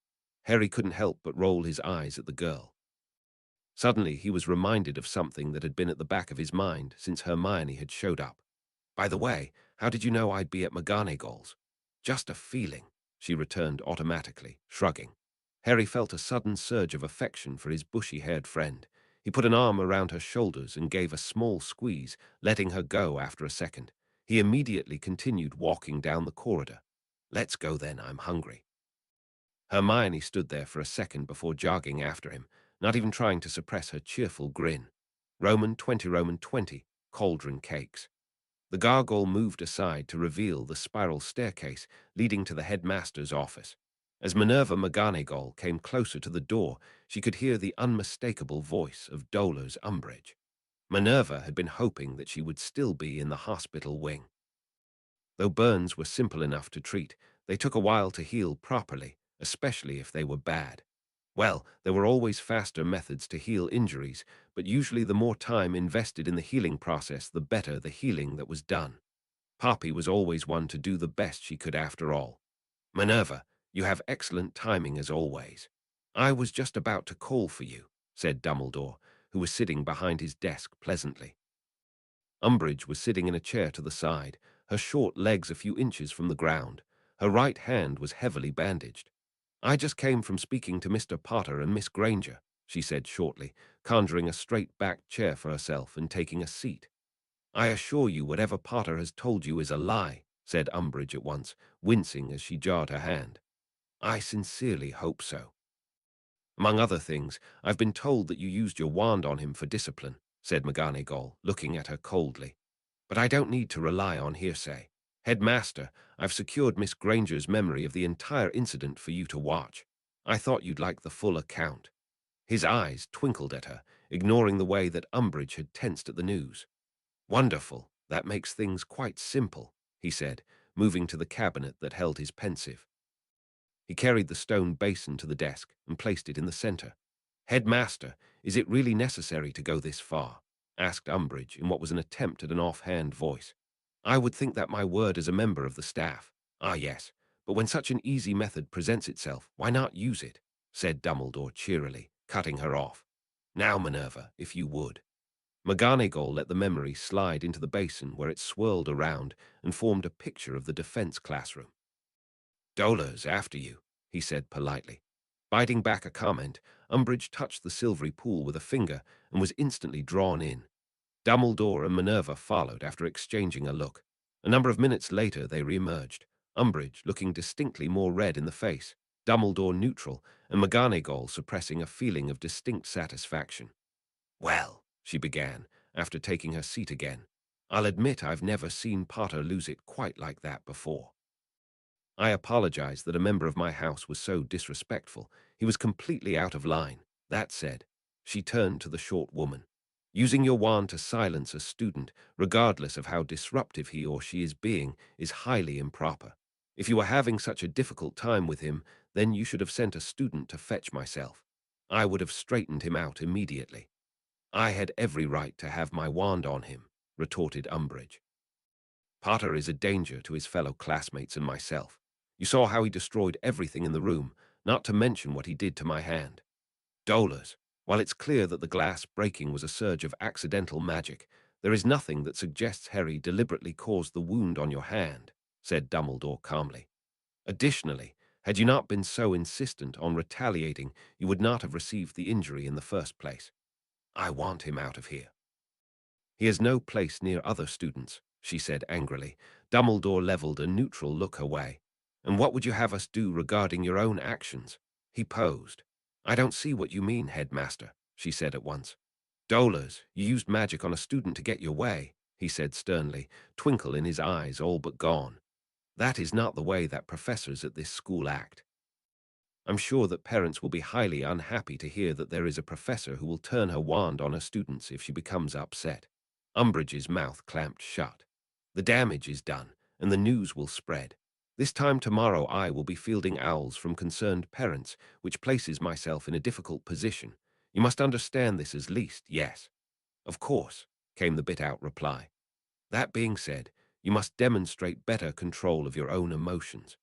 Harry couldn't help but roll his eyes at the girl. Suddenly, he was reminded of something that had been at the back of his mind since Hermione had showed up. By the way, how did you know I'd be at McGonagall's? Just a feeling, she returned automatically, shrugging. Harry felt a sudden surge of affection for his bushy-haired friend. He put an arm around her shoulders and gave a small squeeze, letting her go after a second. He immediately continued walking down the corridor. Let's go then, I'm hungry. Hermione stood there for a second before jogging after him, not even trying to suppress her cheerful grin. Roman 20, cauldron cakes. The gargoyle moved aside to reveal the spiral staircase leading to the headmaster's office. As Minerva McGonagall came closer to the door, she could hear the unmistakable voice of Dolor's Umbridge. Minerva had been hoping that she would still be in the hospital wing. Though burns were simple enough to treat, they took a while to heal properly, especially if they were bad. Well, there were always faster methods to heal injuries, but usually the more time invested in the healing process, the better the healing that was done. Poppy was always one to do the best she could after all. Minerva, you have excellent timing as always. I was just about to call for you, said Dumbledore, who was sitting behind his desk pleasantly. Umbridge was sitting in a chair to the side, her short legs a few inches from the ground. Her right hand was heavily bandaged. I just came from speaking to Mr. Potter and Miss Granger, she said shortly, conjuring a straight-backed chair for herself and taking a seat. I assure you whatever Potter has told you is a lie, said Umbridge at once, wincing as she jarred her hand. I sincerely hope so. Among other things, I've been told that you used your wand on him for discipline, said McGonagall, looking at her coldly. But I don't need to rely on hearsay. Headmaster, I've secured Miss Granger's memory of the entire incident for you to watch. I thought you'd like the full account. His eyes twinkled at her, ignoring the way that Umbridge had tensed at the news. Wonderful. That makes things quite simple, he said, moving to the cabinet that held his pensieve. He carried the stone basin to the desk and placed it in the center. Headmaster, is it really necessary to go this far? Asked Umbridge in what was an attempt at an offhand voice. I would think that my word as a member of the staff. Ah, yes, but when such an easy method presents itself, why not use it? Said Dumbledore cheerily, cutting her off. Now, Minerva, if you would. McGonagall let the memory slide into the basin where it swirled around and formed a picture of the defense classroom. Dolors, after you, he said politely. Biting back a comment, Umbridge touched the silvery pool with a finger and was instantly drawn in. Dumbledore and Minerva followed after exchanging a look. A number of minutes later they re-emerged, Umbridge looking distinctly more red in the face, Dumbledore neutral, and McGonagall suppressing a feeling of distinct satisfaction. Well, she began, after taking her seat again, I'll admit I've never seen Potter lose it quite like that before. I apologize that a member of my house was so disrespectful. He was completely out of line. That said, she turned to the short woman. Using your wand to silence a student, regardless of how disruptive he or she is being, is highly improper. If you were having such a difficult time with him, then you should have sent a student to fetch myself. I would have straightened him out immediately. I had every right to have my wand on him, retorted Umbridge. Potter is a danger to his fellow classmates and myself. You saw how he destroyed everything in the room, not to mention what he did to my hand. Dolors, while it's clear that the glass breaking was a surge of accidental magic, there is nothing that suggests Harry deliberately caused the wound on your hand, said Dumbledore calmly. Additionally, had you not been so insistent on retaliating, you would not have received the injury in the first place. I want him out of here. He has no place near other students, she said angrily. Dumbledore leveled a neutral look her way. And what would you have us do regarding your own actions? He posed. I don't see what you mean, headmaster, she said at once. Dolors, you used magic on a student to get your way, he said sternly, twinkle in his eyes all but gone. That is not the way that professors at this school act. I'm sure that parents will be highly unhappy to hear that there is a professor who will turn her wand on her students if she becomes upset. Umbridge's mouth clamped shut. The damage is done, and the news will spread. This time tomorrow I will be fielding owls from concerned parents, which places myself in a difficult position. You must understand this as least, yes. Of course, came the bit-out reply. That being said, you must demonstrate better control of your own emotions.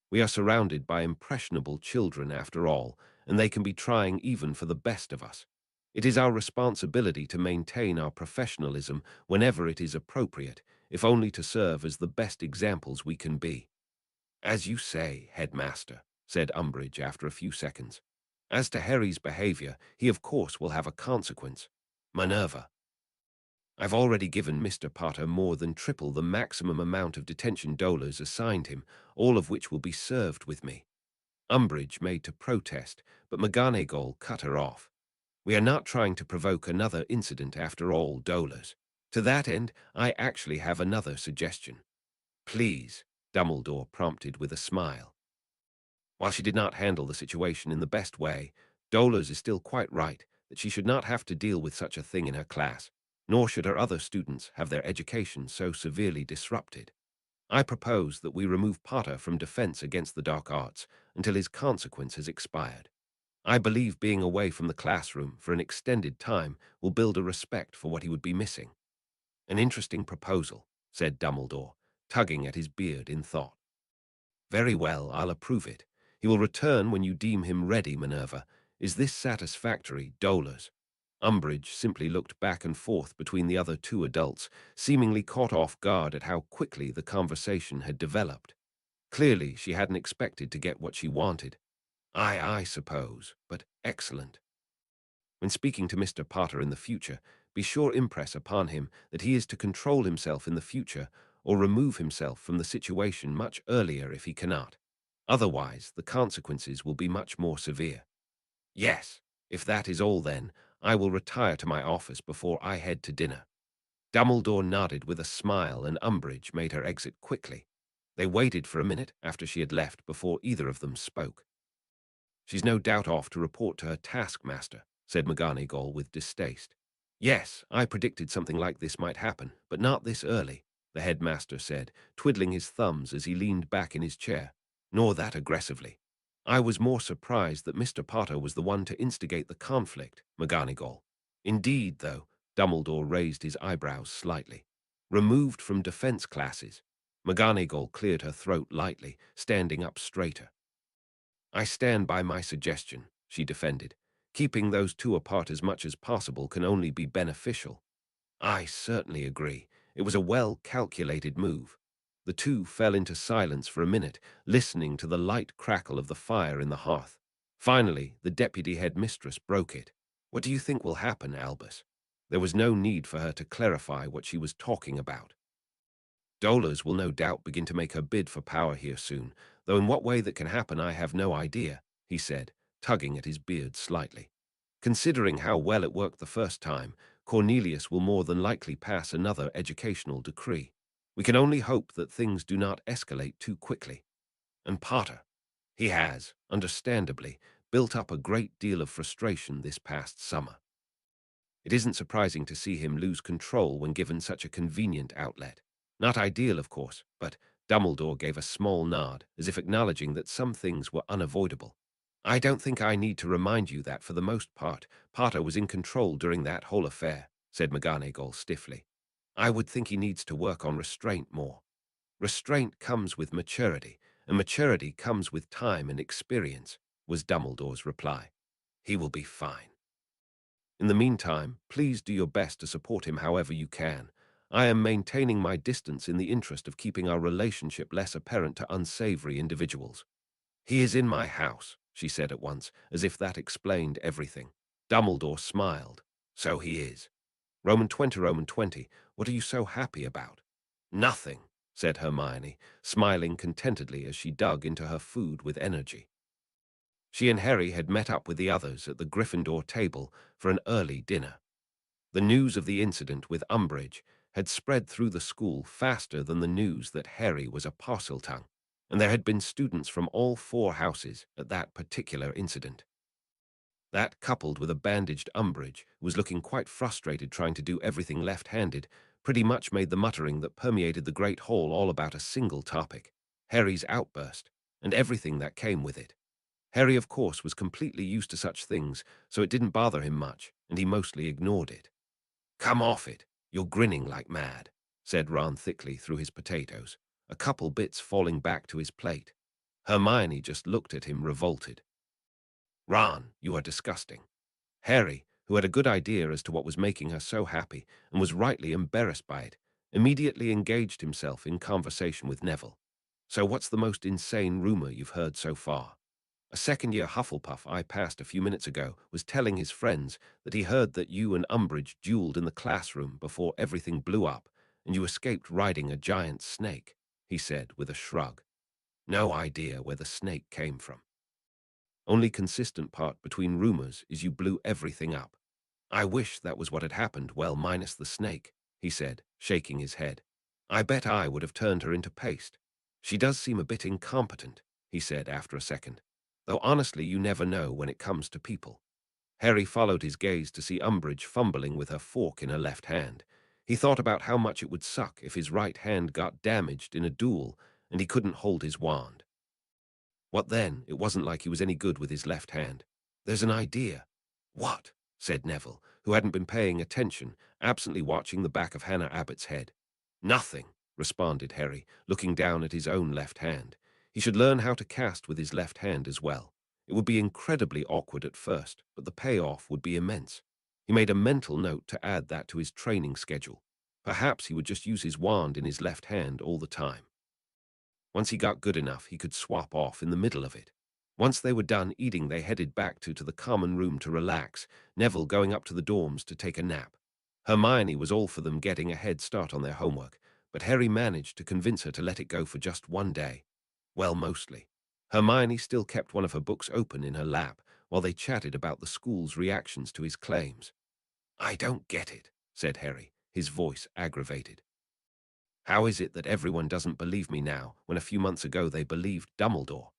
We are surrounded by impressionable children after all, and they can be trying even for the best of us. It is our responsibility to maintain our professionalism whenever it is appropriate, if only to serve as the best examples we can be. As you say, headmaster, said Umbridge after a few seconds. As to Harry's behavior, he of course will have a consequence. Minerva. I've already given Mr. Potter more than triple the maximum amount of detention Dolors assigned him, all of which will be served with me. Umbridge made to protest, but McGonagall cut her off. We are not trying to provoke another incident after all, Dolors. To that end, I actually have another suggestion. Please, Dumbledore prompted with a smile. While she did not handle the situation in the best way, Dolors is still quite right that she should not have to deal with such a thing in her class, nor should her other students have their education so severely disrupted. I propose that we remove Potter from defense against the dark arts until his consequence has expired. I believe being away from the classroom for an extended time will build a respect for what he would be missing. An interesting proposal, said Dumbledore, tugging at his beard in thought. Very well, I'll approve it. He will return when you deem him ready, Minerva. Is this satisfactory, Dolors? Umbridge simply looked back and forth between the other two adults, seemingly caught off guard at how quickly the conversation had developed. Clearly, she hadn't expected to get what she wanted. I suppose, but excellent. When speaking to Mr. Potter in the future, be sure impress upon him that he is to control himself in the future or remove himself from the situation much earlier if he cannot. Otherwise, the consequences will be much more severe. Yes, if that is all then, I will retire to my office before I head to dinner. Dumbledore nodded with a smile and Umbridge made her exit quickly. They waited for a minute after she had left before either of them spoke. She's no doubt off to report to her taskmaster, said McGonagall with distaste. Yes, I predicted something like this might happen, but not this early, the headmaster said, twiddling his thumbs as he leaned back in his chair, nor that aggressively. I was more surprised that Mr. Potter was the one to instigate the conflict, McGonagall. Indeed, though, Dumbledore raised his eyebrows slightly. Removed from defense classes, McGonagall cleared her throat lightly, standing up straighter. I stand by my suggestion, she defended. Keeping those two apart as much as possible can only be beneficial. I certainly agree. It was a well-calculated move. The two fell into silence for a minute, listening to the light crackle of the fire in the hearth. Finally, the deputy headmistress broke it. What do you think will happen, Albus? There was no need for her to clarify what she was talking about. Dolores will no doubt begin to make her bid for power here soon, though in what way that can happen I have no idea, he said, tugging at his beard slightly. Considering how well it worked the first time, Cornelius will more than likely pass another educational decree. We can only hope that things do not escalate too quickly. And Potter, he has, understandably, built up a great deal of frustration this past summer. It isn't surprising to see him lose control when given such a convenient outlet. Not ideal, of course, but Dumbledore gave a small nod, as if acknowledging that some things were unavoidable. I don't think I need to remind you that, for the most part, Potter was in control during that whole affair, said McGonagall stiffly. I would think he needs to work on restraint more. Restraint comes with maturity, and maturity comes with time and experience, was Dumbledore's reply. He will be fine. In the meantime, please do your best to support him however you can. I am maintaining my distance in the interest of keeping our relationship less apparent to unsavory individuals. He is in my house, she said at once, as if that explained everything. Dumbledore smiled. So he is. Roman 20, what are you so happy about? Nothing, said Hermione, smiling contentedly as she dug into her food with energy. She and Harry had met up with the others at the Gryffindor table for an early dinner. The news of the incident with Umbridge had spread through the school faster than the news that Harry was a Parseltongue, and there had been students from all four houses at that particular incident. That, coupled with a bandaged Umbridge, who was looking quite frustrated trying to do everything left-handed, pretty much made the muttering that permeated the Great Hall all about a single topic, Harry's outburst, and everything that came with it. Harry, of course, was completely used to such things, so it didn't bother him much, and he mostly ignored it. Come off it, you're grinning like mad, said Ron thickly through his potatoes, a couple bits falling back to his plate. Hermione just looked at him revolted. Ron, you are disgusting. Harry, who had a good idea as to what was making her so happy and was rightly embarrassed by it, immediately engaged himself in conversation with Neville. So what's the most insane rumor you've heard so far? A second-year Hufflepuff I passed a few minutes ago was telling his friends that he heard that you and Umbridge dueled in the classroom before everything blew up, and you escaped riding a giant snake, he said with a shrug. No idea where the snake came from. Only consistent part between rumors is you blew everything up. I wish that was what had happened, well, minus the snake, he said, shaking his head. I bet I would have turned her into paste. She does seem a bit incompetent, he said after a second. Though honestly, you never know when it comes to people. Harry followed his gaze to see Umbridge fumbling with her fork in her left hand. He thought about how much it would suck if his right hand got damaged in a duel and he couldn't hold his wand. What then? It wasn't like he was any good with his left hand. There's an idea. What? Said Neville, who hadn't been paying attention, absently watching the back of Hannah Abbott's head. Nothing, responded Harry, looking down at his own left hand. He should learn how to cast with his left hand as well. It would be incredibly awkward at first, but the payoff would be immense. He made a mental note to add that to his training schedule. Perhaps he would just use his wand in his left hand all the time. Once he got good enough, he could swap off in the middle of it. Once they were done eating, they headed back to the common room to relax, Neville going up to the dorms to take a nap. Hermione was all for them getting a head start on their homework, but Harry managed to convince her to let it go for just one day. Well, mostly. Hermione still kept one of her books open in her lap, while they chatted about the school's reactions to his claims. "I don't get it," said Harry, his voice aggravated. "How is it that everyone doesn't believe me now when a few months ago they believed Dumbledore?"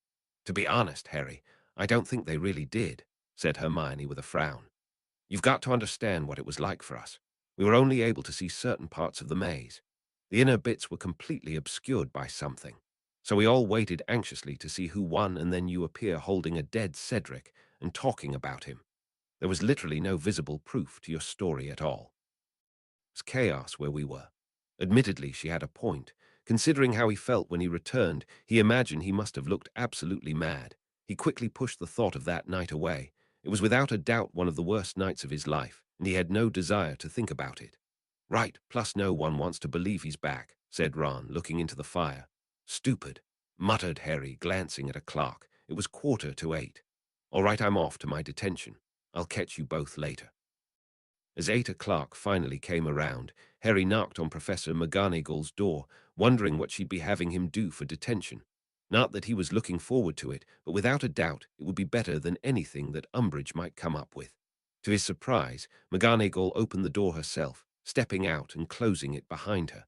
"To be honest, Harry, I don't think they really did," said Hermione with a frown. "You've got to understand what it was like for us. We were only able to see certain parts of the maze. The inner bits were completely obscured by something. So we all waited anxiously to see who won, and then you appear holding a dead Cedric and talking about him. There was literally no visible proof to your story at all. It was chaos where we were." Admittedly, she had a point. Considering how he felt when he returned, he imagined he must have looked absolutely mad. He quickly pushed the thought of that night away. It was without a doubt one of the worst nights of his life, and he had no desire to think about it. "Right, plus no one wants to believe he's back," said Ron, looking into the fire. "Stupid," muttered Harry, glancing at a clock. It was 7:45. "All right, I'm off to my detention. I'll catch you both later." As 8 o'clock finally came around, Harry knocked on Professor McGonagall's door, wondering what she'd be having him do for detention. Not that he was looking forward to it, but without a doubt it would be better than anything that Umbridge might come up with. To his surprise, McGonagall opened the door herself, stepping out and closing it behind her.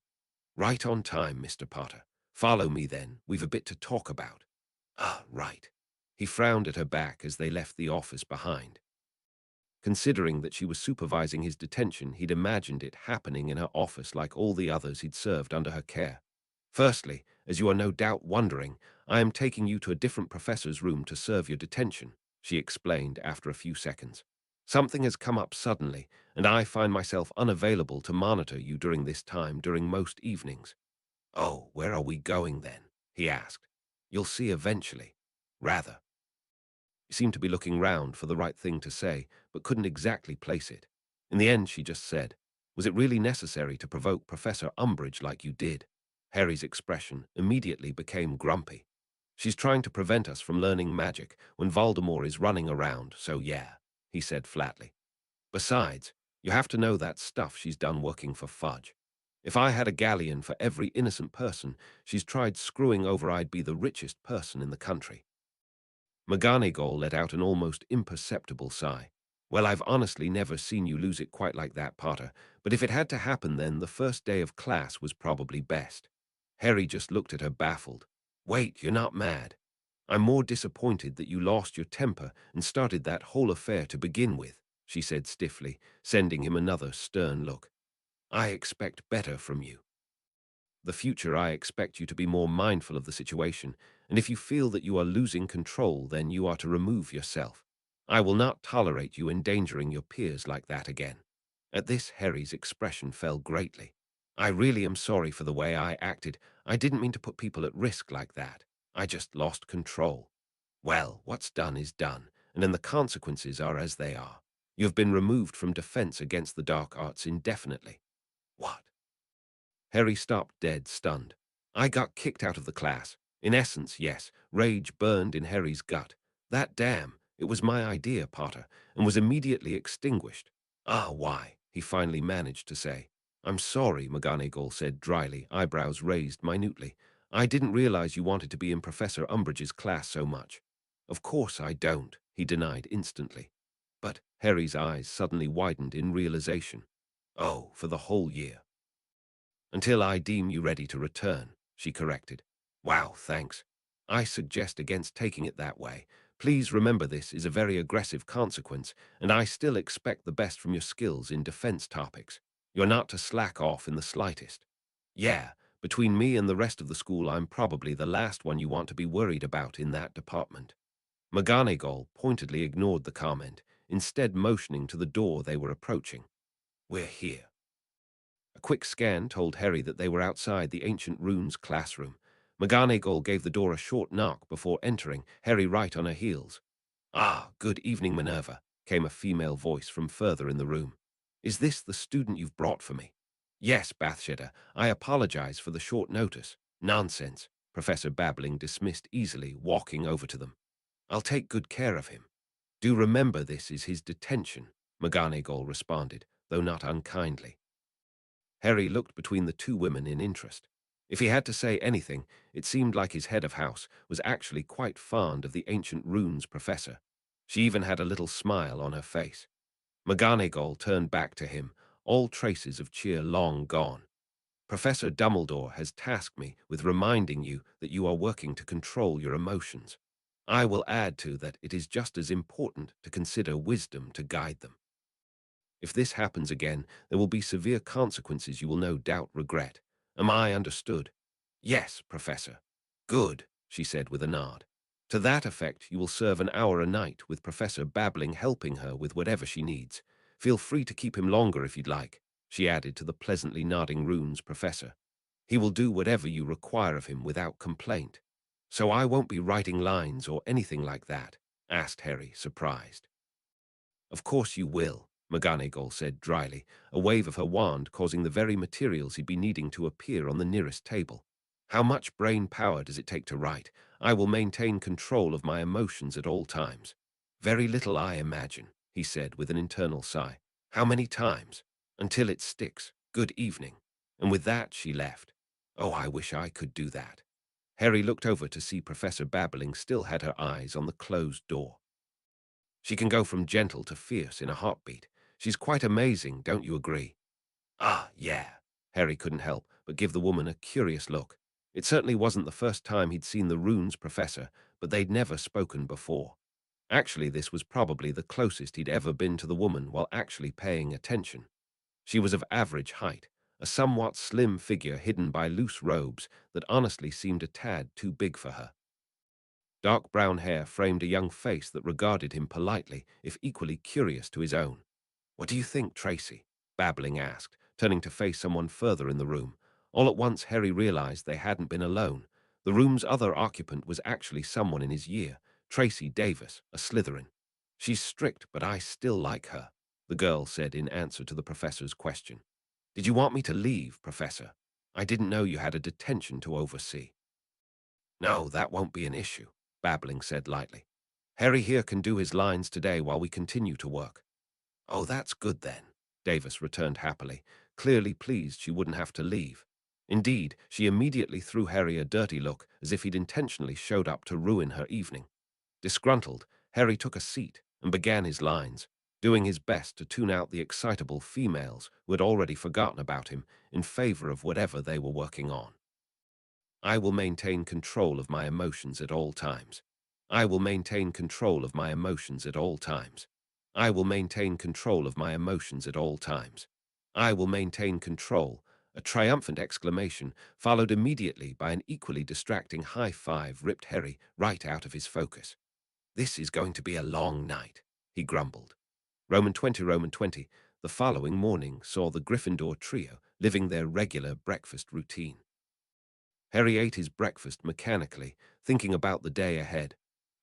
"Right on time, Mr. Potter. Follow me then, we've a bit to talk about." "Ah, right." He frowned at her back as they left the office behind. Considering that she was supervising his detention, he'd imagined it happening in her office like all the others he'd served under her care. "Firstly, as you are no doubt wondering, I am taking you to a different professor's room to serve your detention," she explained after a few seconds. "Something has come up suddenly, and I find myself unavailable to monitor you during this time during most evenings." "Oh, where are we going then?" he asked. "You'll see eventually." "Rather." She seemed to be looking round for the right thing to say, but couldn't exactly place it. In the end, she just said, "Was it really necessary to provoke Professor Umbridge like you did?" Harry's expression immediately became grumpy. "She's trying to prevent us from learning magic when Voldemort is running around, so yeah," he said flatly. "Besides, you have to know that stuff she's done working for Fudge. If I had a galleon for every innocent person she's tried screwing over, I'd be the richest person in the country." McGonagall let out an almost imperceptible sigh. "Well, I've honestly never seen you lose it quite like that, Potter, but if it had to happen then the first day of class was probably best." Harry just looked at her baffled. "Wait, you're not mad. I'm more disappointed that you lost your temper and started that whole affair to begin with," she said stiffly, sending him another stern look. "I expect better from you. The future, I expect you to be more mindful of the situation, and if you feel that you are losing control, then you are to remove yourself. I will not tolerate you endangering your peers like that again." At this, Harry's expression fell greatly. "I really am sorry for the way I acted. I didn't mean to put people at risk like that. I just lost control." "Well, what's done is done, and then the consequences are as they are. You have been removed from defense against the dark arts indefinitely." "What?" Harry stopped dead, stunned. "I got kicked out of the class. In essence, yes." Rage burned in Harry's gut. "That damn, it was my idea, Potter, and was immediately extinguished." "Ah, why?" he finally managed to say. "I'm sorry," McGonagall said dryly, eyebrows raised minutely. "I didn't realize you wanted to be in Professor Umbridge's class so much." "Of course I don't," he denied instantly. "But," Harry's eyes suddenly widened in realization. "Oh, for the whole year." "Until I deem you ready to return," she corrected. "Wow, thanks. I suggest against taking it that way. Please remember this is a very aggressive consequence, and I still expect the best from your skills in defense topics. You're not to slack off in the slightest. Yeah, between me and the rest of the school, I'm probably the last one you want to be worried about in that department." McGonagall pointedly ignored the comment, instead motioning to the door they were approaching. "We're here." A quick scan told Harry that they were outside the Ancient Runes classroom. McGonagall gave the door a short knock before entering, Harry right on her heels. "Ah, good evening, Minerva," came a female voice from further in the room. "Is this the student you've brought for me?" "Yes, Bathsheba. I apologize for the short notice." "Nonsense," Professor Babbling dismissed easily, walking over to them. "I'll take good care of him." "Do remember this is his detention," McGonagall responded, though not unkindly. Harry looked between the two women in interest. If he had to say anything, it seemed like his head of house was actually quite fond of the Ancient Runes professor. She even had a little smile on her face. McGonagall turned back to him, all traces of cheer long gone. Professor Dumbledore has tasked me with reminding you that you are working to control your emotions. I will add to that it is just as important to consider wisdom to guide them. If this happens again, there will be severe consequences you will no doubt regret. Am I understood? Yes, Professor. Good, she said with a nod. To that effect, you will serve an hour a night with Professor Babbling helping her with whatever she needs. Feel free to keep him longer if you'd like, she added to the pleasantly nodding Rune's professor. He will do whatever you require of him without complaint. So I won't be writing lines or anything like that? Asked Harry, surprised. Of course you will, McGonagall said dryly, a wave of her wand causing the very materials he'd be needing to appear on the nearest table. How much brain power does it take to write? I will maintain control of my emotions at all times. Very little, I imagine, he said with an internal sigh. How many times? Until it sticks. Good evening. And with that she left. Oh, I wish I could do that. Harry looked over to see Professor Babbling still had her eyes on the closed door. She can go from gentle to fierce in a heartbeat. She's quite amazing, don't you agree? Ah, yeah. Harry couldn't help but give the woman a curious look. It certainly wasn't the first time he'd seen the runes professor, but they'd never spoken before. Actually, this was probably the closest he'd ever been to the woman while actually paying attention. She was of average height, a somewhat slim figure hidden by loose robes that honestly seemed a tad too big for her. Dark brown hair framed a young face that regarded him politely, if equally curious to his own. "What do you think, Tracy?" Babbling asked, turning to face someone further in the room. All at once, Harry realized they hadn't been alone. The room's other occupant was actually someone in his year, Tracy Davis, a Slytherin. "She's strict, but I still like her," the girl said in answer to the professor's question. "Did you want me to leave, Professor? I didn't know you had a detention to oversee." "No, that won't be an issue," Babbling said lightly. "Harry here can do his lines today while we continue to work." "Oh, that's good then," Davis returned happily, clearly pleased she wouldn't have to leave. Indeed, she immediately threw Harry a dirty look, as if he'd intentionally showed up to ruin her evening. Disgruntled, Harry took a seat and began his lines, doing his best to tune out the excitable females who had already forgotten about him in favor of whatever they were working on. "I will maintain control of my emotions at all times. I will maintain control of my emotions at all times. I will maintain control of my emotions at all times. I will maintain control." A triumphant exclamation, followed immediately by an equally distracting high five, ripped Harry right out of his focus. "This is going to be a long night," he grumbled. Roman 20, Roman 20. The following morning saw the Gryffindor trio living their regular breakfast routine. Harry ate his breakfast mechanically, thinking about the day ahead.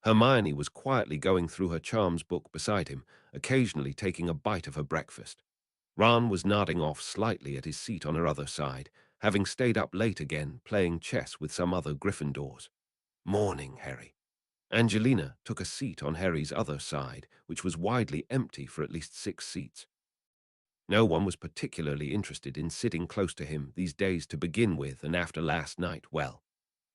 Hermione was quietly going through her charms book beside him, occasionally taking a bite of her breakfast. Ron was nodding off slightly at his seat on her other side, having stayed up late again, playing chess with some other Gryffindors. "Morning, Harry." Angelina took a seat on Harry's other side, which was widely empty for at least 6 seats. No one was particularly interested in sitting close to him these days to begin with, and after last night, well.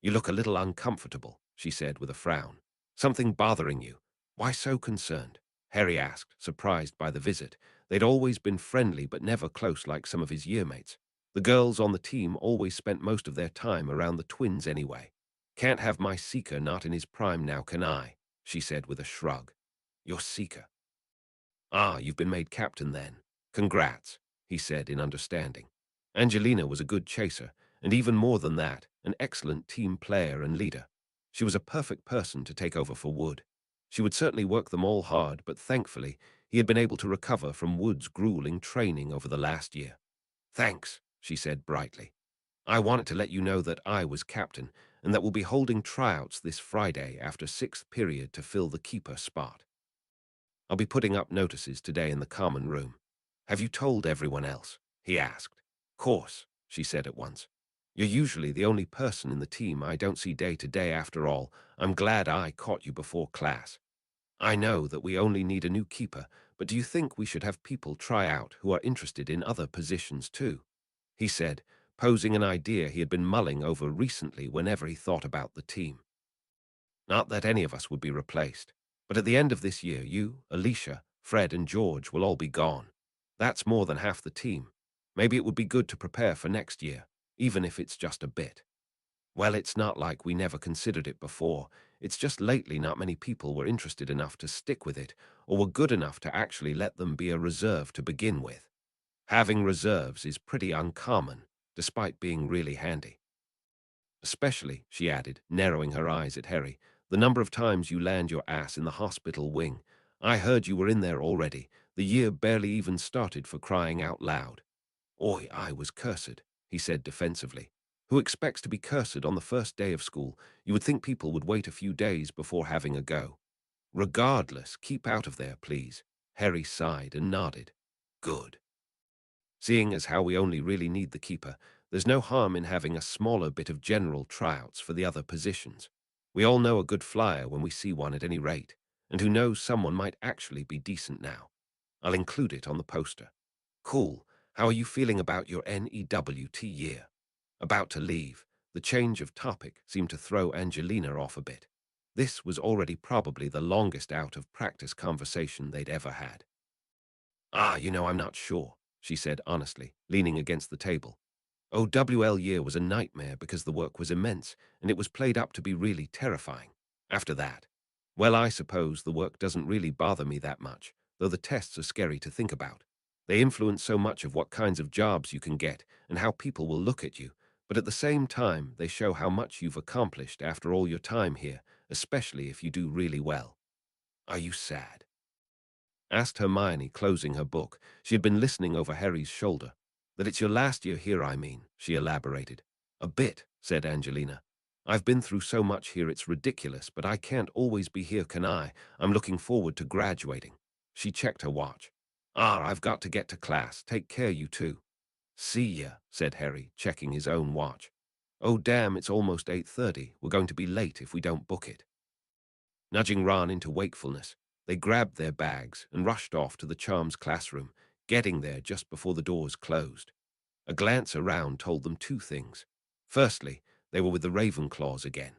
"You look a little uncomfortable," she said with a frown. "Something bothering you? Why so concerned?" Harry asked, surprised by the visit. They'd always been friendly but never close like some of his yearmates. The girls on the team always spent most of their time around the twins anyway. "Can't have my Seeker not in his prime now, can I?" she said with a shrug. "Your Seeker? Ah, you've been made captain then. Congrats," he said in understanding. Angelina was a good chaser, and even more than that, an excellent team player and leader. She was a perfect person to take over for Wood. She would certainly work them all hard, but thankfully, he had been able to recover from Wood's grueling training over the last year. "Thanks," she said brightly. "I wanted to let you know that I was captain, and that we'll be holding tryouts this Friday after 6th period to fill the keeper spot. I'll be putting up notices today in the common room." "Have you told everyone else?" he asked. "Course," she said at once. "You're usually the only person in the team I don't see day to day after all. I'm glad I caught you before class. I know that we only need a new keeper, but do you think we should have people try out who are interested in other positions too?" he said, posing an idea he had been mulling over recently whenever he thought about the team. "Not that any of us would be replaced. But at the end of this year, you, Alicia, Fred, and George will all be gone. That's more than half the team. Maybe it would be good to prepare for next year, even if it's just a bit. Well, it's not like we never considered it before. It's just lately not many people were interested enough to stick with it, or were good enough to actually let them be a reserve to begin with. Having reserves is pretty uncommon, despite being really handy. Especially, she added, narrowing her eyes at Harry, the number of times you land your ass in the hospital wing. I heard you were in there already. The year barely even started, for crying out loud. Oi, I was cursed, he said defensively. Who expects to be cursed on the first day of school? You would think people would wait a few days before having a go. Regardless, keep out of there, please. Harry sighed and nodded. Good. Seeing as how we only really need the keeper, there's no harm in having a smaller bit of general tryouts for the other positions. We all know a good flyer when we see one at any rate, and who knows, someone might actually be decent now. I'll include it on the poster. Cool. How are you feeling about your NEWT year? About to leave, the change of topic seemed to throw Angelina off a bit. This was already probably the longest out-of-practice conversation they'd ever had. I'm not sure, she said honestly, leaning against the table. OWL year was a nightmare because the work was immense, and it was played up to be really terrifying. After that, well, I suppose the work doesn't really bother me that much, though the tests are scary to think about. They influence so much of what kinds of jobs you can get and how people will look at you, but at the same time, they show how much you've accomplished after all your time here, especially if you do really well. Are you sad? Asked Hermione, closing her book. She had been listening over Harry's shoulder. That it's your last year here, I mean, she elaborated. A bit, said Angelina. I've been through so much here it's ridiculous, but I can't always be here, can I? I'm looking forward to graduating. She checked her watch. I've got to get to class. Take care, you two. See ya, said Harry, checking his own watch. Oh, damn, it's almost 8:30. We're going to be late if we don't book it. Nudging Ron into wakefulness, they grabbed their bags and rushed off to the Charms classroom, getting there just before the doors closed. A glance around told them two things. Firstly, they were with the Ravenclaws again.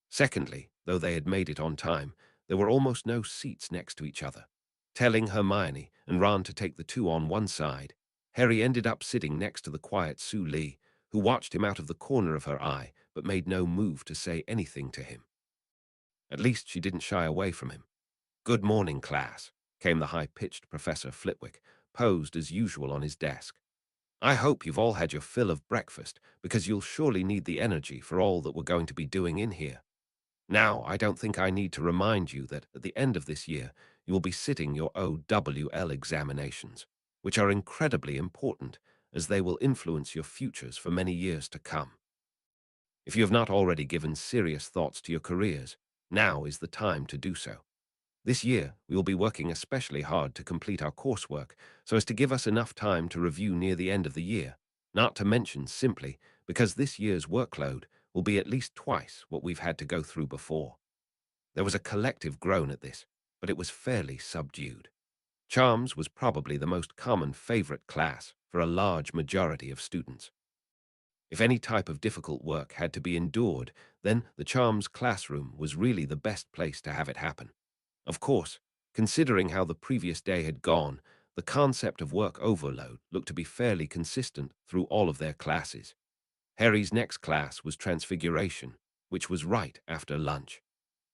Secondly, though they had made it on time, there were almost no seats next to each other. Telling Hermione and Ron to take the two on one side, Harry ended up sitting next to the quiet Sue Lee, who watched him out of the corner of her eye but made no move to say anything to him. At least she didn't shy away from him. Good morning, class, came the high-pitched Professor Flitwick, posed as usual on his desk. I hope you've all had your fill of breakfast, because you'll surely need the energy for all that we're going to be doing in here. Now, I don't think I need to remind you that at the end of this year, you will be sitting your OWL examinations, which are incredibly important, as they will influence your futures for many years to come. If you have not already given serious thoughts to your careers, now is the time to do so. This year, we will be working especially hard to complete our coursework so as to give us enough time to review near the end of the year, not to mention simply because this year's workload will be at least twice what we've had to go through before. There was a collective groan at this, but it was fairly subdued. Charms was probably the most common favorite class for a large majority of students. If any type of difficult work had to be endured, then the Charms classroom was really the best place to have it happen. Of course, considering how the previous day had gone, the concept of work overload looked to be fairly consistent through all of their classes. Harry's next class was Transfiguration, which was right after lunch.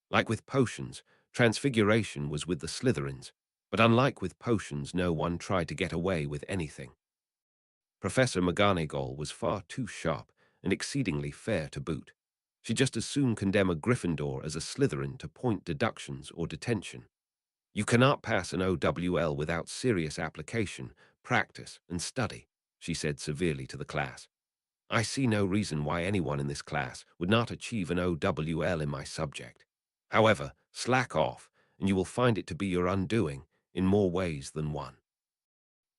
Like with potions, Transfiguration was with the Slytherins, but unlike with potions, no one tried to get away with anything. Professor McGonagall was far too sharp and exceedingly fair to boot. She'd just as soon condemn a Gryffindor as a Slytherin to point deductions or detention. You cannot pass an OWL without serious application, practice, and study, she said severely to the class. I see no reason why anyone in this class would not achieve an OWL in my subject. However, slack off, and you will find it to be your undoing in more ways than one.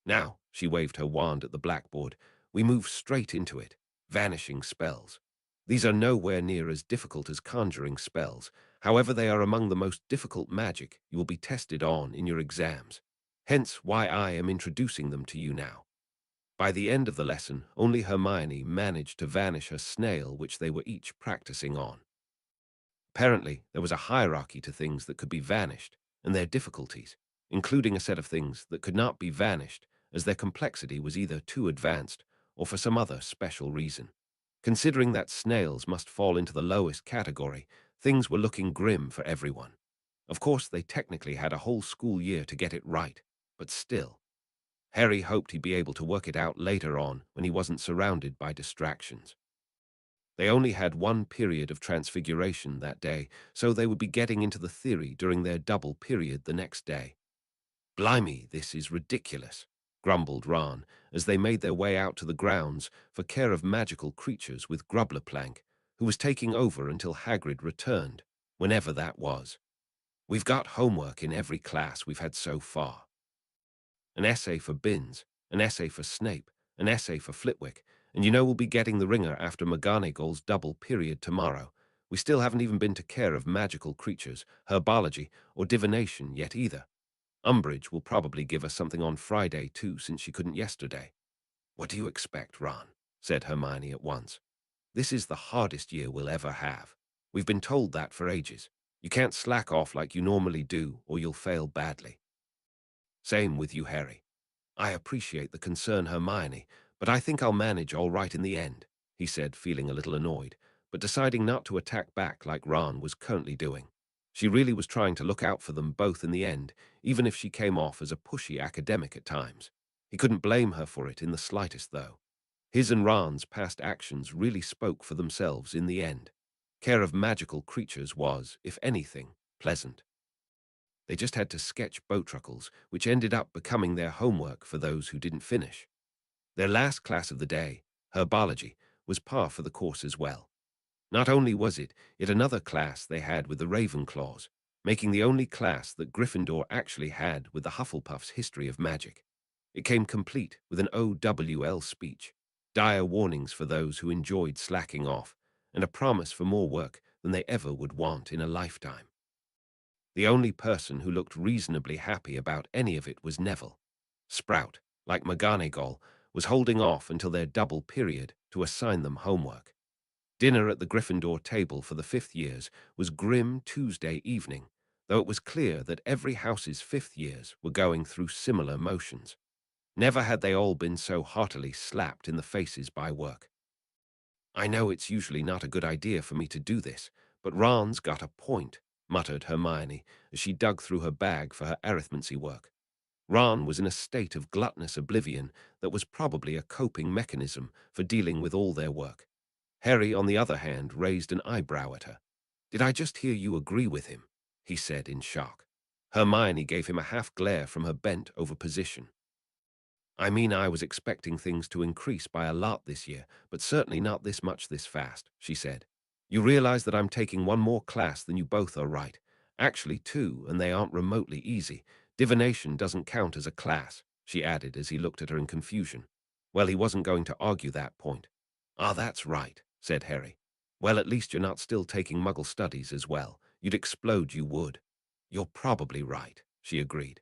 Now, she waved her wand at the blackboard, we move straight into it, vanishing spells. These are nowhere near as difficult as conjuring spells. However, they are among the most difficult magic you will be tested on in your exams. Hence why I am introducing them to you now. By the end of the lesson, only Hermione managed to vanish a snail which they were each practicing on. Apparently, there was a hierarchy to things that could be vanished, and their difficulties, including a set of things that could not be vanished, as their complexity was either too advanced or for some other special reason. Considering that snails must fall into the lowest category, things were looking grim for everyone. Of course, they technically had a whole school year to get it right, but still. Harry hoped he'd be able to work it out later on when he wasn't surrounded by distractions. They only had one period of transfiguration that day, so they would be getting into the theory during their double period the next day. "Blimey, this is ridiculous," grumbled Ron, as they made their way out to the grounds for care of magical creatures with Grubblerplank, who was taking over until Hagrid returned, whenever that was. "We've got homework in every class we've had so far. An essay for Binns, an essay for Snape, an essay for Flitwick, and you know we'll be getting the ringer after McGonagall's double period tomorrow. We still haven't even been to care of magical creatures, herbology, or divination yet either. Umbridge will probably give us something on Friday too, since she couldn't yesterday." "What do you expect, Ron?" said Hermione at once. "This is the hardest year we'll ever have. We've been told that for ages. You can't slack off like you normally do, or you'll fail badly." "Same with you, Harry. I appreciate the concern, Hermione, but I think I'll manage all right in the end," he said, feeling a little annoyed, but deciding not to attack back like Ron was currently doing. She really was trying to look out for them both in the end, even if she came off as a pushy academic at times. He couldn't blame her for it in the slightest, though. His and Ron's past actions really spoke for themselves in the end. Care of magical creatures was, if anything, pleasant. They just had to sketch Bowtruckles, which ended up becoming their homework for those who didn't finish. Their last class of the day, herbology, was par for the course as well. Not only was it yet another class they had with the Ravenclaws, making the only class that Gryffindor actually had with the Hufflepuff's history of magic. It came complete with an OWL speech, dire warnings for those who enjoyed slacking off, and a promise for more work than they ever would want in a lifetime. The only person who looked reasonably happy about any of it was Neville. Sprout, like McGonagall, was holding off until their double period to assign them homework. Dinner at the Gryffindor table for the fifth years was grim Tuesday evening, though it was clear that every house's fifth years were going through similar motions. Never had they all been so heartily slapped in the faces by work. "I know it's usually not a good idea for me to do this, but Ron's got a point," muttered Hermione as she dug through her bag for her arithmancy work. Ron was in a state of gluttonous oblivion that was probably a coping mechanism for dealing with all their work. Harry, on the other hand, raised an eyebrow at her. "Did I just hear you agree with him?" he said in shock. Hermione gave him a half glare from her bent-over position. "I mean, I was expecting things to increase by a lot this year, but certainly not this much this fast," she said. "You realize that I'm taking one more class than you both are, right? Actually, two, and they aren't remotely easy. Divination doesn't count as a class," she added as he looked at her in confusion. Well, he wasn't going to argue that point. "Ah, that's right," said Harry. "Well, at least you're not still taking Muggle studies as well. You'd explode, you would." "You're probably right," she agreed.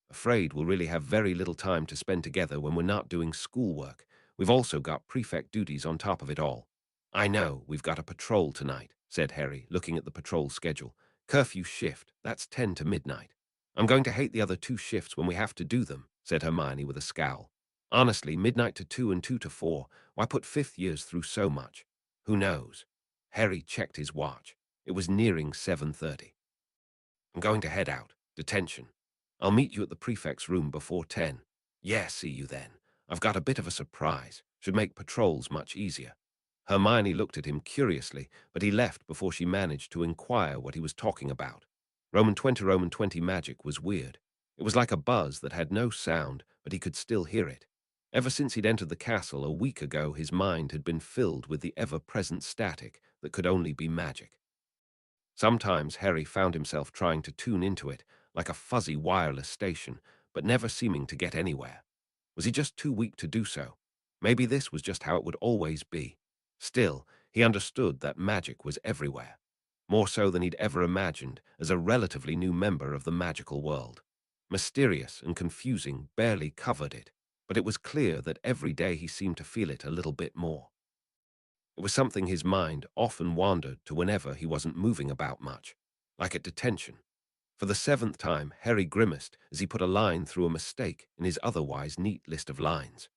"Afraid we'll really have very little time to spend together when we're not doing schoolwork. We've also got prefect duties on top of it all." "I know, we've got a patrol tonight," said Harry, looking at the patrol schedule. "Curfew shift, that's 10 to midnight. I'm going to hate the other two shifts when we have to do them," said Hermione with a scowl. "Honestly, midnight to 2 and 2 to 4, why put fifth years through so much? Who knows?" Harry checked his watch. It was nearing 7:30. "I'm going to head out. Detention. I'll meet you at the prefect's room before 10. Yeah, see you then. I've got a bit of a surprise. Should make patrols much easier." Hermione looked at him curiously, but he left before she managed to inquire what he was talking about. Roman 20 magic was weird. It was like a buzz that had no sound, but he could still hear it. Ever since he'd entered the castle a week ago, his mind had been filled with the ever-present static that could only be magic. Sometimes Harry found himself trying to tune into it, like a fuzzy wireless station, but never seeming to get anywhere. Was he just too weak to do so? Maybe this was just how it would always be. Still, he understood that magic was everywhere, more so than he'd ever imagined as a relatively new member of the magical world. Mysterious and confusing barely covered it, but it was clear that every day he seemed to feel it a little bit more. It was something his mind often wandered to whenever he wasn't moving about much, like at detention. For the seventh time, Harry grimaced as he put a line through a mistake in his otherwise neat list of lines.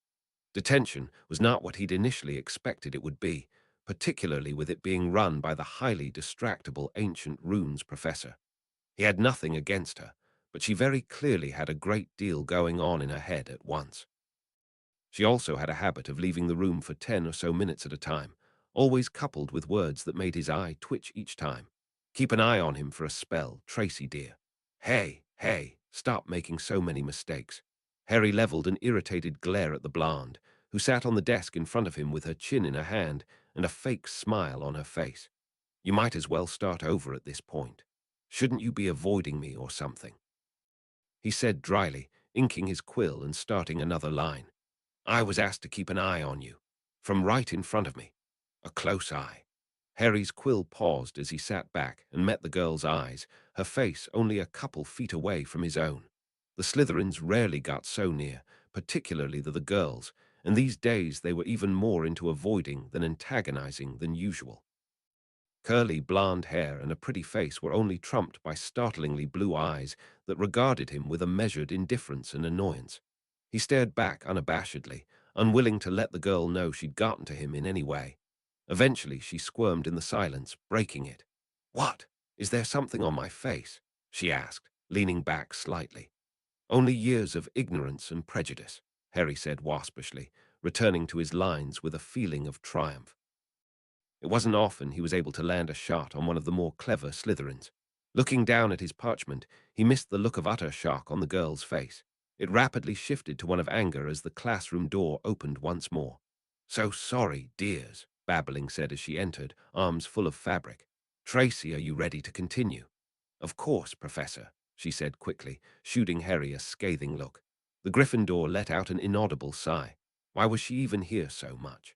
Detention was not what he'd initially expected it would be, particularly with it being run by the highly distractible ancient runes professor. He had nothing against her, but she very clearly had a great deal going on in her head at once. She also had a habit of leaving the room for 10 or so minutes at a time, always coupled with words that made his eye twitch each time. Keep an eye on him for a spell, Tracy dear. Hey, stop making so many mistakes. Harry leveled an irritated glare at the blonde, who sat on the desk in front of him with her chin in her hand and a fake smile on her face. You might as well start over at this point. Shouldn't you be avoiding me or something? He said dryly, inking his quill and starting another line. I was asked to keep an eye on you. From right in front of me. A close eye. Harry's quill paused as he sat back and met the girl's eyes, her face only a couple feet away from his own. The Slytherins rarely got so near, particularly the girls, and these days they were even more into avoiding than antagonizing than usual. Curly blonde hair and a pretty face were only trumped by startlingly blue eyes that regarded him with a measured indifference and annoyance. He stared back unabashedly, unwilling to let the girl know she'd gotten to him in any way. Eventually, she squirmed in the silence, breaking it. What? Is there something on my face? She asked, leaning back slightly. Only years of ignorance and prejudice, Harry said waspishly, returning to his lines with a feeling of triumph. It wasn't often he was able to land a shot on one of the more clever Slytherins. Looking down at his parchment, he missed the look of utter shock on the girl's face. It rapidly shifted to one of anger as the classroom door opened once more. So sorry, dears, Babbling said as she entered, arms full of fabric. Tracy, are you ready to continue? Of course, Professor, she said quickly, shooting Harry a scathing look. The Gryffindor let out an inaudible sigh. Why was she even here so much?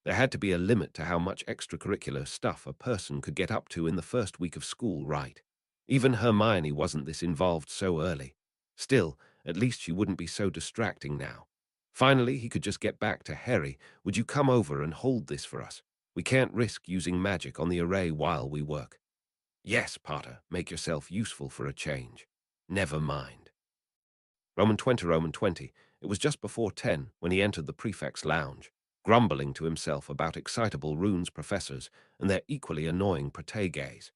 There had to be a limit to how much extracurricular stuff a person could get up to in the first week of school, right? Even Hermione wasn't this involved so early. Still, at least she wouldn't be so distracting now. Finally, he could just get back to Harry. Would you come over and hold this for us? We can't risk using magic on the array while we work. Yes, Potter, make yourself useful for a change. Never mind. Roman 20. It was just before 10 when he entered the prefect's lounge, grumbling to himself about excitable runes professors and their equally annoying proteges.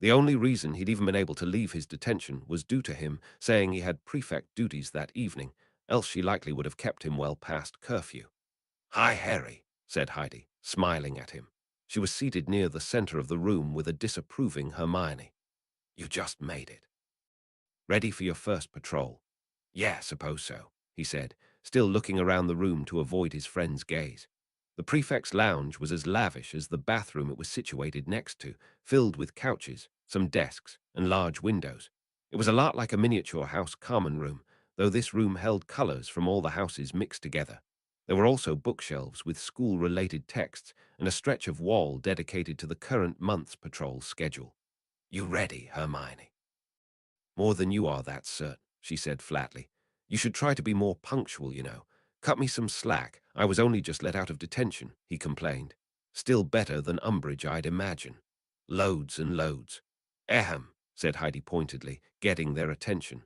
The only reason he'd even been able to leave his detention was due to him saying he had prefect duties that evening, else she likely would have kept him well past curfew. Hi, Harry, said Heidi, smiling at him. She was seated near the center of the room with a disapproving Hermione. You just made it. Ready for your first patrol? Yeah, suppose so, he said, still looking around the room to avoid his friend's gaze. The prefect's lounge was as lavish as the bathroom it was situated next to, filled with couches, some desks, and large windows. It was a lot like a miniature house common room, though this room held colors from all the houses mixed together. There were also bookshelves with school-related texts and a stretch of wall dedicated to the current month's patrol schedule. You ready, Hermione? More than you are, that's certain, she said flatly. You should try to be more punctual, you know. Cut me some slack. I was only just let out of detention, he complained. Still better than Umbridge, I'd imagine. Loads and loads. Ahem, said Heidi pointedly, getting their attention.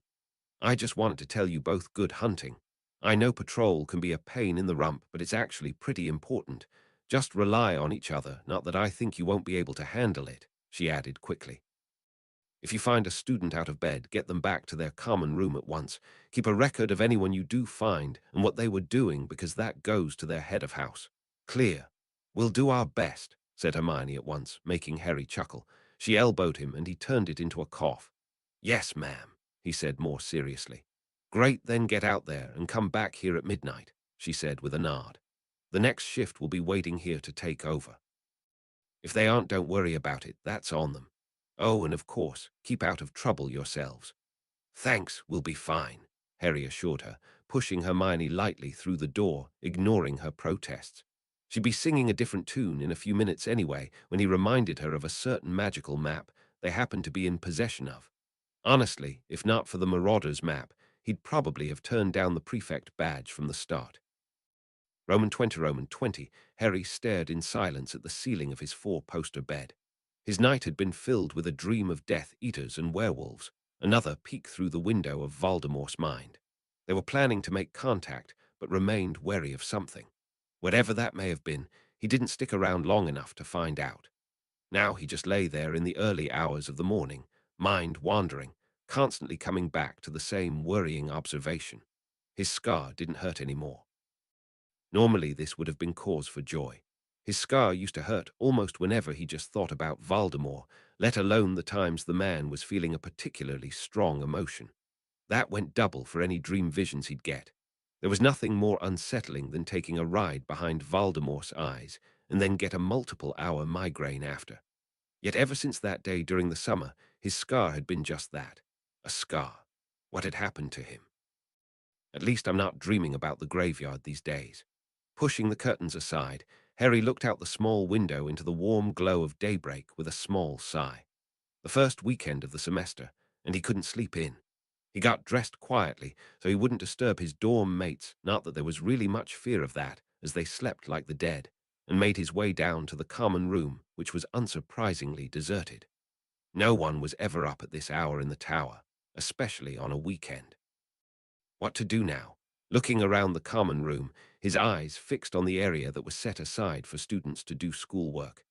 I just wanted to tell you both good hunting. I know patrol can be a pain in the rump, but it's actually pretty important. Just rely on each other, not that I think you won't be able to handle it, she added quickly. If you find a student out of bed, get them back to their common room at once. Keep a record of anyone you do find and what they were doing, because that goes to their head of house. Clear. We'll do our best, said Hermione at once, making Harry chuckle. She elbowed him and he turned it into a cough. Yes, ma'am, he said more seriously. Great, then get out there and come back here at midnight, she said with a nod. The next shift will be waiting here to take over. If they aren't, don't worry about it, that's on them. Oh, and of course, keep out of trouble yourselves. Thanks, we'll be fine, Harry assured her, pushing Hermione lightly through the door, ignoring her protests. She'd be singing a different tune in a few minutes anyway when he reminded her of a certain magical map they happened to be in possession of. Honestly, if not for the Marauders map, he'd probably have turned down the prefect badge from the start. Roman 20. Harry stared in silence at the ceiling of his four-poster bed. His night had been filled with a dream of Death Eaters and werewolves, another peek through the window of Voldemort's mind. They were planning to make contact, but remained wary of something. Whatever that may have been, he didn't stick around long enough to find out. Now he just lay there in the early hours of the morning, mind wandering, constantly coming back to the same worrying observation. His scar didn't hurt anymore. Normally this would have been cause for joy. His scar used to hurt almost whenever he just thought about Voldemort, let alone the times the man was feeling a particularly strong emotion. That went double for any dream visions he'd get. There was nothing more unsettling than taking a ride behind Voldemort's eyes and then get a multiple-hour migraine after. Yet ever since that day during the summer, his scar had been just that, a scar. What had happened to him? At least I'm not dreaming about the graveyard these days. Pushing the curtains aside, Harry looked out the small window into the warm glow of daybreak with a small sigh. The first weekend of the semester, and he couldn't sleep in. He got dressed quietly so he wouldn't disturb his dorm mates, not that there was really much fear of that, as they slept like the dead, and made his way down to the common room, which was unsurprisingly deserted. No one was ever up at this hour in the tower, especially on a weekend. What to do now? Looking around the common room, his eyes fixed on the area that was set aside for students to do schoolwork.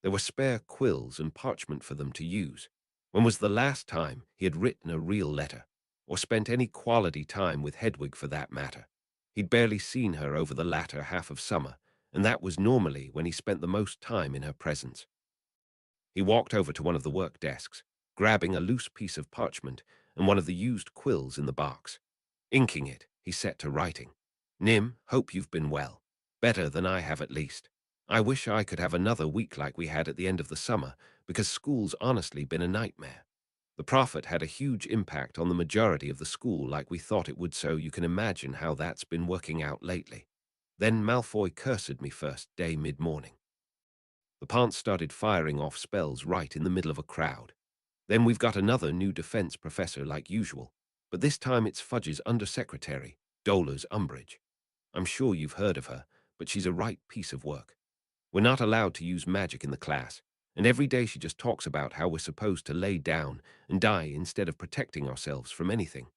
There were spare quills and parchment for them to use. When was the last time he had written a real letter, or spent any quality time with Hedwig for that matter? He'd barely seen her over the latter half of summer, and that was normally when he spent the most time in her presence. He walked over to one of the work desks, grabbing a loose piece of parchment and one of the used quills in the box. Inking it, he set to writing. Nim, hope you've been well. Better than I have at least. I wish I could have another week like we had at the end of the summer, because school's honestly been a nightmare. The prophet had a huge impact on the majority of the school like we thought it would, so you can imagine how that's been working out lately. Then Malfoy cursed me first day mid-morning. The Ponce started firing off spells right in the middle of a crowd. Then we've got another new defense professor like usual, but this time it's Fudge's undersecretary, Dolar's Umbridge. I'm sure you've heard of her, but she's a right piece of work. We're not allowed to use magic in the class, and every day she just talks about how we're supposed to lay down and die instead of protecting ourselves from anything.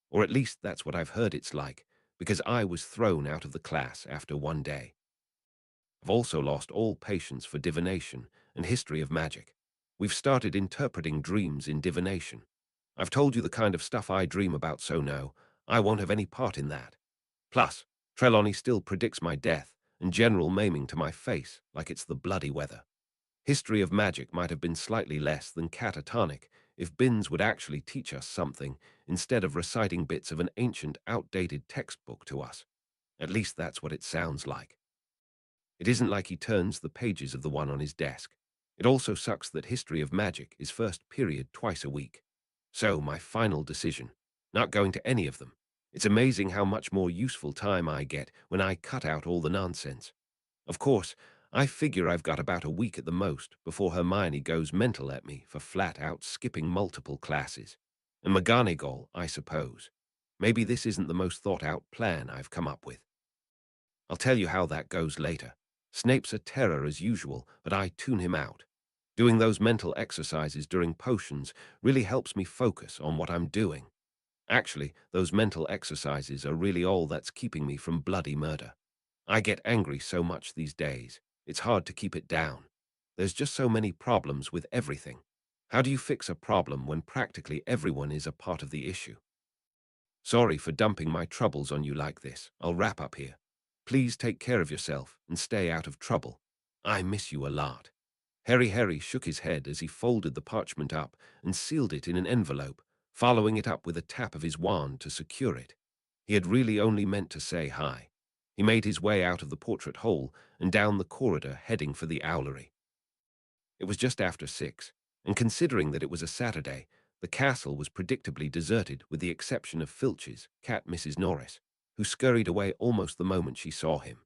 Or at least that's what I've heard it's like, because I was thrown out of the class after one day. I've also lost all patience for divination and history of magic. We've started interpreting dreams in divination. I've told you the kind of stuff I dream about, so no, I won't have any part in that. Plus, Trelawney still predicts my death and general maiming to my face like it's the bloody weather. History of magic might have been slightly less than catatonic if Binns would actually teach us something instead of reciting bits of an ancient, outdated textbook to us. At least that's what it sounds like. It isn't like he turns the pages of the one on his desk. It also sucks that history of magic is first period twice a week. So, my final decision, not going to any of them. It's amazing how much more useful time I get when I cut out all the nonsense. Of course, I figure I've got about a week at the most before Hermione goes mental at me for flat-out skipping multiple classes. And McGonagall, I suppose. Maybe this isn't the most thought-out plan I've come up with. I'll tell you how that goes later. Snape's a terror as usual, but I tune him out. Doing those mental exercises during potions really helps me focus on what I'm doing. Actually, those mental exercises are really all that's keeping me from bloody murder. I get angry so much these days, it's hard to keep it down. There's just so many problems with everything. How do you fix a problem when practically everyone is a part of the issue? Sorry for dumping my troubles on you like this. I'll wrap up here. Please take care of yourself and stay out of trouble. I miss you a lot. Harry shook his head as he folded the parchment up and sealed it in an envelope, following it up with a tap of his wand to secure it. He had really only meant to say hi. He made his way out of the portrait hole and down the corridor heading for the owlery. It was just after 6, and considering that it was a Saturday, the castle was predictably deserted with the exception of Filch's cat Mrs. Norris, who scurried away almost the moment she saw him.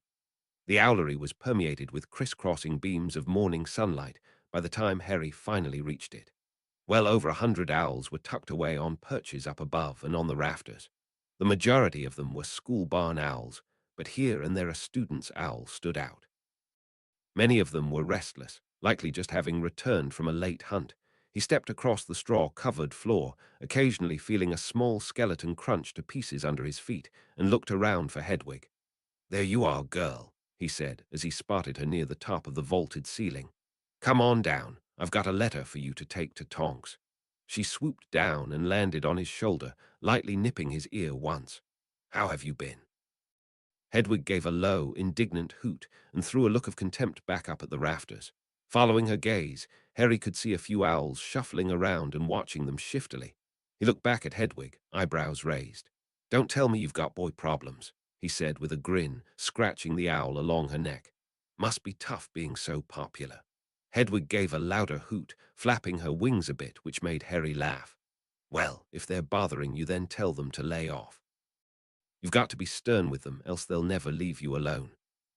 The owlery was permeated with crisscrossing beams of morning sunlight by the time Harry finally reached it. Well over 100 owls were tucked away on perches up above and on the rafters. The majority of them were school barn owls, but here and there a student's owl stood out. Many of them were restless, likely just having returned from a late hunt. He stepped across the straw-covered floor, occasionally feeling a small skeleton crunch to pieces under his feet, and looked around for Hedwig. "There you are, girl," he said as he spotted her near the top of the vaulted ceiling. "Come on down. I've got a letter for you to take to Tonks." She swooped down and landed on his shoulder, lightly nipping his ear once. "How have you been?" Hedwig gave a low, indignant hoot and threw a look of contempt back up at the rafters. Following her gaze, Harry could see a few owls shuffling around and watching them shiftily. He looked back at Hedwig, eyebrows raised. "Don't tell me you've got boy problems," he said with a grin, scratching the owl along her neck. "Must be tough being so popular." Hedwig gave a louder hoot, flapping her wings a bit, which made Harry laugh. "Well, if they're bothering you, then tell them to lay off. You've got to be stern with them, else they'll never leave you alone."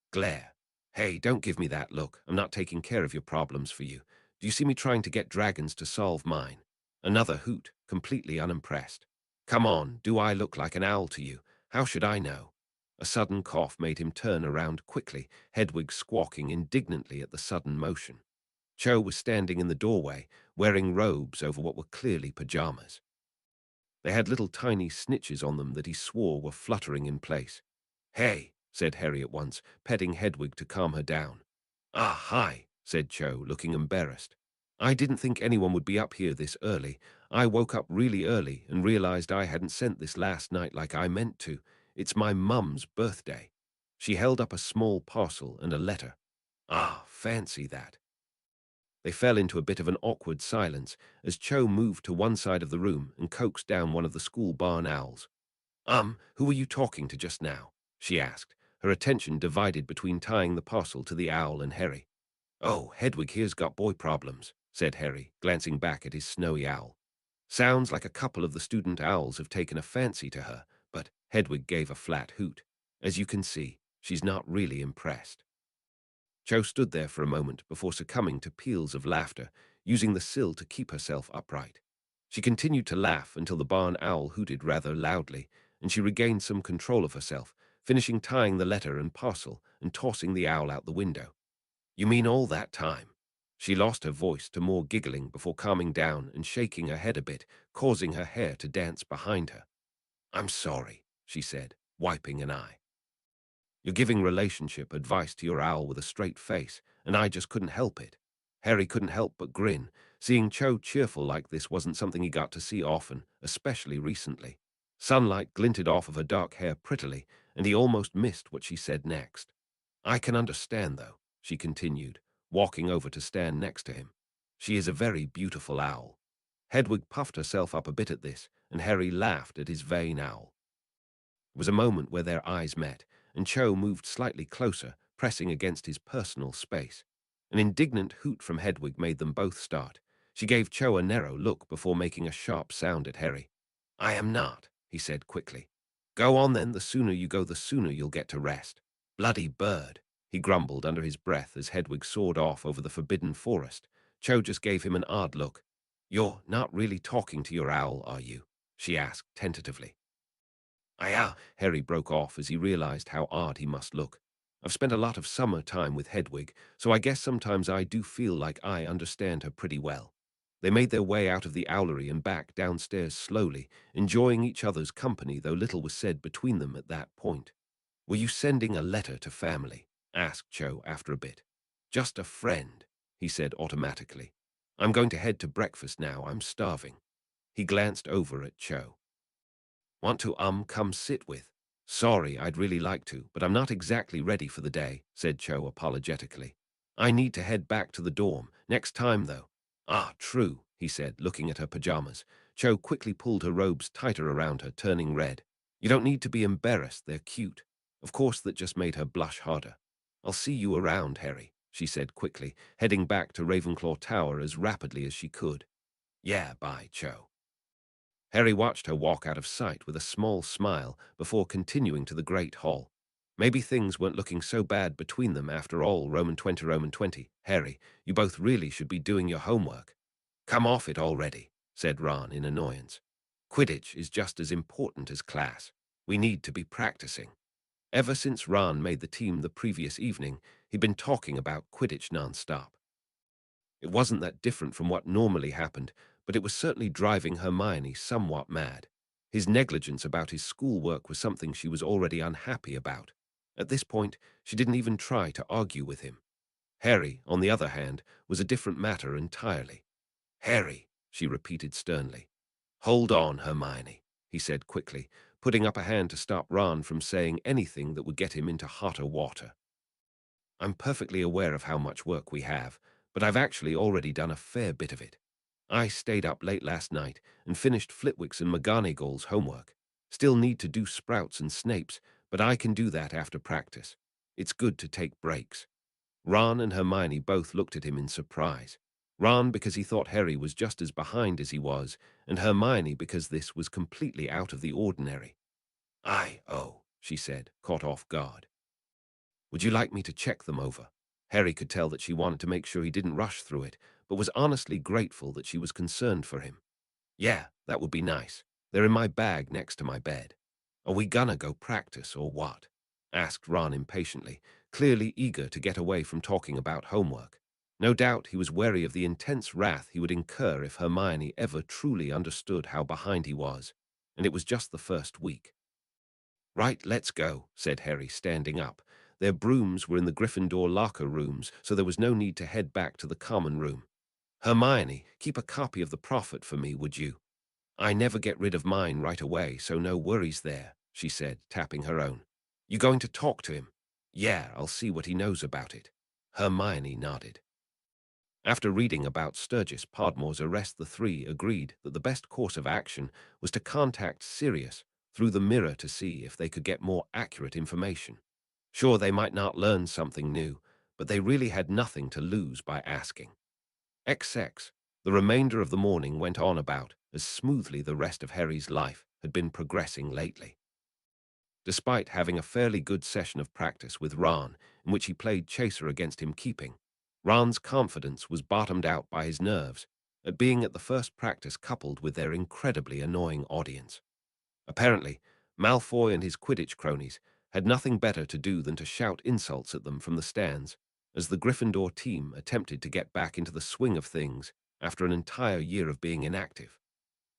Glare. "Hey, don't give me that look. I'm not taking care of your problems for you. Do you see me trying to get dragons to solve mine?" Another hoot, completely unimpressed. "Come on, do I look like an owl to you? How should I know?" A sudden cough made him turn around quickly, Hedwig squawking indignantly at the sudden motion. Cho was standing in the doorway, wearing robes over what were clearly pajamas. They had little tiny snitches on them that he swore were fluttering in place. "Hey," said Harry at once, petting Hedwig to calm her down. "Ah, hi," said Cho, looking embarrassed. "I didn't think anyone would be up here this early. I woke up really early and realized I hadn't sent this last night like I meant to. It's my mum's birthday." She held up a small parcel and a letter. "Ah, fancy that." They fell into a bit of an awkward silence as Cho moved to one side of the room and coaxed down one of the school barn owls. Who were you talking to just now?" she asked, her attention divided between tying the parcel to the owl and Harry. "Oh, Hedwig here's got boy problems," said Harry, glancing back at his snowy owl. "Sounds like a couple of the student owls have taken a fancy to her, but," Hedwig gave a flat hoot. "As you can see, she's not really impressed." Cho stood there for a moment before succumbing to peals of laughter, using the sill to keep herself upright. She continued to laugh until the barn owl hooted rather loudly, and she regained some control of herself, finishing tying the letter and parcel and tossing the owl out the window. "You mean all that time?" She lost her voice to more giggling before calming down and shaking her head a bit, causing her hair to dance behind her. "I'm sorry," she said, wiping an eye. "You're giving relationship advice to your owl with a straight face, and I just couldn't help it." Harry couldn't help but grin. Seeing Cho cheerful like this wasn't something he got to see often, especially recently. Sunlight glinted off of her dark hair prettily, and he almost missed what she said next. "I can understand, though," she continued, walking over to stand next to him. "She is a very beautiful owl." Hedwig puffed herself up a bit at this, and Harry laughed at his vain owl. It was a moment where their eyes met, and Cho moved slightly closer, pressing against his personal space. An indignant hoot from Hedwig made them both start. She gave Cho a narrow look before making a sharp sound at Harry. "I am not," he said quickly. "Go on then, the sooner you go the sooner you'll get to rest." "Bloody bird," he grumbled under his breath as Hedwig soared off over the forbidden forest. Cho just gave him an odd look. "You're not really talking to your owl, are you?" she asked tentatively. Harry broke off as he realized how odd he must look. "I've spent a lot of summer time with Hedwig, so I guess sometimes I do feel like I understand her pretty well." They made their way out of the owlery and back downstairs slowly, enjoying each other's company, though little was said between them at that point. "Were you sending a letter to family?" asked Cho after a bit. "Just a friend," he said automatically. "I'm going to head to breakfast now. I'm starving." He glanced over at Cho. "Want to, come sit with?" "Sorry, I'd really like to, but I'm not exactly ready for the day," said Cho apologetically. "I need to head back to the dorm. Next time, though." "Ah, true," he said, looking at her pajamas. Cho quickly pulled her robes tighter around her, turning red. "You don't need to be embarrassed, they're cute." Of course, that just made her blush harder. "I'll see you around, Harry," she said quickly, heading back to Ravenclaw Tower as rapidly as she could. "Yeah, bye, Cho." Harry watched her walk out of sight with a small smile before continuing to the Great Hall. Maybe things weren't looking so bad between them after all. Roman 20, Roman 20. "Harry, you both really should be doing your homework." "Come off it already," said Ron in annoyance. "Quidditch is just as important as class. We need to be practicing." Ever since Ron made the team the previous evening, he'd been talking about Quidditch non-stop. It wasn't that different from what normally happened, but it was certainly driving Hermione somewhat mad. His negligence about his schoolwork was something she was already unhappy about. At this point, she didn't even try to argue with him. Harry, on the other hand, was a different matter entirely. "Harry," she repeated sternly. "Hold on, Hermione," he said quickly, putting up a hand to stop Ron from saying anything that would get him into hotter water. "I'm perfectly aware of how much work we have, but I've actually already done a fair bit of it. I stayed up late last night and finished Flitwick's and McGonagall's homework. Still need to do Sprouts and Snape's, but I can do that after practice. It's good to take breaks." Ron and Hermione both looked at him in surprise. Ron because he thought Harry was just as behind as he was, and Hermione because this was completely out of the ordinary. "Oh," she said, caught off guard. "Would you like me to check them over?" Harry could tell that she wanted to make sure he didn't rush through it, but was honestly grateful that she was concerned for him. "Yeah, that would be nice. They're in my bag next to my bed." "Are we gonna go practice or what?" asked Ron impatiently, clearly eager to get away from talking about homework. No doubt he was wary of the intense wrath he would incur if Hermione ever truly understood how behind he was, and it was just the first week. "Right, let's go," said Harry, standing up. Their brooms were in the Gryffindor locker rooms, so there was no need to head back to the common room. "Hermione, keep a copy of the Prophet for me, would you?" "I never get rid of mine right away, so no worries there," she said, tapping her own. "You going to talk to him?" "Yeah, I'll see what he knows about it." Hermione nodded. After reading about Sturgis Podmore's arrest, the three agreed that the best course of action was to contact Sirius through the mirror to see if they could get more accurate information. Sure, they might not learn something new, but they really had nothing to lose by asking. XX. The remainder of the morning went on about as smoothly the rest of Harry's life had been progressing lately. Despite having a fairly good session of practice with Ron, in which he played chaser against him keeping, Ron's confidence was bottomed out by his nerves at being at the first practice coupled with their incredibly annoying audience. Apparently, Malfoy and his Quidditch cronies had nothing better to do than to shout insults at them from the stands as the Gryffindor team attempted to get back into the swing of things after an entire year of being inactive.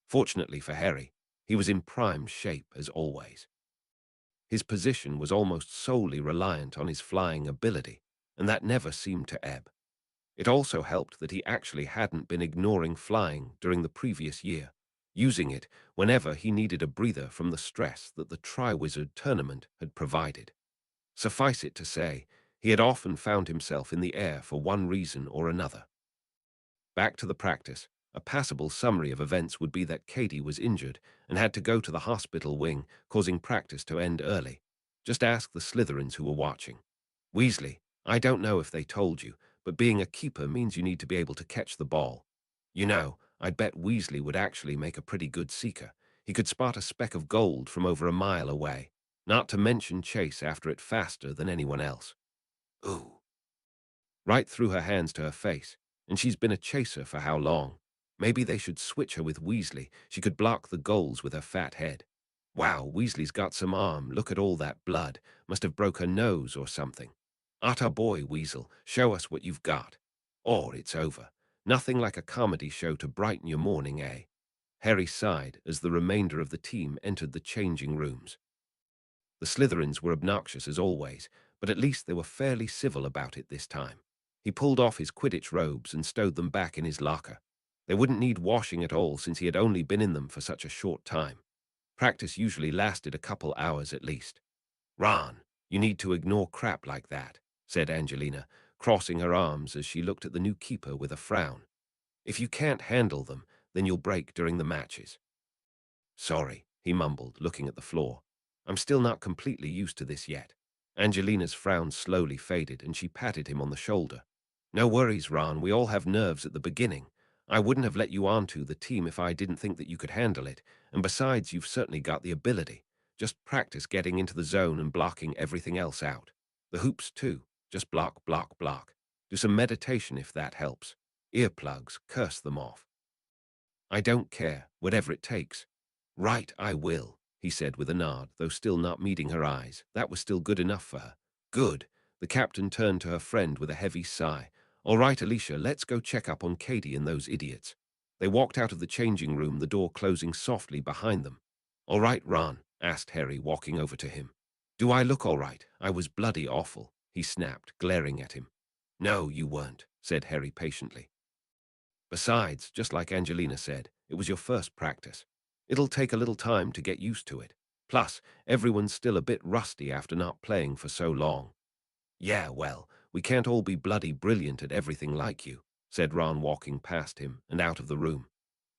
Fortunately for Harry, he was in prime shape as always. His position was almost solely reliant on his flying ability, and that never seemed to ebb. It also helped that he actually hadn't been ignoring flying during the previous year, using it whenever he needed a breather from the stress that the Triwizard Tournament had provided. Suffice it to say, he had often found himself in the air for one reason or another. Back to the practice, a passable summary of events would be that Katie was injured and had to go to the hospital wing, causing practice to end early. Just ask the Slytherins who were watching. "Weasley, I don't know if they told you, but being a keeper means you need to be able to catch the ball. You know, I'd bet Weasley would actually make a pretty good seeker. He could spot a speck of gold from over a mile away, not to mention chase after it faster than anyone else." "Ooh." Right through her hands to her face, and she's been a chaser for how long? Maybe they should switch her with Weasley. She could block the goals with her fat head. Wow, Weasley's got some arm. Look at all that blood. Must have broke her nose or something. Atta boy, Weasel, show us what you've got. Or it's over. Nothing like a comedy show to brighten your morning, eh? Harry sighed as the remainder of the team entered the changing rooms. The Slytherins were obnoxious as always, but at least they were fairly civil about it this time. He pulled off his Quidditch robes and stowed them back in his locker. They wouldn't need washing at all since he had only been in them for such a short time. Practice usually lasted a couple hours at least. "Ron, you need to ignore crap like that," said Angelina, crossing her arms as she looked at the new keeper with a frown. "If you can't handle them, then you'll break during the matches." "Sorry," he mumbled, looking at the floor. "I'm still not completely used to this yet." Angelina's frown slowly faded, and she patted him on the shoulder. "No worries, Ron. We all have nerves at the beginning. I wouldn't have let you onto the team if I didn't think that you could handle it, and besides, you've certainly got the ability. Just practice getting into the zone and blocking everything else out. The hoops, too. Just block, block, block. Do some meditation if that helps. Earplugs, curse them off." "I don't care, whatever it takes." "Right, I will." he said with a nod, though still not meeting her eyes. That was still good enough for her. Good. The captain turned to her friend with a heavy sigh. All right, Alicia, let's go check up on Katie and those idiots. They walked out of the changing room, the door closing softly behind them. All right, Ron, asked Harry, walking over to him. Do I look all right? I was bloody awful, he snapped, glaring at him. No, you weren't, said Harry patiently. Besides, just like Angelina said, it was your first practice. It'll take a little time to get used to it. Plus, everyone's still a bit rusty after not playing for so long. Yeah, well, we can't all be bloody brilliant at everything like you, said Ron, walking past him and out of the room.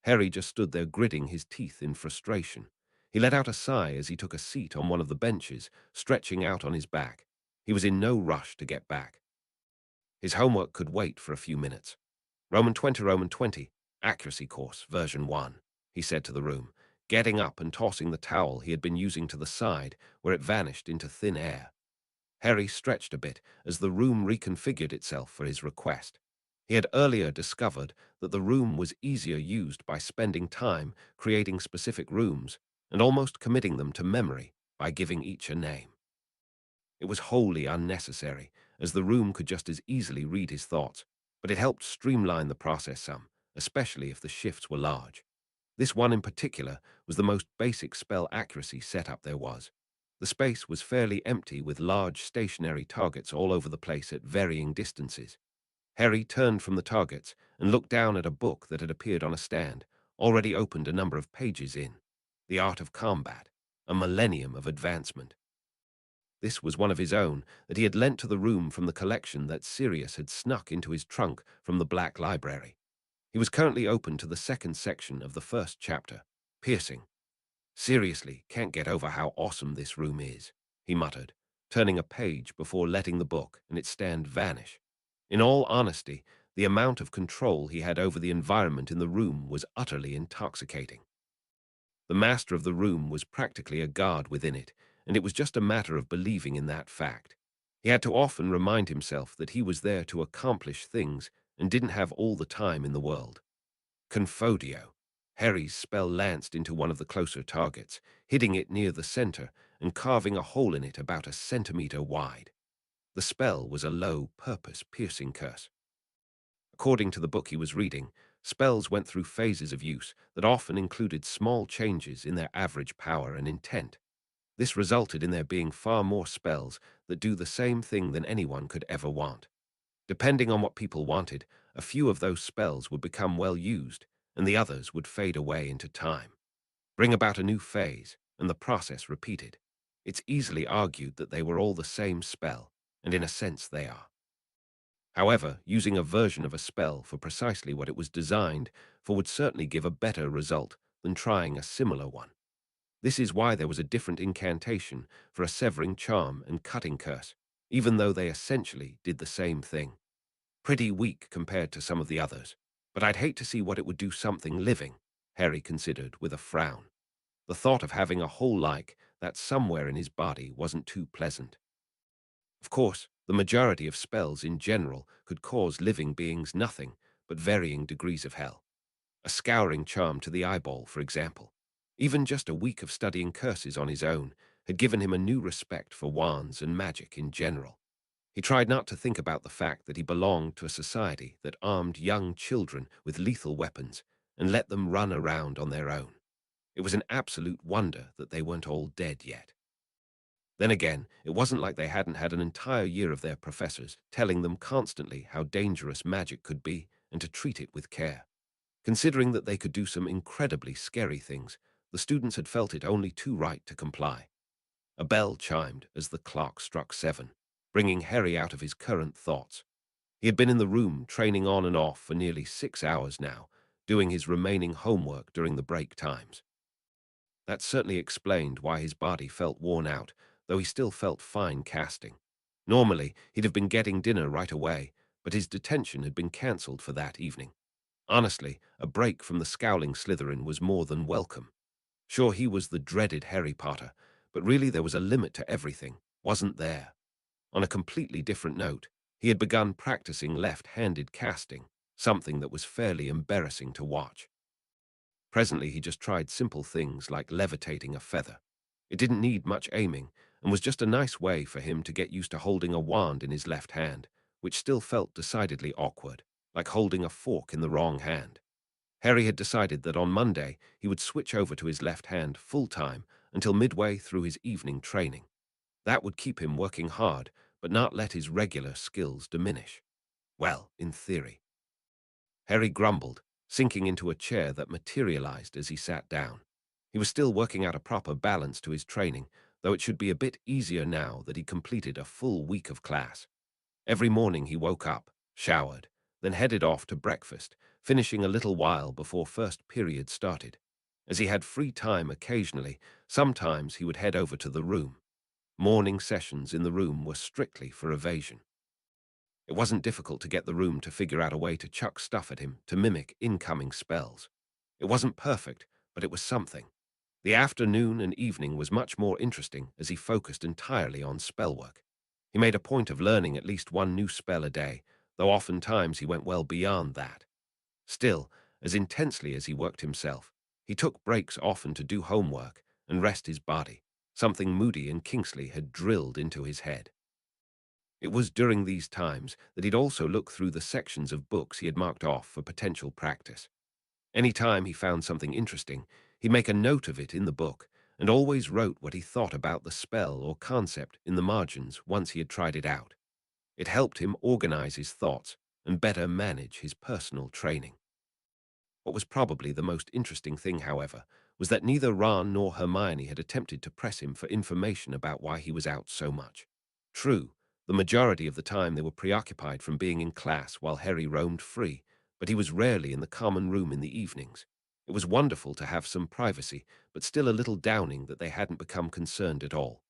Harry just stood there gritting his teeth in frustration. He let out a sigh as he took a seat on one of the benches, stretching out on his back. He was in no rush to get back. His homework could wait for a few minutes. Roman 20, accuracy course, version 1, he said to the room, getting up and tossing the towel he had been using to the side, where it vanished into thin air. Harry stretched a bit as the room reconfigured itself for his request. He had earlier discovered that the room was easier used by spending time creating specific rooms and almost committing them to memory by giving each a name. It was wholly unnecessary, as the room could just as easily read his thoughts, but it helped streamline the process some, especially if the shifts were large. This one in particular was the most basic spell accuracy setup there was. The space was fairly empty with large stationary targets all over the place at varying distances. Harry turned from the targets and looked down at a book that had appeared on a stand, already opened a number of pages in. The Art of Combat, a Millennium of Advancement. This was one of his own that he had lent to the room from the collection that Sirius had snuck into his trunk from the Black Library. He was currently open to the second section of the first chapter, Piercing. Seriously, can't get over how awesome this room is, he muttered, turning a page before letting the book and its stand vanish. In all honesty, the amount of control he had over the environment in the room was utterly intoxicating. The master of the room was practically a god within it, and it was just a matter of believing in that fact. He had to often remind himself that he was there to accomplish things and didn't have all the time in the world. Confodio. Harry's spell lanced into one of the closer targets, hitting it near the center and carving a hole in it about a centimeter wide. The spell was a low-purpose piercing curse. According to the book he was reading, spells went through phases of use that often included small changes in their average power and intent. This resulted in there being far more spells that do the same thing than anyone could ever want. Depending on what people wanted, a few of those spells would become well used, and the others would fade away into time, bring about a new phase, and the process repeated. It's easily argued that they were all the same spell, and in a sense they are. However, using a version of a spell for precisely what it was designed for would certainly give a better result than trying a similar one. This is why there was a different incantation for a severing charm and cutting curse, even though they essentially did the same thing. Pretty weak compared to some of the others, but I'd hate to see what it would do something living, Harry considered with a frown. The thought of having a hole like that somewhere in his body wasn't too pleasant. Of course, the majority of spells in general could cause living beings nothing but varying degrees of hell. A scouring charm to the eyeball, for example. Even just a week of studying curses on his own had given him a new respect for wands and magic in general. He tried not to think about the fact that he belonged to a society that armed young children with lethal weapons and let them run around on their own. It was an absolute wonder that they weren't all dead yet. Then again, it wasn't like they hadn't had an entire year of their professors telling them constantly how dangerous magic could be and to treat it with care. Considering that they could do some incredibly scary things, the students had felt it only too right to comply. A bell chimed as the clock struck 7, bringing Harry out of his current thoughts. He had been in the room training on and off for nearly 6 hours now, doing his remaining homework during the break times. That certainly explained why his body felt worn out, though he still felt fine casting. Normally, he'd have been getting dinner right away, but his detention had been cancelled for that evening. Honestly, a break from the scowling Slytherin was more than welcome. Sure, he was the dreaded Harry Potter, but really there was a limit to everything, wasn't there? On a completely different note, he had begun practicing left-handed casting, something that was fairly embarrassing to watch. Presently he just tried simple things like levitating a feather, It didn't need much aiming, and was just a nice way for him to get used to holding a wand in his left hand, which still felt decidedly awkward, like holding a fork in the wrong hand. Harry had decided that on Monday he would switch over to his left hand full-time until midway through his evening training. That would keep him working hard, but not let his regular skills diminish. Well, in theory. Harry grumbled, sinking into a chair that materialized as he sat down. He was still working out a proper balance to his training, though it should be a bit easier now that he completed a full week of class. Every morning he woke up, showered, then headed off to breakfast, finishing a little while before first period started. As he had free time occasionally, sometimes he would head over to the room. Morning sessions in the room were strictly for evasion. It wasn't difficult to get the room to figure out a way to chuck stuff at him to mimic incoming spells. It wasn't perfect, but it was something. The afternoon and evening was much more interesting as he focused entirely on spellwork. He made a point of learning at least one new spell a day, though oftentimes he went well beyond that. Still, as intensely as he worked himself, he took breaks often to do homework and rest his body, something Moody and Kingsley had drilled into his head. It was during these times that he'd also look through the sections of books he had marked off for potential practice. Any time he found something interesting, he'd make a note of it in the book and always wrote what he thought about the spell or concept in the margins once he had tried it out. It helped him organize his thoughts and better manage his personal training. What was probably the most interesting thing, however, was that neither Ron nor Hermione had attempted to press him for information about why he was out so much. True, the majority of the time they were preoccupied from being in class while Harry roamed free, but he was rarely in the common room in the evenings. It was wonderful to have some privacy, but still a little downing that they hadn't become concerned at all.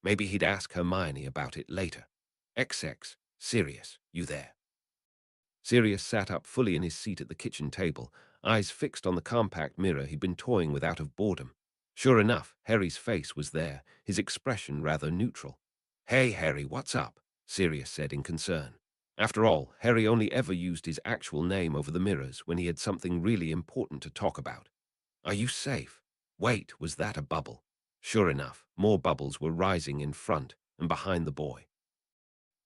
Maybe he'd ask Hermione about it later. XX, Sirius, you there? Sirius sat up fully in his seat at the kitchen table, eyes fixed on the compact mirror he'd been toying with out of boredom. Sure enough, Harry's face was there, his expression rather neutral. "Hey, Harry, what's up?" Sirius said in concern. After all, Harry only ever used his actual name over the mirrors when he had something really important to talk about. "Are you safe? Wait, was that a bubble?" Sure enough, more bubbles were rising in front and behind the boy.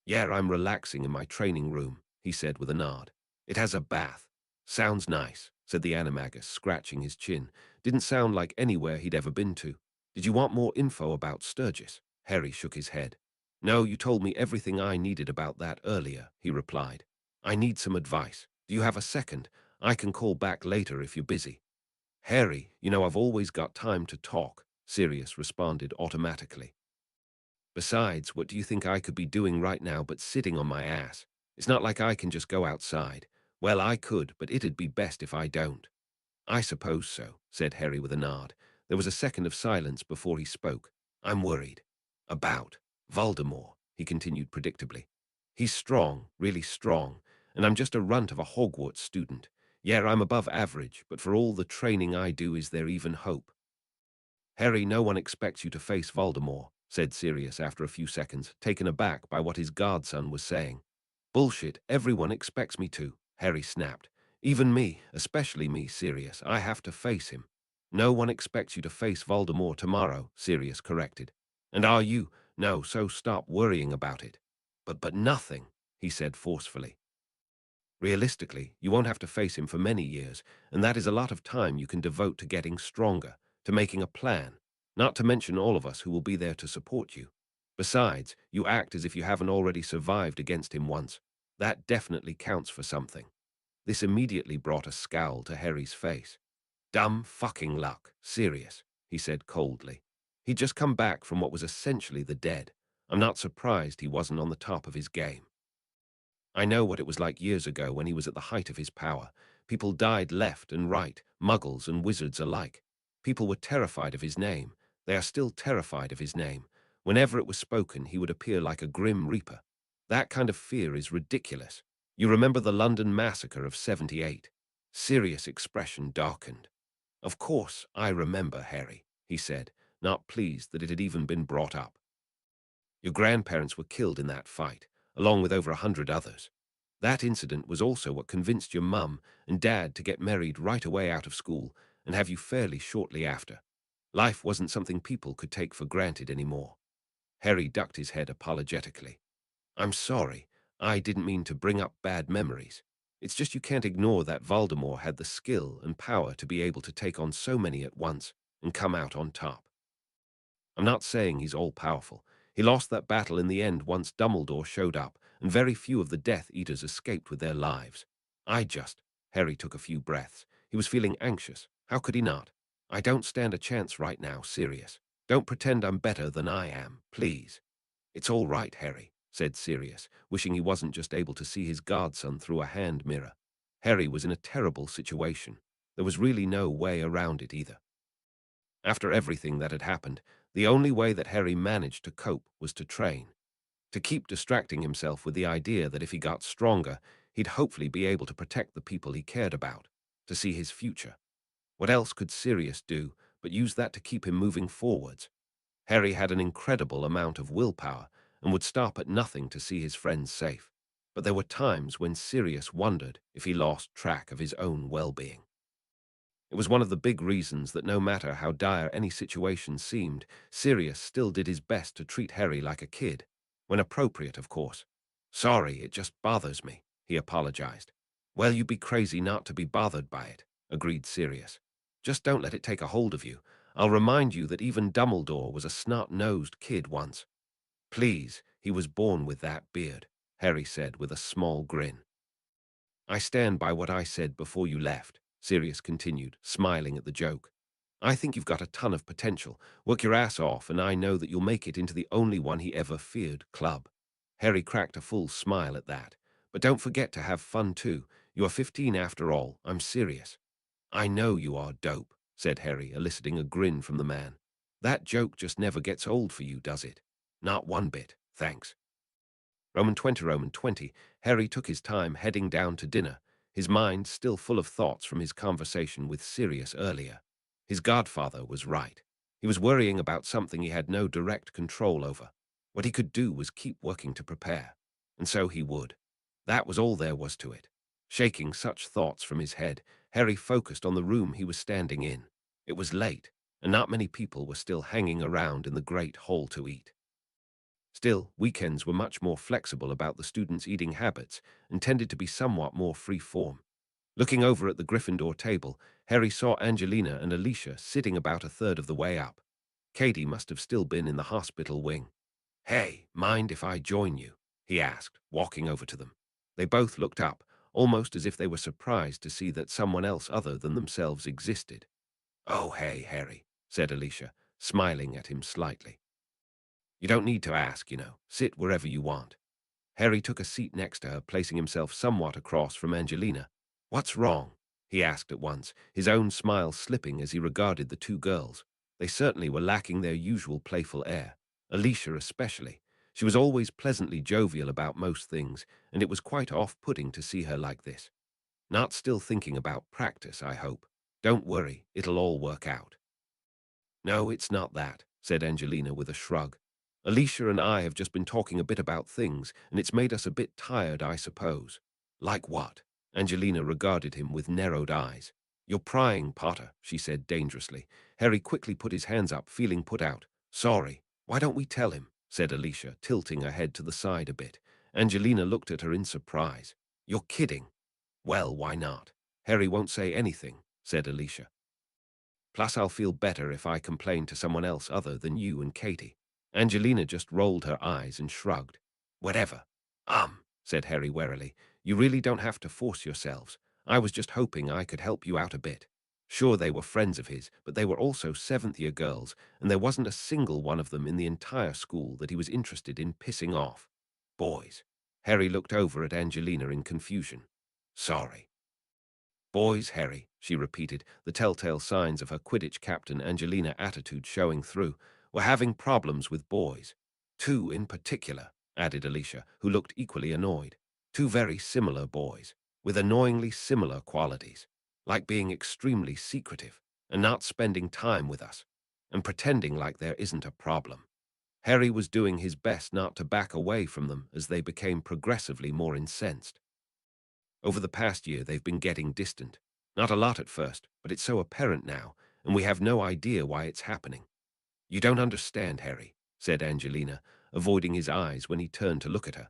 "Yeah, I'm relaxing in my training room," he said with a nod. "It has a bath." "Sounds nice," said the animagus, scratching his chin. Didn't sound like anywhere he'd ever been to. "Did you want more info about Sturgis?" Harry shook his head. "No, you told me everything I needed about that earlier," he replied. "I need some advice. Do you have a second? I can call back later if you're busy." "Harry, you know I've always got time to talk," Sirius responded automatically. "Besides, what do you think I could be doing right now but sitting on my ass? It's not like I can just go outside. Well, I could, but it'd be best if I don't." "I suppose so," said Harry with a nod. There was a second of silence before he spoke. "I'm worried. About Voldemort," he continued predictably. "He's strong, really strong, and I'm just a runt of a Hogwarts student. Yeah, I'm above average, but for all the training I do, is there even hope?" "Harry, no one expects you to face Voldemort," said Sirius after a few seconds, taken aback by what his godson was saying. "Bullshit, everyone expects me to," Harry snapped. "Even me, especially me, Sirius, I have to face him." "No one expects you to face Voldemort tomorrow," Sirius corrected. "And are you? No, so stop worrying about it." But nothing," he said forcefully. "Realistically, you won't have to face him for many years, and that is a lot of time you can devote to getting stronger, to making a plan, not to mention all of us who will be there to support you. Besides, you act as if you haven't already survived against him once. That definitely counts for something." This immediately brought a scowl to Harry's face. "Dumb fucking luck, Sirius," he said coldly. He'd just come back from what was essentially the dead. I'm not surprised he wasn't on the top of his game. I know what it was like years ago when he was at the height of his power. People died left and right, muggles and wizards alike. People were terrified of his name. They are still terrified of his name. Whenever it was spoken, he would appear like a grim reaper. That kind of fear is ridiculous. You remember the London massacre of '78? Sirius' expression darkened. "Of course, I remember, Harry," he said, not pleased that it had even been brought up. "Your grandparents were killed in that fight, along with over 100 others. That incident was also what convinced your mum and dad to get married right away out of school and have you fairly shortly after. Life wasn't something people could take for granted anymore. Harry ducked his head apologetically. I'm sorry. I didn't mean to bring up bad memories. It's just you can't ignore that Voldemort had the skill and power to be able to take on so many at once and come out on top. I'm not saying he's all-powerful. He lost that battle in the end once Dumbledore showed up, and very few of the Death Eaters escaped with their lives. Harry took a few breaths. He was feeling anxious. How could he not? I don't stand a chance right now, Sirius. Don't pretend I'm better than I am, please. It's all right, Harry, said Sirius, wishing he wasn't just able to see his godson through a hand mirror. Harry was in a terrible situation. There was really no way around it either. After everything that had happened, the only way that Harry managed to cope was to train, to keep distracting himself with the idea that if he got stronger, he'd hopefully be able to protect the people he cared about, to see his future. What else could Sirius do but use that to keep him moving forwards? Harry had an incredible amount of willpower and would stop at nothing to see his friends safe. But there were times when Sirius wondered if he lost track of his own well-being. It was one of the big reasons that no matter how dire any situation seemed, Sirius still did his best to treat Harry like a kid, when appropriate, of course. Sorry, it just bothers me, he apologized. Well, you'd be crazy not to be bothered by it, agreed Sirius. Just don't let it take a hold of you. I'll remind you that even Dumbledore was a snot-nosed kid once. Please, he was born with that beard, Harry said with a small grin. I stand by what I said before you left, Sirius continued, smiling at the joke. I think you've got a ton of potential. Work your ass off, and I know that you'll make it into the only one he ever feared club. Harry cracked a full smile at that. But don't forget to have fun too. You are 15 after all. I'm serious. I know you are dope, said Harry, eliciting a grin from the man. That joke just never gets old for you, does it? Not one bit, thanks. Roman 20. Harry took his time heading down to dinner, his mind still full of thoughts from his conversation with Sirius earlier. His godfather was right. He was worrying about something he had no direct control over. What he could do was keep working to prepare. And so he would. That was all there was to it. Shaking such thoughts from his head, Harry focused on the room he was standing in. It was late, and not many people were still hanging around in the great hall to eat. Still, weekends were much more flexible about the students' eating habits and tended to be somewhat more free-form. Looking over at the Gryffindor table, Harry saw Angelina and Alicia sitting about a third of the way up. Katie must have still been in the hospital wing. Hey, mind if I join you? He asked, walking over to them. They both looked up, almost as if they were surprised to see that someone else other than themselves existed. Oh, hey, Harry, said Alicia, smiling at him slightly. You don't need to ask, Sit wherever you want. Harry took a seat next to her, placing himself somewhat across from Angelina. What's wrong? He asked at once, his own smile slipping as he regarded the two girls. They certainly were lacking their usual playful air, Alicia especially. She was always pleasantly jovial about most things, and it was quite off-putting to see her like this. Not still thinking about practice, I hope. Don't worry, it'll all work out. No, it's not that, said Angelina with a shrug. Alicia and I have just been talking a bit about things, and it's made us a bit tired, I suppose. Like what? Angelina regarded him with narrowed eyes. You're prying, Potter, she said dangerously. Harry quickly put his hands up, feeling put out. Sorry. Why don't we tell him? Said Alicia, tilting her head to the side a bit. Angelina looked at her in surprise. You're kidding. Well, why not? Harry won't say anything, said Alicia. Plus, I'll feel better if I complain to someone else other than you and Katie. Angelina just rolled her eyes and shrugged. Whatever. Said Harry warily. You really don't have to force yourselves. I was just hoping I could help you out a bit. Sure, they were friends of his, but they were also seventh-year girls, and there wasn't a single one of them in the entire school that he was interested in pissing off. Boys. Harry looked over at Angelina in confusion. Sorry. Boys, Harry, she repeated, the telltale signs of her Quidditch captain Angelina attitude showing through. We're having problems with boys. Two in particular, added Alicia, who looked equally annoyed. Two very similar boys, with annoyingly similar qualities, like being extremely secretive and not spending time with us, and pretending like there isn't a problem. Harry was doing his best not to back away from them as they became progressively more incensed. Over the past year, they've been getting distant. Not a lot at first, but it's so apparent now, and we have no idea why it's happening. You don't understand, Harry, said Angelina, avoiding his eyes when he turned to look at her.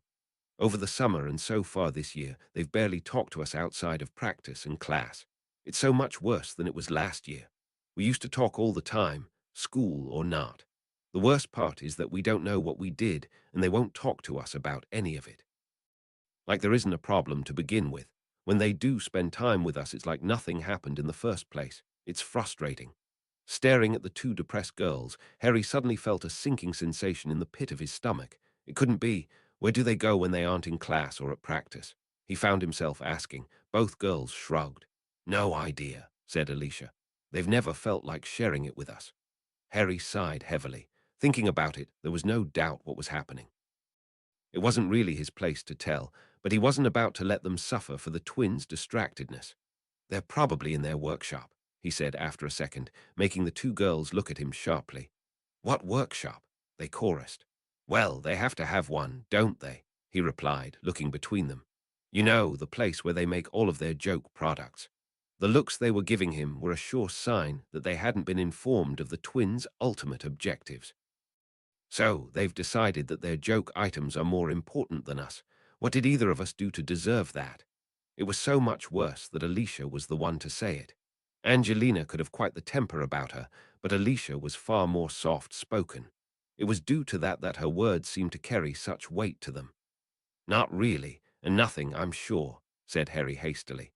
Over the summer and so far this year, they've barely talked to us outside of practice and class. It's so much worse than it was last year. We used to talk all the time, school or not. The worst part is that we don't know what we did, and they won't talk to us about any of it. Like there isn't a problem to begin with. When they do spend time with us, it's like nothing happened in the first place. It's frustrating. Staring at the two depressed girls, Harry suddenly felt a sinking sensation in the pit of his stomach. It couldn't be. Where do they go when they aren't in class or at practice? He found himself asking. Both girls shrugged. No idea, said Alicia. They've never felt like sharing it with us. Harry sighed heavily. Thinking about it, there was no doubt what was happening. It wasn't really his place to tell, but he wasn't about to let them suffer for the twins' distractedness. They're probably in their workshop, he said after a second, making the two girls look at him sharply. What workshop? They chorused. Well, they have to have one, don't they? He replied, looking between them. You know, the place where they make all of their joke products. The looks they were giving him were a sure sign that they hadn't been informed of the twins' ultimate objectives. So, they've decided that their joke items are more important than us. What did either of us do to deserve that? It was so much worse that Alicia was the one to say it. Angelina could have quite the temper about her, but Alicia was far more soft-spoken. It was due to that her words seemed to carry such weight to them. Not really, and nothing, I'm sure, said Harry hastily.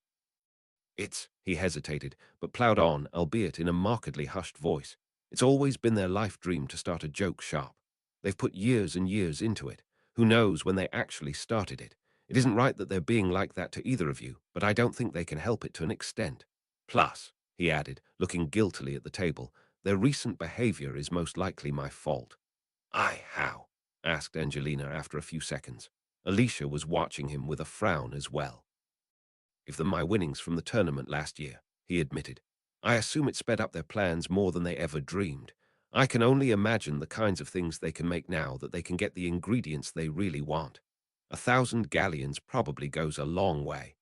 He hesitated, but ploughed on, albeit in a markedly hushed voice. It's always been their life dream to start a joke shop. They've put years and years into it. Who knows when they actually started it? It isn't right that they're being like that to either of you, but I don't think they can help it to an extent. Plus, he added, looking guiltily at the table, their recent behavior is most likely my fault. How? Asked Angelina after a few seconds. Alicia was watching him with a frown as well. Give them my winnings from the tournament last year, he admitted. I assume it sped up their plans more than they ever dreamed. I can only imagine the kinds of things they can make now that they can get the ingredients they really want. 1,000 galleons probably goes a long way.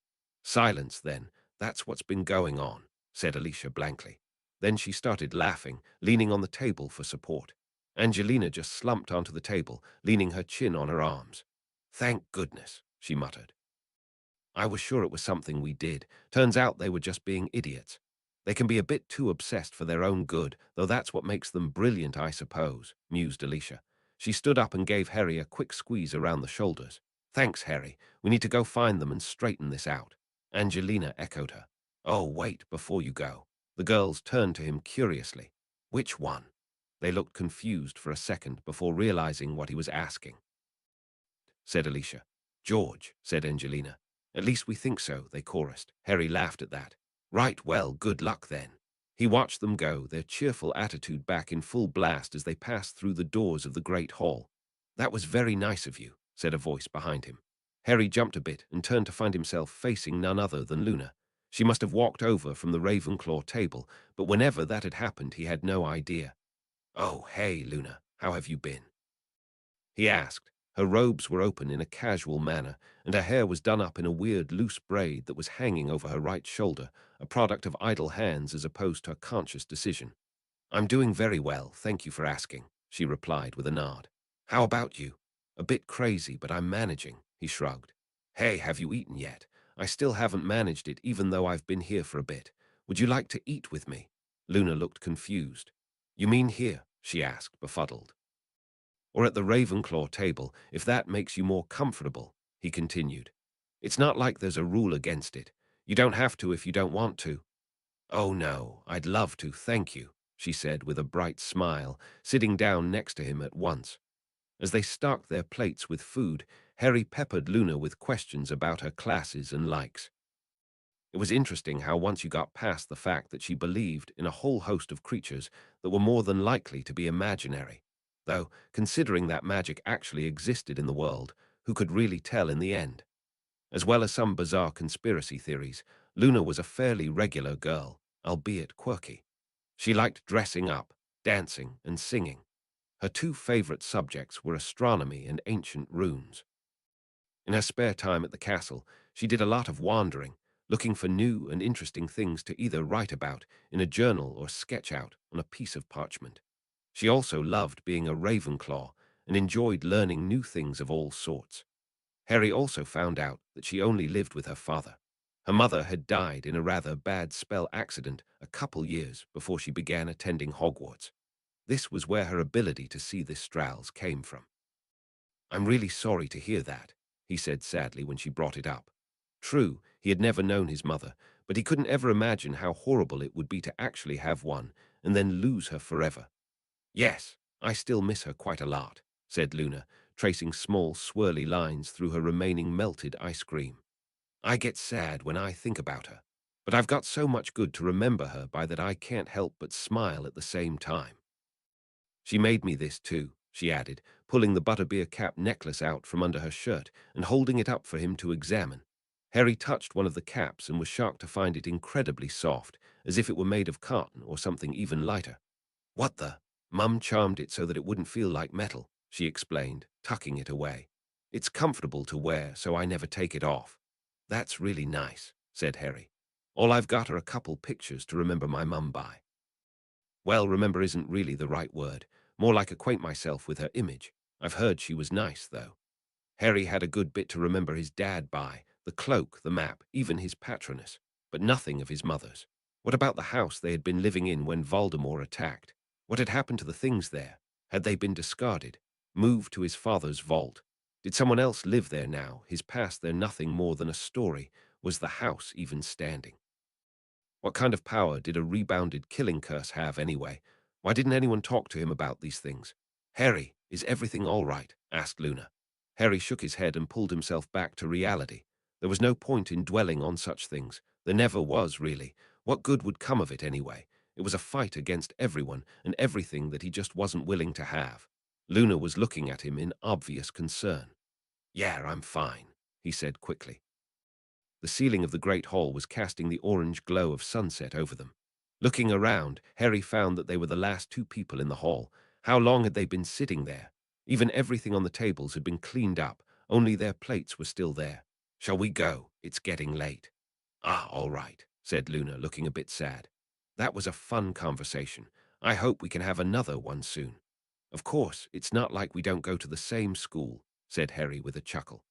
Silence, then. That's what's been going on, said Alicia blankly. Then she started laughing, leaning on the table for support. Angelina just slumped onto the table, leaning her chin on her arms. Thank goodness, she muttered. I was sure it was something we did. Turns out they were just being idiots. They can be a bit too obsessed for their own good, though that's what makes them brilliant, I suppose, mused Alicia. She stood up and gave Harry a quick squeeze around the shoulders. Thanks, Harry. We need to go find them and straighten this out. Angelina echoed her. Oh, wait, before you go. The girls turned to him curiously. Which one? They looked confused for a second before realizing what he was asking. Said Alicia. George, said Angelina. At least we think so, they chorused. Harry laughed at that. Right, well, good luck then. He watched them go, their cheerful attitude back in full blast as they passed through the doors of the great hall. That was very nice of you, said a voice behind him. Harry jumped a bit and turned to find himself facing none other than Luna. She must have walked over from the Ravenclaw table, but whenever that had happened, he had no idea. Oh, hey, Luna, how have you been? He asked. Her robes were open in a casual manner, and her hair was done up in a weird loose braid that was hanging over her right shoulder, a product of idle hands as opposed to a conscious decision. I'm doing very well, thank you for asking, she replied with a nod. How about you? A bit crazy, but I'm managing, he shrugged. Hey, have you eaten yet? I still haven't managed it, even though I've been here for a bit. Would you like to eat with me? Luna looked confused. You mean here? She asked, befuddled. Or at the Ravenclaw table, if that makes you more comfortable, he continued. It's not like there's a rule against it. You don't have to if you don't want to. Oh no, I'd love to, thank you, she said with a bright smile, sitting down next to him at once. As they stocked their plates with food, Harry peppered Luna with questions about her classes and likes. It was interesting how once you got past the fact that she believed in a whole host of creatures that were more than likely to be imaginary. Though, considering that magic actually existed in the world, who could really tell in the end? As well as some bizarre conspiracy theories, Luna was a fairly regular girl, albeit quirky. She liked dressing up, dancing, and singing. Her two favorite subjects were astronomy and ancient runes. In her spare time at the castle, she did a lot of wandering, looking for new and interesting things to either write about in a journal or sketch out on a piece of parchment. She also loved being a Ravenclaw and enjoyed learning new things of all sorts. Harry also found out that she only lived with her father. Her mother had died in a rather bad spell accident a couple years before she began attending Hogwarts. This was where her ability to see the Strals came from. "I'm really sorry to hear that," he said sadly when she brought it up. True, he had never known his mother, but he couldn't ever imagine how horrible it would be to actually have one and then lose her forever. "Yes, I still miss her quite a lot," said Luna, tracing small, swirly lines through her remaining melted ice cream. "I get sad when I think about her, but I've got so much good to remember her by that I can't help but smile at the same time. She made me this too," she added, pulling the butterbeer cap necklace out from under her shirt and holding it up for him to examine. Harry touched one of the caps and was shocked to find it incredibly soft, as if it were made of cotton or something even lighter. "What the—" "Mum charmed it so that it wouldn't feel like metal," she explained, tucking it away. "It's comfortable to wear, so I never take it off." "That's really nice," said Harry. "All I've got are a couple pictures to remember my mum by." "Well, remember isn't really the right word. More like acquaint myself with her image. I've heard she was nice, though." Harry had a good bit to remember his dad by, the cloak, the map, even his patroness, but nothing of his mother's. What about the house they had been living in when Voldemort attacked? What had happened to the things there? Had they been discarded? Moved to his father's vault? Did someone else live there now, his past there nothing more than a story? Was the house even standing? What kind of power did a rebounded killing curse have anyway? Why didn't anyone talk to him about these things? "Harry, is everything all right?" asked Luna. Harry shook his head and pulled himself back to reality. There was no point in dwelling on such things. There never was, really. What good would come of it anyway? It was a fight against everyone and everything that he just wasn't willing to have. Luna was looking at him in obvious concern. "Yeah, I'm fine," he said quickly. The ceiling of the great hall was casting the orange glow of sunset over them. Looking around, Harry found that they were the last two people in the hall. How long had they been sitting there? Even everything on the tables had been cleaned up, only their plates were still there. "Shall we go? It's getting late." "Ah, all right," said Luna, looking a bit sad. "That was a fun conversation. I hope we can have another one soon." "Of course, it's not like we don't go to the same school," said Harry with a chuckle.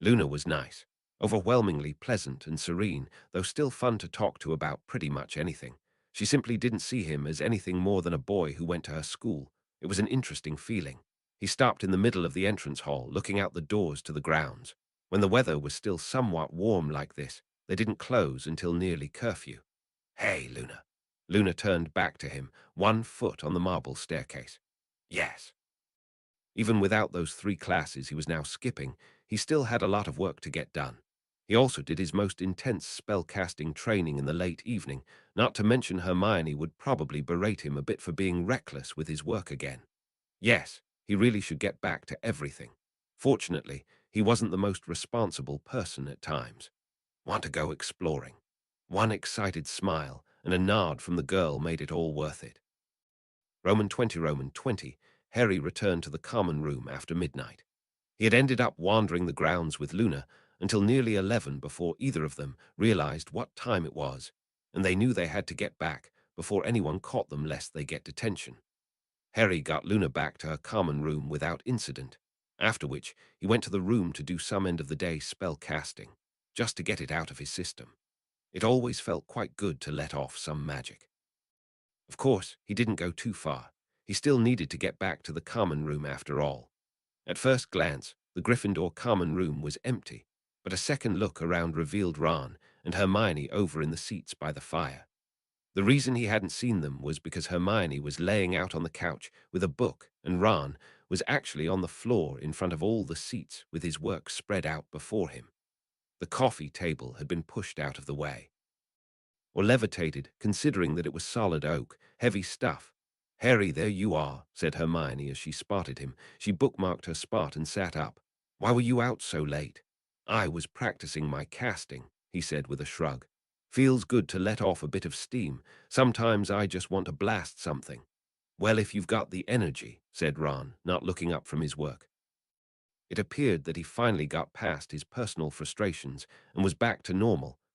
Luna was nice, overwhelmingly pleasant and serene, though still fun to talk to about pretty much anything. She simply didn't see him as anything more than a boy who went to her school. It was an interesting feeling. He stopped in the middle of the entrance hall, looking out the doors to the grounds. When the weather was still somewhat warm like this, they didn't close until nearly curfew. "Hey, Luna." Luna turned back to him, one foot on the marble staircase. "Yes." Even without those 3 classes he was now skipping, he still had a lot of work to get done. He also did his most intense spell-casting training in the late evening, not to mention Hermione would probably berate him a bit for being reckless with his work again. Yes, he really should get back to everything. Fortunately, he wasn't the most responsible person at times. "Want to go exploring?" One excited smile and a nod from the girl made it all worth it. Roman 20, Harry returned to the common room after midnight. He had ended up wandering the grounds with Luna until nearly 11 before either of them realized what time it was, and they knew they had to get back before anyone caught them lest they get detention. Harry got Luna back to her common room without incident, after which he went to the room to do some end-of-the-day spell casting, just to get it out of his system. It always felt quite good to let off some magic. Of course, he didn't go too far. He still needed to get back to the common room after all. At first glance, the Gryffindor common room was empty, but a second look around revealed Ron and Hermione over in the seats by the fire. The reason he hadn't seen them was because Hermione was laying out on the couch with a book and Ron was actually on the floor in front of all the seats with his work spread out before him. The coffee table had been pushed out of the way. Or levitated, considering that it was solid oak, heavy stuff. "Harry, there you are," said Hermione as she spotted him. She bookmarked her spot and sat up. "Why were you out so late?" "I was practicing my casting," he said with a shrug. "Feels good to let off a bit of steam. Sometimes I just want to blast something." "Well, if you've got the energy," said Ron, not looking up from his work. It appeared that he finally got past his personal frustrations and was back to normal,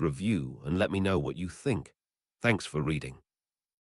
review and let me know what you think. Thanks for reading.